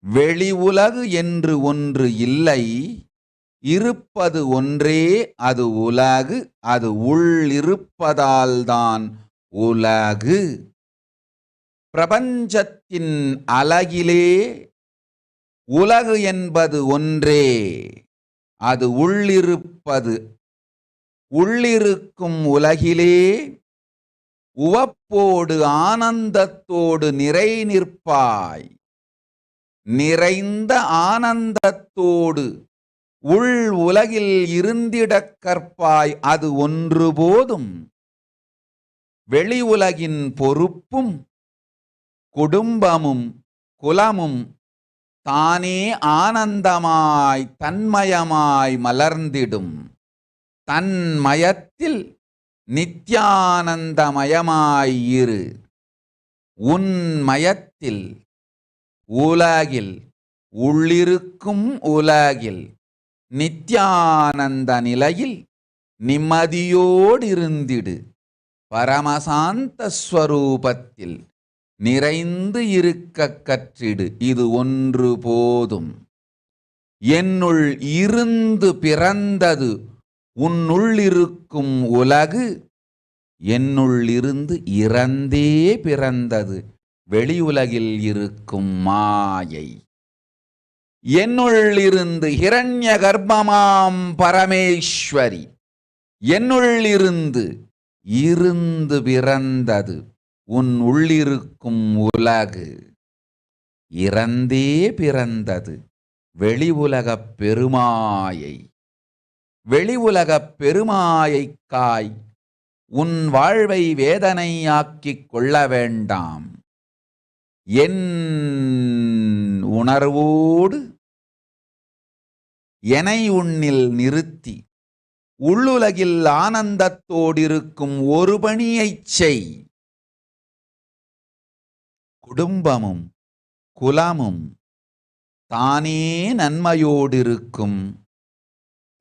வெளி உலகு என்று ஒன்று இல்லை, இருப்பது ஒன்றே அது உலகு. அது உள் இருப்பதால்தான் உலகு. பிரபஞ்சத்தின் அலகிலே உலகு என்பது ஒன்றே, அது உள்ளிருப்பது. உள்ளிருக்கும் உலகிலே உவப்போடு ஆனந்தத்தோடு நிறை நிற்பாய். நிறைந்த ஆனந்தத்தோடு உள் உலகில் இருந்திடக் கற்பாய். அது ஒன்று போதும். வெளி உலகின் பொறுப்பும் குடும்பமும் குலமும் தானே ஆனந்தமாய் தன்மயமாய் மலர்ந்திடும். தன்மயத்தில் நித்யானந்தமயமாய் இரு. உன்மயத்தில் உலகில், உள்ளிருக்கும் உலகில் நித்யானந்த நிலையில் நிம்மதியோடிருந்திடு. பரமசாந்த ஸ்வரூபத்தில் நிறைந்து இருக்க கற்றிடு. இது ஒன்று போதும். என்னுள் இருந்து பிறந்தது உன்னுள்ளிருக்கும் உலகு. என்னுள் இருந்து இறந்தே பிறந்தது வெளியுலகில் இருக்கும் மாயை. என்னுள் இருந்து ஹிரண்ய கர்ப்பமாம் பரமேஸ்வரி என்னுள் இருந்து பிறந்தது உன் உள்ளிருக்கும் உலகு. இறந்தே பிறந்தது வெளி உலகப் பெருமாயை. வெளி உலகப் பெருமாயைக்காய் உன் வாழ்வை வேதனையாக்கிக் கொள்ள வேண்டாம். என் உணர்வோடு என்னை உன்னில் நிறுத்தி உள்ளுலகில் ஆனந்தத்தோடிருக்கும் ஒரு பணியைச் செய். குடும்பமும் குலமும் தானே நன்மையோடிருக்கும்.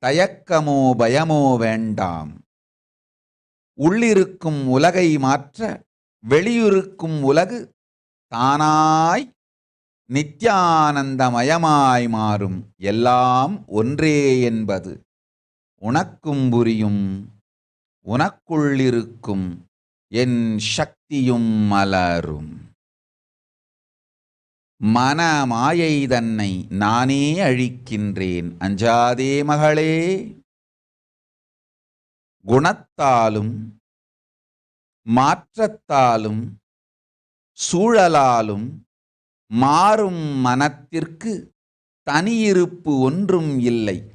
தயக்கமோ பயமோ வேண்டாம். உள்ளிருக்கும் உலகை மாற்ற வெளியிருக்கும் உலகு தானாய் நித்யானந்தமயமாய் மாறும். எல்லாம் ஒன்றே என்பது உனக்கும் புரியும். உனக்குள்ளிருக்கும் என் சக்தியும் மலரும். மன மாயை தன்னை நானே அழிக்கின்றேன். அஞ்சாதே மகளே. குணத்தாலும் மாற்றத்தாலும் சூழலாலும் மாறும் மனத்திற்கு தனியிருப்பு ஒன்றும் இல்லை.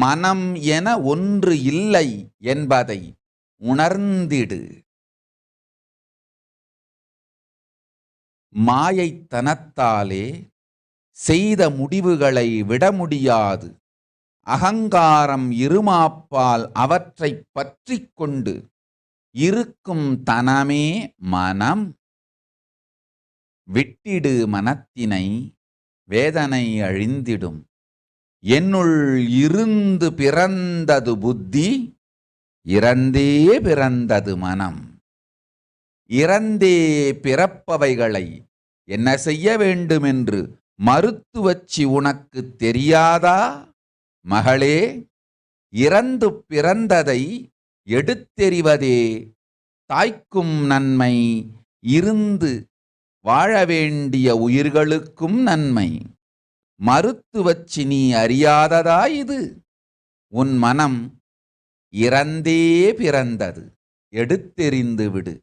மனம் என ஒன்று இல்லை என்பதை உணர்ந்திடு. மாயைத்தனத்தாலே செய்த முடிவுகளை விட முடியாது. அகங்காரம் இருமாப்பால் அவற்றை பற்றி கொண்டு இருக்கும் தனமே மனம். விட்டிடு மனத்தினை, வேதனை அழிந்திடும். என்னுள் இருந்து பிறந்தது புத்தி, இறந்தே பிறந்தது மனம். இறந்தே பிறப்பவைகளை என்ன செய்ய வேண்டுமென்று மருத்துவச்சி உனக்கு தெரியாதா? மகளே, இறந்து பிறந்ததை எடுத்தெறிவதே தாய்க்கும் நன்மை, இருந்து வாழ வேண்டிய உயிர்களுக்கும் நன்மை. மருத்துவச்சி நீ அறியாததா இது? உன் மனம் இறந்தே பிறந்தது. எடுத்தெறிந்து விடு,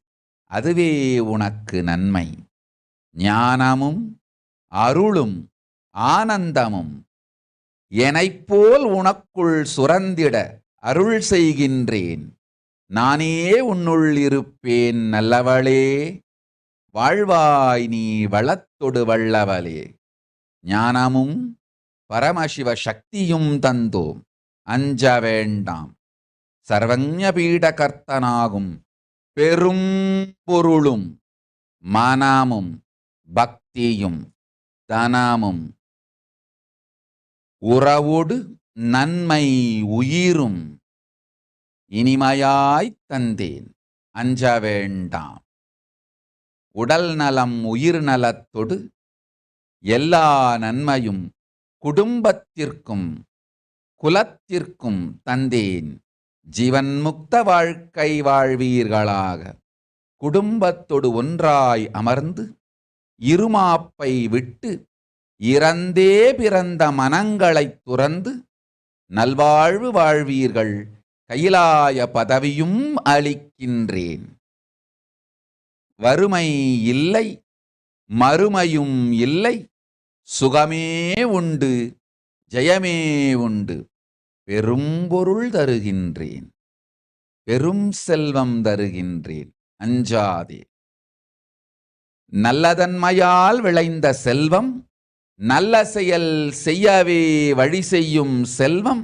அதுவே உனக்கு நன்மை. ஞானமும் அருளும் ஆனந்தமும் என்னைப்போல் உனக்குள் சுரந்திட அருள் செய்கின்றேன். நானே உன்னுள் இருப்பேன் நல்லவளே. வாழ்வாய் நீ வளத்தொடு வல்லவளே. ஞானமும் பரமசிவ சக்தியும் தந்தோம், அஞ்ச வேண்டாம். சர்வஞ பீடகர்த்தனாகும் பெரும் பொருளும் மனமும் பக்தியும் தனமும் உறவோடு நன்மை உயிரும் இனிமையாய்த் தந்தேன் அஞ்ச வேண்டாம். உடல் நலம் உயிர் நலத்தொடு எல்லா நன்மையும் குடும்பத்திற்கும் குலத்திற்கும் தந்தேன். ஜீவன் முக்த வாழ்க்கை வாழ்வீர்களாக. குடும்பத்தொடு ஒன்றாய் அமர்ந்து இருமாப்பை விட்டு இறந்தே பிறந்த மனங்களைத் துறந்து நல்வாழ்வு வாழ்வீர்கள். கைலாய பதவியும் அளிக்கின்றேன். வறுமை இல்லை, மறுமையும் இல்லை, சுகமே உண்டு, ஜெயமே உண்டு. பெரும்பொருள் தருகின்றேன், பெரும் செல்வம் தருகின்றேன், அஞ்சாதே. நல்லதன்மையால் விளைந்த செல்வம், நல்ல செயல் செய்யவே வழி செய்யும் செல்வம்,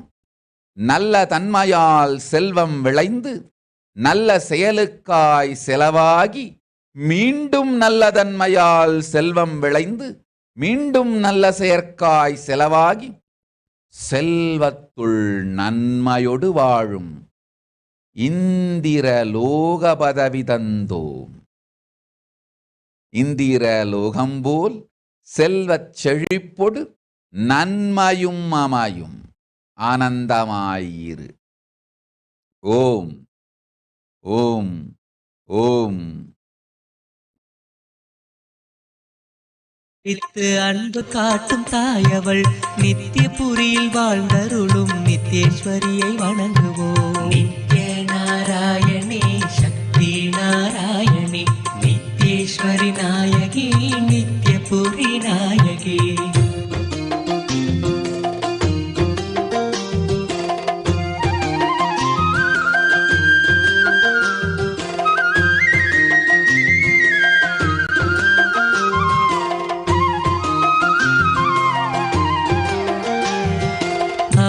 நல்ல தன்மையால் செல்வம் விளைந்து நல்ல செயலுக்காய் செலவாகி மீண்டும் நல்ல தன்மையால் செல்வம் விளைந்து மீண்டும் நல்ல செயற்காய் செலவாகி செல்வத்துள் நன்மையொடு வாழும் இந்திர லோக பதவி தந்தோம். இந்திர லோகம்போல் செல்வச் செழிப்பொடு நன்மையும் அமையும். ஆனந்தமாயிரு. ஓம் ஓம் ஓம். அன்பு காட்டும் தாயவள் நித்தியபுரியில் வாழ்ந்தருளும் நித்யேஸ்வரியை வணங்குவோம். நித்ய நாராயணி சக்தி நாராயணி நித்யேஸ்வரி நாயகி நித்யபுரி நாயகி.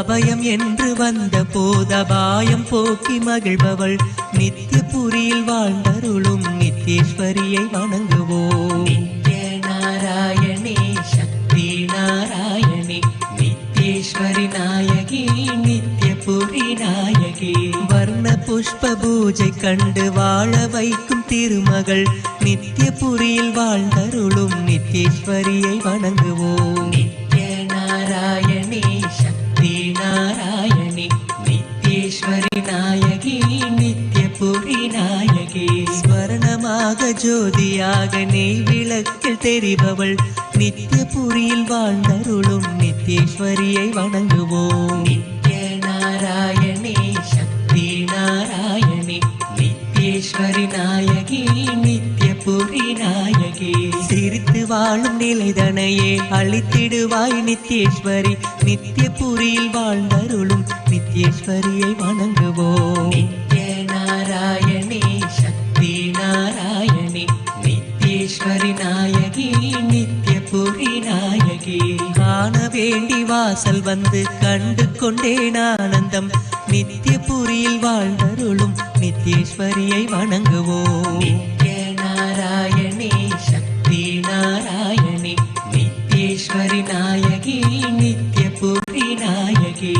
அபயம் என்று வந்த போதபாயம் போக்கி மகிழ்பவள் நித்யபுரியில் வாழ்ந்தருளும் நித்யேஸ்வரியை வணங்குவோம். நித்ய நாராயணி சக்தி நாராயணி நித்யேஸ்வரி நாயகி நித்யபுரி நாயகி. வர்ண புஷ்ப பூஜை கண்டு வாழ வைக்கும் திருமகள் நித்யபுரியில் வாழ்ந்தருளும் நித்யேஸ்வரியை வணங்குவோம். நித்ய நாராயணி சக்தி நாராயணி நித்யேஸ்வரி நாயகி நித்யபுரி நாயகி. ஸ்வர்ணமாக ஜோதியாக நெய் விளக்கில் தெரிபவள் நித்யபுரியில் வாழ்ந்தருளும் நித்யேஸ்வரியை வணங்குவோம். நித்ய நாராயணி சக்தி நாராயணி நித்யேஸ்வரி நாயகி நித்யபுரி நாயகி. சிரித்து வாழும் நிலைதனையே அளித்திடுவாய் நித்யேஸ்வரி நித்யபுரியில் வாழ்ந்தருளும் நித்யேஸ்வரியை வணங்குவோம். நித்ய நாராயணி சக்தி நாராயணி நித்யேஸ்வரி நாயகி நித்யபுரி நாயகி. காண வேண்டி வாசல் வந்து கண்டு கொண்டேன் ஆனந்தம் நித்யபுரியில் வாழ்ந்தருளும் நித்யேஸ்வரியை வணங்குவோம். நித்ய நாராயணி சக்தி நாராயணி நித்யேஸ்வரி நாயகி நித்யபுரி நாயகி.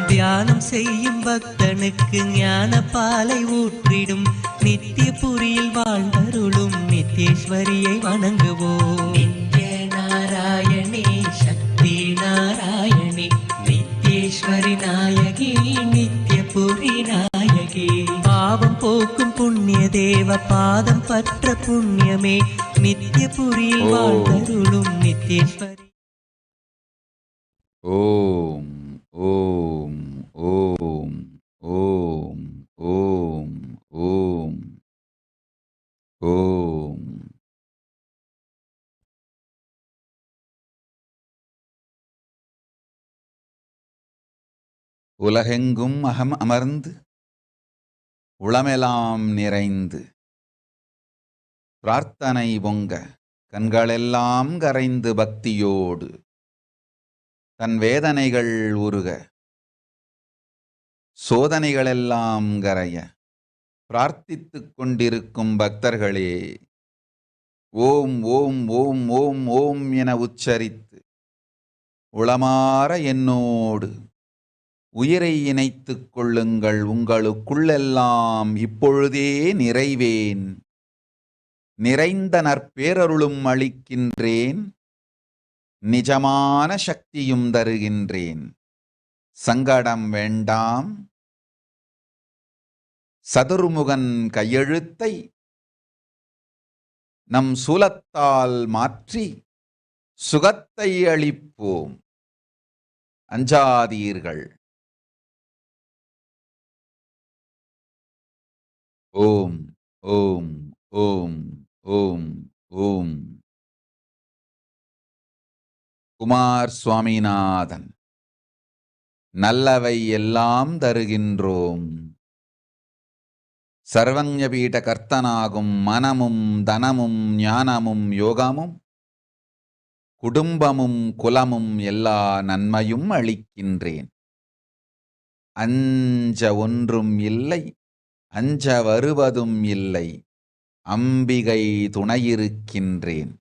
தியானம் செய்யும் பக்தனுக்கு ஞான பாலை ஊற்றிடும் நித்யபுரியில் வாழ்ந்தருளும் நித்யேஸ்வரியை வணங்குவோம். நித்ய நாராயணி சக்தி நாராயணி நித்யேஸ்வரி நாயகி நித்யபுரி நாயகி. பாவம் போக்கும் புண்ணிய தேவ பாதம் பற்ற புண்ணியமே நித்யபுரியில் வாழ்ந்தருளும் நித்யேஸ்வரி. ஓம் ஓம் ஓம் ஓம் ஓம் ஓம் ஓம். உலகெங்கும் அமர்ந்து உளமெல்லாம் நிறைந்து பிரார்த்தனை பொங்க கண்களெல்லாம் கரைந்து பக்தியோடு தன் வேதனைகள் உருக, சோதனைகளெல்லாம் கரைய பிரார்த்தித்துக் கொண்டிருக்கும் பக்தர்களே, ஓம் ஓம் ஓம் ஓம் ஓம் என உச்சரித்து உளமாற என்னோடு உயிரை இணைத்துக் கொள்ளுங்கள். உங்களுக்குள்ளெல்லாம் இப்பொழுதே நிறைவேன், நிறைந்த நற்பேரருளும் அளிக்கின்றேன், நிஜமான சக்தியும் தருகின்றேன். சங்கடம் வேண்டாம், சதுர்முகன் கையெழுத்தை நம் சூலத்தால் மாற்றி சுகத்தை அளிப்போம். அஞ்சாதீர்கள். ஓம் ஓம் ஓம் ஓம் ஓம். குமார் சுவாமிநாதன். நல்லவை எல்லாம் தருகின்றோம். சர்வஞபீட கர்த்தனாகும் மனமும் தனமும் ஞானமும் யோகமும் குடும்பமும் குலமும் எல்லா நன்மையும் அளிக்கின்றேன். அஞ்ச ஒன்றும் இல்லை, அஞ்ச வருவதும் இல்லை, அம்பிகை துணையிருக்கின்றேன்.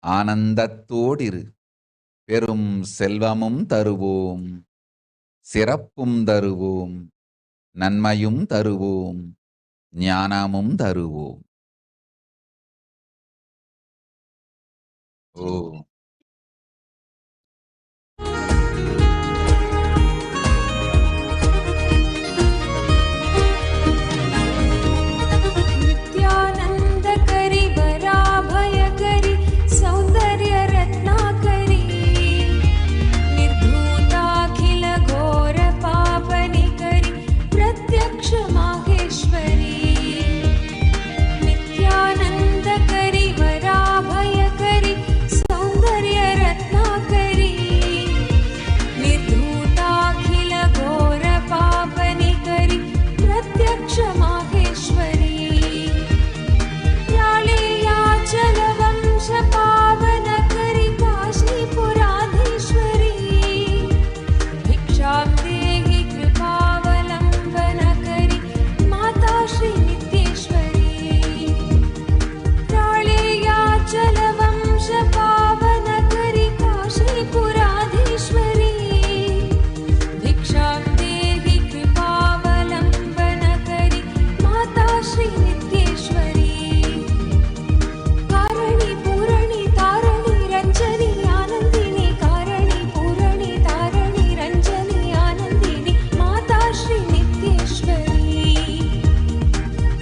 ஆனந்தத்தோடிரு, பெரும் செல்வமும் தருவோம், சிறப்பும் தருவோம், நன்மையும் தருவோம், ஞானமும் தருவோம். ஓ नित्यानन्दकरि वराभयकरि सौन्दर्य रत्नाकरि निर्धूताखिल घोर पापनिकरि प्रत्यक्ष माहेश्वरी. नित्यानन्दकरि वराभयकरि सौन्दर्य रत्नाकरि निर्धूताखिल घोर पापनिकरि प्रत्यक्ष माहेश्वरी. पावनकरि काशीपुराधीश्वरी. भिक्षां देहि कृपावलम्बनकरि माता श्री नित्येश्वरी. प्राळेयाचलवंश पावनकरि काशीपुराधीश्वरी. भिक्षां देहि कृपावलम्बनकरि माता श्री नित्येश्वरी. कारणी पूरणी तारणी रंजनी आनंदिनी. कारणी पूरणी तारणी रंजनी आनंदिनी माता श्री नित्येश्वरी.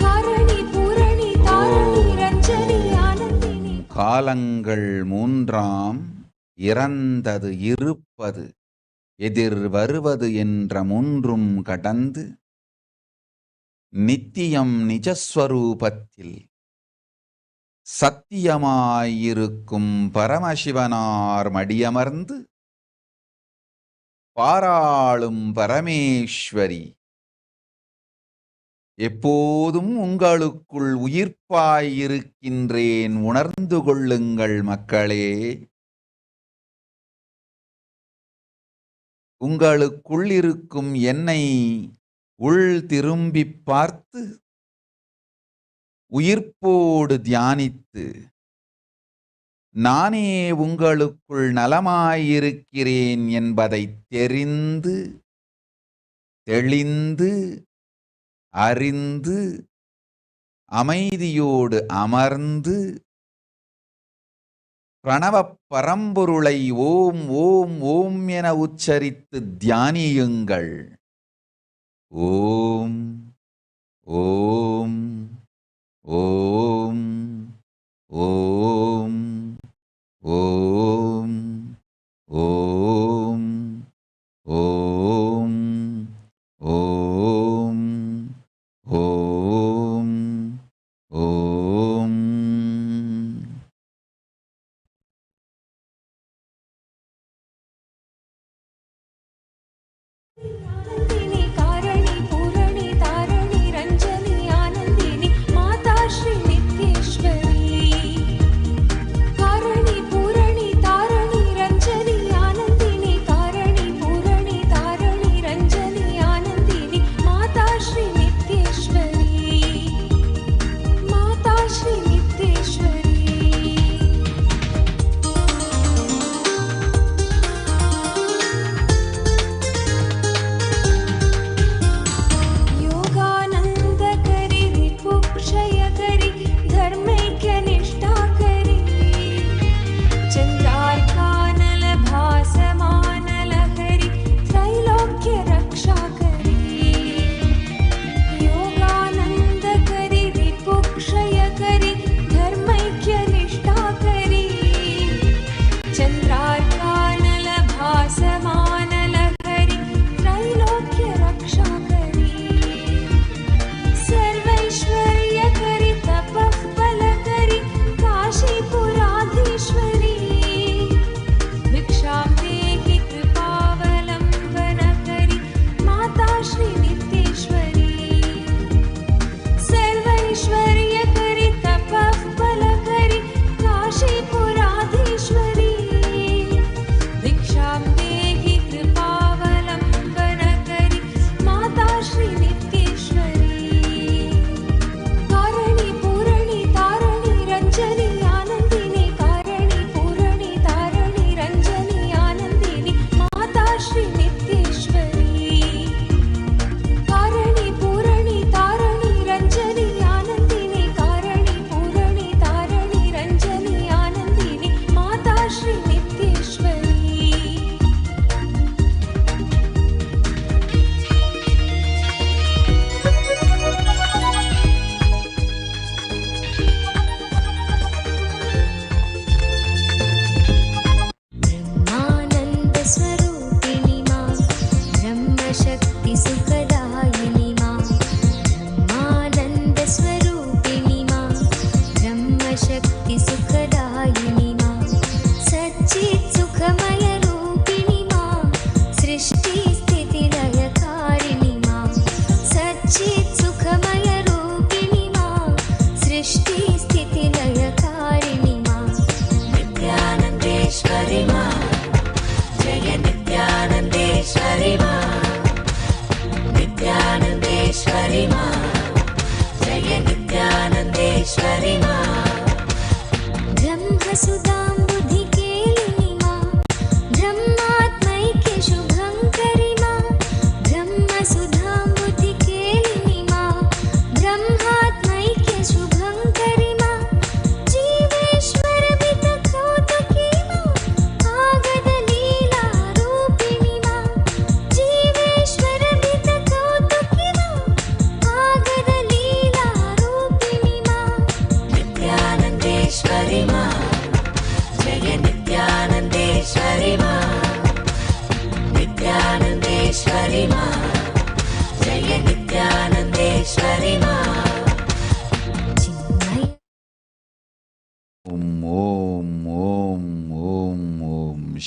कारणी पूरणी तारणी रंजनी आनंदिनी. காலங்கள் மூன்றாம், இறந்தது இருப்பது எதிர் வருவது என்ற மூன்றும் கடந்து நித்தியம் நிஜஸ்வரூபத்தில் சத்தியமாயிருக்கும் பரமசிவனார் மடியமர்ந்து பாராளும் பரமேஸ்வரி, எப்போதும் உங்களுக்குள் உயிர்ப்பாயிருக்கின்றேன், உணர்ந்து கொள்ளுங்கள் மக்களே. உங்களுக்குள் இருக்கும் என்னை உள் திரும்பிப் பார்த்து உயிர்ப்போடு தியானித்து, நானே உங்களுக்குள் நலமாயிருக்கிறேன் என்பதை தெரிந்து தெளிந்து அறிந்து அமைதியோடு அமர்ந்து பிரணவப் பரம்பொருளை ஓம் ஓம் ஓம் என உச்சரித்து தியானியுங்கள். ஓம் ஓம் ஓம் ஓம் ஓம் ஓம் ஓம் ஓம் ஓம் ஓம். आनंदिनी कारणी पूरणी तारणी रंजनी आनंदिनी माता श्री नित्येश्वरी. कारणी पूरणी तारणी रंजनी आनंदिनी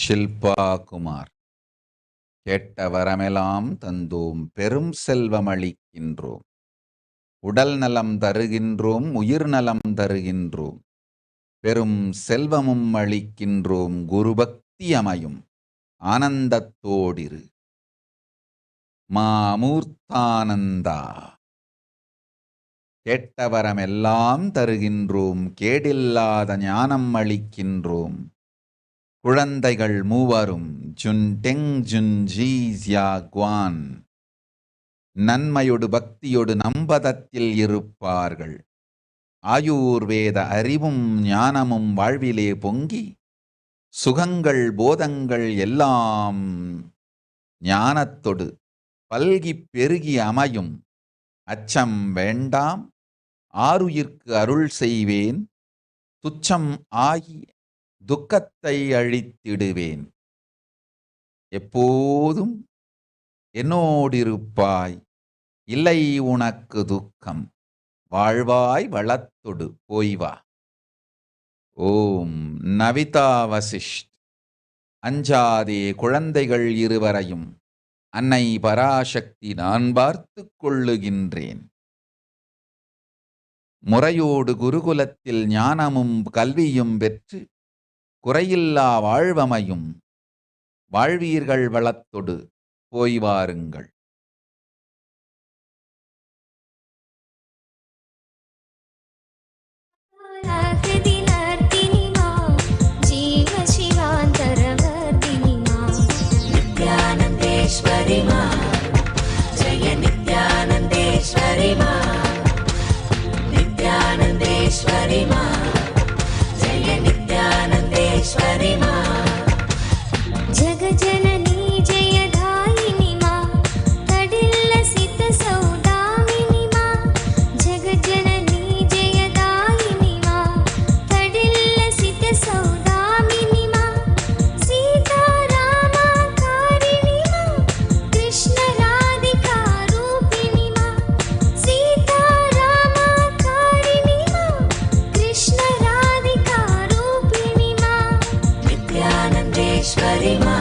ஷில்பா குமார். கேட்ட வரமெல்லாம் தந்தோம், பெரும் செல்வம் அளிக்கின்றோம், உடல் நலம் தருகின்றோம், உயிர் நலம் தருகின்றோம், பெரும் செல்வமும் அளிக்கின்றோம், குருபக்தி அமையும் ஆனந்தத்தோடிரு. மாமூர்த்தானந்தா. கேட்டவரமெல்லாம் தருகின்றோம், கேடில்லாத ஞானம் அளிக்கின்றோம், குழந்தைகள் மூவரும் ஜுன் டெங் ஜுன் ஜீ ஜியா குவான் நன்மையொடு பக்தியொடு நம்பதத்தில் இருப்பார்கள். ஆயுர்வேத அறிவும் ஞானமும் வாழ்விலே பொங்கி, சுகங்கள் போதங்கள் எல்லாம் ஞானத்தொடு பல்கிப் பெருகி அமையும். அச்சம் வேண்டாம், ஆருயிர்க்கு அருள் செய்வேன், துச்சம் ஆகி துக்கத்தை அழித்திடுவேன். எப்போதும் என்னோடிருப்பாய், இல்லை உனக்கு துக்கம், வாழ்வாய் வளத்தொடு போய்வா. ஓம் நவிதா வசிஷ்ட். அஞ்சாதே குழந்தைகள் இருவரையும் அன்னை பராசக்தி நான் பார்த்து கொள்ளுகின்றேன். முறையோடு குருகுலத்தில் ஞானமும் கல்வியும் பெற்று குறையில்லா வாழ்வமையும். வாழ்வீர்கள் வளத்தொடு போய் வாருங்கள். नित्यानन्देश्वरि मा जय नित्यानन्देश्वरि मा नित्यानन्देश्वरि मा जय नित्यानन्देश्वरि मा जगजननी जयदायिनी मा तडिल्लसित सौदामिनी मा जगजननी जयदायिनी मा तडिल्लसित सौदामिनी मा सीतारामकारिणी मा कृष्ण राधिका रूपिणी मा सीतारामकारिणी मा कृष्ण राधिका रूपिणी मा नित्यानन्देश्वरि मा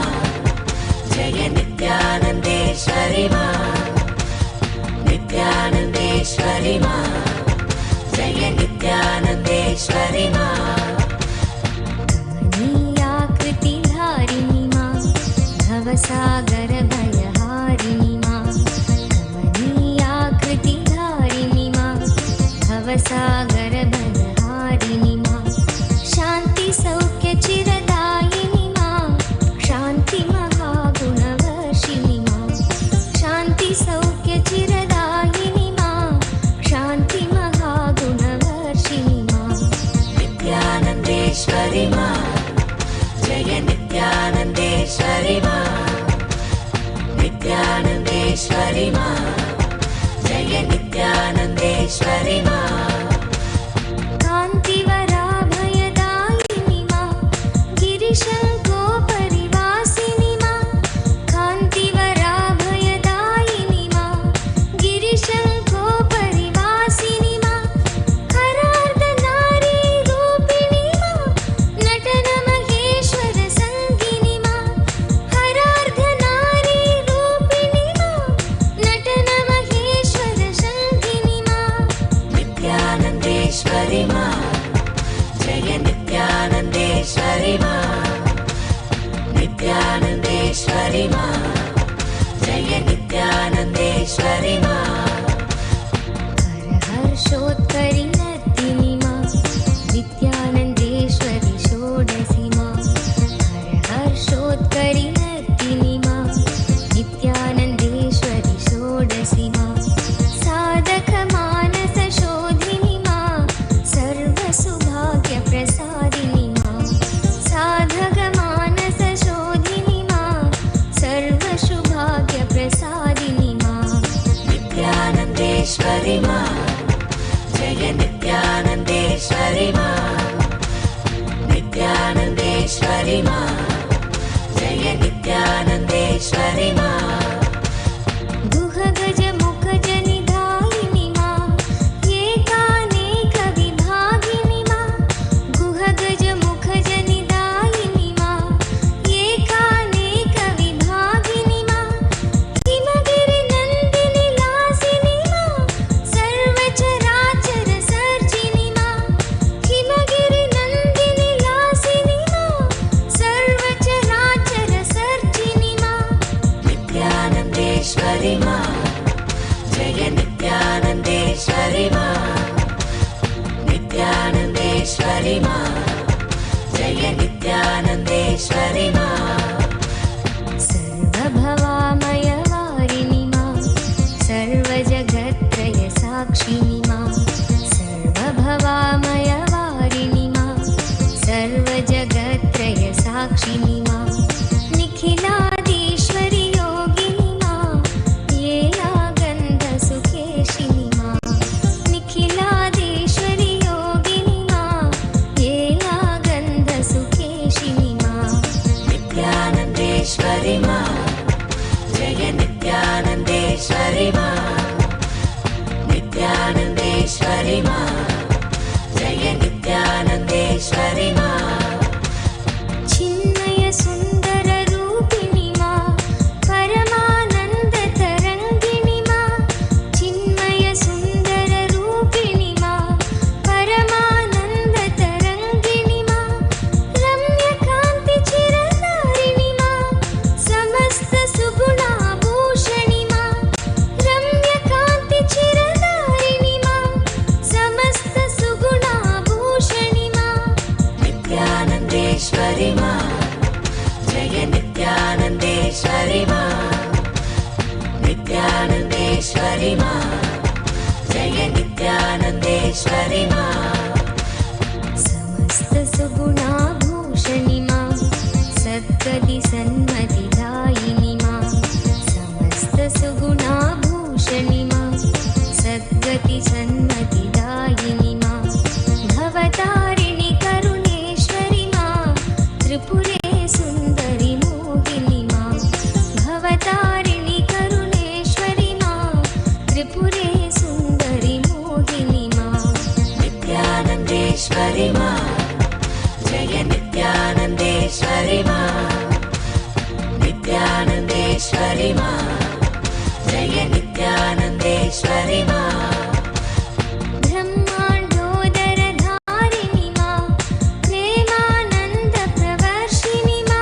जय नित्यानन्देश्वरि मा नित्यानन्देश्वरि मा जय नित्यानन्देश्वरि मा कमनीयाकृतिधारिणी मा भवसागर भयहारिणी मा कमनीयाकृतिधारिणी मा भवसागर भयहारिणी मा शान्ति सौख्य चिरदायिनी मा शान्ति महागुणवर्षिणी मा शान्ति सौख्य चिरदायिनी मा शान्ति महागुणवर्षिणी मा नित्यानन्देश्वरि मा जय नित्यानन्देश्वरि मा नित्यानन्देश्वरि मा जय नित्यानन्देश्वरि मा कान्तिवराभयदायिनी मा गिरिशङ्कोपरिवासिनी मा कान्तिवराभयदायिनी मा गिरिशङ्कोपरिवासिनी मा हरार्धनारी रूपिणी मा नटनमहेश्वर सङ्गिनी मा हरार्धनारी रूपिणी मा नटनमहेश्वर सङ्गिनी मा नित्यानन्देश्वरि मा जय नित्यानन्देश्वरि मा नित्यानन्देश्वरि मा जय नित्यानन्देश्वरि मा हर्षोत्करि नर्तिनी मा नित्यानन्देश्वरि शोभिनी नित्यानन्देश्वरि मा जय नित्यानन्देश्वरि मा नित्यानन्देश्वरि मा जय नित्यानन्देश्वरि मा गुह गज मुख जनिधायिनि मा एकानेक विभागिनि मा गुह गज मुख जनिधायिनि मा एकानेक विभागिनि मा हिमगिरि नन्दिनि लासिनि मा सर्वचराचर सर्जिनि मा हिमगिरि नन्दिनि लासिनि मा सर्वचराचर सर्जिनि मा नित्यानन्देश्वरि मा जय नित्यानन्देश्वरि मा नित्यानन्देश्वरि मा जय नित्यानन्देश्वरि मा सर्वभवामयवारिणि मा सर्वजगत्त्रय साक्षिणि मा सर्वभवामयवारिणि मा सर्वजगत्त्रय साक्षिणि मा निखिलादीश्वरि योगिनि मा येलागन्धसुखेशिनि मा निखिलादीश्वरि योगिनि मा येलागन्धसुखेशिनि मा नित्यानन्देश्वरि मा जय नित्यानन्देश्वरि मा नित्यानन्देश्वरि मा जय नित्यानन्देश्वरि मा चिन्मय सुन्दर रूपिणि मा परमानन्द तरङ्गिणि मा चिन्मय सुन्दर रूपिणि मा परमानन्द तरङ्गिणि मा रम्यकान्ति चिरतारिणि मा समस्त सुगुणाभूषणि मा रम्यकान्ति चिरतारिणि मा समस्त सुगुणाभूषणि मा नित्यानन्देश्वरि मा जय नित्यानन्देश्वरि मा नित्यानन्देश्वरि मा जय नित्यानन्देश्वरि मा समस्त सुगुणाभूषणि मा सद्गति सन्मतिदायिनि मा समस्त सुगुणाभूषणि मा सद्गति सन्मतिदायिनि मा भवतारिणि करुणेश्वरि मा त्रिपुरे सुन्दरि मोहिनि मा भवतारिणि करुणेश्वरि मा त्रिपुरे सुन्दरि मोहिनि मा नित्यानन्देश्वरि मा जय नित्यानन्देश्वरि मा नित्यानन्देश्वरि मा जय नित्यानन्देश्वरि मा ब्रह्माण्डोदरधारिणि मा प्रेमानन्द प्रवर्षिणि मा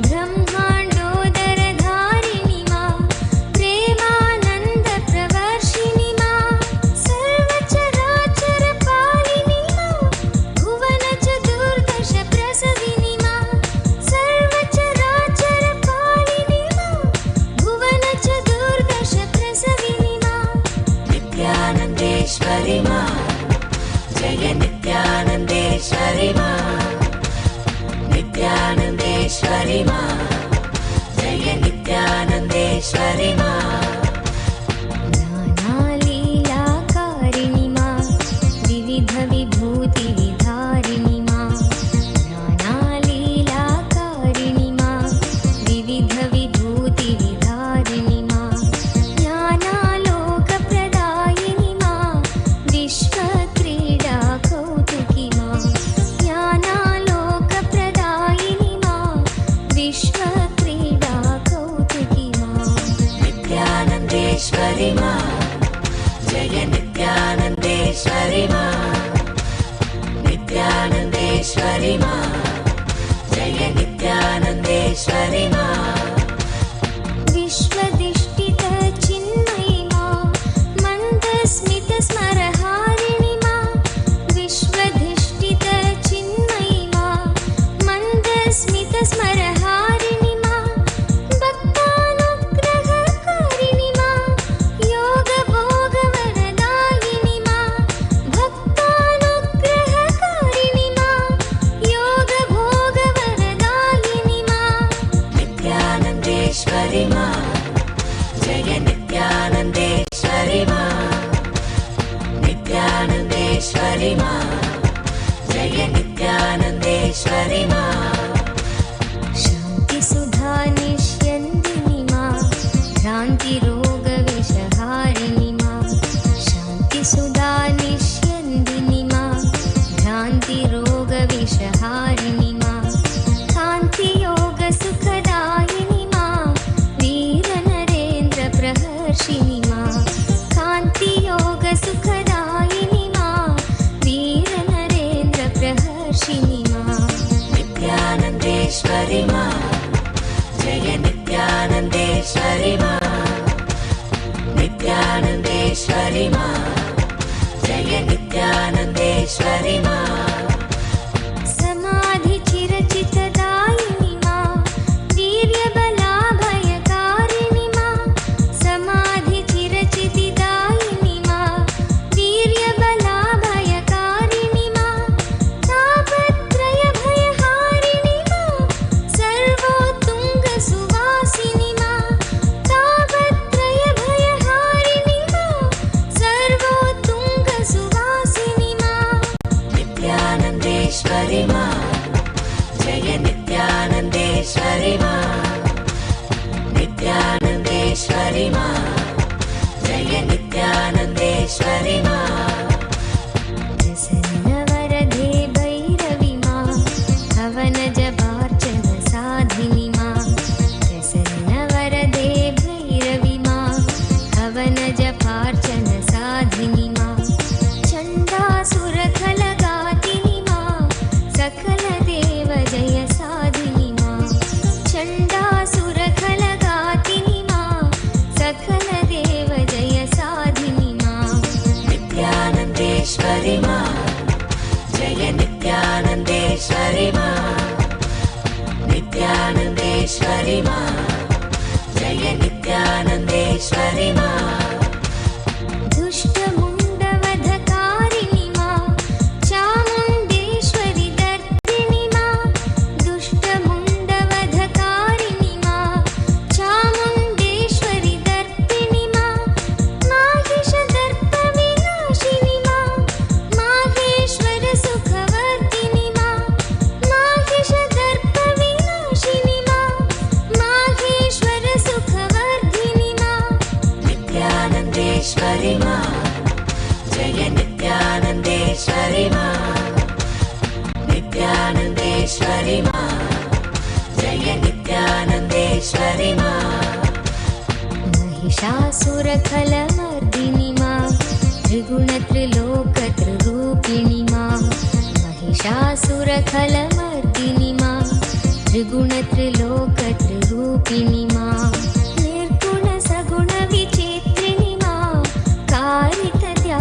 ब्रह्माण्डोदरधारिणि मा प्रेमानन्द प्रवर्षिणि मा सर्वचराचर पालिनि मा भुवन चतुर्दश प्रसविनि मा सर्वचराचर पालिनि मा भुवन चतुर्दश प्रसविनि मा नित्यानन्देश्वरि मा जय नित्यानन्देश्वरि मा नित्यानन्देश्वरि मा जय नित्यानन्देश्वरि मा नानालीलाकारिणि मा विविध विभूति विधारिणि मा नानालीलाकारिणि मा विविध विभूति विधारिणि मा ज्ञानालोकप्रदायिनि मा विश्वक्रीडा कौतुकी मा ज्ञानालोकप्रदायिनि मा विश्वक्रीडा कौतुकी मा नित्यानन्देश्वरि मा जय नित्यानन्देश्वरि मा नित्यानन्देश्वरि मा जय नित्यानन्देश्वरि मा विश्वदिष्टित चिन्मयि मा मन्दस्मित स्मरहारिणि मा विश्वधिष्ठित चिन्मयि मा मन्दस्मित स्मरहारिणि मा भक्तानुग्रहकारिणि मा योगभोगवरदायिनि मा भक्तानुग्रहकारिणि मा योगभोगवरदायिनि मा नित्यानन्देश्वरि मा जय नित्यानन्देश्वरि मा नित्यानन्देश्वरि मा जय नित्यानन्देश्वरि मा शान्ति सुधा निष्यन्दिनि मा भ्रान्तिरोगविषहारिणि मा शान्ति सुधा निष्यन्दिनि मा भ्रान्तिरोगविषहारिणि मा कान्तियोगसुखदायिनि मा वीरनरेन्द्रप्रहर्षिणि मा कान्तियोगसुखदायिनि मा वीरनरेन्द्रप्रहर्षिणि मा नित्यानन्देश्वरि मा जय नित्यानन्देश्वरि मा नित्यानन्देश्वरि मा जय नित्यानन्देश्वरि मा समाधिचिरचितदायिनि मा वीर्यबलाभयकारिणि मा समाधिचिरचितिदायिनि मा वीर्यबलाभयकारिणि मा तापत्रयभयहारिणि मा सर्वोत्तुङ्गसुवासिनि मा तापत्रयभयहारिणि मा सर्वोत्तुङ्गसुवासिनि मा नित्यानन्देश्वरि मा जय नित्यानन्देश्वरि मा नित्यानन्देश्वरि मा जय नित्यानन्देश्वरि मा प्रसन्नवरदे भैरवि मा हवनजपार्चन साधिनि मा प्रसन्नवरदे भैरवि मा हवनजपार्चन साधिनि मा चण्डासुरखलगातिनि मा सकलदेव जय साधिनि मा चण्डासुरखलगातिनि मा सकलदेव जय साधिनि मा नित्यानन्देश्वरि मा जय नित्यानन्देश्वरि मा नित्यानन्देश्वरि मा जय नित्यानन्देश्वरि मा दुष्टमुण्डवधकारिणि मा चामुण्डेश्वरि दर्दिनि मा दुष्टमुण्डवधकारिणि मा चामुण्डेश्वरि दर्दिनि मा माहिषदर्पविनाशिनि मा माहेश्वर सुखवर्धिनि मा माहिषदर्पविनाशिनि मा माहेश्वर सुखवर्धिनि मा नित्यानन्देश्वरि मा जय नित्यानन्देश्वरि मा नित्यानन्देश्वरि मा जय नित्यानन्देश्वरि मा महिषासुरखलमर्दिनि मा त्रिगुणत्रिलोकत्रिरूपिणि मा महिषासुरखलमर्दिनि मा त्रिगुणत्रिलोकत्रिरूपिणि मा निर्गुणसगुणविचित्रिणि मा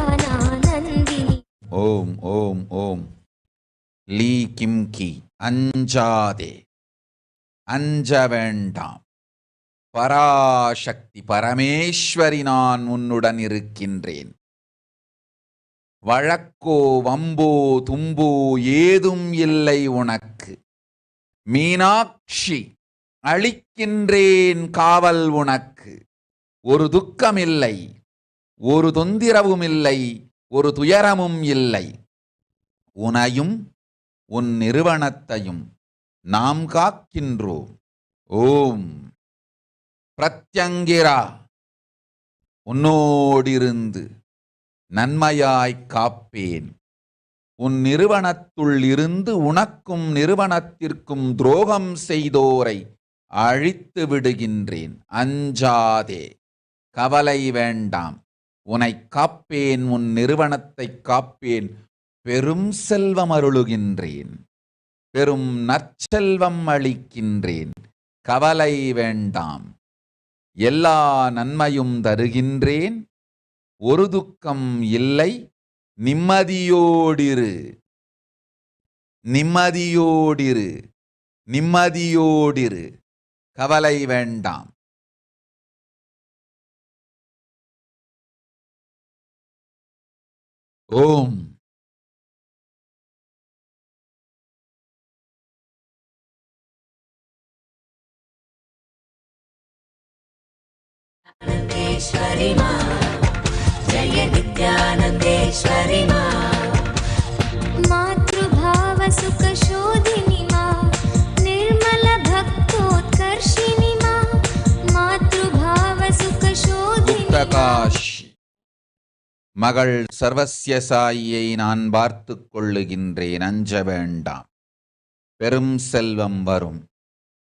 कारितध्यानानन्दिनि ஓம் ஓம் ஓம் லீ கிம் கி அஞ்சாதே அஞ்ச வேண்டாம் பராசக்தி பரமேஸ்வரி நான் உன்னுடன் இருக்கின்றேன் வழக்கோ வம்போ தும்போ ஏதும் இல்லை உனக்கு மீனாட்சி அளிக்கின்றேன் காவல் உனக்கு ஒரு துக்கமில்லை ஒரு தொந்திரவும் இல்லை ஒரு துயரமும் இல்லை உனையும் உன் நிறுவனத்தையும் நாம் காக்கின்றோம் ஓம் பிரத்யங்கிரா உன்னோடிருந்து நன்மையாய்க் காப்பேன் உன் நிறுவனத்துள் இருந்து உனக்கும் நிறுவனத்திற்கும் துரோகம் செய்தோரை அழித்து விடுகின்றேன் அஞ்சாதே கவலை வேண்டாம் உன்னை காப்பேன் உன் நிறுவனத்தை காப்பேன் பெரும் செல்வம் அருளுகின்றேன் பெரும் நற்செல்வம் அளிக்கின்றேன் கவலை வேண்டாம் எல்லா நன்மையும் தருகின்றேன் ஒரு துக்கம் இல்லை நிம்மதியோடிரு நிம்மதியோடிரு நிம்மதியோடிரு கவலை வேண்டாம் ஓம் नित्यानन्देश्वरि मा जय नित्यानन्देश्वरि मा भावसुखशोधिनि मा निर्मलभक्तोत्कर्षिणि मा मातृभावसुखशोधिनि मा புத்தகாஷி மகள் சர்வஸ்ய சாயியை நான் பார்த்துக் கொள்ளுகின்றேன், அஞ்ச வேண்டாம். பெரும் செல்வம் வரும்,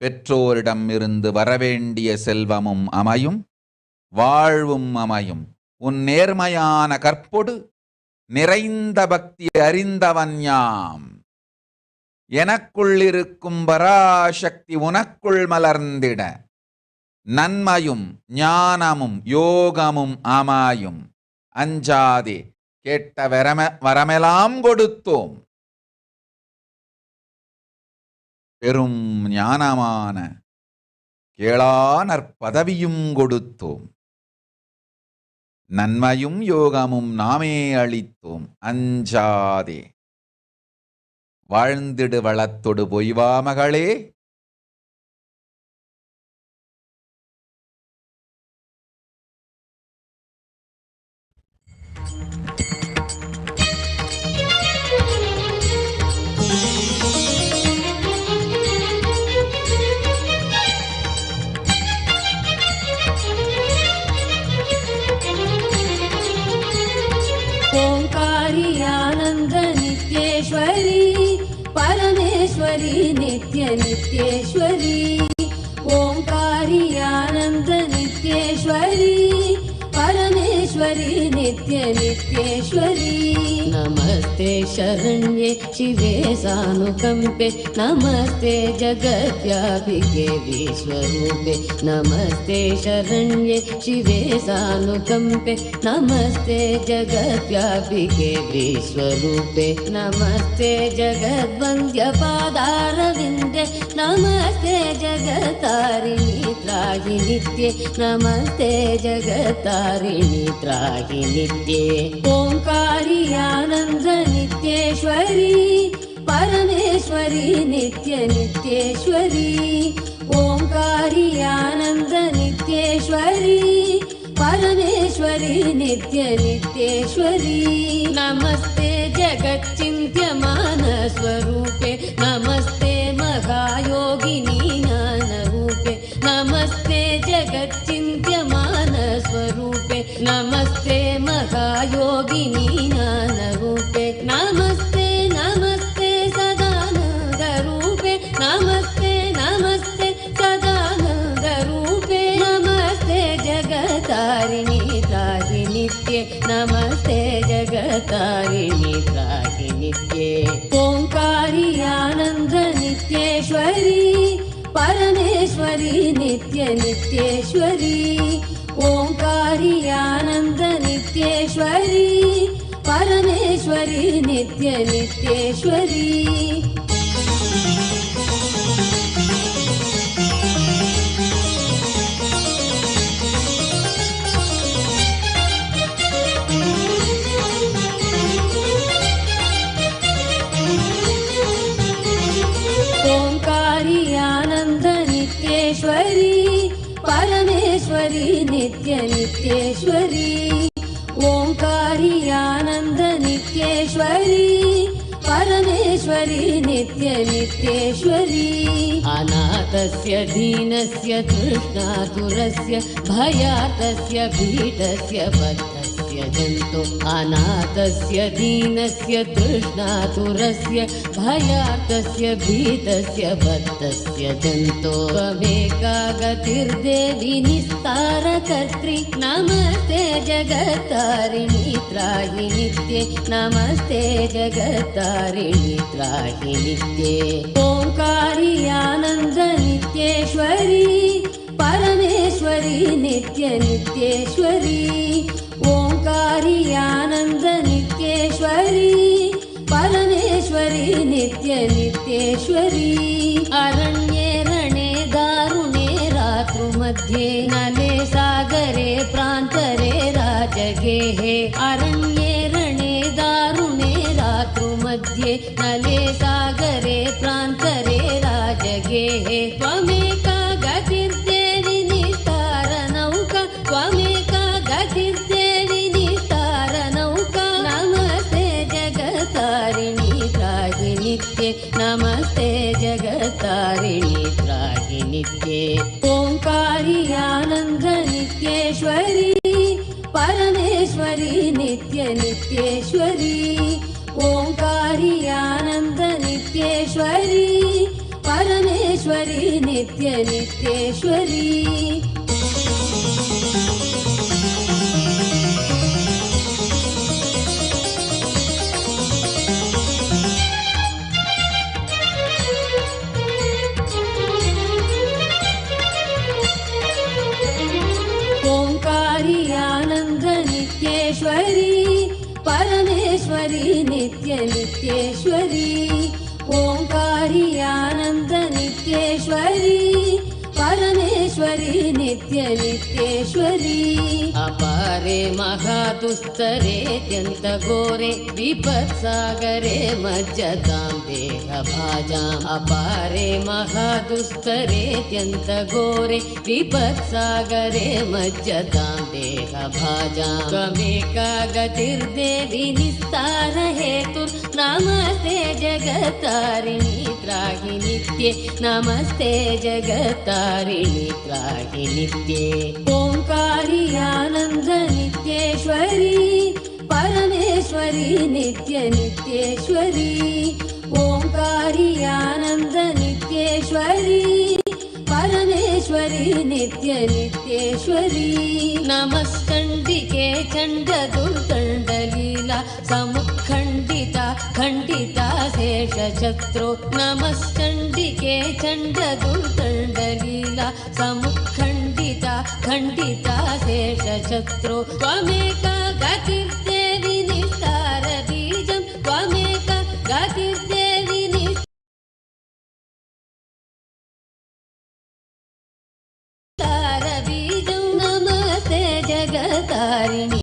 பெற்றோரிடம் இருந்து வரவேண்டிய செல்வமும் அமையும், வாழ்வும் அமையும். உன் நேர்மையான கற்பொடு நிறைந்த பக்தி அறிந்தவன் யாம். எனக்குள் இருக்கும் பராசக்தி உனக்குள் மலர்ந்திட நன்மையும் ஞானமும் யோகமும் அமையும். அஞ்சாதே, கேட்ட வரமெல்லாம் கொடுத்தோம். பெரும் ஞானமான கேளானற் பதவியும் கொடுத்தோம். நன்மையும் யோகமும் நாமே அளித்தோம். அஞ்சாதே, வாழ்ந்திடு வளத்தொடு பொய்வா மகளே. ओंकारी आनंद नित्येश्वरी परमेश्वरी नित्य नित्येश्वरी ओंकारी आनंद नित्येश्वरी परमेश्वरी नित्य नित्येश्वरी नमस्ते शरण्ये शिवे सानुकंपे नमस्ते जगद्व्यापिके विश्वरूपे नमस्ते शरण्ये शिवे सानुकंपे नमस्ते जगद्व्यापिके विश्वरूपे नमस्ते जगद्वन्द्य पादारविन्दे नमस्ते जगत्तारिणी त्राहि नित्ये नमस्ते जगत्तारिणी त्राहि नित्ये ओंकारी आनंद नित्येश्वरी परमेश्वरी नित्य नित्येश्वरी ओंकारी आनंद नित्येश्वरी परमेश्वरी नित्य नित्येश्वरी नमस्ते जगच्चिन्त्यमान स्वरूपे नमस्ते महायोगिनी ज्ञानरूपे नमस्ते जगच्चिन्त्यमान स्वरूपे नमस्ते महायोगिनी ज्ञानरूपे नमस्ते नमस्ते सदानन्दरूपे नमस्ते नमस्ते सदानन्दरूपे नमस्ते जगत्तारिणी त्राहि नित्ये नमस्ते जगत्तारिणी त्राहि नित्ये ओंकारी आनंद नित्येश्वरी परमेश्वरी नित्य नित्येश्वरी ओंकारी आनंद नित्येश्वरी परमेश्वरी नित्य नित्येश्वरी ओंकारी आनंद नित्येश्वरी परमेश्वरी नित्य नित्येश्वरी ओंकारी आनंद नित्येश्वरी परमेश्वरी नित्य नित्येश्वरी अनाथस्य दीनस्य तृष्णातुरस्य भयातस्य पीठस्य बद्धस्य जन्तु अनाथस्य दीनस्य तृष्णातुरस्य भयातस्य भीतस्य बद्धस्य जन्तु त्वमेका गतिर्देवी निस्तारकर्त्री नमस्ते जगत्तारिणी त्राहि नित्ये नमस्ते जगत्तारिणी त्राहि नित्ये ओंकारी आनंद नित्येश्वरी परमेश्वरी नित्य नित्येश्वरी ओंकारी आनंद नित्येश्वरी परमेश्वरी नित्य नित्येश्वरी अरण्ये रणे दारुणे रात्रुमध्ये नले सागरे प्रान्तरे राजगेहे अरण्ये रणे दारुणे रात्रुमध्ये नले सागरे प्रान्तरे राजगेहे त्वमेका गतिर्देवी निस्तारनौका त्वमेका गतिर्देवी निस्तारनौका नमस्ते जगत्तारिणी त्राहि नित्ये नित्यनित्येश्वरी परमेश्वरी नित्यनित्येश्वरी ओंकारी आनंद नित्येश्वरी परमेश्वरी नित्यनित्येश्वरी ओंकारी आनंद नित्येश्वरी परमेश्वरी नित्यनित्येश्वरी ओंकारी आनंद नित्येश्वरी परमेश्वरी नित्यनित्येश्वरी अपारे महादुस्तरेत्यन्त घोरे विपत्सागरे मज्जतां देहभाजाम् अपारे महादुस्तरेत्यन्त घोरे विपत्सागरे मज्जतां देहभाजाम् त्वमेका गतिर्देवि निस्तार हेतुर् नमस्ते जगत्तारिणि त्राहि नित्ये नमस्ते जगत्तारिणि त्राहि नित्ये ओंकारी आनंद नित्येश्वरी परमेश्वरी नित्यनित्येश्वरी ओंकारी आनंद नित्येश्वरी परमेश्वरी नित्यनित्येश्वरी नमस्कंडिके चंड दुर्दंडलीला समुत्खंडिता खंडिता शेषशत्रो नमस्कंडिके चंड दुर्दंडलीला समुत्खंडिता खंडिता शेषशत्रो त्वमेका गतिर्देवि निस्तार बीजं त्वमेका गतिर्देवि निस्तार बीजं नमस्ते जगत्तारिणि